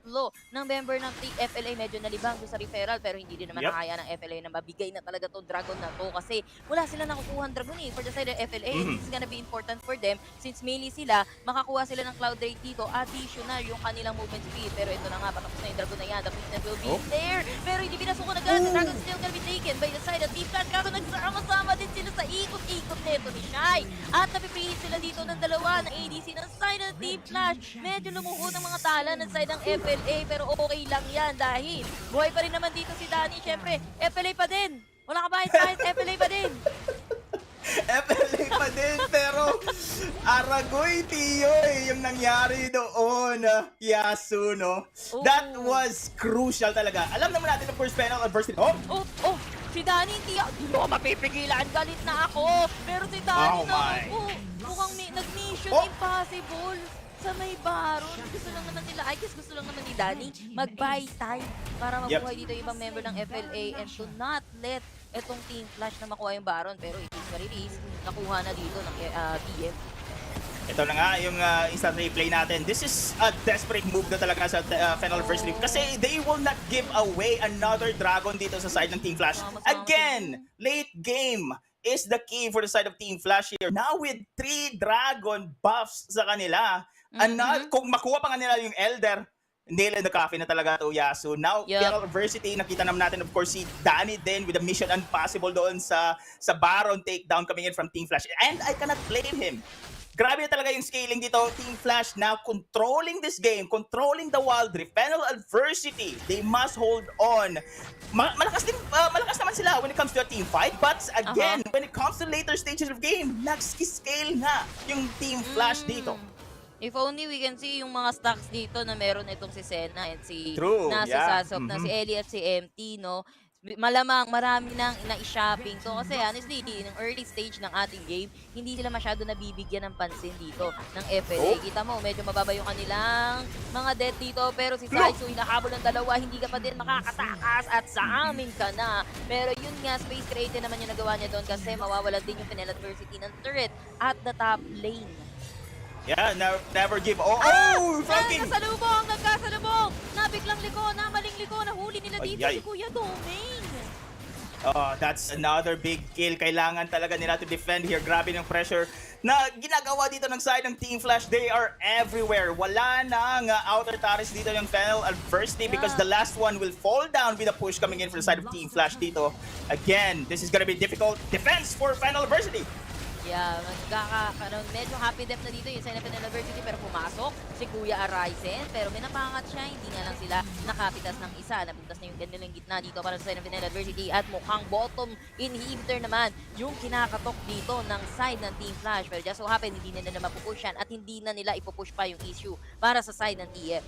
ng member ng FLA medyo nalibang doon sa referral, pero hindi din naman nakaya ng FLA na mabigay na talaga tong Dragon na to kasi wala sila nakukuha ng Dragon eh. For the side of FLA, this is gonna be important for them since melee sila, makakuha sila ng Cloud Drake dito, additional yung kanilang movement speed. Pero ito na nga, patapos na yung Dragon na yan, the fitness will be there. Pero hindi pinasuko na agad. The Dragon still gonna be taken by the side of Team Flash. Kaso nagsama-sama din sila sa ikot-ikot nito ni Shai. At napipihit sila dito ng dalawa na ADC ng side ng Team Flash. Medyo lumuho ng mga tala ng side ng FLA, pero okay lang yan dahil buhay pa rin naman dito si Danny. Siyempre, FLA pa din. Wala ka kahit FLA pa din. FLA pa din, pero Aragoy, Tiyoy, yung nangyari doon, Yasuno. That was crucial talaga. Alam naman natin ng first FENNEL Adversity. Si Danny, hindi mo mapipigilan. Galit na ako. Pero si Danny mukhang nag-mission impossible sa may baron. Gusto lang naman nila, gusto lang naman ni Danny mag-buy time para mabuhay dito yung ibang member ng FLA and to not let etong Team Flash na makuha yung baron. Pero it is ma-release. Nakuha na dito ng TF. Ito na nga yung instant replay natin. This is a desperate move na talaga sa FENNEL Adversity kasi they will not give away another Dragon dito sa side ng Team Flash. Again, late game is the key for the side of Team Flash here. Now with 3 Dragon buffs sa kanila, kung makuha pa nga nila yung Elder, nail in the coffin na talaga to Yasu. Now, FENNEL Adversity, nakita naman natin of course si Danny din with a mission impossible doon sa Baron takedown coming in from Team Flash. And I cannot blame him. Grabe na talaga yung scaling dito. Team Flash now controlling this game, controlling the Wild Rift. FENNEL Adversity, they must hold on. Malakas naman sila when it comes to a team fight. But again, when it comes to later stages of game, nag-scale na yung Team Flash dito. If only we can see yung mga stocks dito na meron itong si Senna and si Sasop na si Ellie at si MT, no? Malamang marami nang na-shopping to kasi honestly, ng early stage ng ating game, hindi sila masyado nabibigyan ng pansin dito ng FLA. Kita mo, medyo mababa yung kanilang mga death dito, pero si Saizo hinahabol ng dalawa, hindi ka pa din makakatakas at sa amin ka na. Pero yun nga, space creator naman yung nagawa niya doon kasi mawawalan din yung FINNEL Adversity ng turret at the top lane. Yeah, never give. Frankie! Nagkasalubong! Nabiglang liko, namaling liko, nahuli nila dito si Kuya Domain. That's another big kill. Kailangan talaga nila to defend here. Grabe ng pressure na ginagawa dito ng side ng Team Flash. They are everywhere. Wala nang outer turrets dito yung FENNEL Adversity because the last one will fall down with a push coming in from the side of Team Flash dito. Again, this is gonna be difficult defense for FENNEL Adversity. Yeah, medyo happy depth na dito yung side ng FINNEL Adversity pero pumasok si Kuya Arisen pero may napangat siya, hindi nga lang sila nakapitas ng isa. Napintas na yung kanilang gitna dito para sa side ng FINNEL Adversity at mukhang bottom inhibitor naman yung kinakatok dito ng side ng Team Flash. Pero just so happen, hindi na nila mapupushan at hindi na nila ipupush pa yung issue para sa side ng TF.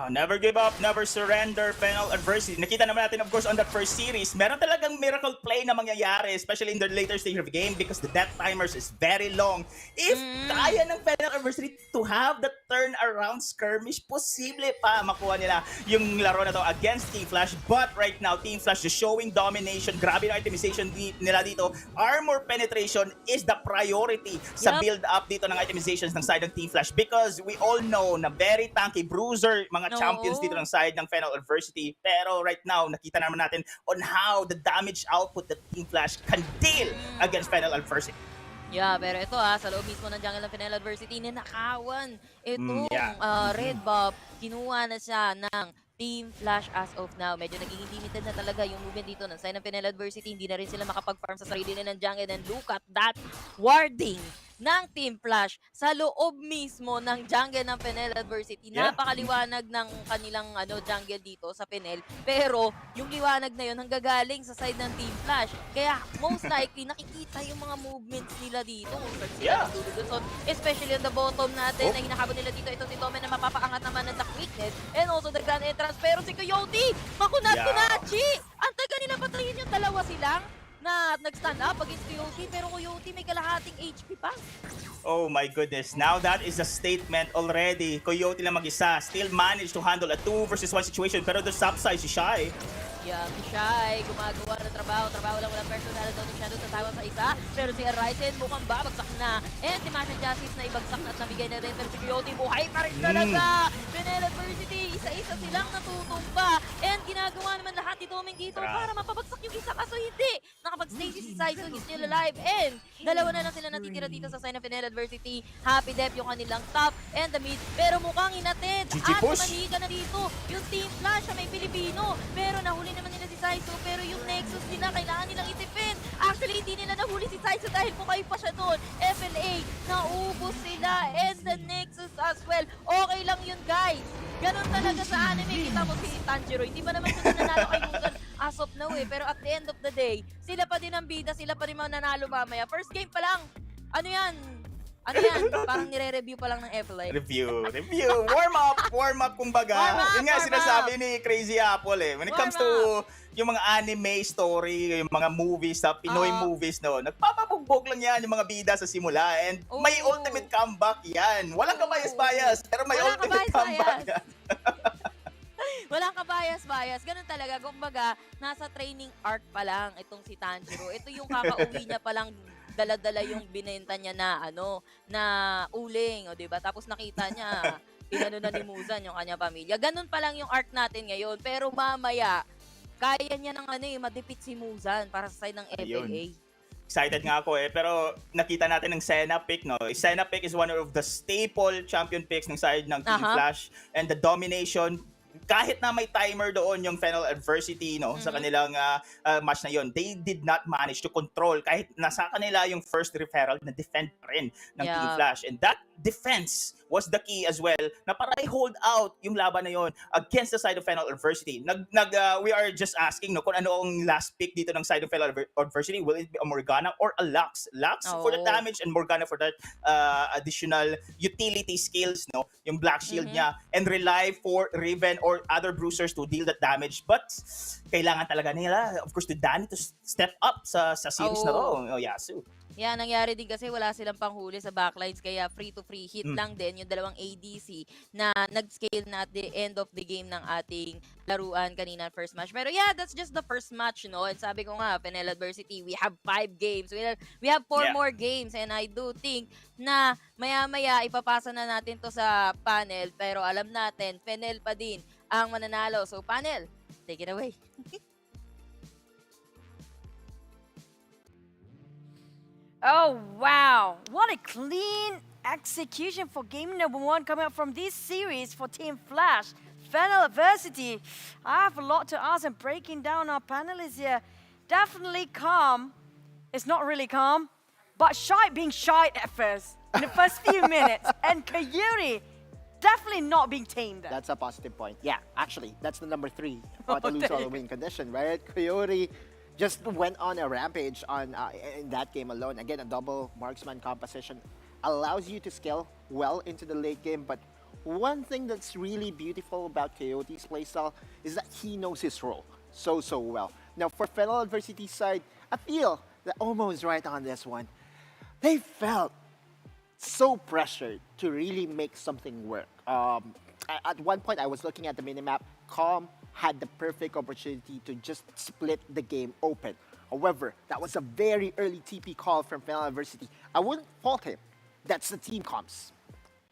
Never give up, never surrender, FENNEL adversity. Nakita naman natin, of course, on that first series, meron talagang miracle play na mangyayari, especially in the later stage of the game because the death timers is very long. If kaya ng FENNEL adversity to have the turnaround skirmish, posible pa makuha nila yung laro na to against Team Flash. But right now, Team Flash is showing domination. Grabe na itemization nila dito. Armor penetration is the priority sa build-up dito ng itemizations ng side ng Team Flash because we all know na very tanky bruiser mga champions dito ng side ng FENNEL adversity. Pero right now, nakita naman natin on how the damage output that Team Flash can deal against FENNEL adversity. Yeah, pero ito sa loob mismo ng jungle ng FENNEL adversity, ninakawan itong Red Buff. Kinuha na siya ng Team Flash as of now. Medyo nagiging limited na talaga yung movement dito ng side ng FENNEL adversity. Hindi na rin sila makapag-farm sa sarili nila ng jungle. And look at that warding ng Team Flash sa loob mismo ng jungle ng FENNEL adversity. Napakaliwanag ng kanilang jungle dito sa FENNEL. Pero yung liwanag na yun nanggagaling sa side ng Team Flash. Kaya most likely nakikita yung mga movements nila dito. So, especially on the bottom natin na hinahabol nila dito. Ito si Tome na mapapaangat naman ng the quickness and also the grand entrance. Pero si Coyote, makunat-kunachi! Ang taga nila patayin yung dalawa silang na nag-stand up against Coyote, pero Coyote may kalahating HP pa. Oh my goodness, now that is a statement already. Coyote lang mag-isa, still managed to handle a 2 versus 1 situation, pero the subside si Shy. Yeah, si Shy, gumagawa ng trabaho lang, walang personal daw ni Shadow sa tawa sa isa, pero si Aryzen mukhang babagsak na. And si Masha Justice na ibagsak na at nabigay na rin, pero si Coyote buhay pa rin talaga. FENNEL adversity, isa-isa silang natutumba. And ginagawa naman lahat ni Doming dito para mapabagsak yung isa, kaso hindi. Nakapag-stay si Saizo, he's still alive. And dalawa na lang sila natitira dito sa side ng FENNEL adversity. Happy Dep yung kanilang top and the mid, pero mukhang inatid. At manhiga na dito yung Team Flash na may Pilipino, pero nahuli naman nila si Saizo, pero yung Nexus nila kailangan nilang i-defend. Actually, hindi nila nahuli si Saizo dahil bukay pa siya doon. FLA, naubos sila and the Nexus as well. Okay lang yun, guys. Ganon talaga sa anime. Kita mo si Tanjiro, hindi ba naman sila nanalo kay Mugen as of now pero at the end of the day, sila pa din ang bida, sila pa rin mananalo mamaya. First game pa lang. Ano yan? Parang nire-review pa lang ng FLA. Review. Warm up kumbaga. Yun nga sinasabi ni Crazy Apple When it comes to yung mga anime story, yung mga movies, Pinoy movies, nagpapabugbog lang yan yung mga bida sa simula. And may ultimate comeback yan. Walang kabayas-bayas, pero may ultimate comeback yan. Walang kabayas-bayas. Ganun talaga. Kumbaga, nasa training arc pa lang itong si Tanjiro. Ito yung kakauwi niya pa lang dala-dala yung binenta niya na na uling, o diba? Tapos nakita niya pinano na ni Muzan yung kanya pamilya. Ganun pa lang yung arc natin ngayon, pero mamaya kaya niya ng madepit si Muzan para sa side ng FAA. Excited nga ako pero nakita natin ng Senna pick, Senna pick is one of the staple champion picks ng side ng Team Flash, and the domination kahit na may timer doon yung FENNEL adversity sa kanilang match na yon, they did not manage to control kahit nasa kanila yung first referral na defend pa rin ng Team Flash, and that defense was the key as well na para i-hold out yung laban na yon against the side of FENNEL adversity. We are just asking kung ano ang last pick dito ng side of FENNEL adversity. Will it be a Morgana or a Lux? Lux for the damage and Morgana for that additional utility skills, yung Black Shield niya, and rely for Riven or other bruisers to deal that damage. But kailangan talaga nila, of course, to Danny to step up sa series na to. Yasu. Yan, nangyari din kasi wala silang panghuli sa backlines, kaya free-to-free hit lang din yung dalawang ADC na nag-scale na at the end of the game ng ating laruan kanina first match. Pero yeah, that's just the first match, And sabi ko nga, FENNEL adversity, we have 5 games. We have 4 more games, and I do think na maya-maya ipapasa na natin to sa panel, pero alam natin, FENNEL pa din ang mananalo. So panel, take it away. Oh, wow. What a clean execution for game number 1 coming up from this series for Team Flash. FENNEL adversity. I have a lot to ask, and breaking down our panelists here. Definitely calm. It's not really calm, but being shy at first, in the first few minutes. And Coyote definitely not being tamed. That's a positive point. Yeah, actually, that's the number 3 lose or win condition, right? Coyote just went on a rampage in that game alone. Again, a double marksman composition allows you to scale well into the late game, but one thing that's really beautiful about Coyote's playstyle is that he knows his role so well. Now for FENNEL Adversity side, I feel that Omo is right on this one. They felt so pressured to really make something work. At one point, I was looking at the minimap. Calm had the perfect opportunity to just split the game open. However, that was a very early TP call from FENNEL Adversity. I wouldn't fault him. That's the team comps.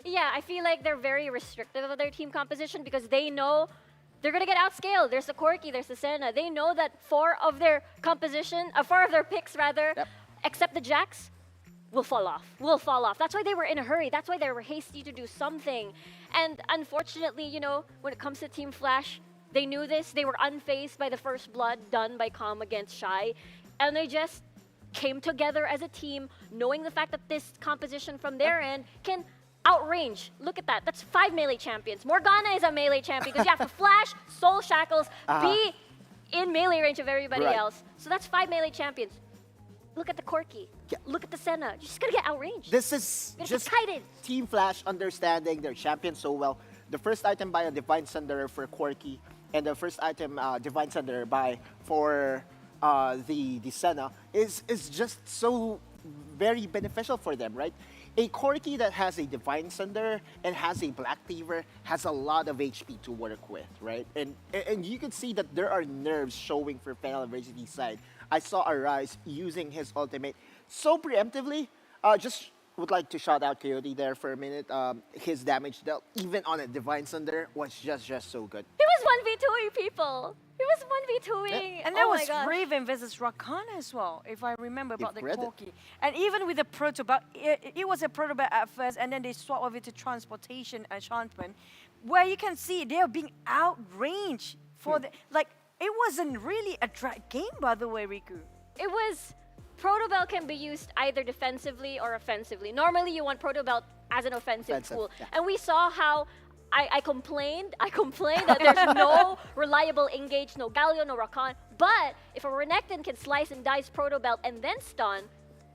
Yeah, I feel like they're very restrictive of their team composition because they know they're going to get outscaled. There's the Corki, there's the Senna. They know that four of their picks rather, except the Jacks, will fall off. That's why they were in a hurry. That's why they were hasty to do something. And unfortunately, you know, when it comes to Team Flash, they knew this. They were unfazed by the first blood done by Calm against Shy. And they just came together as a team, knowing the fact that this composition from their end can outrange. Look at that. That's 5 melee champions. Morgana is a melee champion because you have to flash, soul shackles, be in melee range of everybody else. So that's 5 melee champions. Look at the Corki. Look at the Senna. You're just gonna get outranged. This is just Team Flash understanding their champion so well. The first item by a Divine Sunderer for Corki, and the first item Divine Sunderer by for the Senna is just so very beneficial for them, right? A Corki that has a Divine Sunderer and has a Black Cleaver has a lot of HP to work with, right? And you can see that there are nerves showing for FENNEL Adversity side. I saw Arise using his ultimate so preemptively. Just would like to shout out Coyote there for a minute. His damage dealt, even on a Divine Sunderer, was just so good. He was 1v2ing people. He was 1v2ing. And there was Raven versus Rakan as well, if I remember about the Corki. And even with the Protobot, it was a Protobot at first, and then they swapped over to Transportation Enchantment, where you can see they are being outranged for the, like, it wasn't really a drag game, by the way, Riku. It was, Protobelt can be used either defensively or offensively. Normally, you want Protobelt as an offensive tool. Yeah. And we saw how I complained that there's no reliable engage, no Galio, no Rakan. But if a Renekton can slice and dice Protobelt and then stun,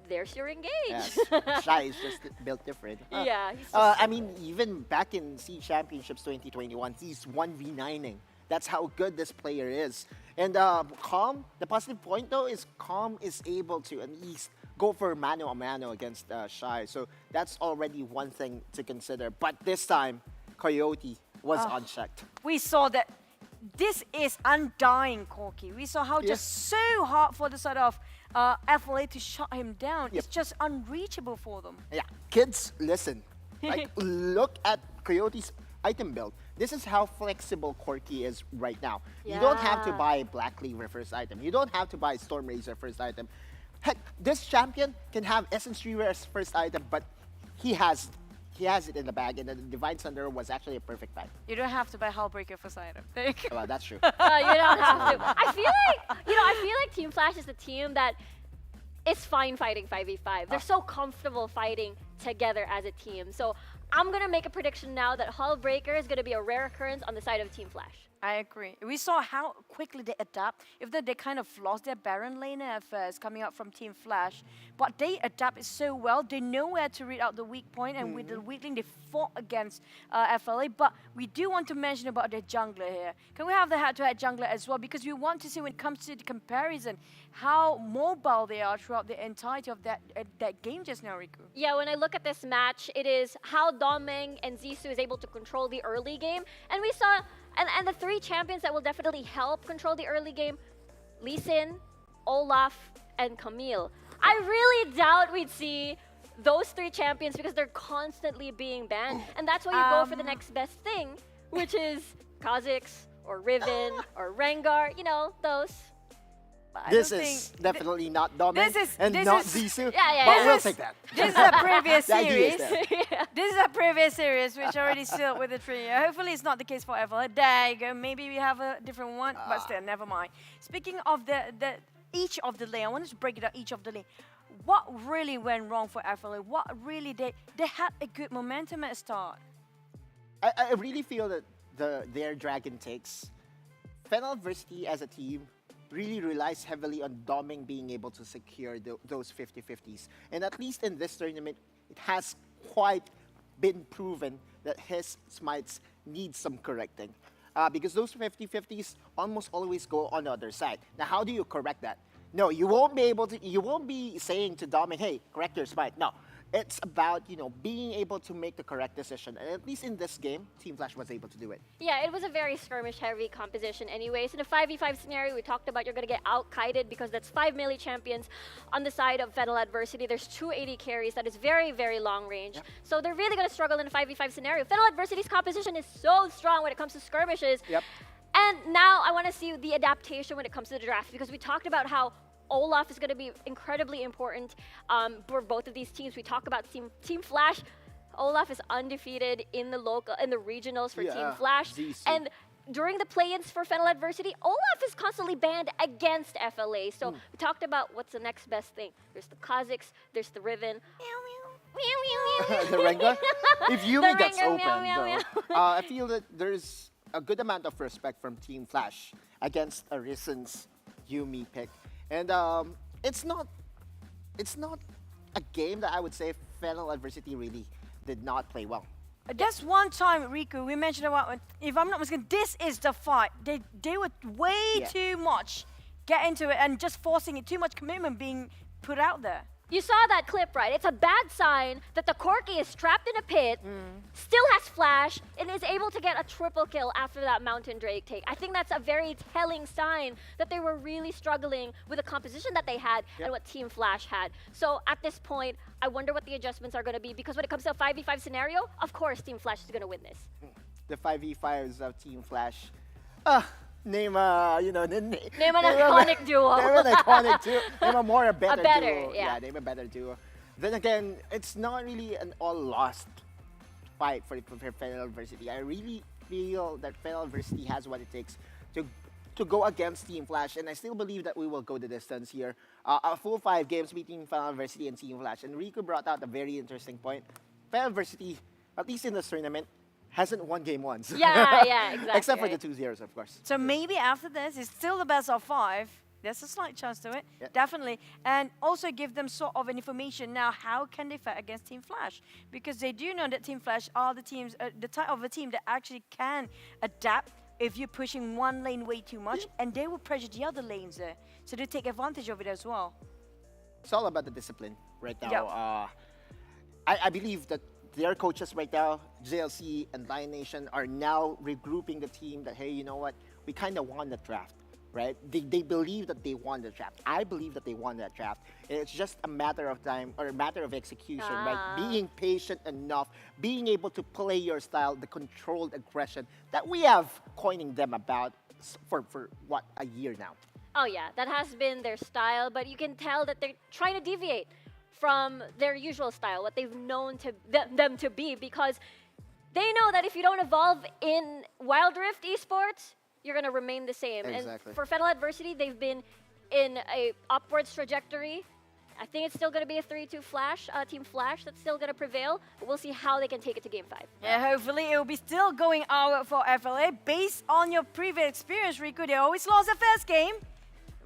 there's your engage. Yes. Shy is just built different. Yeah. I mean, even back in Sea Championships 2021, he's 1v9ing. That's how good this player is. And Calm, the positive point though is Calm is able to at least go for mano a mano against Shy. So that's already one thing to consider. But this time, Coyote was unchecked. We saw that this is undying Corki. We saw how just so hard for the side of FLA to shut him down. It's just unreachable for them. Yeah, kids, listen. Like, look at Coyote's item build. This is how flexible Corki is right now. You don't have to buy Black Cleaver first item. You don't have to buy Storm Razor first item. Heck, this champion can have Essence Reaver as first item, but he has it in the bag, and the Divine Thunder was actually a perfect buy. You don't have to buy Hullbreaker first item. Well, that's true. You don't have to. I feel like Team Flash is the team that is fine fighting 5v5. They're so comfortable fighting together as a team. So I'm going to make a prediction now that Hullbreaker is going to be a rare occurrence on the side of Team Flash. I agree. We saw how quickly they adapt. If they kind of lost their Baron laner at first, coming out from Team Flash, but they adapt it so well. They know where to read out the weak point, and with the weakling, they fought against FLA. But we do want to mention about their jungler here. Can we have the head-to-head jungler as well? Because we want to see when it comes to the comparison, how mobile they are throughout the entirety of that game just now, Riku. Yeah, when I look at this match, it is how Domeng and Zissou is able to control the early game. And we saw... And the three champions that will definitely help control the early game, Lee Sin, Olaf, and Camille. I really doubt we'd see those three champions because they're constantly being banned. And that's why you go for the next best thing, which is Kha'Zix, or Riven, or Rengar, you know, those. This is definitely not Domeng and not Zissou, but we'll take that. This is a previous series. This is a previous series which already sealed with the tree. Hopefully it's not the case for FLA. There you go. Maybe we have a different one, but still, never mind. Speaking of each of the lane, I wanted to break it down each of the lane. What really went wrong for FLA? What really they had a good momentum at the start. I really feel that their Dragon takes FENNEL Adversity as a team really relies heavily on Domeng being able to secure those 50-50s. And at least in this tournament, it has quite been proven that his smites need some correcting. Because those 50-50s almost always go on the other side. Now, how do you correct that? No, you won't be able to, you won't be saying to Dominic, hey, correct your smite. No, it's about, being able to make the correct decision. And at least in this game, Team Flash was able to do it. Yeah, it was a very skirmish-heavy composition anyways. In a 5v5 scenario, we talked about you're going to get out-kited because that's 5 melee champions on the side of FENNEL Adversity. There's 2 AD carries. That is very, very long range. Yep. So they're really going to struggle in a 5v5 scenario. FENNEL Adversity's composition is so strong when it comes to skirmishes. Yep. And now I want to see the adaptation when it comes to the draft, because we talked about how Olaf is going to be incredibly important for both of these teams. We talk about Team Flash. Olaf is undefeated in the regionals for Team Flash. And during the play-ins for FENNEL Adversity, Olaf is constantly banned against FLA. So we talked about what's the next best thing. There's the Kha'Zix, there's the Riven. The Rengar? If Yumi gets open, though, I feel that there's a good amount of respect from Team Flash against Arisen's Yumi pick. And it's not a game that I would say FENNEL Adversity really did not play well. Just one time, Riku, we mentioned about, if I'm not mistaken, this is the fight. They were way too much get into it and just forcing it, too much commitment being put out there. You saw that clip, right? It's a bad sign that the Corki is trapped in a pit, still has flash, and is able to get a triple kill after that Mountain Drake take. I think that's a very telling sign that they were really struggling with the composition that they had and what Team Flash had. So at this point, I wonder what the adjustments are going to be, because when it comes to a 5v5 scenario, of course Team Flash is going to win this. The 5v5s of Team Flash. Name an iconic duo. Name an iconic duo. Name a better duo. Yeah, name a better duo. Then again, it's not really an all-lost fight for FENNEL Adversity. I really feel that FENNEL Adversity has what it takes to go against Team Flash, and I still believe that we will go the distance here. A full 5 games between FENNEL Adversity and Team Flash. And Riku brought out a very interesting point. FENNEL Adversity, at least in this tournament, hasn't won game once. Yeah, exactly. Except for the 2-0s, of course. So maybe after this, it's still the best of 5. There's a slight chance to it, definitely. And also give them sort of an information now, how can they fight against Team Flash? Because they do know that Team Flash are the teams, the type of a team that actually can adapt if you're pushing one lane way too much, and they will pressure the other lanes there. So they take advantage of it as well. It's all about the discipline right now. I believe that their coaches right now, JLC and Lion Nation, are now regrouping the team that, hey, you know what? We kind of won the draft, right? They believe that they won the draft. I believe that they won that draft. And it's just a matter of time, or a matter of execution, right? Being patient enough, being able to play your style, the controlled aggression that we have coining them about for what, a year now. Oh yeah, that has been their style, but you can tell that they're trying to deviate from their usual style, what they've known them to be, because they know that if you don't evolve in Wild Rift Esports, you're going to remain the same. Exactly. And for FENNEL Adversity, they've been in a upwards trajectory. I think it's still going to be a 3-2 Flash, Team Flash that's still going to prevail, but we'll see how they can take it to Game 5. Yeah, hopefully it will be still going out for FLA. Based on your previous experience, Riku, they always lost the first game.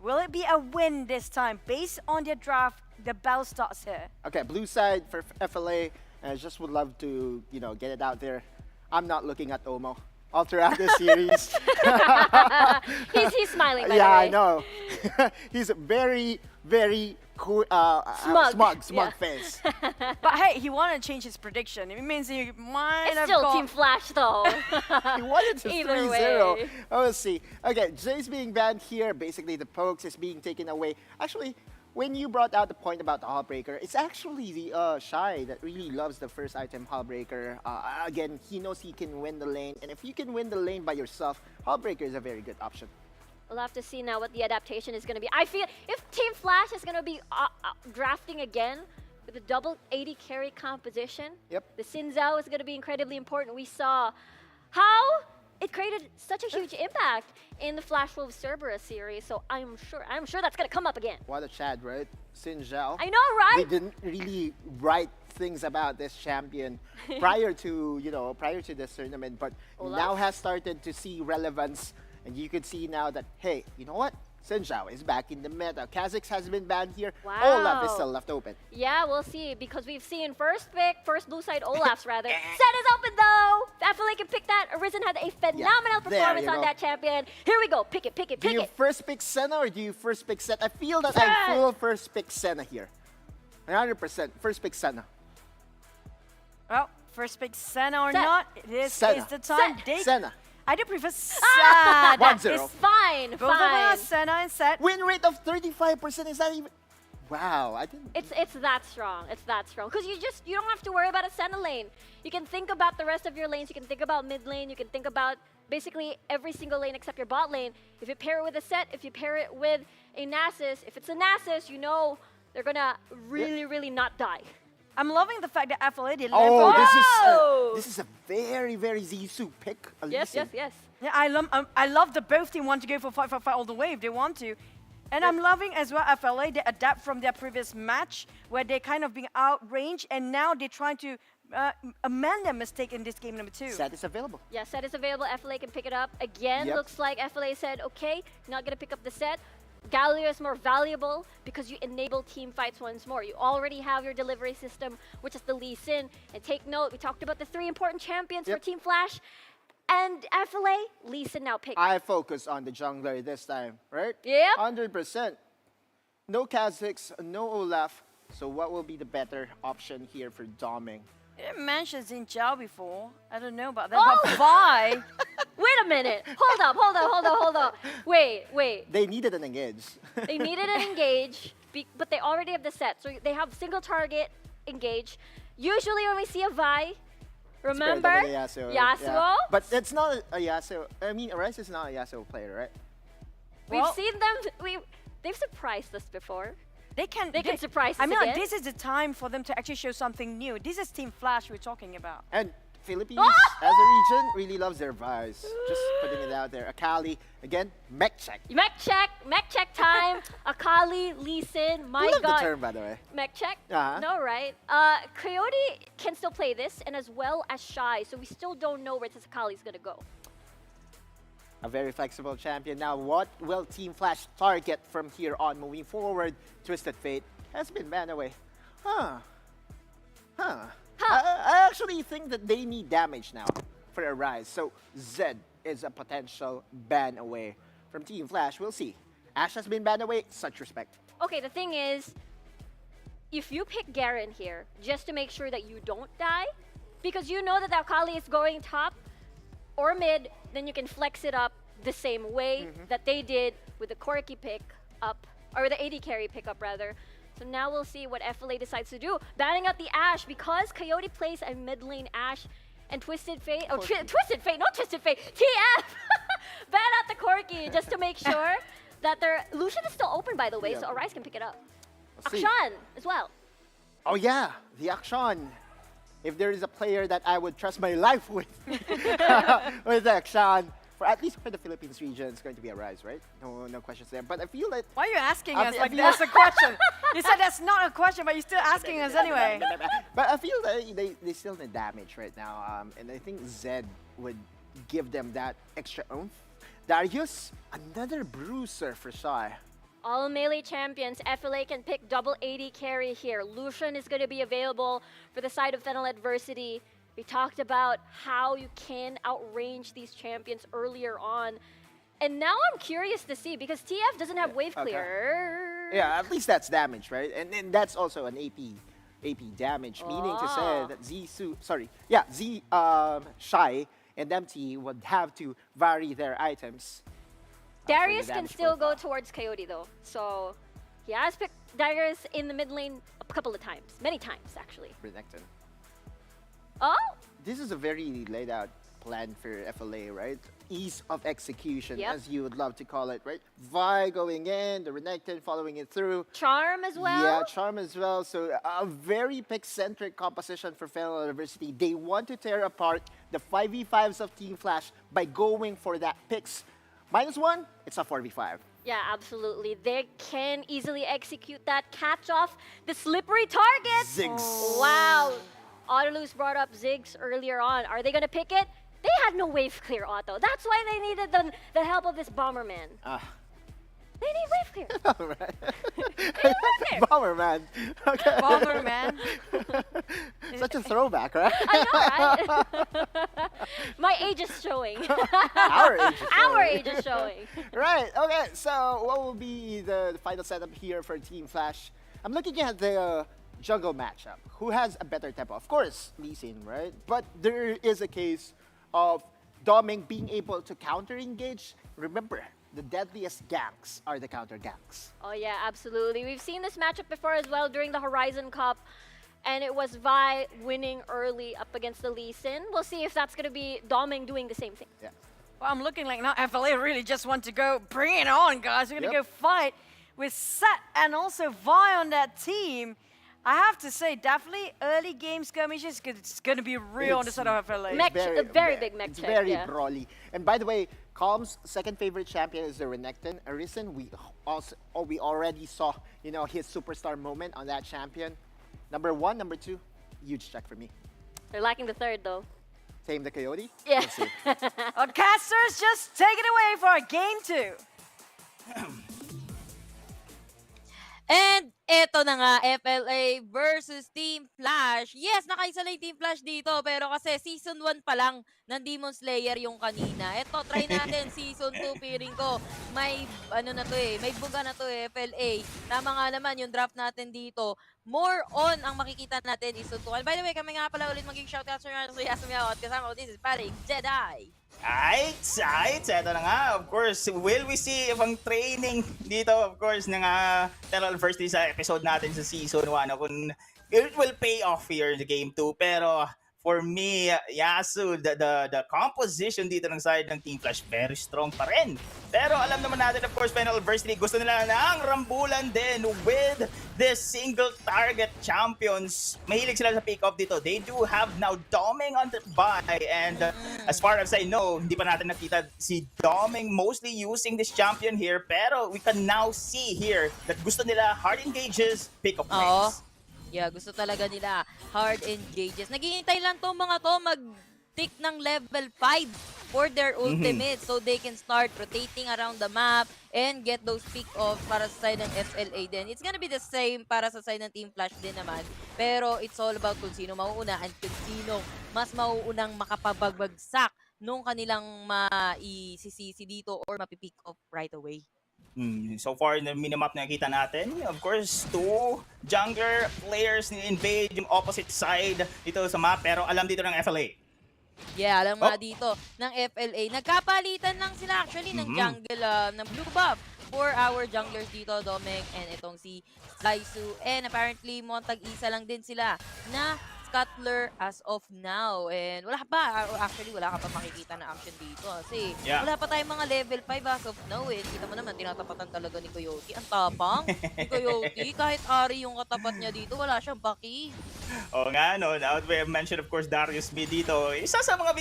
Will it be a win this time? Based on their draft, the bell starts here. Okay, blue side for FLA. I just would love to, get it out there. I'm not looking at Omo all throughout this series. he's smiling, by the way. Yeah, I know. He's very, very cool, smug face. But hey, he wanted to change his prediction. It means he might have still Team Flash, though. He wanted to 3-0. Oh, we'll see. Okay, Jay's being banned here. Basically, the pokes is being taken away. Actually, when you brought out the point about the Hullbreaker, it's actually the Shy that really loves the first item Hullbreaker. Again, he knows he can win the lane, and if you can win the lane by yourself, Hullbreaker is a very good option. We'll have to see now what the adaptation is going to be. I feel if Team Flash is going to be drafting again with a double 80 carry composition, the Xin Zhao is going to be incredibly important. We saw how it created such a huge impact in the Flash Wolves Cerberus series, so I'm sure that's going to come up again. What a Chad, right? Xin Zhao. I know, right? They didn't really write things about this champion prior to this tournament, but now has started to see relevance, and you could see now that, hey, you know what? Sinzhao is back in the meta. Kha'Zix has been banned here. Wow. Olaf is still left open. Yeah, we'll see, because we've seen first blue side Olaf's rather. Set is open though! FLA can pick that. Arisen had a phenomenal performance on that champion. Here we go, pick it. Do you first pick Senna or do you first pick Set? I feel that I will first pick Senna here. 100% first pick Senna. Well, first pick Senna or not, this is the time. Senna. I do prefer Set. 1-0. It's fine, Both of them are Senna and Set. Win rate of 35%, is that even... Wow, I didn't... It's that strong. It's that strong. Because you don't have to worry about a Senna lane. You can think about the rest of your lanes. You can think about mid lane. You can think about basically every single lane except your bot lane. If you pair it with a Set, if you pair it with a Nasus, if it's a Nasus, you know they're gonna really not die. I'm loving the fact that FLA did this is a very Zissou pick. Yes. Yeah, I love that both teams want to go for 5-5-5 all the way if they want to. And I'm loving as well FLA, they adapt from their previous match where they kind of being outranged and now they're trying to amend their mistake in this game number 2. Set is available. Yeah, Set is available. FLA can pick it up. Again, looks like FLA said, okay, not gonna pick up the Set. Galio is more valuable because you enable team fights once more. You already have your delivery system, which is the Lee Sin. And take note, we talked about the 3 important champions for Team Flash. And FLA, Lee Sin now picked. I focus on the jungler this time, right? Yeah. 100%. No Kha'Zix, no Olaf. So what will be the better option here for doming? You mentioned Xin before. I don't know about that, but why? Wait a minute. Hold up. Wait. They needed an engage. They needed an engage, but they already have the Set. So they have single target engage. Usually when we see a Vi, remember? Yasuo. Yeah. But it's not a Yasuo. I mean, Arise is not a Yasuo player, right? We've seen them. They've surprised us before. They can surprise us I mean, again. this is the time for them to actually show something new. This is Team Flash we're talking about. And Philippines, as a region, really loves their vibes. Just putting it out there. Akali, again, mech check. Mech check time. Akali, Lee Sin, my I love God. the term, by the way. Mech check? Uh-huh. No, right? Coyote can still play this, and as well as Shy, so we still don't know where this Akali's gonna go. A very flexible champion. Now, what will Team Flash target from here on moving forward? Twisted Fate has been banned away. I actually think that they need damage now for a rise. So Zed is a potential ban away from Team Flash. We'll see. Ashe has been banned away. Such respect. Okay, the thing is, if you pick Garen here, just to make sure that you don't die, because you know that the Akali is going top or mid, then you can flex it up the same way that they did with the Corki pick up, or the AD carry pickup rather. So now we'll see what FLA decides to do. Banning out the Ashe because Coyote plays a mid lane Ashe and Twisted Fate. Oh, Twisted Fate, not Twisted Fate. TF! Ban out the Corki just to make sure that their Lucian is still open, by the way, so Arise can pick it up. Akshan as well. Oh yeah, the Akshan. If there is a player that I would trust my life with, with Akshan, for at least for the Philippines region, it's going to be a Rise, right? No questions there. But I feel like... Why are you asking us like that's a question? You said that's not a question, but you're still asking us anyway. But I feel that they still need damage right now. And I think Zed would give them that extra oomph. Darius, another bruiser for Shy. All melee champions, FLA can pick double AD carry here. Lucian is going to be available for the side of FENNEL Adversity. We talked about how you can outrange these champions earlier on. And now I'm curious to see, because TF doesn't have wave clear. Yeah, at least that's damage, right? And that's also an AP damage, meaning to say that Shy and MT would have to vary their items. Darius can still go towards Coyote though. So he has picked Darius in the mid lane a couple of times. Many times, actually. Renekton. Oh! This is a very laid out plan for FLA, right? Ease of execution, as you would love to call it, right? Vi going in, the Renekton following it through. Charm as well? Yeah, Charm as well. So a very pick-centric composition for FENNEL University. They want to tear apart the 5v5s of Team Flash by going for that picks. -1, it's a 4v5. Yeah, absolutely. They can easily execute that, catch off the slippery target. Ziggs. Wow. Autolus brought up Ziggs earlier on. Are they going to pick it? They had no wave clear auto. That's why they needed the help of this Bomberman. They live here. Right. They live here. Bomberman. Okay. Bomberman. Such a throwback, right? I know, right? My age is showing. Our age is showing. Our age is showing. Right, okay, so what will be the final setup here for Team Flash? I'm looking at the jungle matchup. Who has a better tempo? Of course, Lee Sin, right? But there is a case of Doming being able to counter-engage. Remember, the deadliest ganks are the counter ganks. Oh yeah, absolutely. We've seen this matchup before as well during the Horizon Cup, and it was Vi winning early up against the Lee Sin. We'll see if that's going to be Doming doing the same thing. Yeah. Well, I'm looking like now FLA really just want to go, bring it on, guys. We're going to go fight with Set and also Vi on that team. I have to say, definitely early game skirmishes, because it's going to be real on the side of FLA. A very big mech It's check, very yeah. brawly. And by the way, Calm's second favorite champion is the Renekton. Arisen, we already saw, you know, his superstar moment on that champion. Number 1, number 2, huge check for me. They're lacking the third, though. Tame the Coyote? Yeah. Let's see. Well, casters, just take it away for game 2. And eto na nga, FLA versus Team Flash. Yes, nakaisa lang yung Team Flash dito, pero kasi Season 1 pa lang ng Demon Slayer yung kanina. Eto, try natin Season 2, feeling ko. May, ano na to may buga na to FLA. Tama nga naman yung draft natin dito. More on ang makikita natin is Season 2. And by the way, kami nga pala ulit maging shoutouts sa Yasumi at kasama ko, this is Paring Jedi. Eto na nga, of course, will we see ibang training dito, of course, ng FENNEL University sa episode natin sa Season 1, kung it will pay off here in the Game 2, pero for me, Yasu, the composition dito ng side ng Team Flash, very strong pa rin. Pero alam naman natin, of course, FENNEL University, gusto nila ng rambulan din with the single target champions. Mahilig sila sa pick-up dito. They do have now Doming on the buy, and as far as I know, hindi pa natin nakita si Doming mostly using this champion here, pero we can now see here that gusto nila hard engages, pick-up plays. Yeah, gusto talaga nila hard engages. Naghihintay lang tong mga to mag-tick ng level 5 for their ultimate so they can start rotating around the map and get those pick-offs para sa side ng FLA din. It's gonna be the same para sa side ng Team Flash din naman. Pero it's all about kung sino mauuna and kung sino mas mauunang makapagbagsak nung kanilang maisisisi dito or mapipick off right away. So far, in the minimap na nakita natin, of course, 2 jungler players invade yung opposite side dito sa map, pero alam dito ng FLA. Yeah, alam nga dito ng FLA. Nagkapalitan lang sila actually ng jungle, ng blue buff for our junglers dito, Domeng and itong si Saisu. And apparently, montag-isa lang din sila na Scuttler as of now. And wala pa, actually wala ka pa makikita na action dito. Kasi wala pa tayong mga level 5 as of now. Kita mo naman, tinatapatan talaga ni Coyote. Ang tapang ni Coyote. Kahit Ari yung katapat niya dito, wala siyang baki. Oo nga, no. Now we have mentioned, of course, Darius B dito. Isa sa mga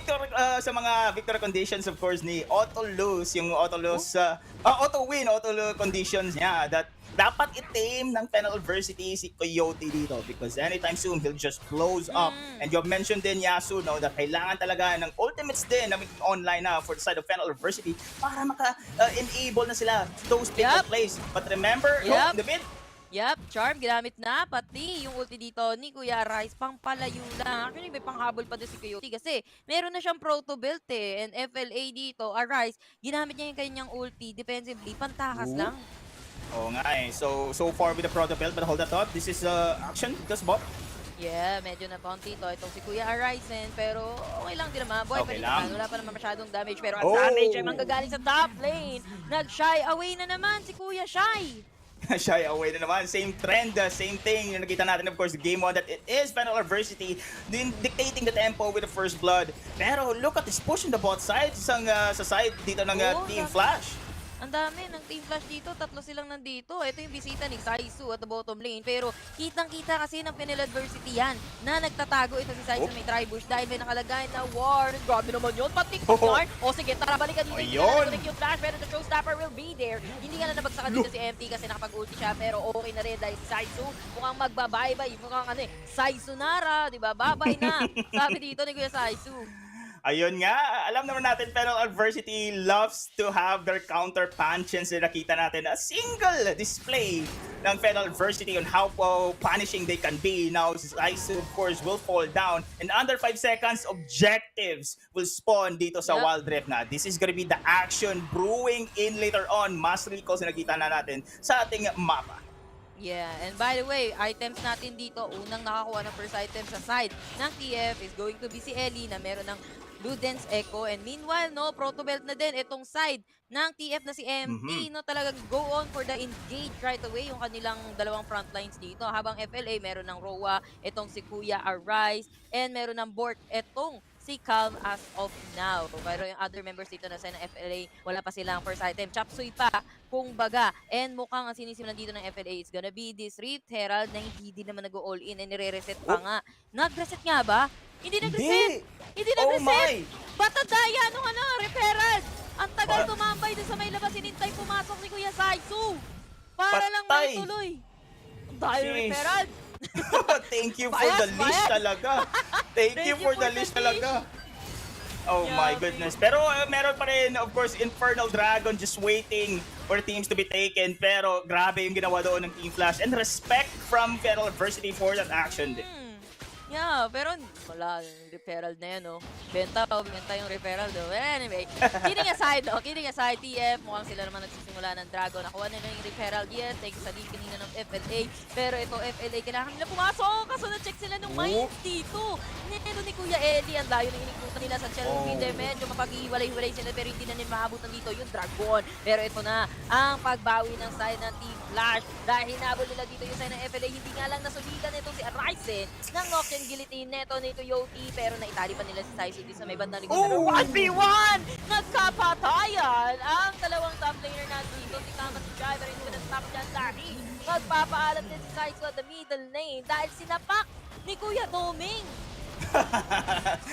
victory conditions, of course, ni auto lose. Yung auto lose, auto win, auto lose conditions niya. That dapat i-tame ng FENNEL University si Coyote dito because anytime soon he'll just close up. And you have mentioned din, Yasu, no, that kailangan talaga ng ultimates din na online na for the side of FENNEL University para maka-enable na sila those pick-up plays. But remember, in the mid, Charm ginamit na, pati yung ulti dito ni Kuya Rice, pang palayo lang. Actually, may panghabol pa din si Coyote kasi meron na siyang proto belt and FLA dito, Rice, ginamit niya yung kanyang ulti defensively, pantakas lang. Oo nga So far with the proto belt, but hold that thought. This is action, just bot. Yeah, medyo na-bounty itong si Kuya Arisen, pero okay lang din naman. Boy, okay lang. Wala pa naman masyadong damage, pero ang damage ay manggagaling sa top lane. Nag-shy away na naman si Kuya Shy. Shy away na naman. Same trend, same thing. Yung nakita natin, of course, the game 1 that it is FENNEL University dictating the tempo with the first blood. Pero look at this push on the bot side, sa side dito ng Team Flash. Ang dami ng Team Flash dito, 3 silang nandito. Ito yung bisita ni Saisu at the bottom lane. Pero kitang-kita kasi ng FENNEL University yan na nagtatago ito si Saisu may tribush dahil may nakalagay na war. Grabe naman yun. Patik na start. O sige, tara balikan dito. Yung Flash pero the showstopper will be there. Hindi nga na nabagsakan dito si MT kasi nakapag-ulti siya pero okay na rin dahil si Saisu mukhang magbabaybay. Mukhang Saisu Nara, di ba? Babay na. Sabi dito ni Kuya Saisu. Ayun nga, alam naman natin, FENNEL Adversity loves to have their counter punches na nakita natin. A single display ng FENNEL Adversity on how punishing they can be. Now, Zaisu, of course, will fall down. And under 5 seconds, objectives will spawn dito sa Wild Rift na. This is gonna be the action brewing in later on. Mass recalls na nakita na natin sa ating mapa. Yeah, and by the way, items natin dito, unang nakakuha ng first item sa side ng TF is going to be si Ellie na meron ng Ludens Echo. And meanwhile, no, Proto Belt na din itong side ng TF na si MT, no, talagang go on for the engage right away yung kanilang dalawang front lines dito. Habang FLA, meron ng Roa, itong si Kuya Arise, and meron ng Bork, itong si Calm as of now. Pero yung other members dito na sa FLA, wala pa silang first item. Chapsuy pa, kung baga. And mukhang ang sinisimulan dito ng FLA is gonna be this Rift Herald na hindi din naman nag-all in and nire-reset pa nga. Nag-reset nga ba? Hindi nag-reset! Hindi nag-reset! Batadaya nung Rift Herald! Ang tagal tumambay doon sa may labas, sinintay pumasok si Kuya Saizu para lang maituloy. Dahil Rift Herald! Thank you for the list talaga. Thank you for the list talaga. Oh my goodness. Pero meron pa rin, of course, Infernal Dragon just waiting for teams to be taken. Pero grabe yung ginawa doon ng Team Flash. And respect from FENNEL Adversity for that action din. Yeah, pero wala yung referral na yan, no? Benta yung referral, no? But anyway, kidding aside, TF, mukhang sila naman nagsisimula ng Dragon. Nakuha nila yung referral, yes, thank you sa lead kanina ng FLA. Pero ito, FLA, kailangan nila pumasok, kaso na-check sila ng mines dito. Nito ni Kuya Ellie, ang layo na inikutan nila sa Channel Feeder. Medyo mapag-iwalay-iwalay sila, pero hindi na nila maabutan dito yung Dragon. Pero ito na, ang pagbawi ng side ng Team Flash. Dahil hinabol nila dito yung side ng FLA, hindi nga lang nasulitan itong si Arise ng Nokia gilitin neto ni Coyote, pero naitali pa nila si Saizu sa may bandang likod. Pero 1v1! Nagkapatayan ang dalawang top laner natin dito. Si Kama si Jai, pero hindi ko na-stop dyan dahil magpapaalam din si Saizu at the middle lane dahil sinapak ni Kuya Doming.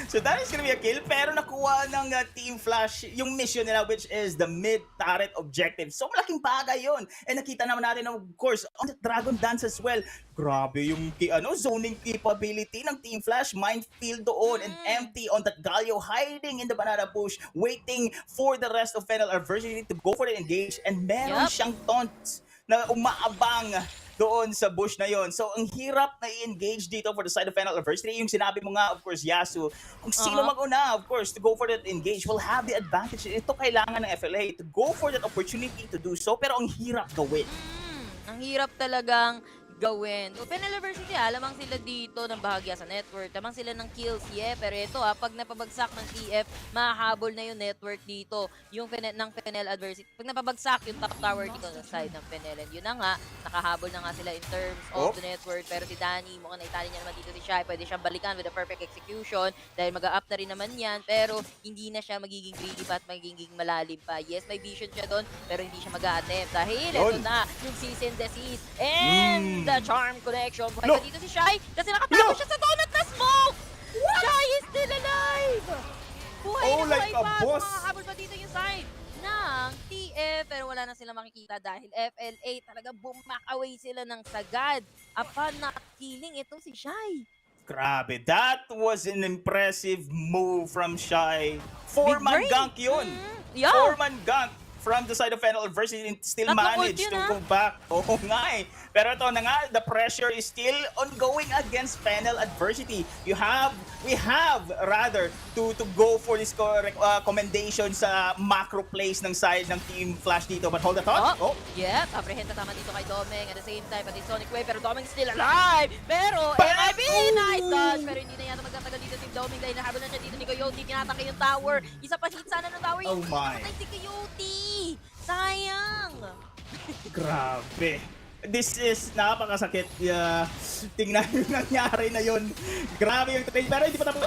So that is gonna be a kill, pero nakuha ng Team Flash yung mission nila, which is the mid-turret objective. So malaking bagay yun. And nakita naman natin, of course, on the Dragon Dance as well. Grabe yung zoning capability ng Team Flash. Minefield doon and empty on that Galio, hiding in the banana bush, waiting for the rest of FENNEL Adversity to go for the engage. And meron siyang taunts na umaabang doon sa bush na yon. So, ang hirap na i-engage dito for the side of FENNEL Adversity. Yung sinabi mo nga, of course, Yasu, kung sino mag-una, of course, to go for that engage will have the advantage. Ito kailangan ng FLA to go for that opportunity to do so, pero ang hirap gawin. Ang hirap talagang gawin. So, FENNEL Adversity, lamang sila dito ng bahagya sa network. Lamang sila ng kills, pero ito, pag napabagsak ng TF, mahahabol na yung network dito, yung ng FENNEL Adversity. Pag napabagsak yung top tower dito sa side ng FENNEL, and yun na nga, nakahabol na nga sila in terms of the network. Pero si Danny, mukhang naitali niya naman dito si Shai, pwede siyang balikan with a perfect execution, dahil mag-up na rin naman yan, pero hindi na siya magiging greedy pa at magiging malalim pa. Yes, may vision siya doon, pero hindi siya mag-a-attempt. Dahil ito na, yung cease and desist, and the charm connection. Buhay pa dito si Shai kasi nakatago siya sa donut na smoke! Shai is still alive! Buhay na buhay pa! Makakabol pa dito yung side ng TF, pero wala na sila makikita dahil FLA talaga bumakaway sila ng sagad upon killing itong si Shai. Grabe, that was an impressive move from Shai. 4-man gank yun! 4-man gank from the side of FENNEL Adversity and still managed to go back. Oo nga eh. Pero ito na nga, the pressure is still ongoing against FENNEL Adversity. We have rather to go for this commendation sa macro plays ng side ng Team Flash dito. But hold the thought. Yep, apprehend tama dito kay Doming. At the same time, pati Sonic Wave, pero Doming still alive! Pero MIB, nice dodge! Pero hindi na yata magtatagal dito si Doming dahil nahabol na siya dito ni Coyote. Pinatake yung tower. Isa pa hit sana ng tower. Yung pinatay si Coyote! Sayang! Grabe. This is napakasakit. Tingnan yung nangyari na yun. Grabe yung trade. Pero hindi pa tapos.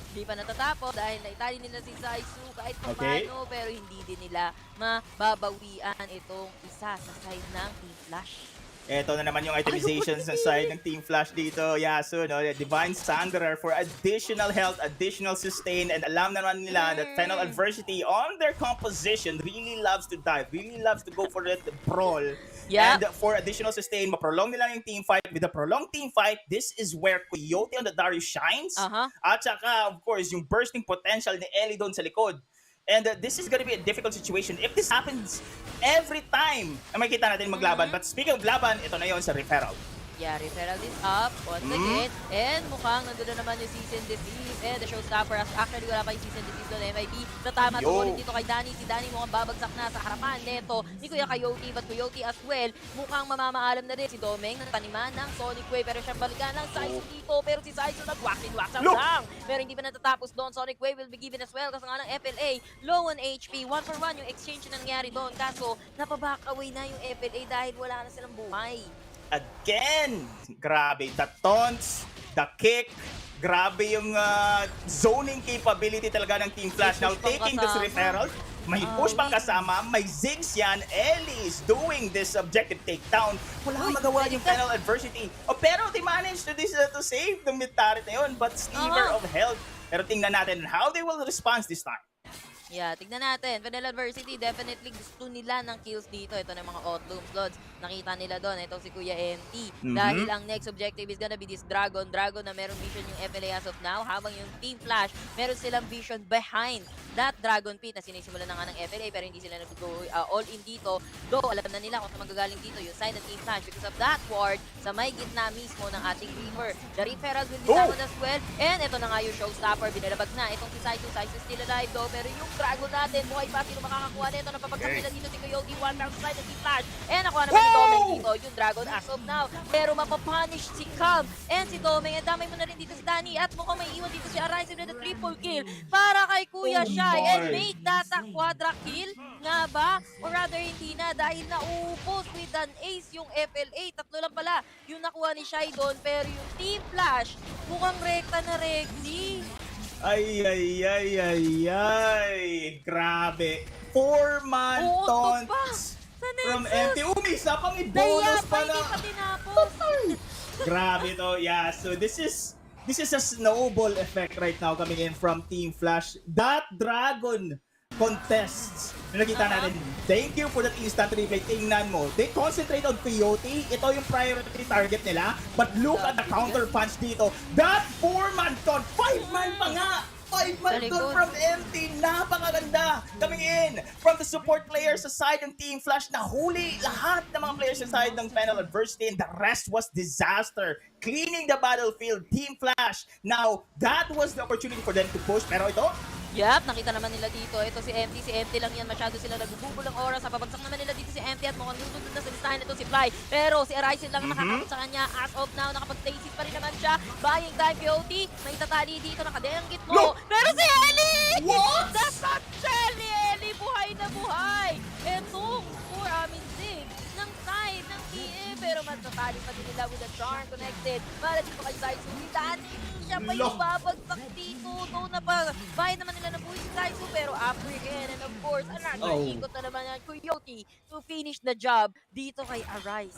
Hindi pa natatapos dahil naitali nila si Saizu kahit paano, pero hindi din nila mababawian itong isa sa side ng Team Flash. Ito na naman yung itemizations sa side ng Team Flash dito. Yasuo, no? Divine Sunderer for additional health, additional sustain, and alam naman nila that FENNEL Adversity on their composition really loves to dive, really loves to go for that brawl. And for additional sustain, maprolong nila yung team fight. With the prolonged team fight, this is where Coyote on the Darius shines. At saka, of course, yung bursting potential ni Ellie doon sa likod. And this is gonna be a difficult situation if this happens every time na makikita natin maglaban. But speaking of laban, ito na yon sa referral. Yeah, referral is up once again. And mukhang nandun na naman yung season disease. And the showstopper, actually wala pa yung season disease doon, MIB. Tatama tungkulin dito kay Danny. Si Danny mukhang babagsak na sa harapan neto ni Kuya Coyote. But Coyote as well, mukhang mamamaalam na din si Domeng ng taniman ng Sonic Wave. Pero siyang balikan ng Saizo dito. Pero si Saizo nag-waxing-waxang lang. Pero hindi pa natatapos doon. Sonic Wave will be given as well. Kasi nga ng FLA, low on HP. 1-for-1 yung exchange na nangyari doon. Kaso, napaback away na yung FLA dahil wala na silang buhay. Again, grabe, the taunts, the kick, grabe yung zoning capability talaga ng Team Flash. Now taking this referral, may push pang kasama, may zigs yan, Ellie is doing this objective takedown. Wala magawa yung FENNEL Adversity. Pero they managed to save the mid turret na yun, but sliver of health. Pero tingnan natin how they will respond this time. Yeah, tignan natin. FENNEL Adversity, definitely gusto nila ng kills dito. Ito na yung mga Outloom slots. Nakita nila doon. Ito si Kuya NT. Dahil ang next objective is gonna be this Dragon. Dragon na meron vision yung FLA as of now. Habang yung Team Flash, meron silang vision behind that Dragon Pit na sinisimulan na nga ng FLA. Pero hindi sila nag-go all in dito. Though, alam na nila kung saan magagaling dito yung side ng Team Flash. Because of that ward, sa may gitna mismo ng ating Reaper. The referral will be down as well. And ito na nga yung showstopper. Binalabag na. Itong si Saizo. Saizo still alive though. Pero yung Dragon natin, buhay pa, sino makakakuha nito? Napapagsak nila dito si Coyote, 1 side ng Team Flash. And nakuha naman si Domeng dito, yung Dragon as of now. Pero mapapunish si Cam and si Domeng. And damay mo na rin dito si Danny. At mukhang may iwan dito si Arise with the triple kill para kay Kuya Shai. And make that a quadra kill nga ba? Or rather, hindi na dahil naupos with an ace yung FLA. Tatlo lang pala yung nakuha ni Shai doon. Pero yung Team Flash, mukhang rekta na rekti. Ay. Grabe. 4-man taunts from MT. Umisa pang i-bonus pa na. Grabe to. Yeah, so this is a snowball effect right now coming in from Team Flash. That Dragon contests na nakita natin. Thank you for that instant replay. Tingnan mo. They concentrate on Coyote. Ito yung priority target nila. But look at the counter punch dito. That 4-man taunt. 5-man pa nga. 5-man taunt from MT. Napakaganda. Coming in from the support players sa side ng Team Flash. Nahuli lahat ng mga players sa side ng FENNEL Adversity. And the rest was disaster. Cleaning the battlefield. Team Flash. Now, that was the opportunity for them to push. Pero ito, Yup, nakita naman nila dito. Ito si MT. Si MT lang yan. Masyado sila nagbubul ng oras. Napabagsak naman nila dito si MT at mukhang nunod na sa listahan ito si Fly. Pero si Arise lang nakakapot sa kanya. As of now, nakapag-stasis pa rin naman siya. Buying time, Coyote. May tatali dito. Nakadenggit mo. Pero si Ellie! What? That's not Shelly! Ellie, buhay na buhay. Ito, Zig ng side ng TM. Pero matatali pa din nila with the charm connected. Para dito kay Saizo. Si Danny. Siya pa yung babagsak dito. Though napabahid naman nila na buhay si Saizo. Pero apprehend. And of course, another ikot na naman yan. Coyote to finish the job dito kay Arise.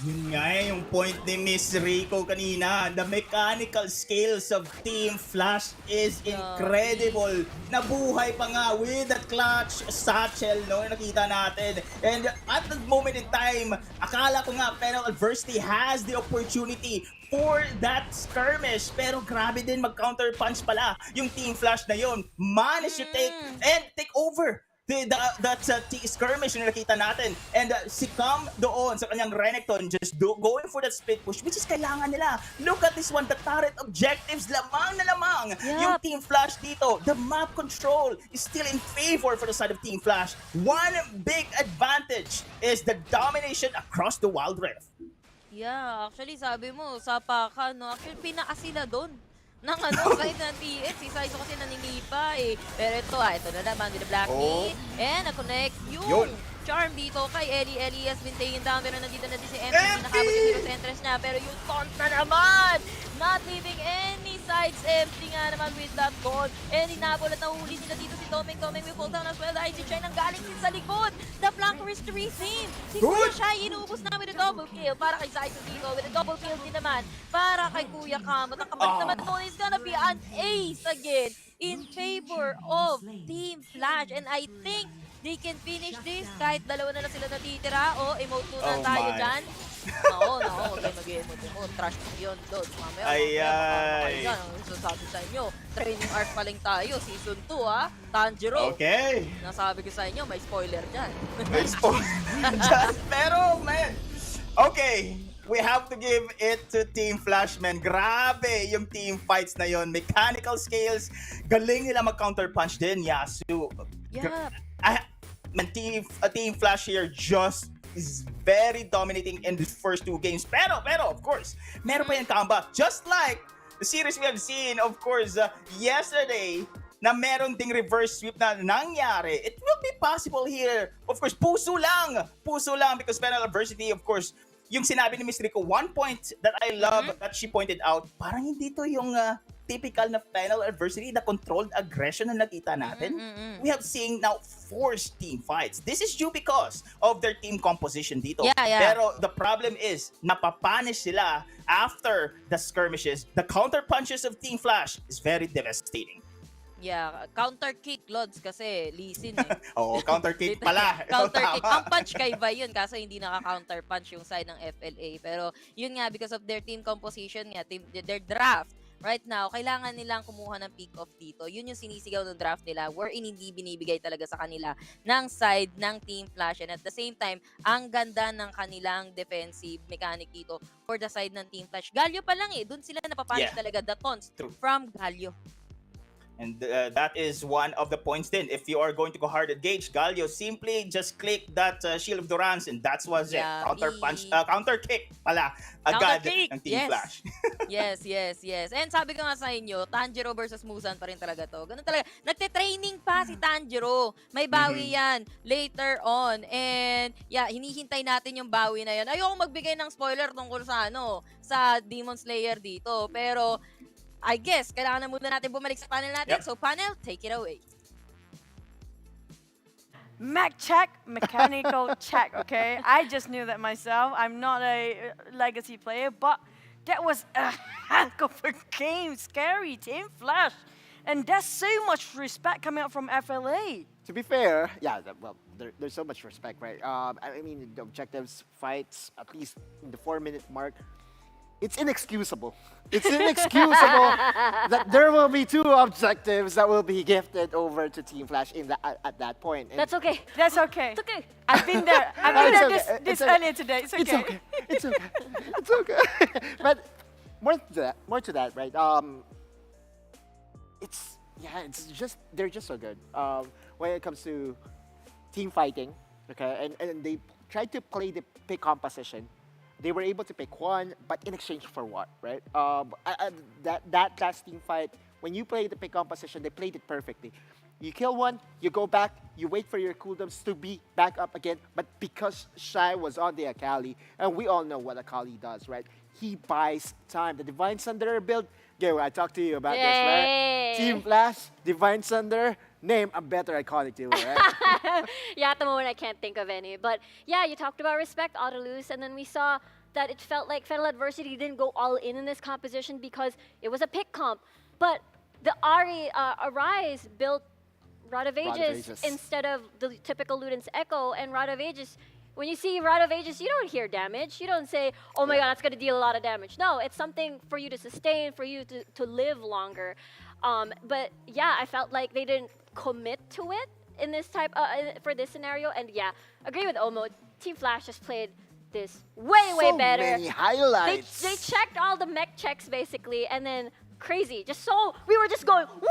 Yun nga yung point ni Miss Rico kanina. The mechanical skills of Team Flash is incredible. Nabuhay pa nga with that clutch satchel, no? Nakita natin. And at the moment in time, akala ko nga FENNEL Adversity has the opportunity for that skirmish. Pero grabe din mag-counter punch pala yung Team Flash na yun. Managed to take over that skirmish na nakita natin. And si Cam doon sa kanyang Renekton just going for that split push, which is kailangan nila. Look at this one, the turret objectives, lamang na lamang. Yung Team Flash dito, the map control is still in favor for the side of Team Flash. One big advantage is the domination across the Wild Rift. Yeah, actually sabi mo, sa Paka, no? Actually pinaas sila doon. Nang side ng TS, si Saizo kasi naninipa eh. Pero ito na naman with the Black Knee. And na-connect yung charm dito kay Ellie. Ellie has been taken down pero nandito na din si MT. Nakabot yung hero entrance niya pero yung taunt na naman! Not leaving any sides empty nga naman with that goal. And hinabol at nahuli nila dito si Tomeng. Tomeng will fall down as well dahil si Chai nang galing din sa likod. The flanker is to receive. Si Kuya Shai inubos na with a double kill para kay Saito dito. With a double kill din naman para kay Kuya Kam. At ang kabalik naman doon is gonna be an ace again in favor of Team Flash. And I think they can finish this kahit dalawa na lang sila natitira. O, emote muna tayo dyan. Oo, huwag kayo mag-emote. Trash yun doon. Mamaya, yan ang sasabi sa inyo. Training arc pa lang tayo. Season 2, ha? Tanjiro. Okay. Nasabi ko sa inyo, may spoiler dyan. May spoiler dyan. Pero, man. Okay. We have to give it to Team Flash, man. Grabe yung team fights na yon. Mechanical skills. Galing nila mag-counter punch din, Yasu. Yeah. Team Flash here just is very dominating in the first 2 games. Pero, of course, meron pa yung comeback. Just like the series we have seen, of course, yesterday, na meron ding reverse sweep na nangyari. It will be possible here. Of course, puso lang because FENNEL Adversity, of course, yung sinabi ni Miss Rico, one point that I love that she pointed out, parang hindi to yung typical na FENNEL Adversity, the controlled aggression na nakita natin. We have seen now forced team fights. This is due because of their team composition dito. Yeah. Pero the problem is, napapanish sila after the skirmishes. The counter punches of Team Flash is very devastating. Yeah, counter kick, Lods, kasi Lee Sin eh. Oo, counter kick pala. Counter kick. Ang punch kay Vai yun, kaso hindi naka-counter punch yung side ng FLA. Pero yun nga, because of their team composition nga, their draft, right now, kailangan nilang kumuha ng pick-off dito. Yun yung sinisigaw ng draft nila, wherein hindi binibigay talaga sa kanila ng side ng Team Flash. And at the same time, ang ganda ng kanilang defensive mechanic dito for the side ng Team Flash. Galio pa lang eh, dun sila napapanish talaga, the taunts from Galio. And that is one of the points then. If you are going to go hard at Gage, Galio, simply just click that Shield of Durance and that was it. Counter punch, counter kick pala agad ng Team Flash. Yes. And sabi ko nga sa inyo, Tanjiro versus Musan pa rin talaga to. Ganun talaga. Nagte-training pa si Tanjiro. May bawi yan later on. And yeah, hinihintay natin yung bawi na yan. Ayoko magbigay ng spoiler tungkol sa Demon Slayer dito. Pero I guess, kailangan na muna natin bumalik sa panel natin. So, panel, take it away. Mech check, mechanical check, okay? I just knew that myself. I'm not a legacy player, but that was a heck of a game. Scary, Team Flash. And there's so much respect coming out from FLA. To be fair, there's so much respect, right? I mean, the objectives, fights, at least in the 4-minute mark, it's inexcusable. It's inexcusable that there will be 2 objectives that will be gifted over to Team Flash at that point. And That's okay. That's okay. It's okay. I've been there. I've been there this earlier today. It's okay. It's okay. It's okay. But more to that, right? They're just so good when it comes to team fighting. Okay, and they tried to play the pick composition. They were able to pick one, but in exchange for what, right? That last team fight, when you play the pick composition, they played it perfectly. You kill one, you go back, you wait for your cooldowns to be back up again. But because Shai was on the Akali, and we all know what Akali does, right? He buys time. The Divine Sunder build, I talked to you about this, right? Team Flash, Divine Sunder, name a better iconic duo, right? Yeah, at the moment I can't think of any. But yeah, you talked about respect, Autolus, and then we saw that it felt like FENNEL Adversity didn't go all in this composition because it was a pick comp. But the Arise built Rod of Ages instead of the typical Luden's Echo, and Rod of Ages, when you see Rod of Ages, you don't hear damage. You don't say, oh my god, that's going to deal a lot of damage. No, it's something for you to sustain, for you to live longer. But yeah, I felt like they didn't commit to it in this type, for this scenario. And yeah, agree with Omo. Team Flash just played this way better. So many highlights. They checked all the mech checks basically, and then crazy. We were just going, woo!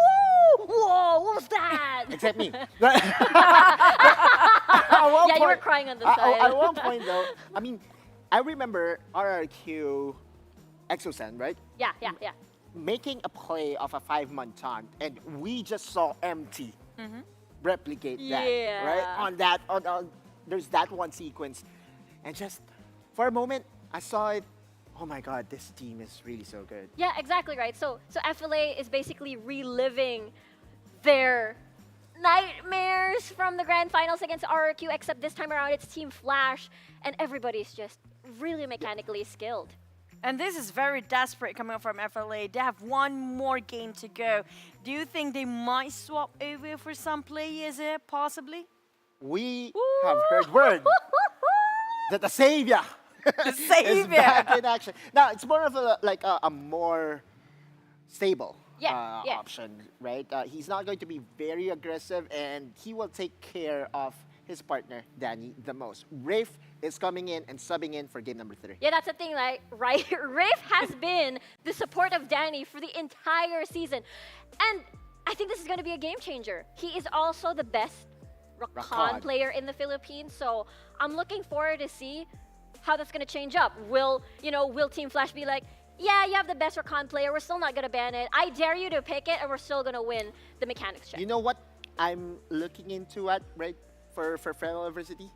Whoa, what was that? Except me. You were crying on the side. At one point, though, I mean, I remember RRQ Exosen, right? Yeah. Making a play of a 5-man taunt, and we just saw MT replicate that, right? There's that one sequence, and just for a moment, I saw it oh my God, this team is really so good. Yeah, exactly right. So FLA is basically reliving their nightmares from the grand finals against RRQ, except this time around it's Team Flash, and everybody's just really mechanically skilled. And this is very desperate coming up from FLA. They have one more game to go. Do you think they might swap over for some players here, possibly? We have heard word that the savior, is back in action. Now, it's more of a more stable option, right? He's not going to be very aggressive, and he will take care of his partner, Danny, the most. Rafe is coming in and subbing in for game number 3. Yeah, that's the thing, right? Rafe has been the support of Danny for the entire season. And I think this is going to be a game changer. He is also the best Rakan player in the Philippines, so I'm looking forward to see how that's going to change up. Will Team Flash be like, yeah, you have the best Rakan player, we're still not going to ban it. I dare you to pick it, and we're still going to win the mechanics check. You know what I'm looking into for FENNEL University?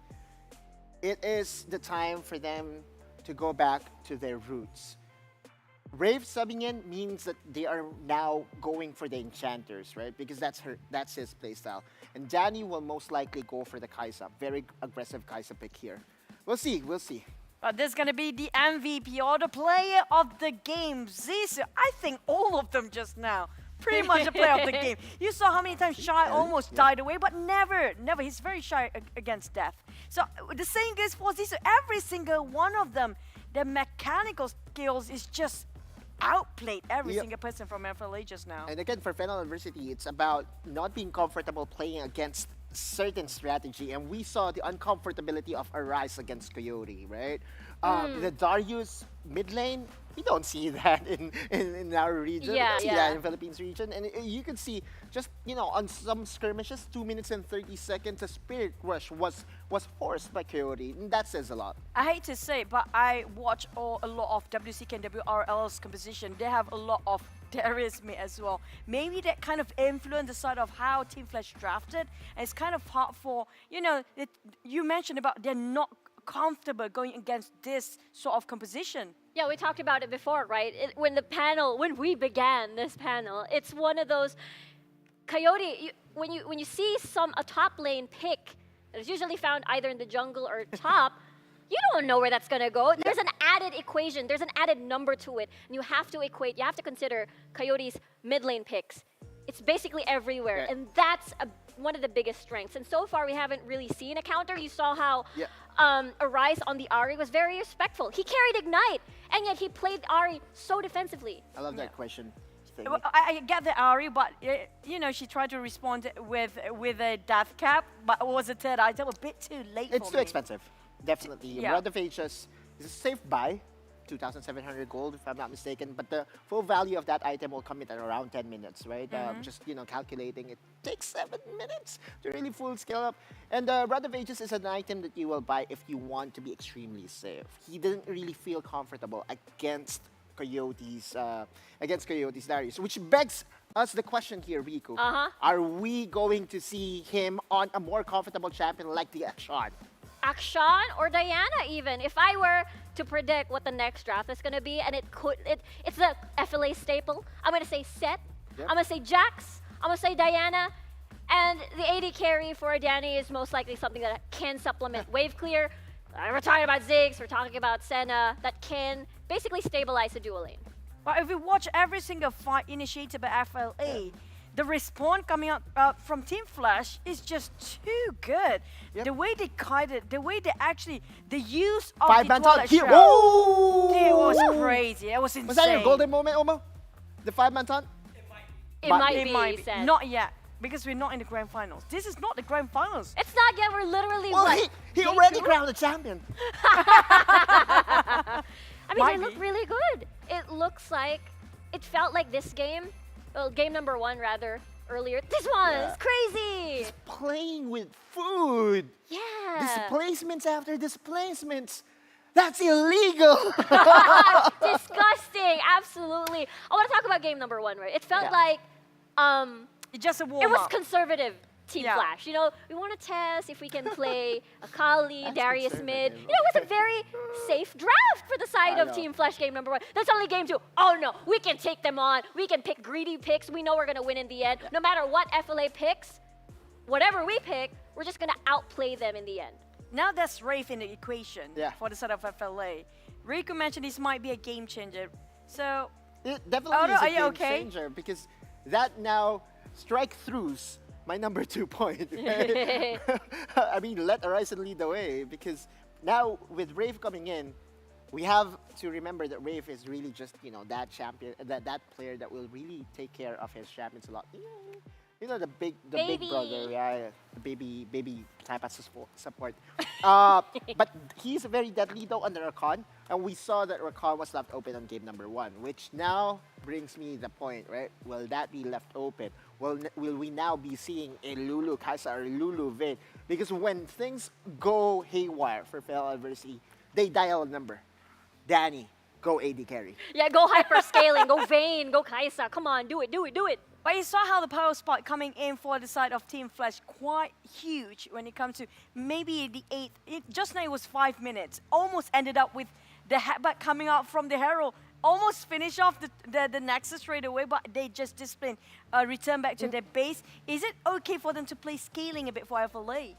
It is the time for them to go back to their roots. Rave subbing in means that they are now going for the Enchanters, right? Because that's his playstyle. And Danny will most likely go for the Kai'Sa. Very aggressive Kai'Sa pick here. We'll see. But this is going to be the MVP or the player of the game. Zisu, I think all of them just now. Pretty much a player of the game. You saw how many times Shy almost died away, but never. He's very shy against death. So the same goes for Zisu. Every single one of them, their mechanical skills is just outplayed every single person from FLA just now. And again, for FENNEL University, it's about not being comfortable playing against certain strategy, and we saw the uncomfortability of Arise against Coyote, right? The Darius mid lane, we don't see that in our region. We don't see that in Philippines region, and you can see just on some skirmishes, 2 minutes and 30 seconds, a Spirit Rush was forced by Coyote, and that says a lot. I hate to say it, but I watch a lot of WCK and WRL's composition. They have a lot of Darius mid as well. Maybe that kind of influenced the side of how Team Flash drafted, and it's kind of hard for, you mentioned about they're not comfortable going against this sort of composition. Yeah, we talked about it before, right? When we began this panel, it's one of those Coyote. When you see a top lane pick that is usually found either in the jungle or top, you don't know where that's gonna go. There's an added equation. There's an added number to it, and you have to consider Coyote's mid lane picks. It's basically everywhere, and that's one of the biggest strengths. And so far, we haven't really seen a counter. You saw how Arise on the Ahri was very respectful. He carried Ignite, and yet he played Ahri so defensively. I love that question. Well, I get the Ahri, but she tried to respond with a death cap, but it was a third item a bit too late. It's too expensive, definitely. Blood of Ages is a safe buy. 2,700 gold, if I'm not mistaken. But the full value of that item will come in at around 10 minutes, right? Just, calculating, it takes 7 minutes to really full scale up. And Blood of Ages is an item that you will buy if you want to be extremely safe. He didn't really feel comfortable against Coyote's Darius, which begs us the question here, Riku. Are we going to see him on a more comfortable champion like the Akshan? Akshan or Diana even. If I were to predict what the next draft is going to be, and it's the FLA staple, I'm going to say Sett, I'm going to say Jax, I'm going to say Diana, and the AD carry for Danny is most likely something that can supplement wave clear. We're talking about Ziggs, we're talking about Senna, that can basically stabilize the dual lane. But if we watch every single fight initiated by FLA, the respawn coming out from Team Flash is just too good. The way they kited, the way the use of the toilet shell. It was crazy. It was insane. Was that your golden moment, Omo? The 5-man taunt? It might be. Not yet, because we're not in the grand finals. This is not the grand finals. It's not yet. We're literally. Well, he already crowned the champion. I mean, they look really good. It looks like, it felt like this game. Well, game number 1 rather, earlier. This one is crazy! He's playing with food! Yeah! Displacements after displacements! That's illegal! Disgusting, absolutely. I want to talk about game number 1, right? It felt like, just a warm-up. It was conservative. Team Flash. You know, we want to test if we can play Akali, Darius mid. You know, it was a very safe draft for the side of Team Flash game number 1. That's only game 2. Oh no, we can take them on. We can pick greedy picks. We know we're going to win in the end. No matter what FLA picks, whatever we pick, we're just going to outplay them in the end. Now that's Wraith in the equation for the side of FLA. Riku mentioned this might be a game changer. So, it definitely is a game changer because that now strike throughs my number 2 point. Right? I mean, let Horizon lead the way because now with Wraith coming in, we have to remember that Wraith is really just, you know, that champion, that player that will really take care of his champions a lot. You know, the big brother, the baby type of support. But he's very deadly though under Rakan, and we saw that Rakan was left open on game number 1, which now brings me the point, right? Will that be left open? Will we now be seeing a Lulu Kai'Sa or Lulu Vayne? Because when things go haywire for FENNEL Adversity, they dial a number. Danny, go AD carry. Yeah, go hyper scaling, go Vayne, go Kai'Sa. Come on, do it, do it, do it. But you saw how the power spot coming in for the side of Team Flash quite huge when it comes to maybe the 8th. Just now it was 5 minutes. Almost ended up with the headbutt coming out from the Herald. Almost finish off the Nexus straight away, but they just discipline, return back to their base. Is it okay for them to play scaling a bit for FLA?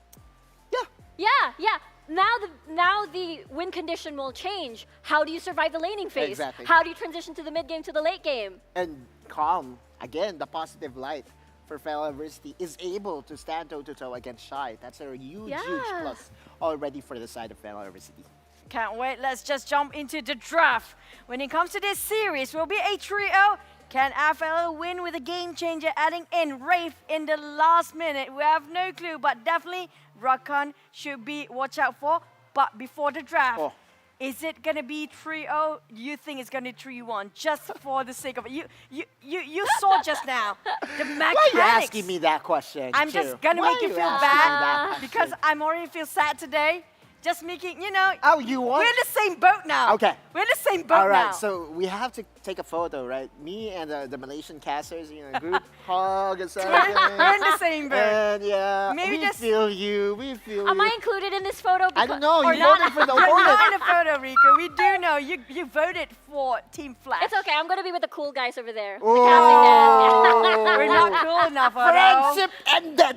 Yeah. Now the win condition will change. How do you survive the laning phase? Exactly. How do you transition to the mid game to the late game? And Calm, again, the positive light for FENNEL Adversity is able to stand toe-to-toe against Shy. That's a huge plus already for the side of FENNEL Adversity. Can't wait. Let's just jump into the draft. When it comes to this series, will be a trio. Can FL win with a game changer adding in Wraith in the last minute? We have no clue, but definitely Rakan should be watch out for. But before the draft, is it gonna be 3-0? Do you think it's gonna be 3-1? Just for the sake of it. You saw just now the mechanics. Why are you asking me that question? I'm just gonna make you feel bad because I'm already feel sad today. Just making, you know. Oh, you want? We're in the same boat now. Okay. We're in the same boat now. All right, so we have to take a photo, right? Me and the Malaysian casters, you know, group hug and something. We're in the same boat. And Maybe we just feel you. We feel Am you. I included in this photo? I don't know. Or You not? voted for the You're opponent. not in the photo, Rico. We do know you voted for Team Flash. It's okay. I'm gonna be with the cool guys over there. Oh. The casting We're not cool enough, Otto. Friendship ended.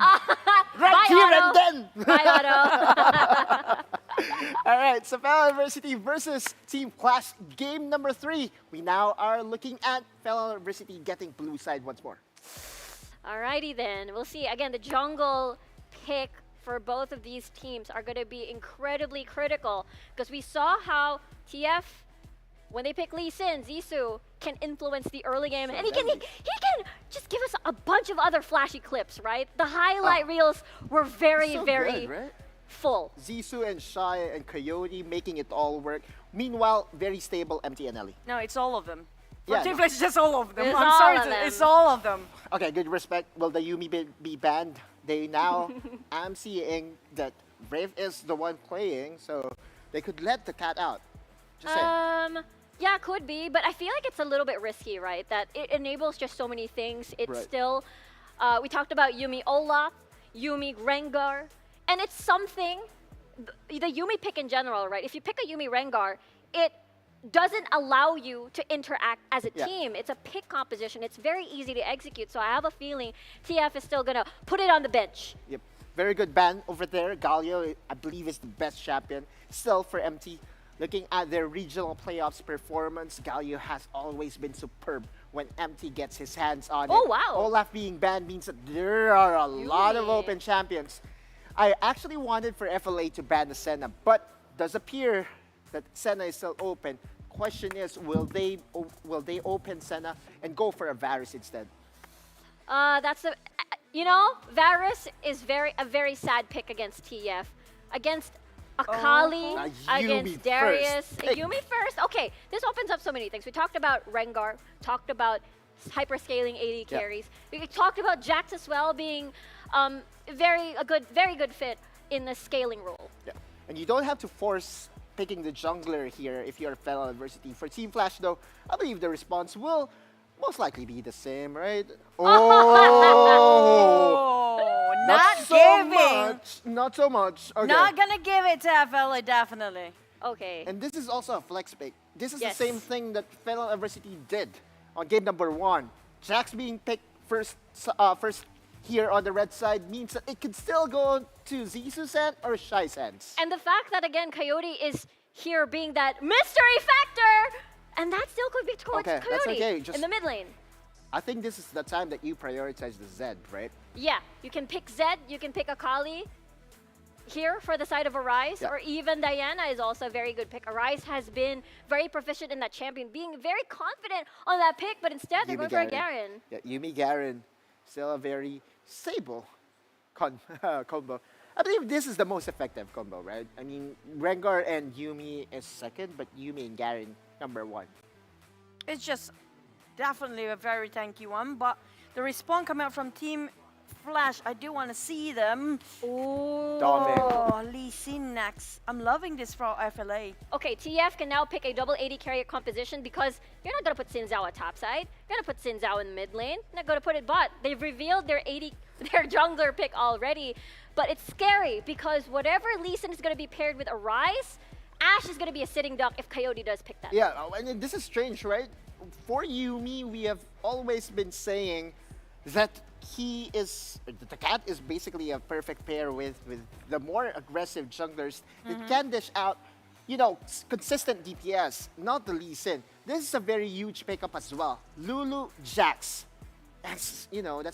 Right Bye, here Otto. and then. Bye, Otto. All right, so FENNEL Adversity versus Team Flash, game number 3. We now are looking at FENNEL Adversity getting blue side once more. Alrighty then. We'll see. Again, the jungle pick for both of these teams are going to be incredibly critical because we saw how TF, when they pick Lee Sin, Zissou can influence the early game, and he can just give us a bunch of other flashy clips, right? The highlight reels were very good, right? full. Zissou and Shy and Coyote making it all work. Meanwhile, very stable MT and Ellie. No, it's all of them. Yeah, Team Flash is just all of them. It's I'm all sorry, of them. it's all of them. Okay, good respect. Will the Yumi be banned? They now, I'm seeing that Brave is the one playing, so they could let the cat out. Just saying. Yeah, could be, but I feel like it's a little bit risky, right? That it enables just so many things. It's still, we talked about Yumi Olaf, Yumi Rengar, and it's something, the Yumi pick in general, right? If you pick a Yumi Rengar, it doesn't allow you to interact as a team. It's a pick composition. It's very easy to execute, so I have a feeling TF is still going to put it on the bench. Yep. Very good ban over there. Galio, I believe, is the best champion still for MT. Looking at their regional playoffs performance, Galio has always been superb when MT gets his hands on it. Oh, wow. Olaf being banned means that there are a lot of open champions. I actually wanted for FLA to ban the Senna, but does appear that Senna is still open. Question is, will they open Senna and go for a Varus instead? That's a, you know, Varus is a very sad pick against TF. Against Akali, against Darius. Yumi first. Okay, this opens up so many things. We talked about Rengar, talked about hyperscaling AD carries. We talked about Jax as well being very good fit in the scaling role. Yeah, and you don't have to force picking the jungler here if you're FENNEL Adversity. For Team Flash though, I believe the response will most likely be the same, right? Oh! Not so giving. much. Not so much. Okay. Not gonna give it to FLA, definitely. Okay. And this is also a flex pick. This is Yes. the same thing that FENNEL University did on game number 1. Jax being picked first here on the red side means that it could still go to Zisu-san or Shai-san's. And the fact that, again, Coyote is here being that mystery factor, and that still could be towards Okay, that's Coyote okay, in the mid lane. I think this is the time that you prioritize the Zed, right? Yeah, you can pick Zed, you can pick Akali here for the side of Arise, Yeah. or even Diana is also a very good pick. Arise has been very proficient in that champion, being very confident on that pick, but instead they're going for a Garen. Yeah, Yuumi Garen, still a very stable combo. I believe this is the most effective combo, right? I mean, Rengar and Yuumi is second, but Yuumi and Garen number 1. It's just definitely a very tanky one, but the respawn coming out from Team Flash, I do want to see them. Oh, Lee Sin next. I'm loving this for FLA. Okay, TF can now pick a double 80 carrier composition because you're not going to put Xin Zhao at top side. You're going to put Xin Zhao in mid lane. You're not going to put it bot. They've revealed their jungler pick already, but it's scary because whatever Lee Sin is going to be paired with Arise, Ashe is going to be a sitting duck if Coyote does pick that. Yeah, and this is strange, right? For Yuumi, we have always been saying that the cat is basically a perfect pair with the more aggressive junglers that can dish out, consistent DPS, not the Lee Sin. This is a very huge pickup as well. Lulu, Jax. That's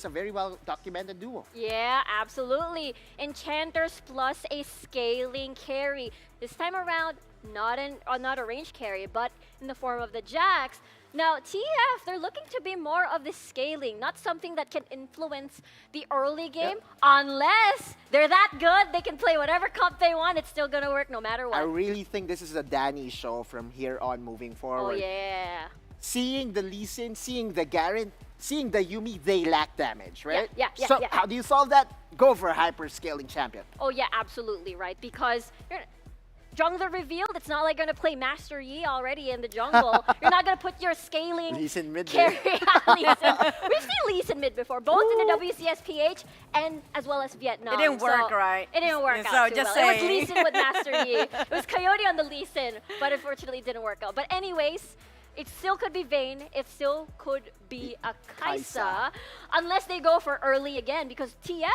a very well documented duo. Yeah, absolutely. Enchanters plus a scaling carry. This time around, not a range carry, but in the form of the Jax. Now, TF, they're looking to be more of the scaling, not something that can influence the early game, unless they're that good, they can play whatever comp they want, it's still gonna work no matter what. I really think this is a Danny show from here on moving forward. Oh, yeah. Seeing the Lee Sin, seeing the Garen, seeing the Yuumi, they lack damage, right? Yeah. So how do you solve that? Go for a hyper-scaling champion. Oh, yeah, absolutely, right? Because jungler revealed, it's not like going to play Master Yi already in the jungle. You're not going to put your scaling Lee Sin mid carry. Lee Sin. We've seen Lee Sin mid before, both in the WCS PH and as well as Vietnam. It didn't work right. It didn't work So out too just well. It was saying. Lee Sin with Master Yi. It was Coyote on the Lee Sin, but unfortunately it didn't work out. But anyways, it still could be Vayne. It still could be a Kai'Sa, unless they go for early again, because TF,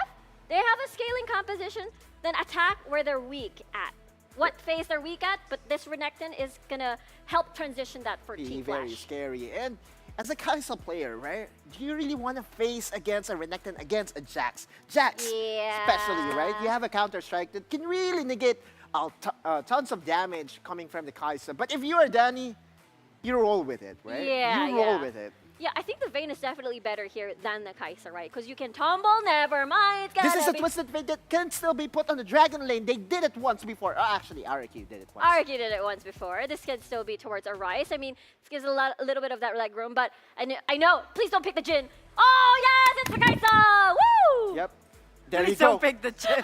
they have a scaling composition, then attack where they're weak at. What phase they're weak at, but this Renekton is gonna help transition that for Team Very Flash. scary. And as a Kai'Sa player, right? Do you really want to face against a Renekton against a Jax? Jax, especially, right? You have a counter strike that can really negate tons of damage coming from the Kai'Sa. But if you are Danny, you roll with it, right? You roll with it. Yeah, I think the Vayne is definitely better here than the Kai'Sa, right? Because you can tumble, never mind. This is a twisted fate that can still be put on the Dragon Lane. They did it once before. Actually, RQ did it once. RQ did it once before. This can still be towards Arise. I mean, this gives a little bit of that leg room, but I know. Please don't pick the Jhin. Oh, yes, it's the Kai'Sa! Woo! Yep. There Please you go. don't pick the Jhin.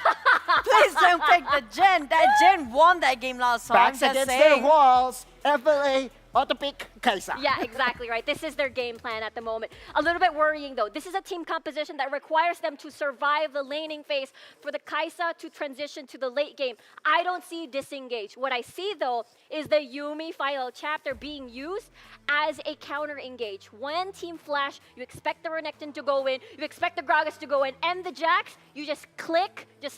Please don't pick the Jhin. That Jhin won that game last time. Backs just against saying. their walls. FLA, auto-pick, Kai'Sa. Yeah, exactly right. This is their game plan at the moment. A little bit worrying though. This is a team composition that requires them to survive the laning phase for the Kai'Sa to transition to the late game. I don't see disengage. What I see though is the Yuumi final chapter being used as a counter engage. When Team Flash, you expect the Renekton to go in, you expect the Gragas to go in, and the Jax, you just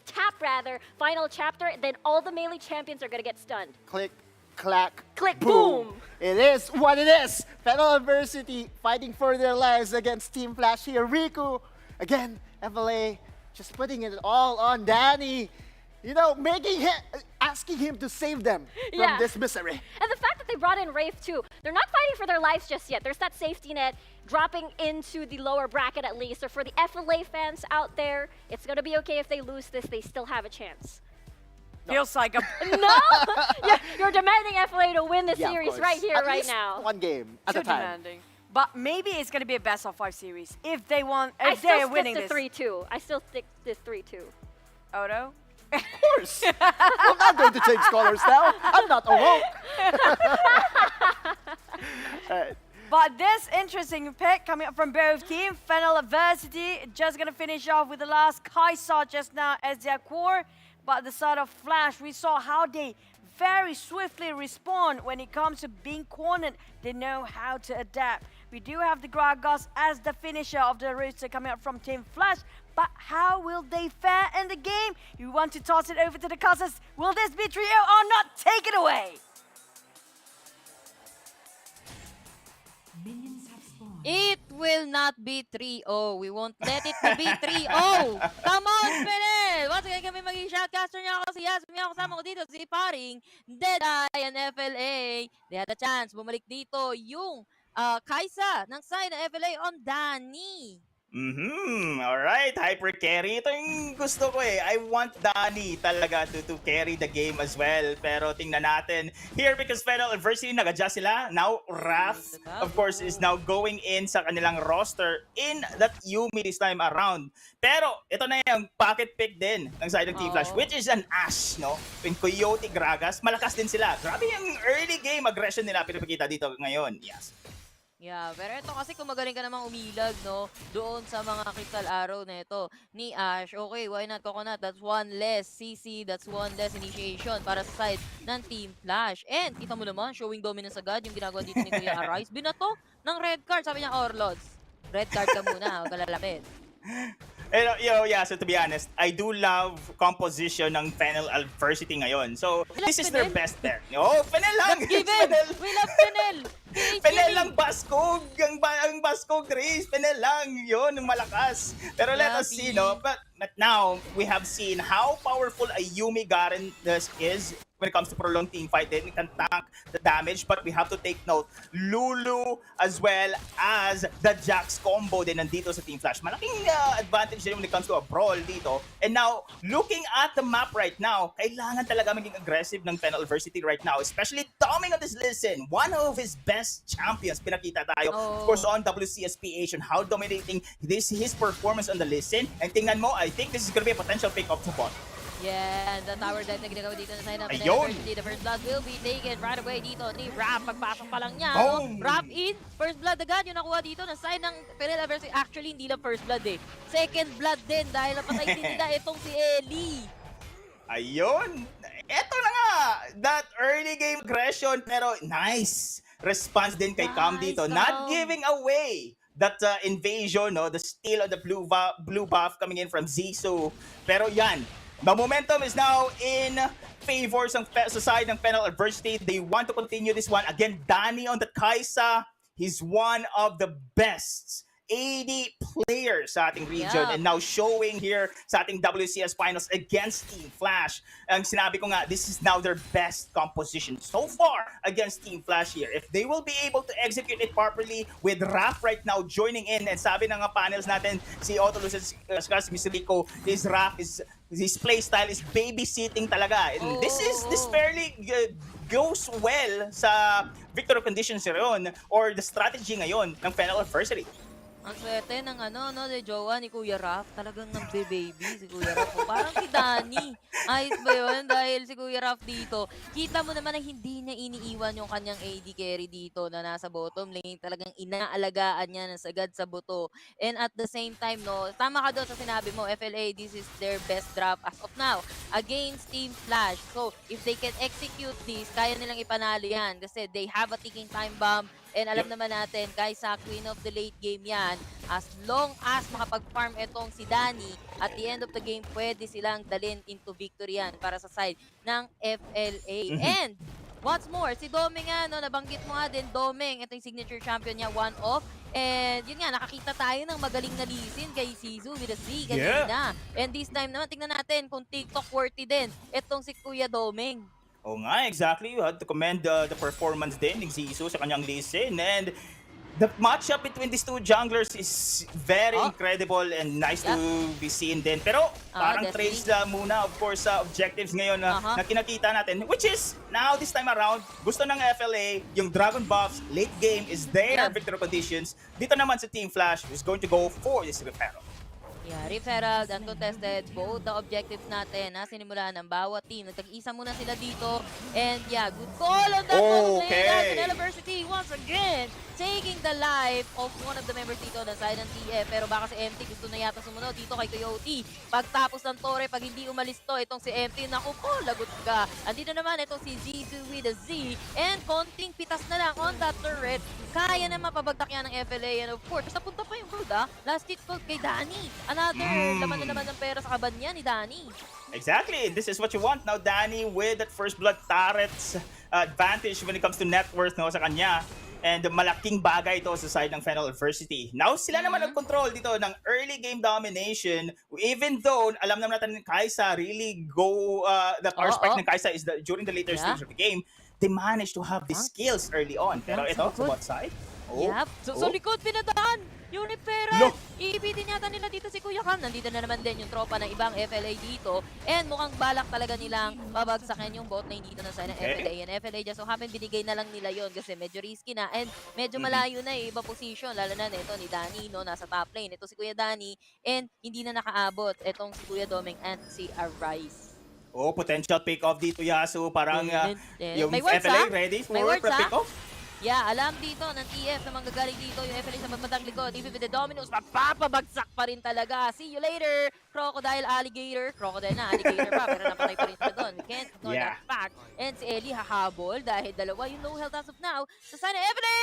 tap rather, final chapter, then all the melee champions are gonna get stunned. Click, clack, click, boom. It is what it is. FENNEL University fighting for their lives against Team Flash here. Riku, again, FLA, just putting it all on Danny. Asking him to save them from this misery. And the fact that they brought in Wraith too, they're not fighting for their lives just yet. There's that safety net dropping into the lower bracket at least. So for the FLA fans out there, it's gonna be okay if they lose this, they still have a chance. Feels like a... No! You're demanding FLA to win the series right here, at right least now. one game at Too a time. demanding. But maybe it's going to be a best of 5 series if they want. I If they're still winning stick this. to 3-2. I still stick to 3-2. Odo? Of course. I'm not going to change colors now. I'm not awoke. But this interesting pick coming up from both teams, FENNEL Adversity, just gonna finish off with the last Kaisa just now as their core. But the side of Flash, we saw how they very swiftly respond when it comes to being cornered. They know how to adapt. We do have the Gragas as the finisher of the roster coming up from Team Flash. But how will they fare in the game? You want to toss it over to the Cousins. Will this be trio or not? Take it away. It will not be 3-0. We won't let it to be 3-0. Come on, FENNEL! Once again kami maging shoutcaster niya ako si Yasmin. Ako kasama ko dito si paring Deadeye and FLA. They had a chance. Bumalik dito yung Kaisa ng side ng FLA on Danny. Alright, hyper carry. Ito yung gusto ko eh. I want Danny talaga to carry the game as well. Pero tingnan natin here because FENNEL Adversity nag-adjust sila. Now, Raph, of course, is now going in sa kanilang roster in that Yumi this time around. Pero ito na yung pocket pick din ng side ng Team Flash, which is an Ash, no? Yung Coyote Gragas, malakas din sila. Grabe yung early game aggression nila pinapakita dito ngayon. Yes. Yeah, pero ito kasi kung magaling ka namang umilag, no, doon sa mga crystal arrow na ito ni Ash, okay, why not Coconut? That's one less CC, that's one less initiation para sa side ng Team Flash. And kita mo naman, showing dominance agad yung ginagawa dito ni Kuya Arise. Binato ng red card, sabi niya, Orlods. Red card ka muna, huwag ka lalapit. Yeah, so to be honest, I do love composition ng FENNEL Adversity ngayon. So, this is their best bet. Oh, FENNEL lang! We love FENNEL! FENNEL lang Baskog! Ang Baskog race, FENNEL lang! Yun, yung malakas. Pero let us see, no? But now, we have seen how powerful a Yumi Garen is when it comes to prolonged team fight. Then it can tank the damage, but we have to take note, Lulu as well as the Jax combo din nandito sa Team Flash. Malaking advantage din when it comes to a brawl dito. And now, looking at the map right now, kailangan talaga maging aggressive ng FENNEL Adversity right now, especially Toming on this listen. One of his best champions, pinakita tayo. Of course, on WCS PH and how dominating his performance on the listen. And tingnan mo, I think this is gonna be a potential pick up to bot. Yeah, the tower dive na ginagawa dito na side ng Ayun! The first blood will be taken right away dito ni Rap. Pagpasok pa lang niya, no? Rap in, first blood agad yung nakuha dito na side ng FENNEL Adversity. Actually, hindi lang first blood eh. Second blood din dahil napatay din nila itong si Ellie. Ayun! Eto na nga! That early game aggression, pero nice response din kay Cam dito. Not giving away that invasion, no? The steal of the blue buff coming in from Zizou. Pero yan, the momentum is now in favor sa side ng FENNEL Adversity. They want to continue this one. Again, Danny on the Kaisa. He's one of the best AD players sa ating region and now showing here sa ating WCS Finals against Team Flash. Ang sinabi ko nga, this is now their best composition so far against Team Flash here. If they will be able to execute it properly with Raph right now joining in, and sabi ng panels natin, si Otto Luces, si Mr. Rico, his play style is babysitting talaga. And this fairly goes well sa victory conditions ngayon or the strategy ngayon ng FENNEL Adversity. Ang swerte ng de jowa ni Kuya Raph, talagang nagbe-baby si Kuya Raph. Parang si Danny. Ayos ba yun? Dahil si Kuya Raph dito, kita mo naman na hindi niya iniiwan yung kanyang AD carry dito na nasa bottom lane. Talagang inaalagaan niya ng sagad sa buto. And at the same time, no, tama ka doon sa sinabi mo, FLA, this is their best drop as of now against Team Flash. So, if they can execute this, kaya nilang ipanalo yan kasi they have a ticking time bomb. And alam naman natin, guys, sa queen of the late game yan, as long as makapag-farm itong si Danny, at the end of the game, pwede silang dalhin into victory yan para sa side ng FLA. And what's more, si Doming nga, no, nabanggit mo nga din, Doming, ito yung signature champion niya, one-off. And yun nga, nakakita tayo ng magaling na lisin kay Zizou with a Z kanina. And this time naman, tingnan natin kung TikTok worthy din itong si Kuya Doming. Oh nga, exactly. You had to commend the performance din ng Zizou sa kanyang listen. And the matchup between these two junglers is very incredible and nice to be seen din. Pero parang trades muna, of course, sa objectives ngayon na kinakita natin. Which is, now this time around, gusto ng FLA, yung Dragon buffs, late game is their victory conditions. Dito naman sa Team Flash, who's going to go for this reparo. Yeah, Rift Herald, uncontested, both the objectives natin na sinimulan ng bawat team. Nagtag-isa muna sila dito. And yeah, good call on that bottom lane. And FENNEL University once again taking the life of one of the members dito ng side ng TF. Pero baka si MT gusto na yata sumunod dito kay Coyote. Pagtapos ng Torre, pag hindi umalis to, itong si MT, naku po, lagot ka. Andito naman itong si Z2 with a Z. And konting pitas na lang on that turret. Kaya na mapabagtak yan ng FLA. And of course, napunta pa yung gold last hit gold kay Danny. Another laman na naman ng pera sa kaban niya ni Danny. Exactly. This is what you want now, Danny, with that first blood turret's advantage when it comes to net worth no, sa kanya. And malaking bagay ito sa side ng FENNEL University. Now, sila naman nag-control dito ng early game domination. Even though, alam naman natin Kai'Sa really go, the power spike ng Kai'Sa is during the later stage of the game. They managed to have the skills early on. Pero ito, sa bot side. Yep. So likod pinadaan yung Referral. Iibitin yata nila dito si Kuya Cam. Nandito na naman din yung tropa ng ibang FLA dito. And mukhang balak talaga nilang babagsakin yung bot lane dito ng side ng FLA. And FLA just so happen binigay na lang nila yon kasi medyo risky na. And medyo malayo na iba position. Lalo na nito ni Danny, no? Nasa top lane. Ito si Kuya Danny. And hindi na nakaabot. Itong si Kuya Domeng and si Arise. Oh, potential pick-off dito, Yasu. Parang yung FLA ready for pick-off. Yeah, alam dito ng TF na manggagaling dito yung FLA sa magbatang likod. Even with the Dominos, mapapabagsak pa rin talaga. See you later, Crocodile Alligator. Crocodile na, Alligator pa, pero napatay pa rin sila doon. Can't ignore that fact. And si Ellie hahabol dahil dalawa yung low health as of now. Sa sana FLA!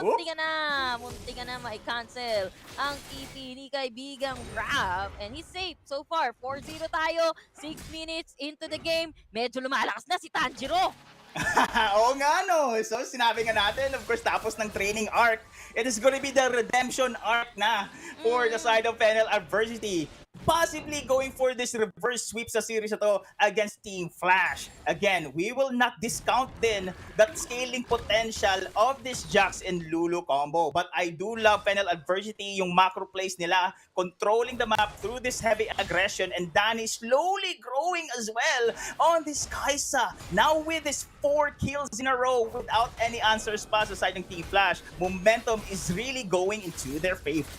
Munti ka na ma-cancel ang TP ni kaibigang Rap. And he's safe so far. 4-0 tayo, 6 minutes into the game. Medyo lumalakas na si Tanjiro. Oo nga no. So sinabi nga natin, of course, tapos ng training arc, it is going to be the redemption arc na for the side of FENNEL Adversity. Possibly going for this reverse sweep sa series na to against Team Flash. Again, we will not discount din that scaling potential of this Jax and Lulu combo. But I do love FENNEL Adversity, yung macro plays nila, controlling the map through this heavy aggression, and Danny slowly growing as well on this Kai'Sa. Now with this 4 kills in a row without any answers pa sa side ng Team Flash, momentum is really going into their favor.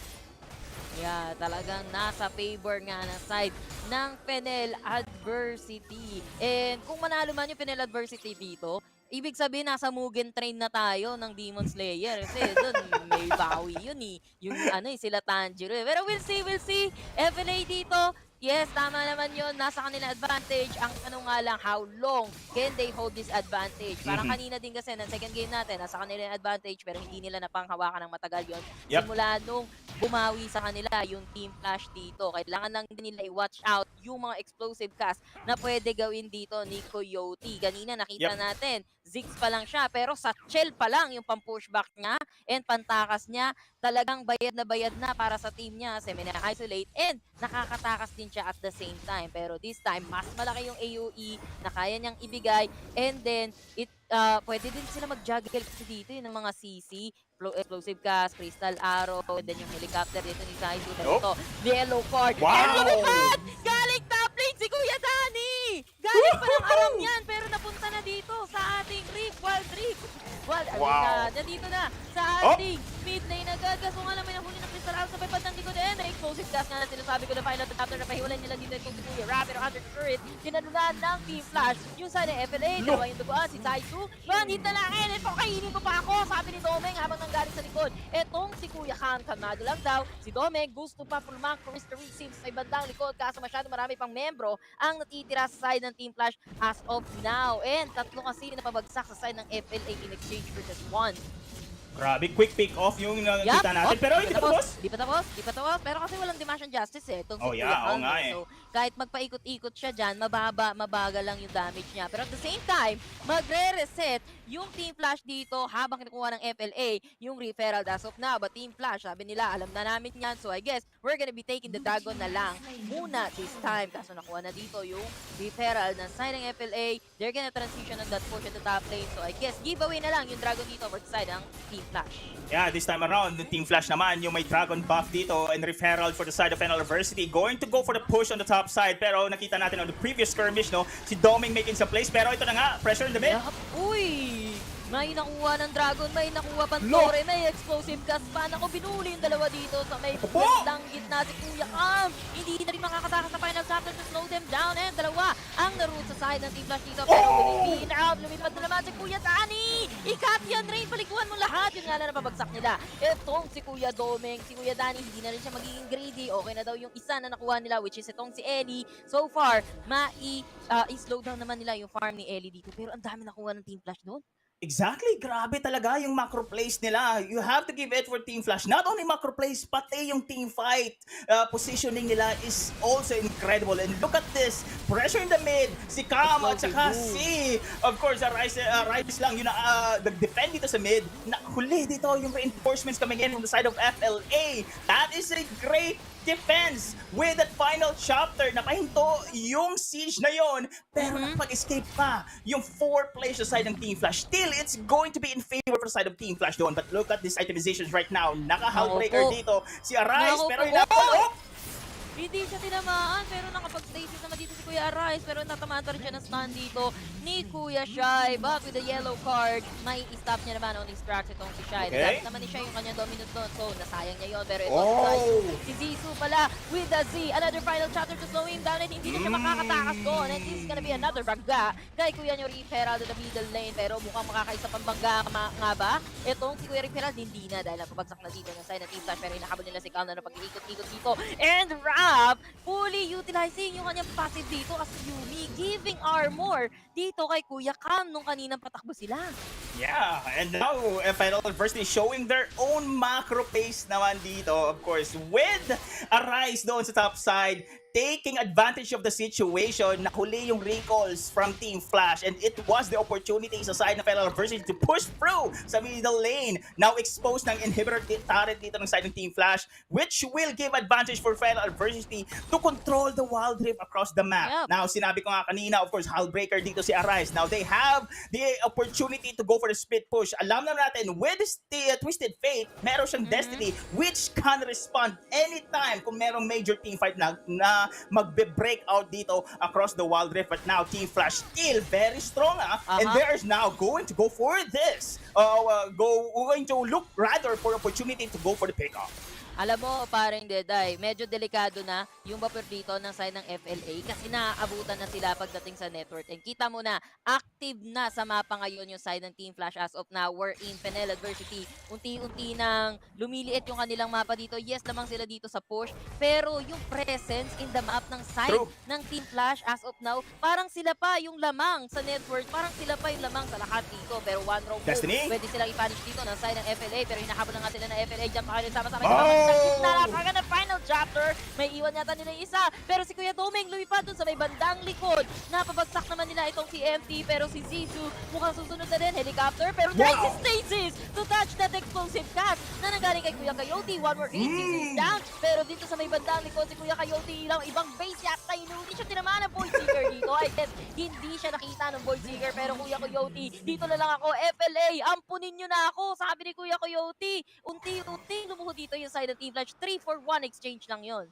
Yeah, talagang nasa favor nga na side ng FENNEL Adversity. And kung manalo man yung FENNEL Adversity dito, ibig sabihin nasa Mugen train na tayo ng Demon Slayer. Kasi doon may bawi yun eh. Yung sila Tanjiro. Pero we'll see. FLA dito, yes, tama naman yun. Nasa kanila advantage. Ang nga lang, how long can they hold this advantage? Parang kanina din kasi ng second game natin, nasa kanila yung advantage pero hindi nila napanghawakan ng matagal yun. Simula nung bumawi sa kanila yung Team Flash dito. Kailangan lang din nila i-watch out yung mga explosive cast na pwede gawin dito ni Coyote. Kanina nakita natin, Ziggs pa lang siya pero sa shell pa lang yung pang-pushback niya and pantakas niya. Talagang bayad na para sa team niya kasi may na-isolate and nakakatakas din siya at the same time. Pero this time, mas malaki yung AOE na kaya niyang ibigay and then pwede din sila mag-juggle kasi dito yung mga CC, explosive cast, crystal arrow, and then yung helicopter dito ni Zaizu. Ito, yellow card. And lumipad! Galing top lane si Kuya Danny! Galing pa ng aram yan pero napunta na dito sa ating Wild Rift. Nandito na sa ating mid lane agad. Kaso nga lang may nahuli ng crystal arrow sa pipatang likod din. Explosive cast nga na sinasabi ko na final chapter na pahiwalan nila dito itong si Kuya Rap. Pero under the turret, sinalunan ng Team Flash. Yung sa FLA, dalawa yung duguan, si Zaizu. One hit na lang, and ito, kainin ko pa ako, sabi ni Domeng habang nanggaling sa likod. Etong si Kuya Khan, kalmado lang daw. Si Domeng gusto pa pulmang for Mr. Receives sa ibandang likod kaso masyado marami pang membro ang natitira sa side ng Team Flash as of now. And tatlo kasi napabagsak sa side ng FLA in exchange versus 1. Grabe, quick pick-off yung nakita natin. Pero hindi pa tapos. Di pa tapos. Pero kasi walang Dimash Justice eh. Itong si eh. So, kahit magpaikot-ikot siya dyan, mabagal lang yung damage niya. Pero at the same time, magre-reset yung Team Flash dito habang kinukuha ng FLA yung referral as of now. But Team Flash, sabi nila, alam na namin yan. So I guess, we're gonna be taking the Dragon na lang muna this time. Kaso nakuha na dito yung referral ng side ng FLA. They're gonna transition on that push into top lane. So I guess, giveaway na lang yung Dragon dito for the side ng Team Flash. Yeah, this time around, the Team Flash naman, yung may Dragon buff dito and referral for the side of FENNEL Adversity. Going to go for the push on the top side. Pero nakita natin on the previous skirmish, no, si Doming making some plays. Pero ito na nga, pressure in the mid. Uy! May nakuha ng Dragon, may nakuha pang Torre, may explosive gas pa. Ako binuli yung dalawa dito sa may bandang gitna si Kuya Cam. Hindi na rin makakatakas sa final chapter to slow them down. And dalawa ang naroon sa side ng Team Flash dito. Pero winipin out, lumipad na naman si Kuya Dani. Ikatian Rain, paliguan mo lahat. Yun nga na napabagsak nila. Itong si Kuya Domeng, si Kuya Dani, hindi na rin siya magiging greedy. Okay na daw yung isa na nakuha nila, which is itong si Ellie. So far, i-slow down naman nila yung farm ni Ellie dito. Pero ang dami nakuha ng Team Flash doon. Exactly, grabe talaga yung macro plays nila. You have to give it for Team Flash. Not only macro plays, pati yung team fight positioning nila is also incredible. And look at this, pressure in the mid, si Cam at saka si, of course, Rise lang, yun nag-defend dito sa mid. Huli dito yung reinforcements coming in from the side of FLA. That is a great defense with that final chapter. Napahinto yung siege na yon, pero nakapag-escape pa yung 4 players sa side ng Team Flash. Still, it's going to be in favor for the side of Team Flash doon. But look at these itemizations right now. Naka-hullbreaker dito si Arise, pero hindi siya tinamaan, pero nakapag-stasis naman dito si Kuya Arise, pero natamaan pa rin siya ng stun dito ni Kuya Shai. But with the yellow card, may stop niya naman on his tracks itong si Shai. Nagamit naman ni Shai yung kanyang dominant doon, so nasayang niya yun. Pero ito si Zizou pala with the Z. Another final chapter to slow him down and hindi na siya makakatakas doon. And this is gonna be another bangga kay Kuya nyo Riferal the middle lane, pero mukhang makakaisa pang bangga nga ba? Itong si Kuya Riferal hindi na dahil napabagsak na dito ng side ng Team Flash, pero hinahabol nila si Cal na pag-iikot-ikot dito. And fully utilizing yung kanyang passive dito as Yumi, giving armor dito kay Kuya Cam nung kaninang patakbo sila. Yeah, and now FINNEL University showing their own macro pace naman dito, of course, with Arise doon sa top side, taking advantage of the situation. Nahuli yung recalls from Team Flash, and it was the opportunity sa side ng FINNEL University to push through sa middle lane. Now exposed ng inhibitor turret dito ng side ng Team Flash, which will give advantage for FINNEL University to control the wild rift across the map. Now, sinabi ko nga kanina, of course, hullbreaker dito si Arise. Now, they have the opportunity to go for the split push. Alam na natin, with the Twisted Fate, meron siyang Destiny, which can respond anytime kung merong major team fight na magbe-break out dito across the wild rift. But now, Team Flash still very strong, and they're now going to go for this. Going to look rather for opportunity to go for the pickoff. Alam mo, parang Deday, medyo delikado na yung buffer dito ng side ng FLA kasi naaabutan na sila pagdating sa network. And kita mo na, active na sa mapa ngayon yung side ng Team Flash as of now. We're in FENNEL Adversity. Unti-unti nang lumiliit yung kanilang mapa dito. Yes, lamang sila dito sa push. Pero yung presence in the map ng side ng Team Flash as of now, parang sila pa yung lamang sa network. Parang sila pa yung lamang sa lahat dito. Pero one row move, pwede silang i-punish dito ng side ng FLA. Pero hinahabol na nga sila ng FLA. Diyan pa kayo sama-sama. Nakaka na final chapter. May iwan yata nila yung isa. Pero si Kuya Domeng lumipad dun sa may bandang likod. Napabagsak naman nila itong si MT. Pero si Zizou mukhang susunod na din. Helicopter. Pero tries si Stasis to touch that explosive cast na nanggaling kay Kuya Coyote. One more hit. Zizou's down. Pero dito sa may bandang likod si Kuya Coyote ilang ibang base yata. Hindi siya tinamaan ng Void Seeker dito. I guess hindi siya nakita ng Void Seeker. Pero Kuya Coyote, dito na lang ako. FLA, ampunin nyo na ako. Sabi ni Kuya Coyote. Unti-unti lumuhod dito yung side Team Flash. 3-for-1 exchange lang yon.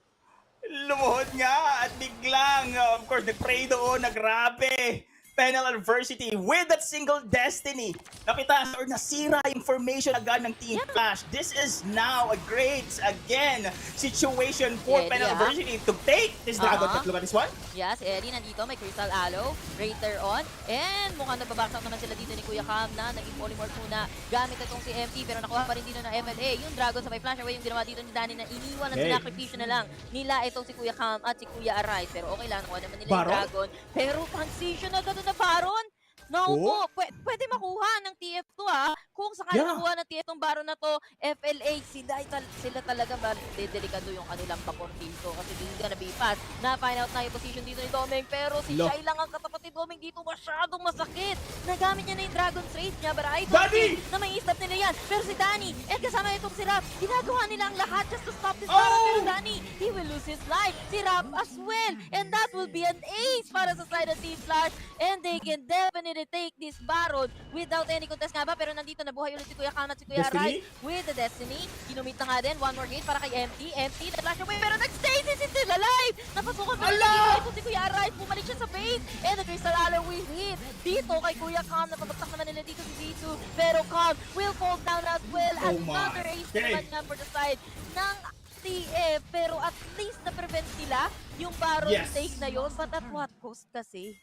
Lumuhod nga at biglang, of course, nag-pray doon, nagrabe. FENNEL Adversity with that single Destiny. Napitas or nasira yung formation agad ng Team Flash. This is now a great, again, situation for FENNEL Adversity to take this Dragon. Look at this one. Yeah, si Ellie nandito, may Crystal Aloe, Raider on, and mukhang nagbabaksak naman sila dito ni Kuya Cam na naging polymorph muna gamit itong si MT, pero nakuha pa rin dito ng FLA. Yung Dragon sa may flash away, yung ginawa dito ni Danny na iniwan at sinakripisyo na lang nila itong si Kuya Cam at si Kuya Arise. Pero okay lang, nakuha naman nila yung Dragon. Pero transition na gano'n na Baron? No po, pwede makuha ng TF2 Kung sakali makuha ng TF tong Baron na to, FLA, sila talaga delikado yung kanilang bakor dito. Kasi this is gonna be fast. Na-find out na yung position dito ni Domeng. Pero si Shai lang ang katapat ni Domeng dito. Masyadong masakit. Nagamit niya na yung Dragon's Rage niya. But I don't think na may stop nila yan. Pero si Danny, at kasama itong si Rap, ginagawa nila ang lahat just to stop this Baron. Pero Danny, he will lose his life. Si Rap as well. And that will be an ace para sa side of Team Flash. And they can definitely retake this Baron without any contest nga ba, pero nandito nabuhay ulit si Kuya Cam at si Kuya Destiny? Rai with the Destiny. Ginumit na nga din, one more hit para kay MT. MT, na-flash away, pero nag-stasis is still alive! Napasukan pa rin ito si Kuya Rai, bumalik siya sa base, and the Crystal Arrow will hit dito kay Kuya Cam. Napabagsak naman nila dito si Zitsu, pero Cam will fall down as well. Another ace naman nga for the side ng TF, pero at least na-prevent nila yung Baron take na yun, but at what cost kasi?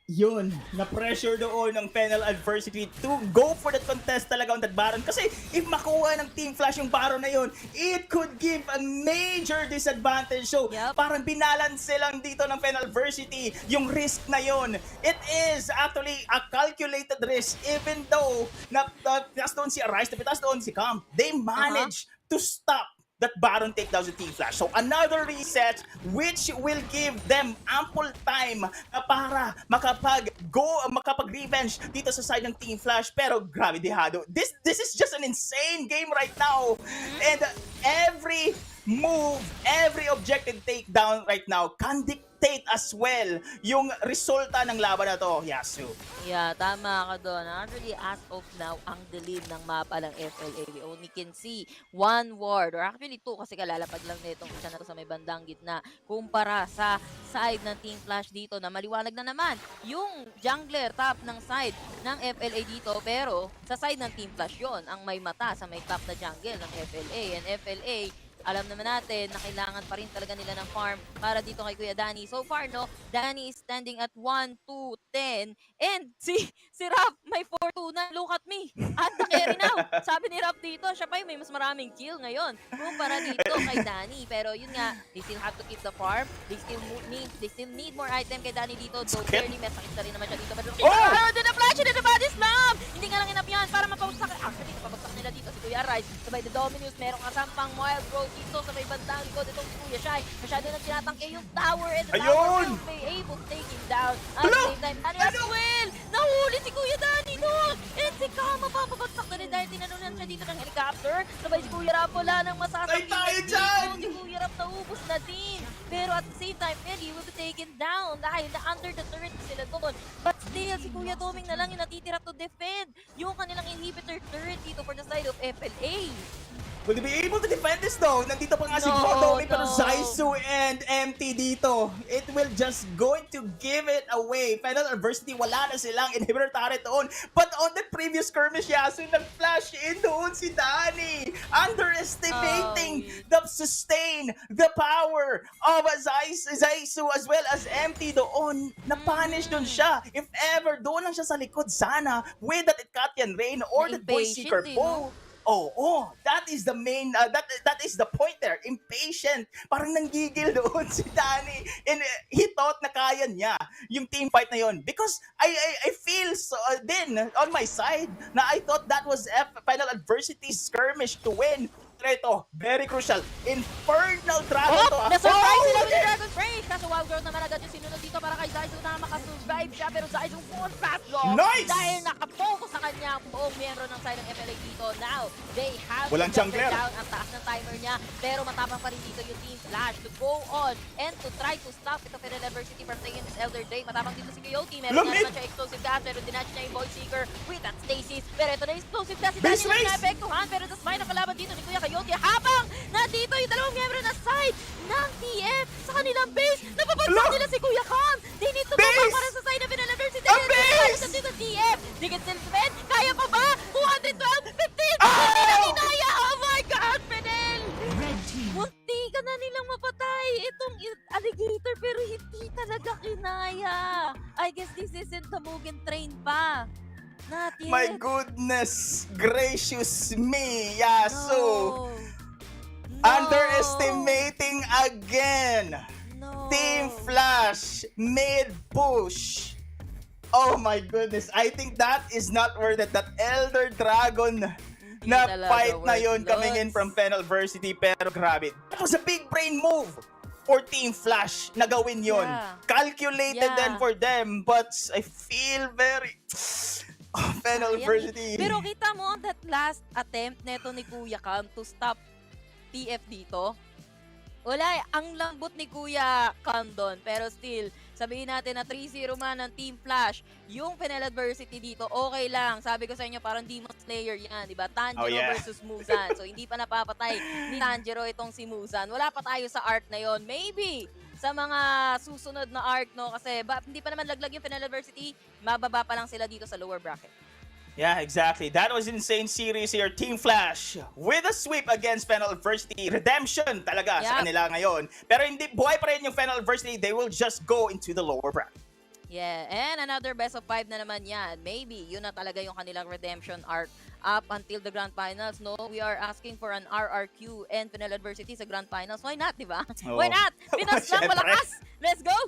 Yun, na-pressure doon ng FENNEL Adversity to go for that contest talaga on that Baron. Kasi if makuha ng Team Flash yung Baron na yun, it could give a major disadvantage. So, parang binalance lang dito ng FENNEL Adversity yung risk na yun. It is actually a calculated risk even though napitas doon si Arise, napitas doon si Cam. They managed to stop that Baron takedown sa Team Flash. So another reset which will give them ample time para makapag-revenge dito sa side ng Team Flash. Pero grabe dehado. This is just an insane game right now. And every move, every objective takedown right now can dictate as well yung resulta ng laban na to, Yasu. Yeah, tama ka doon. Actually, as of now, ang dilim ng mapa ng FLA. We only can see one ward, or actually two kasi kalalapag lang na itong isa na to sa may bandang gitna. Kumpara sa side ng Team Flash dito na maliwanag na naman yung jungler top ng side ng FLA dito. Pero sa side ng Team Flash yon ang may mata sa may top na jungle ng FLA. And FLA, alam naman natin na kailangan pa rin talaga nila ng farm para dito kay Kuya Danny. So far, no, Danny is standing at 1, 2, 10. And si Rap may 4-2 na. Look at me. At the carry now. Sabi ni Rap dito, siya pa yung may mas maraming kill ngayon kumpara dito kay Danny. Pero yun nga, they still have to keep the farm. They still need more item kay Danny dito. Though fairly masakit na rin naman siya dito. Pero din na flash, din na body slam! Hindi nga lang enough yan para mapabagsak. Actually, napabagsak nila dito si Kuya Rise. Sabay the Dominus, merong kasampang Wild Growth dito sa may bandang likod itong Kuya Shai. Masyado nang tinatangke yung tower and the tower will be able to take him down. At the same time, Danny as well! Nahuli si Kuya Danny doon! And si Kama papabagsak na rin dahil tinanunan siya dito ng helicopter. Sabay si Kuya Rap wala nang masasabi dito. Si Kuya Rap naubos na din. Pero at the same time, Eddie will be taken down dahil na-under the turret sila doon. But still, si Kuya Doming na lang yung natitira to defend yung kanilang inhibitor turret dito for the side of FLA. Will they be able to defend this though? Nandito pa nga si Bodomi pero Zaisu and MT dito. It will just going to give it away. FENNEL Adversity, wala na silang inhibitor turret doon. But on the previous skirmish, Yasu, nag-flash in doon si Danny. Underestimating the sustain, the power of Zaisu as well as MT doon. Na-punish doon siya. If ever, doon lang siya sa likod sana with that Ikatian Rain or the Voice Seeker Bow. That is the main, that is the point there. Impatient. Parang nanggigil doon si Danny. And he thought na kaya niya yung team fight na yon. Because I feel so, then on my side na I thought that was FINAL Adversity skirmish to win. Ito, very crucial. Infernal Dragon to. Na-surprise sila with the Dragon Break. Kaso Wild Growth naman agad yung sinunod dito para kay Zaisu na makasurvive siya. Pero Zaisu full fast long. Nice! Dahil nakapokus sa kanya ang buong miyembro ng side ng FLA dito. Now, they have walang to jumper jungler down. Ang taas ng timer niya. Pero matapang pa rin dito yung Team Flash to go on and to try to stop ito FINNEL Adversity from taking this Elder Day. Matapang dito si Coyote. Meron na naman siya explosive gas. Pero dinatch niya yung Void Seeker with that Stasis. Pero ito na yung explosive gas. Si Danny na naapektuhan. Pero the spine na kalaban dito ni Kuya Coyote. Habang nandito yung dalawang miyembro na side ng TF sa kanilang base. Napapagsak nila si Kuya Cam. They need to go back para sa side ng FINNEL Adversity. Ang base! Dito TF. They can still defend. Kaya pa ba? 212, 15. Hindi na kinaya. Oh my God, FINNEL! Munti ka na nilang mapatay itong alligator pero hindi talaga kinaya. I guess this isn't the Mugen train pa. Not yet. My goodness gracious me, Yasu. Underestimating again. Team Flash mid push. Oh my goodness, I think that is not worth it. That Elder Dragon na fight na yun coming in from FINNEL Adversity. Pero grabe, that was a big brain move for Team Flash na gawin yun. Calculated then for them, but I feel very FINNEL Adversity. Pero kita mo on that last attempt neto ni Kuya Cam to stop TF dito. Wala, ang lambot ni Kuya Cam doon. Pero still, sabihin natin na 3-0 man ng Team Flash, yung FENNEL adversity dito, okay lang. Sabi ko sa inyo, parang Demon Slayer yan, di ba? Tanjiro versus Muzan. So, hindi pa napapatay ni Tanjiro itong si Muzan. Wala pa tayo sa arc na yon. Maybe sa mga susunod na arc, no? Kasi hindi pa naman laglag yung FENNEL adversity, mababa pa lang sila dito sa lower bracket. Yeah, exactly. That was insane series here. Team Flash with a sweep against FENNEL Adversity. Redemption talaga sa kanila ngayon. Pero hindi, buhay pa rin yung FENNEL Adversity. They will just go into the lower bracket. Yeah, and another best of 5 na naman yan. Maybe, yun na talaga yung kanilang redemption arc up until the Grand Finals, no? We are asking for an RRQ and FENNEL Adversity sa Grand Finals. Why not, di ba? Why not? Pinas lang, malakas! Let's go!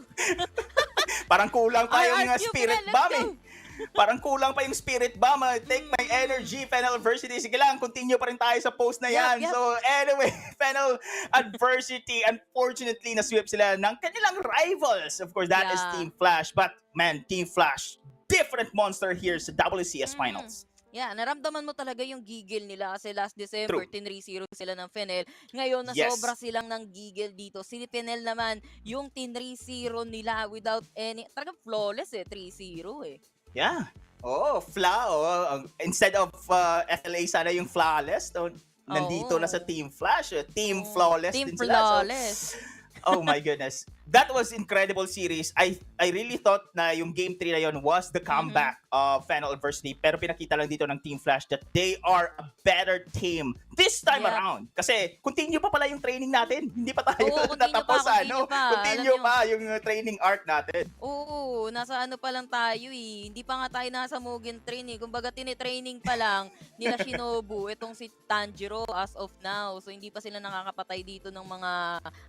Parang kulang pa yung RRQ, spirit let's bomb go! Parang kulang pa yung spirit bomb. Take my energy, FENNEL Adversity. Sige lang, continue pa rin tayo sa post na yan. So anyway, FENNEL Adversity, unfortunately, na-sweep sila ng kanilang rivals. Of course, that is Team Flash. But man, Team Flash, different monster here sa WCS Finals. Yeah, naramdaman mo talaga yung gigil nila kasi last December, 10-0 sila ng FENNEL. Ngayon, sobra silang ng gigil dito. Si FENNEL naman, yung 10-0 nila without any, talagang flawless 3-0 Yeah. Instead of FLA sana yung flawless, nandito na sa Team Flash. Team Flawless Team din sila. Flawless. Oh my goodness. That was incredible series. I really thought na yung Game 3 na yun was the comeback of FENNEL Adversity. Pero pinakita lang dito ng Team Flash that they are a better team this time around. Kasi continue pa pala yung training natin. Hindi pa tayo natapos. Continue pa yung training arc natin. Oo, nasa ano pa lang tayo Hindi pa nga tayo nasa Mugen Train Kumbaga tinitraining pa lang nila Shinobu itong si Tanjiro as of now. So hindi pa sila nakakapatay dito ng mga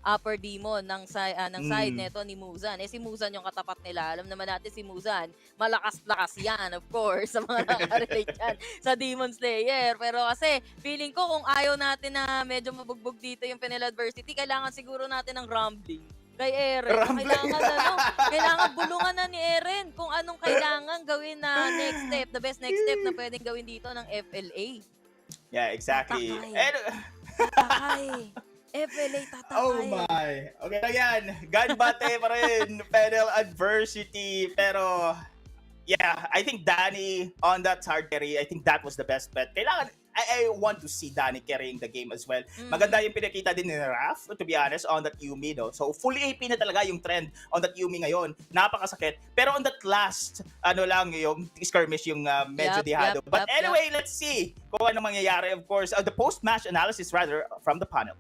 upper demon ng side neto ni Muzan. Si Muzan yung katapat nila. Alam naman natin si Muzan, malakas-lakas yan, of course, sa mga nakarelate yan sa Demon Slayer. Pero kasi, feeling ko kung ayaw natin na medyo mabugbog dito yung FENNEL Adversity, kailangan siguro natin ng rambling kay Eren. Kailangan bulungan na ni Eren kung anong kailangan gawin na next step, the best next step na pwedeng gawin dito ng FLA. Yeah, exactly. Tatay. FLA tatay. Oh my. Okay lang yan. Ganbate pa rin. FENNEL Adversity. Pero, yeah, I think Danny on that hard carry, I think that was the best bet. Kailangan, I want to see Danny carrying the game as well. Maganda yung pinakita din ni Raph, to be honest, on that Yumi, no? So, fully AP na talaga yung trend on that Yumi ngayon. Napakasakit. Pero on that last, yung skirmish, yung medyo dihado. But anyway, let's see kung ano mangyayari, of course. The post-match analysis, rather, from the panel.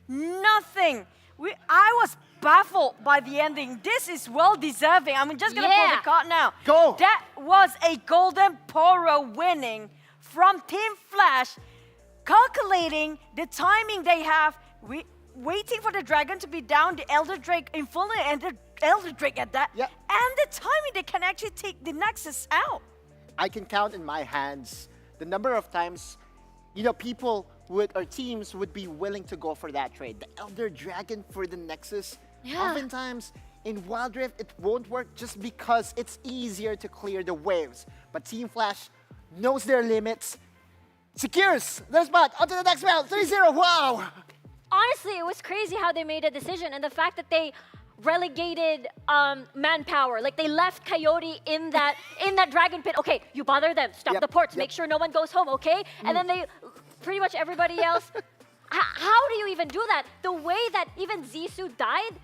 Nothing. I was baffled by the ending. This is well deserving. I'm just gonna pull the card now. Go. That was a golden poro winning from Team Flash, calculating the timing they have, waiting for the dragon to be down, the Elder Drake in full, and the Elder Drake at that, and the timing they can actually take the Nexus out. I can count in my hands the number of times, people our teams would be willing to go for that trade. The Elder Dragon for the Nexus. Oftentimes, in Wild Rift, it won't work just because it's easier to clear the waves. But Team Flash knows their limits, secures their spot onto the next round. 3-0, wow! Honestly, it was crazy how they made a decision, and the fact that they relegated manpower. Like they left Coyote in that dragon pit. Okay, you bother them, stop the ports, make sure no one goes home, okay? And then they pretty much everybody else. How do you even do that? The way that even Zissou died,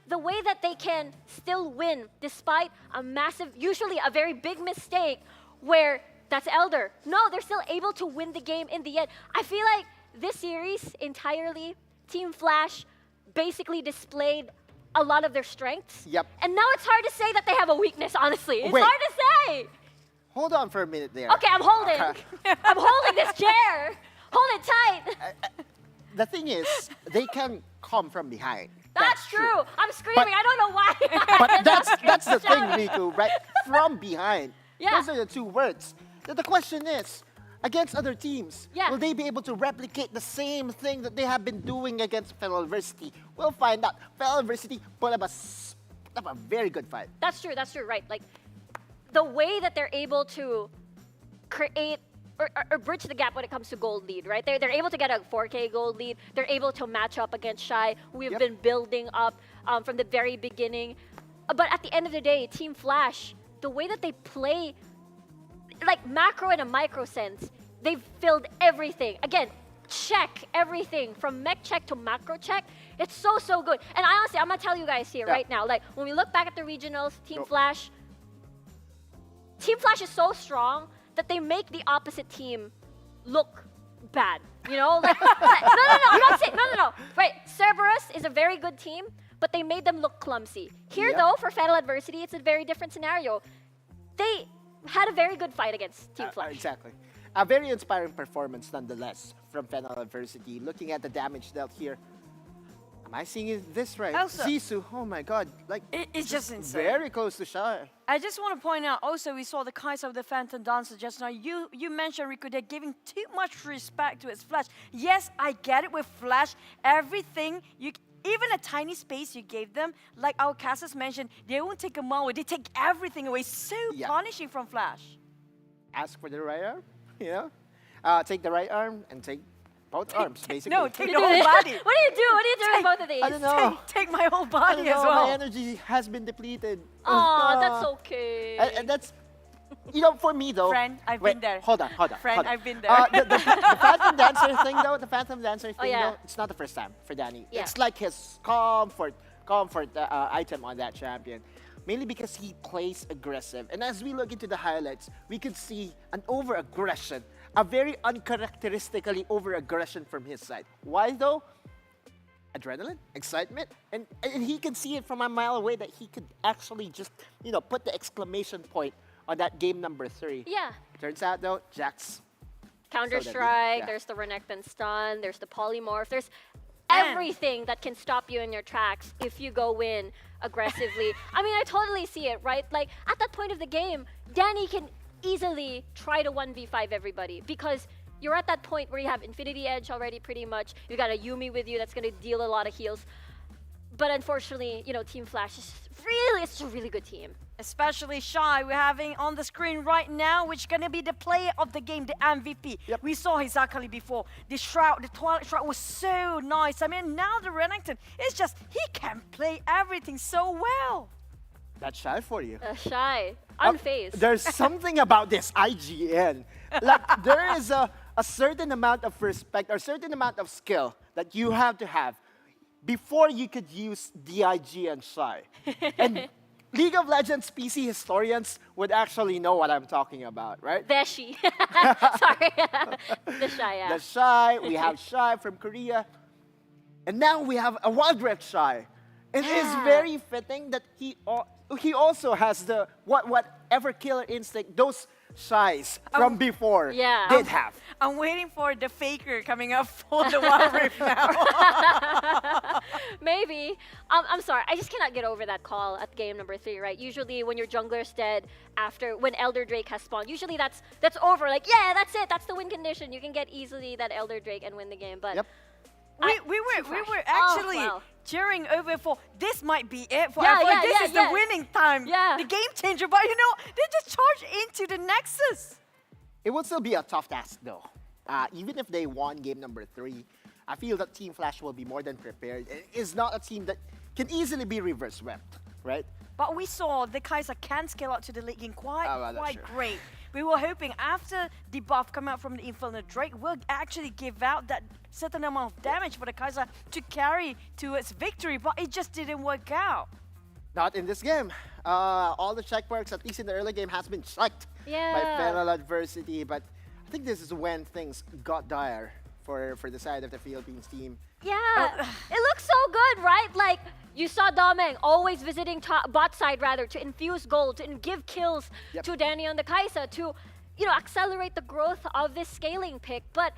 the way that they can still win despite a massive, usually a very big mistake where that's Elder. No, they're still able to win the game in the end. I feel like this series entirely, Team Flash basically displayed a lot of their strengths. And now it's hard to say that they have a weakness, honestly. It's hard to say. Hold on for a minute there. Okay, I'm holding. I'm holding this chair. Hold it tight. The thing is, they can come from behind. That's true. I'm screaming. I don't know why. But that's the thing, Riku, right? From behind. Those are the two words. The question is, against other teams, will they be able to replicate the same thing that they have been doing against FENNEL Adversity? We'll find out. FENNEL Adversity put up a very good fight. That's true, right. Like, the way that they're able to create or bridge the gap when it comes to gold lead, right? They're able to get a 4K gold lead. They're able to match up against Shy. We've been building up from the very beginning. But at the end of the day, Team Flash, the way that they play, like macro and a micro sense, they've filled everything. Again, check everything from mech check to macro check. It's so, so good. And I honestly, I'm gonna tell you guys here right now, like when we look back at the regionals, Team Flash is so strong that they make the opposite team look bad. You know, like, no, I'm not saying, no. Right, Cerberus is a very good team, but they made them look clumsy. Here though, for FENNEL Adversity, it's a very different scenario. They had a very good fight against Team Flash. Exactly. A very inspiring performance nonetheless from FENNEL Adversity. Looking at the damage dealt here, am I seeing this right? Also, Zissou, oh my god, like it's just insane. Very close to Shy. I just want to point out also we saw the Kai'Sa of the Phantom Dancer just now. You mentioned, Rico, they're giving too much respect to its Flash. Yes, I get it with Flash. Everything, even a tiny space you gave them, like our Cassis mentioned, they won't take a moment, they take everything away. So punishing from Flash. Ask for the right arm, you know? Take the right arm and take both arms, basically. No, take the whole body. What do you do? What do you do with both of these? I don't know. Take my whole body as know, well. My energy has been depleted. Oh, that's okay. And that's, you know, for me though. Friend, I've been there. Hold on. Friend, I've been there. The Phantom Dancer thing though, though, it's not the first time for Danny. Yeah. It's like his comfort item on that champion. Mainly because he plays aggressive. And as we look into the highlights, we could see an over-aggression, a very uncharacteristically over-aggression from his side. Why though? Adrenaline, excitement, and he can see it from a mile away that he could actually just, you know, put the exclamation point on that game number 3. Yeah. Turns out though, Jax. Counter-Strike, there's the Renekton stun, there's the Polymorph, there's everything that can stop you in your tracks if you go in aggressively. I mean, I totally see it, right? Like, at that point of the game, Danny can easily try to 1v5 everybody because you're at that point where you have Infinity Edge already pretty much. You got a Yumi with you that's going to deal a lot of heals. But unfortunately, you know, Team Flash is it's a really good team. Especially Shy, we're having on the screen right now, which is going to be the player of the game, the MVP. We saw his Akali before. The Shroud, the Twilight Shroud was so nice. I mean, now the Renekton, it's just, he can play everything so well. That's Shy for you. Shy, unfazed. There's something about this IGN. Like, there is a certain amount of respect or certain amount of skill that you have to have before you could use DIG and Shy. And League of Legends PC historians would actually know what I'm talking about, right? Veshi. Sorry. The Shy, yeah. The Shy, we have Shy from Korea. And now we have a Wild Rift Shy. It is very fitting that he also has the whatever killer instinct those Shies from before did have. I'm waiting for the Faker coming up for the Wild Rift now. Maybe. I'm sorry. I just cannot get over that call at game number 3, right? Usually when your jungler's dead when Elder Drake has spawned, usually that's over. Like, yeah, that's it. That's the win condition. You can get easily that Elder Drake and win the game. But we were actually cheering over for this might be it for FIL. This is the winning time. The game changer. But you know, they just charged into the Nexus. It will still be a tough task though. Even if they won game number 3, I feel that Team Flash will be more than prepared. It is not a team that can easily be reverse swept, right? But we saw the Kai'Sa can scale out to the late game quite great. We were hoping after the buff come out from the Infernal Drake will actually give out that certain amount of damage for the Kai'Sa to carry to its victory, but it just didn't work out. Not in this game. All the checkmarks, at least in the early game, has been checked by FENNEL Adversity, but I think this is when things got dire for the side of the Philippines team. Yeah, it looks so good, right? Like, you saw Domeng always visiting bot side rather to infuse gold, to give kills to Danny on the Kai'Sa, to, you know, accelerate the growth of this scaling pick. But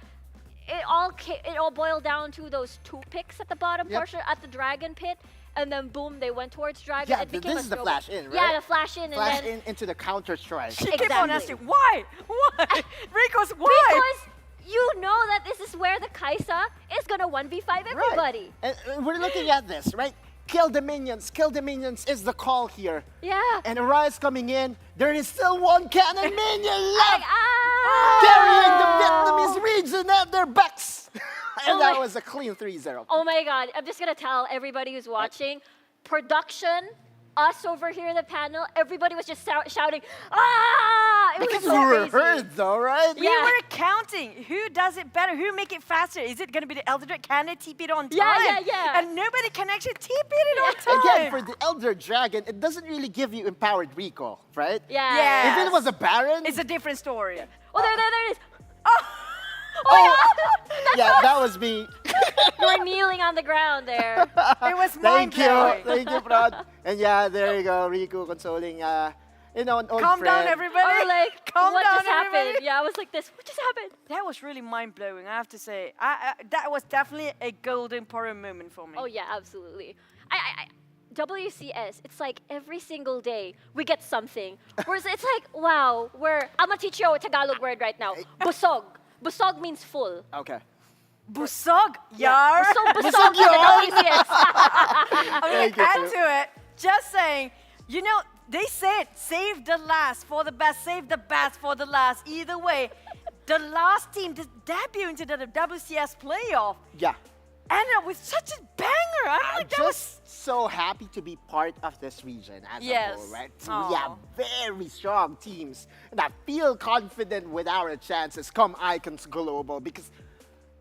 it all boiled down to those 2 picks at the bottom portion at the Dragon Pit. And then boom, they went towards Dragon. Yeah, it became this is the flash in, right? Yeah, the flash in. Flash and then into the Counter-Strike. She kept on asking, why? Why? Rico's why? Because you know that this is where the Kai'Sa is going to 1v5 everybody. Right. And we're looking at this, right? Kill the minions is the call here. Yeah. And Arise coming in, there is still 1 cannon minion left! carrying the Vietnamese region at their backs. And that was a clean 3-0. Oh my God, I'm just gonna tell everybody who's watching, production, us over here in the panel, everybody was just shouting, ah! It Because was so we were crazy. heard though, right? We were counting. Who does it better? Who make it faster? Is it going to be the Elder Dragon? Can it TP it on time? Yeah. And nobody can actually TP it on time. Again, for the Elder Dragon, it doesn't really give you empowered recall, right? Yeah. If it was a Baron, It's a different story. Oh, there it is. yeah, that was me. You were kneeling on the ground there. It was Thank you, mind-blowing. thank you, Prod. And yeah, there you go, Riku consoling, an old Calm friend. down, everybody. I was like, Calm what down, just happened? everybody. Yeah, I was like this. What just happened? That was really mind-blowing, I have to say. That was definitely a golden Poro moment for me. Oh yeah, absolutely. WCS, it's like every single day we get something. Whereas it's like, wow, I'm gonna teach you a Tagalog word right now. Busog. Busog means full. Okay. Busog, yar. Busog yar. WCS. I'm Thank gonna you, add Sue. to it. Just saying, you know, they said save the last for the best, save the best for the last. Either way, the last team to debut into the WCS playoff Yeah. ended up with such a banger. I'm like, that was Just so happy to be part of this region as a Yes. whole, right? Aw. We have very strong teams that feel confident with our chances come Icons Global because,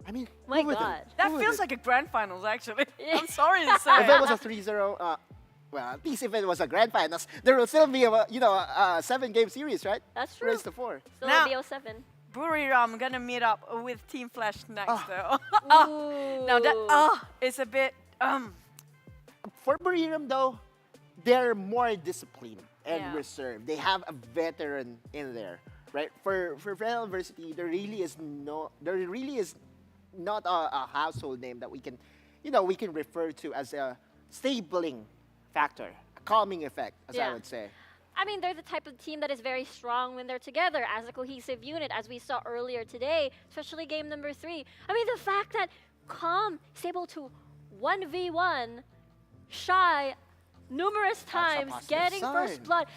I mean, My who wouldn't? God. that Who feels wouldn't? like a grand finals, actually. I'm sorry to say. If it was a 3-0, well, at least if it was a grand finals, there will still be a 7-game series, right? That's true. Race to 4. Still Now- a BO7. Buriram gonna meet up with Team Flash next, though. Ooh. Now that it's a bit For Buriram, though, they're more disciplined and Yeah. reserved. They have a veteran in there, right? For FENNEL University, there really is not a household name that we can refer to as a stabling factor, a calming effect, as I Yeah. would say. I mean, they're the type of team that is very strong when they're together as a cohesive unit, as we saw earlier today, especially game number 3. I mean, the fact that Calm is able to 1v1 Shy numerous times, positive getting sign. first blood,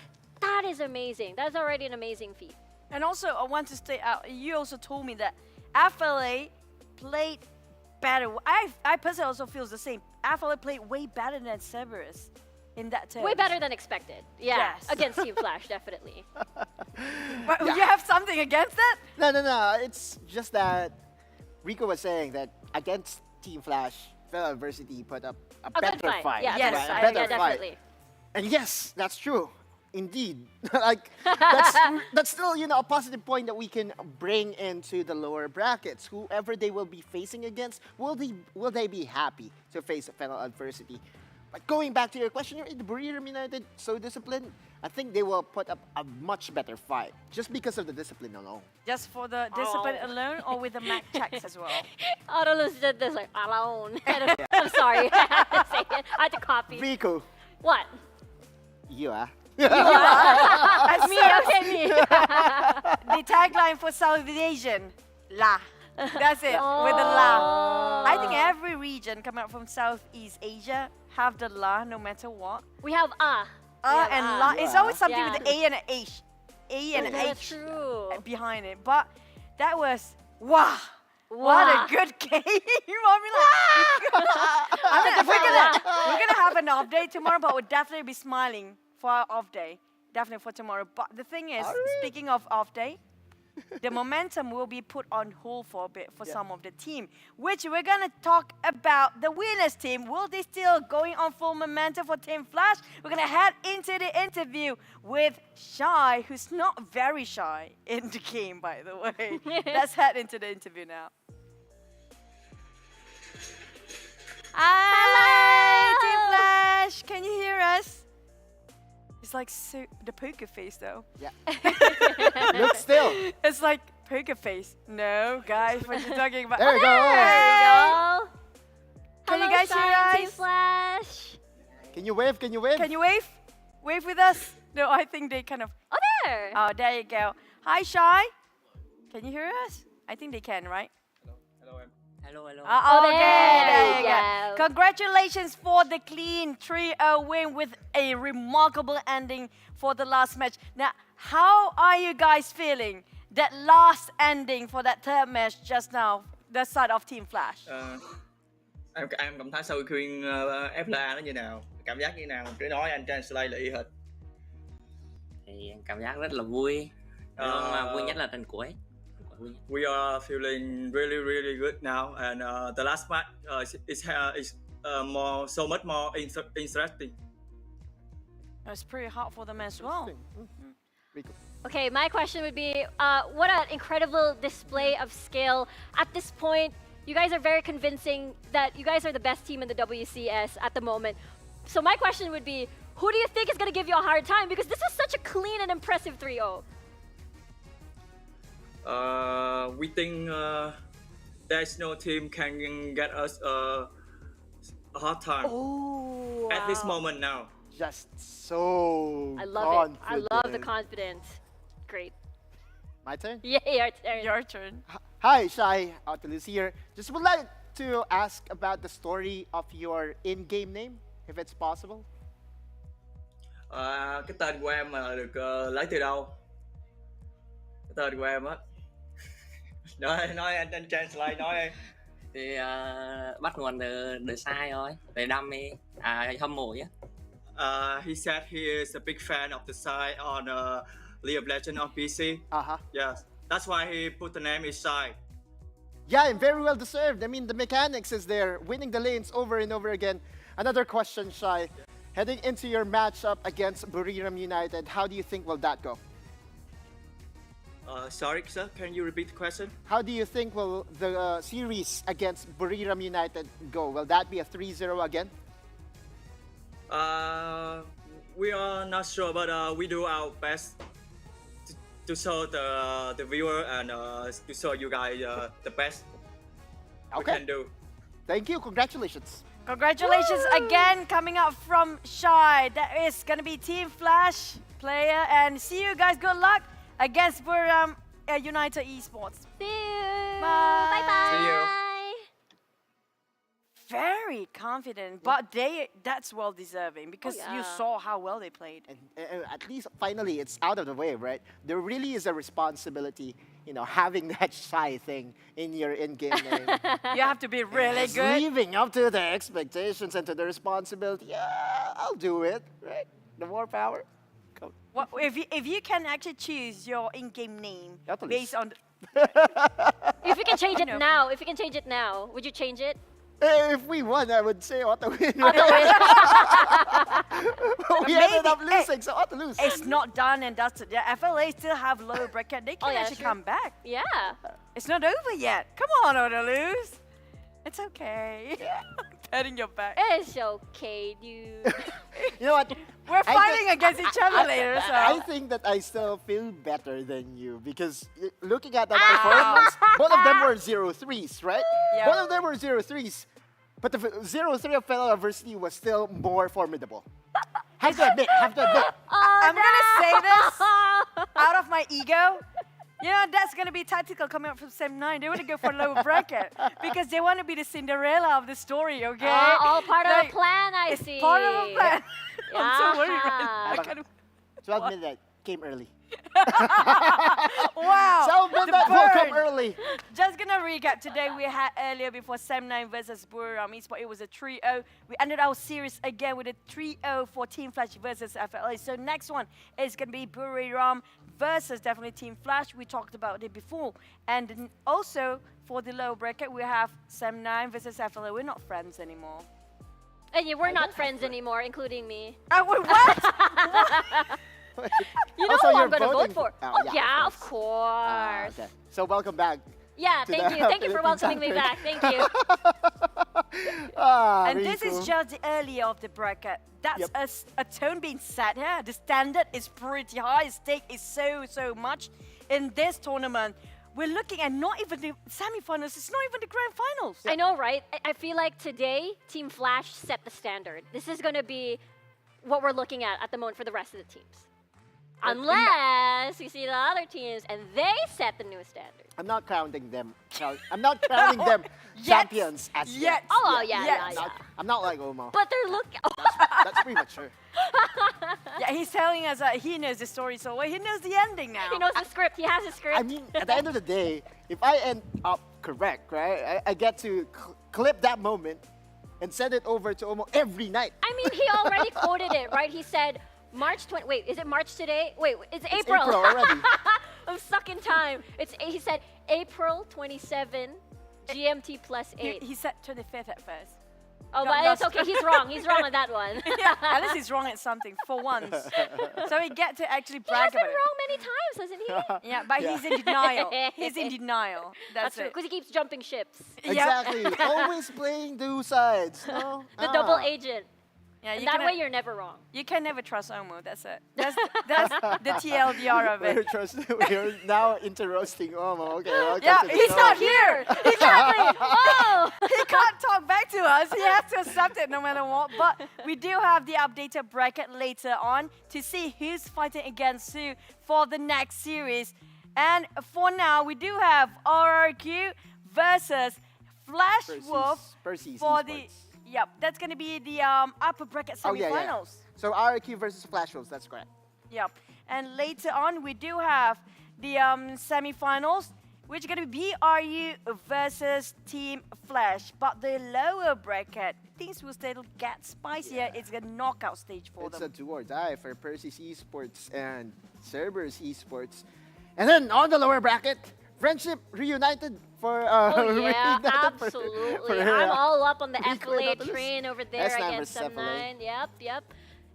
that is amazing. That's already an amazing feat. And also, I want to state out, you also told me that FLA played better. I personally also feel the same. FLA played way better than Cerberus in that term. Way better than expected. Yeah, Yes. against Team Flash, definitely. But you have something against that? No. It's just that Rico was saying that against Team Flash, FENNEL University put up a A better good fight. fight. Yeah, Yes, good right? fight. A better Yeah, fight. definitely. And yes, that's true. Indeed. That's still, a positive point that we can bring into the lower brackets. Whoever they will be facing against, will they be happy to face FENNEL adversity? But going back to your question, the Buriram United so disciplined, I think they will put up a much better fight just because of the discipline alone. Just for the discipline alone or with the Mac checks as well? Autolus did this like alone. I'm sorry. I had to say it. I had to copy. Rico, What? you That's Me, okay, me. The tagline for South Asian, La. That's it, with the La. I think every region coming up from Southeast Asia have the La no matter what. We have We have And La. It's always something Yeah. with the A and an H. A and an That's H true. behind it. But that was, wow. What a good game. We're gonna have an off day tomorrow, but we'll definitely be smiling for our off day. Definitely for tomorrow. But the thing is, speaking of off day, the momentum will be put on hold for a bit for some of the team, which we're gonna talk about the winners team. Will they still going on full momentum for Team Flash? We're gonna head into the interview with Shy, who's not very shy in the game, by the way. Let's head into the interview now. Hi, Team Flash. Can you hear us? It's like the poker face, though. Yeah. Look still. It's like poker face. No, guys, what you talking about? There you go. There you go. Can you Hello, guys hear Shine Team us? Flash. Can you wave? Can you wave? Can you wave? Wave with us? No, I think they kind of. Oh, there. Oh, there you go. Hi, Shy. Can you hear us? I think they can, right? Hello. Okay, there you go. go. Congratulations for the clean 3-0 win with a remarkable ending for the last match. Now, how are you guys feeling? that last ending for that third match just now, the side of Team Flash? Em cảm thấy sau khi FLA nó như nào, cảm giác như nào, cứ nói anh translate lại hết. Thì cảm giác rất là vui, nhưng mà vui nhất là trận cuối. We are feeling really good now, and the last match is so much more interesting. It's pretty hard for them as well. Okay, my question would be, what an incredible display of skill. At this point, you guys are very convincing that you guys are the best team in the WCS at the moment. So my question would be, who do you think is going to give you a hard time? Because this was such a clean and impressive 3-0. We think there's no team can get us a hard time at this moment now. Just so I love confident. it. I love the confidence. Great. My turn? Yeah, your turn. Your turn. Hi, Shai. Autolus here. Just would like to ask about the story of your in-game name, if it's possible. Cái tên của em được lấy từ đâu? Cái tên của em á. nói anh translate nói em. Thì bắt nguồn từ sai thôi, từ đam mê, hâm mộ á. He said he is a big fan of the side on League of Legends on PC. Yes, that's why he put the name is Shai. Yeah, and very well deserved. I mean, the mechanics is there, winning the lanes over and over again. Another question, Shai. Heading into your matchup against Buriram United, how do you think will that go? Sorry, sir, can you repeat the question? How do you think will the series against Buriram United go? Will that be a 3-0 again? We are not sure, but we do our best to show the viewer and to show you guys the best we can do. Thank you. Congratulations. Congratulations again coming up from Shai. That is going to be Team Flash player. And see you guys. Good luck against Buriram United Esports. See you. Bye. Bye-bye. See you. Very confident, but that's well deserving because you saw how well they played. And at least finally it's out of the way, right? There really is a responsibility, you know, having that Shai thing in your in-game name. You have to be really It's good. living up to the expectations and to the responsibility. Yeah, I'll do it, right? The more power. Go. What, if you can actually choose your in-game name Autolus. based on... If you can change it now, would you change it? If we won, I would say Otto win. Otto win. We ended up losing, so Otto lose. It's not done and dusted. The FLA still have lower bracket. They can actually come back. Yeah. It's not over yet. Come on, Otto lose. It's okay. Patting your back. It's okay, dude. You know what? We're fighting against each other later, so... I think that I still feel better than you because looking at that performance, both of them were 0-3s, right? Yeah. Both of them were 0-3s. But the 0-3 of FENNEL University was still more formidable. Have to admit. I'm gonna say this out of my ego. You know, that's gonna be tactical coming up from Sem 9. They want to go for lower bracket because they want to be the Cinderella of the story, okay? All part of the plan, I it's see. part of the plan. I'm so worried right now. I But can't- 12 minutes came early. Wow! So the midnight will come burn. early. Just gonna recap. Today we had earlier before Sem 9 versus Buriram Esports. It was a 3-0. We ended our series again with a 3-0 for Team Flash versus FLA. So next one is gonna be Buriram versus definitely Team Flash. We talked about it before. And also for the low bracket, we have Sem 9 versus FLA. We're not friends anymore. And we're not friends anymore, including me. Wait, what? You know Also, who I'm you're going to vote voting for. for- Oh, yeah, of course. Okay. So welcome back. Yeah, to thank the you. Thank you for Philippines welcoming me Soccer. back. Thank you. And this Rico. is just the earlier of the bracket. That's a tone being set here. The standard is pretty high. Stake is so much. In this tournament, we're looking at not even the semifinals. It's not even the grand finals. I know, right? I feel like today, Team Flash set the standard. This is going to be what we're looking at the moment for the rest of the teams. Unless we see the other teams and they set the new standard. I'm not counting them. I'm not crowning them champions as yet. Oh, yeah. I'm not like Omo. But they're looking... That's premature. Yeah, he's telling us that he knows the story so well. He knows the ending now. He knows the script. He has a script. I mean, at the end of the day, if I end up correct, right, I get to clip that moment and send it over to Omo every night. I mean, he already quoted it, right? He said March 20. Wait, is it March today? Wait, it's April. April already. I'm stuck in time. He said April 27, GMT plus 8. He said 25th at first. Oh, No, but no, it's okay. He's wrong. He's wrong on that one. Yeah, at least he's wrong at something for once. So we get to actually He has brag been about it. wrong many times, hasn't he? Yeah, but he's in denial. He's in denial. That's true, it. because he keeps jumping ships. Exactly. Always playing two sides. No? The double agent. Yeah, And that way you're never wrong. You can never trust Omo. That's it. That's the TLDR of it. We're now into roasting Omo. Okay, welcome Yeah, to the he's show. not here. Exactly. Oh, He can't talk back to us. He has to accept it no matter what. But we do have the updated bracket later on to see who's fighting against who for the next series. And for now, we do have RRQ versus Flash Wolf Percy's for Esports. the. Yep, that's going to be the upper bracket Oh, yeah, semifinals. yeah. So RQ versus Flash Wolves, that's correct. Yep. And later on, we do have the semifinals, which are going to be BRU versus Team Flash. But the lower bracket, things will still get spicier. It's a knockout stage for It's them. a do or die for Percy's Esports and Cerberus Esports. And then on the lower bracket, Friendship reunited for oh yeah, reunited absolutely. for, I'm all up on the Equal FLA Nautilus. train over there S9 against versus FLA. M9. Yep.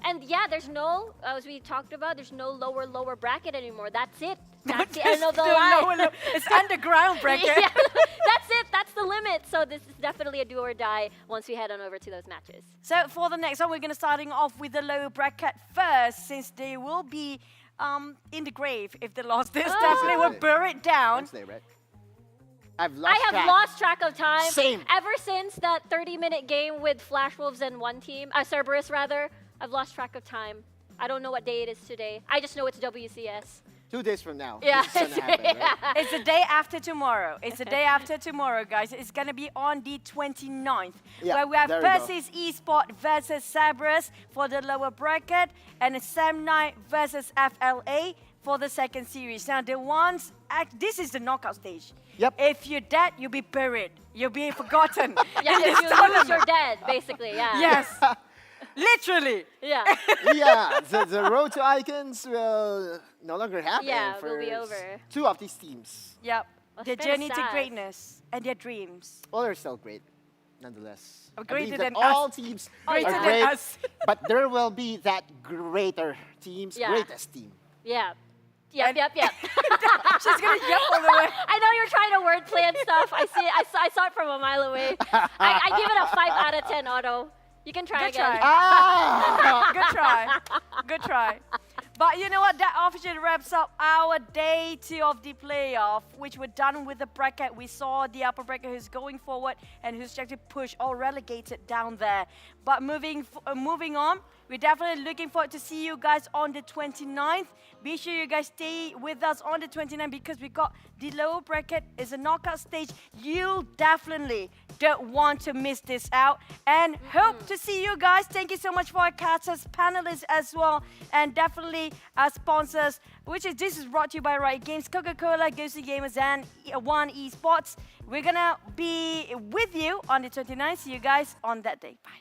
And yeah, there's no, as we talked about, there's no lower bracket anymore. That's it. That's the end of the line. It's underground bracket. Yeah, that's it. That's the limit. So this is definitely a do or die once we head on over to those matches. So for the next one, we're going to starting off with the lower bracket first, since they will be in the grave if they lost this. Definitely will bury it down. Wednesday, right? I've lost I have track. lost track of time. Same. Ever since that 30-minute game with Flash Wolves and one team, Cerberus rather, I've lost track of time. I don't know what day it is today. I just know it's WCS. 2 days from now. Yeah. This is gonna happen, right? It's the day after tomorrow. It's the day after tomorrow, guys. It's going to be on the 29th, Yeah, where we have there we go. Percy's Esports versus Cerberus for the lower bracket, and Sam9 versus FLA for the second series. Now, the ones, this is the knockout stage. Yep. If you're dead, you'll be buried. You'll be forgotten. Yeah, in if this you lose, tournament. you're dead, basically, yeah. Yes. Literally. Yeah. Yeah, the road to icons will no longer happen Yeah, for will be over. 2 of these teams. Yep. That's Their kinda journey to sad. greatness and their dreams. Well, they're still great, nonetheless. I Greater believe that than all us. teams Greater are than great, us. but there will be that greater team's Yeah. greatest team. Yeah. Yep. She's gonna yell all the way. I know you're trying to wordplay and stuff. I see. I saw it from a mile away. I give it a 5 out of 10 auto. You can try Good again. try. Ah! Good try. Good try. But you know what? That officially wraps up our day 2 of the playoff, which we're done with the bracket. We saw the upper bracket who's going forward and who's trying to push or relegated down there. But moving on, we're definitely looking forward to see you guys on the 29th. Be sure you guys stay with us on the 29th because we got the lower bracket is a knockout stage. You definitely don't want to miss this out. And hope to see you guys. Thank you so much for our casters, panelists as well, and definitely our sponsors, this is brought to you by Riot Games, Coca-Cola, Ghosty Gamers, and One Esports. We're gonna be with you on the 29th. See you guys on that day. Bye.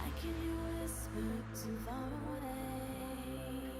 I can hear whisper too far away.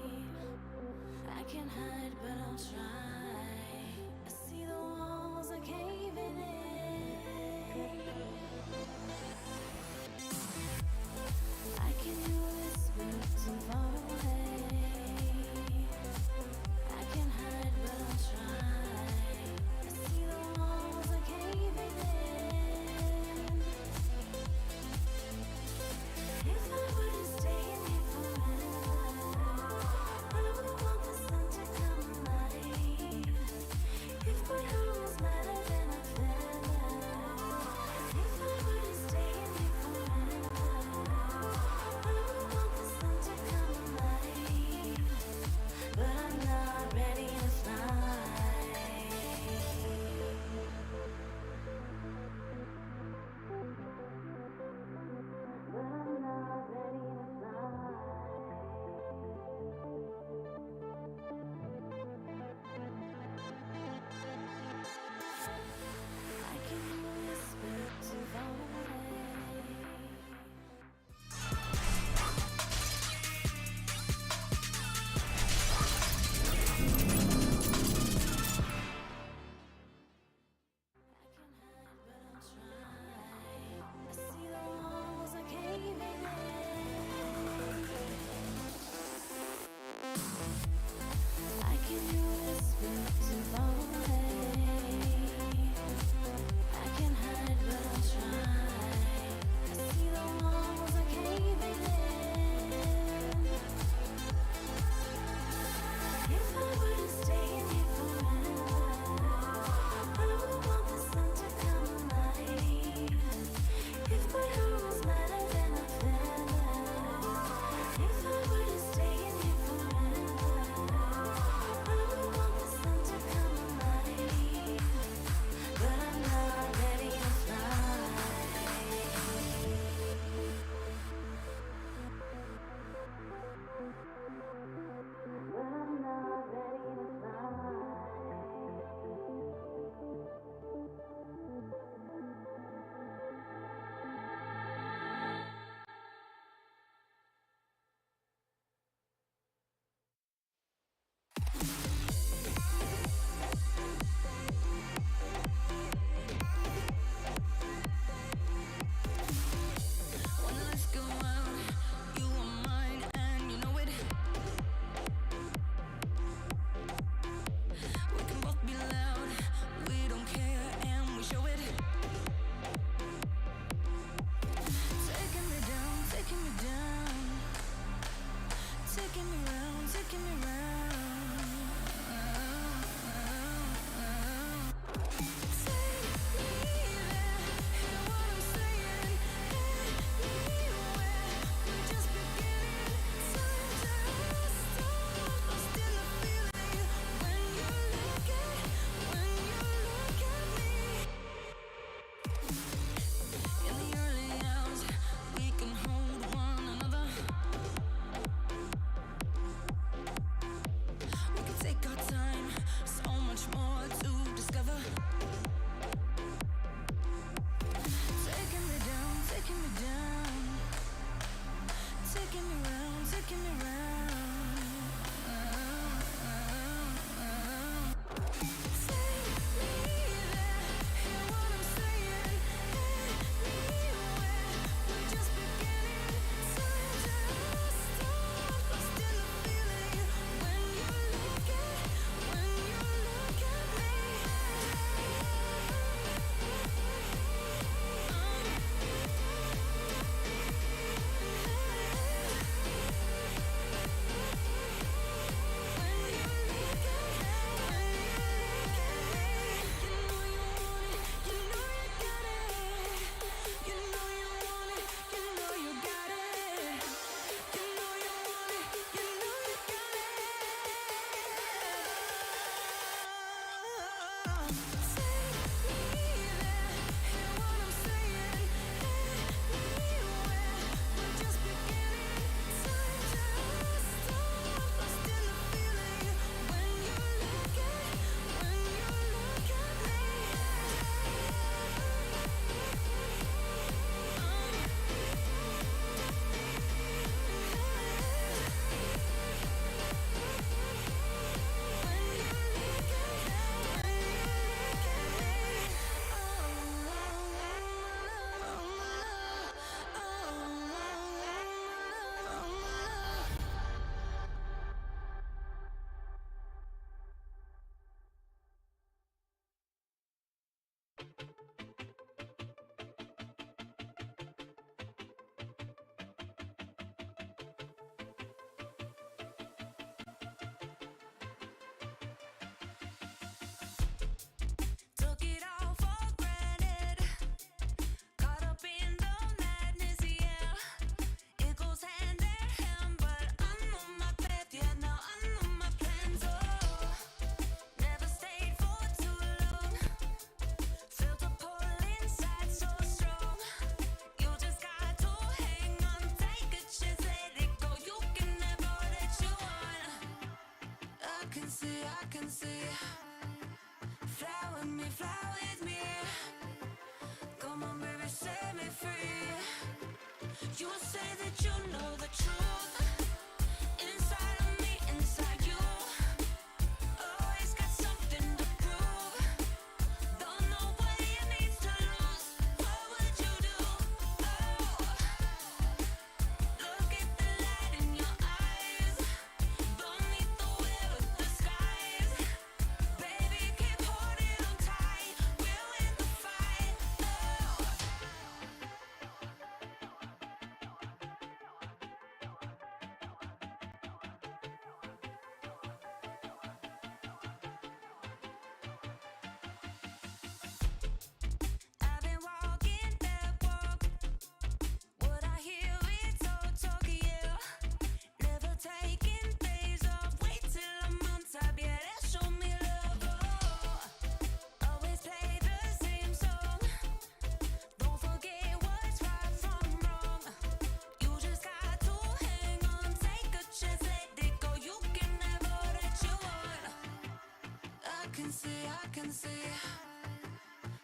can see.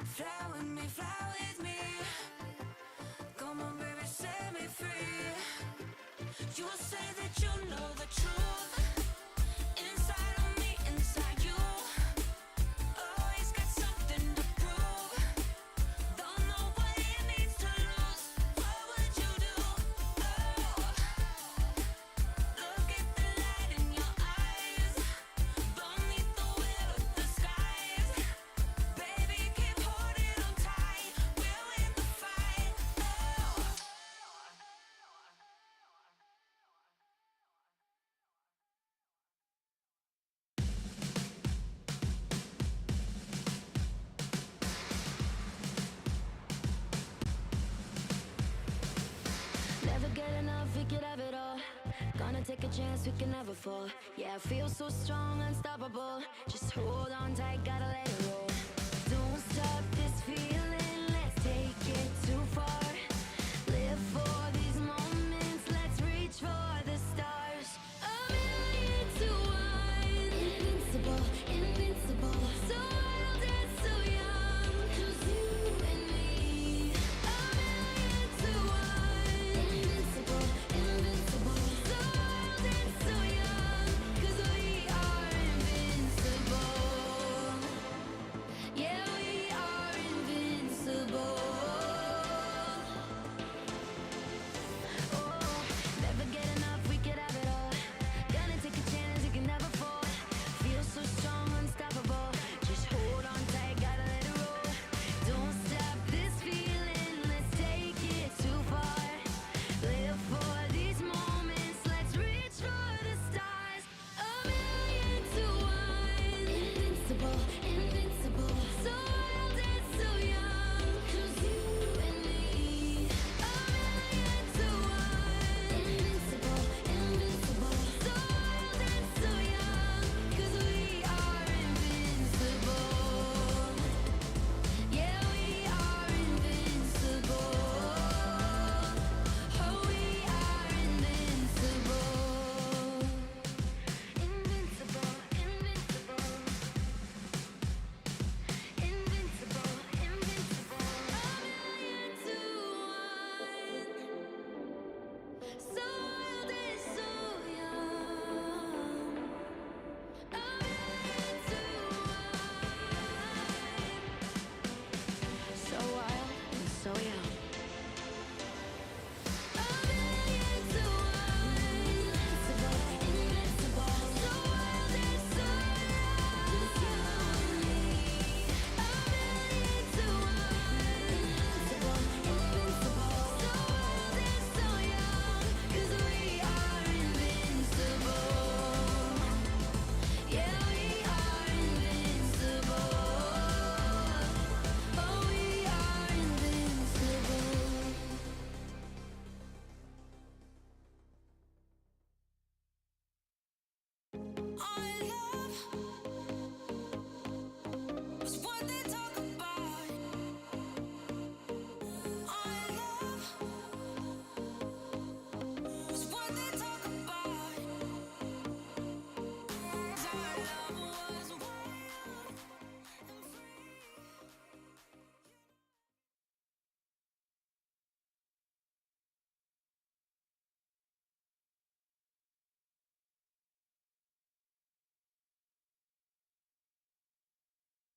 Fly with me, fly with me. Come on, baby, set me free. You say that you know the truth. Inside of me, inside you. Always got something to prove. Don't know what it needs to lose. What would you do? Oh, look at the light in your eyes. Beneath the wheel of the skies. Baby, keep holding on tight. We'll win the fight. Oh. Never get enough, we could have it all. Gonna take a chance, we can never fall. Yeah, I feel so strong, unstoppable. Just hold on tight, gotta let it roll. Don't stop this feeling, let's take it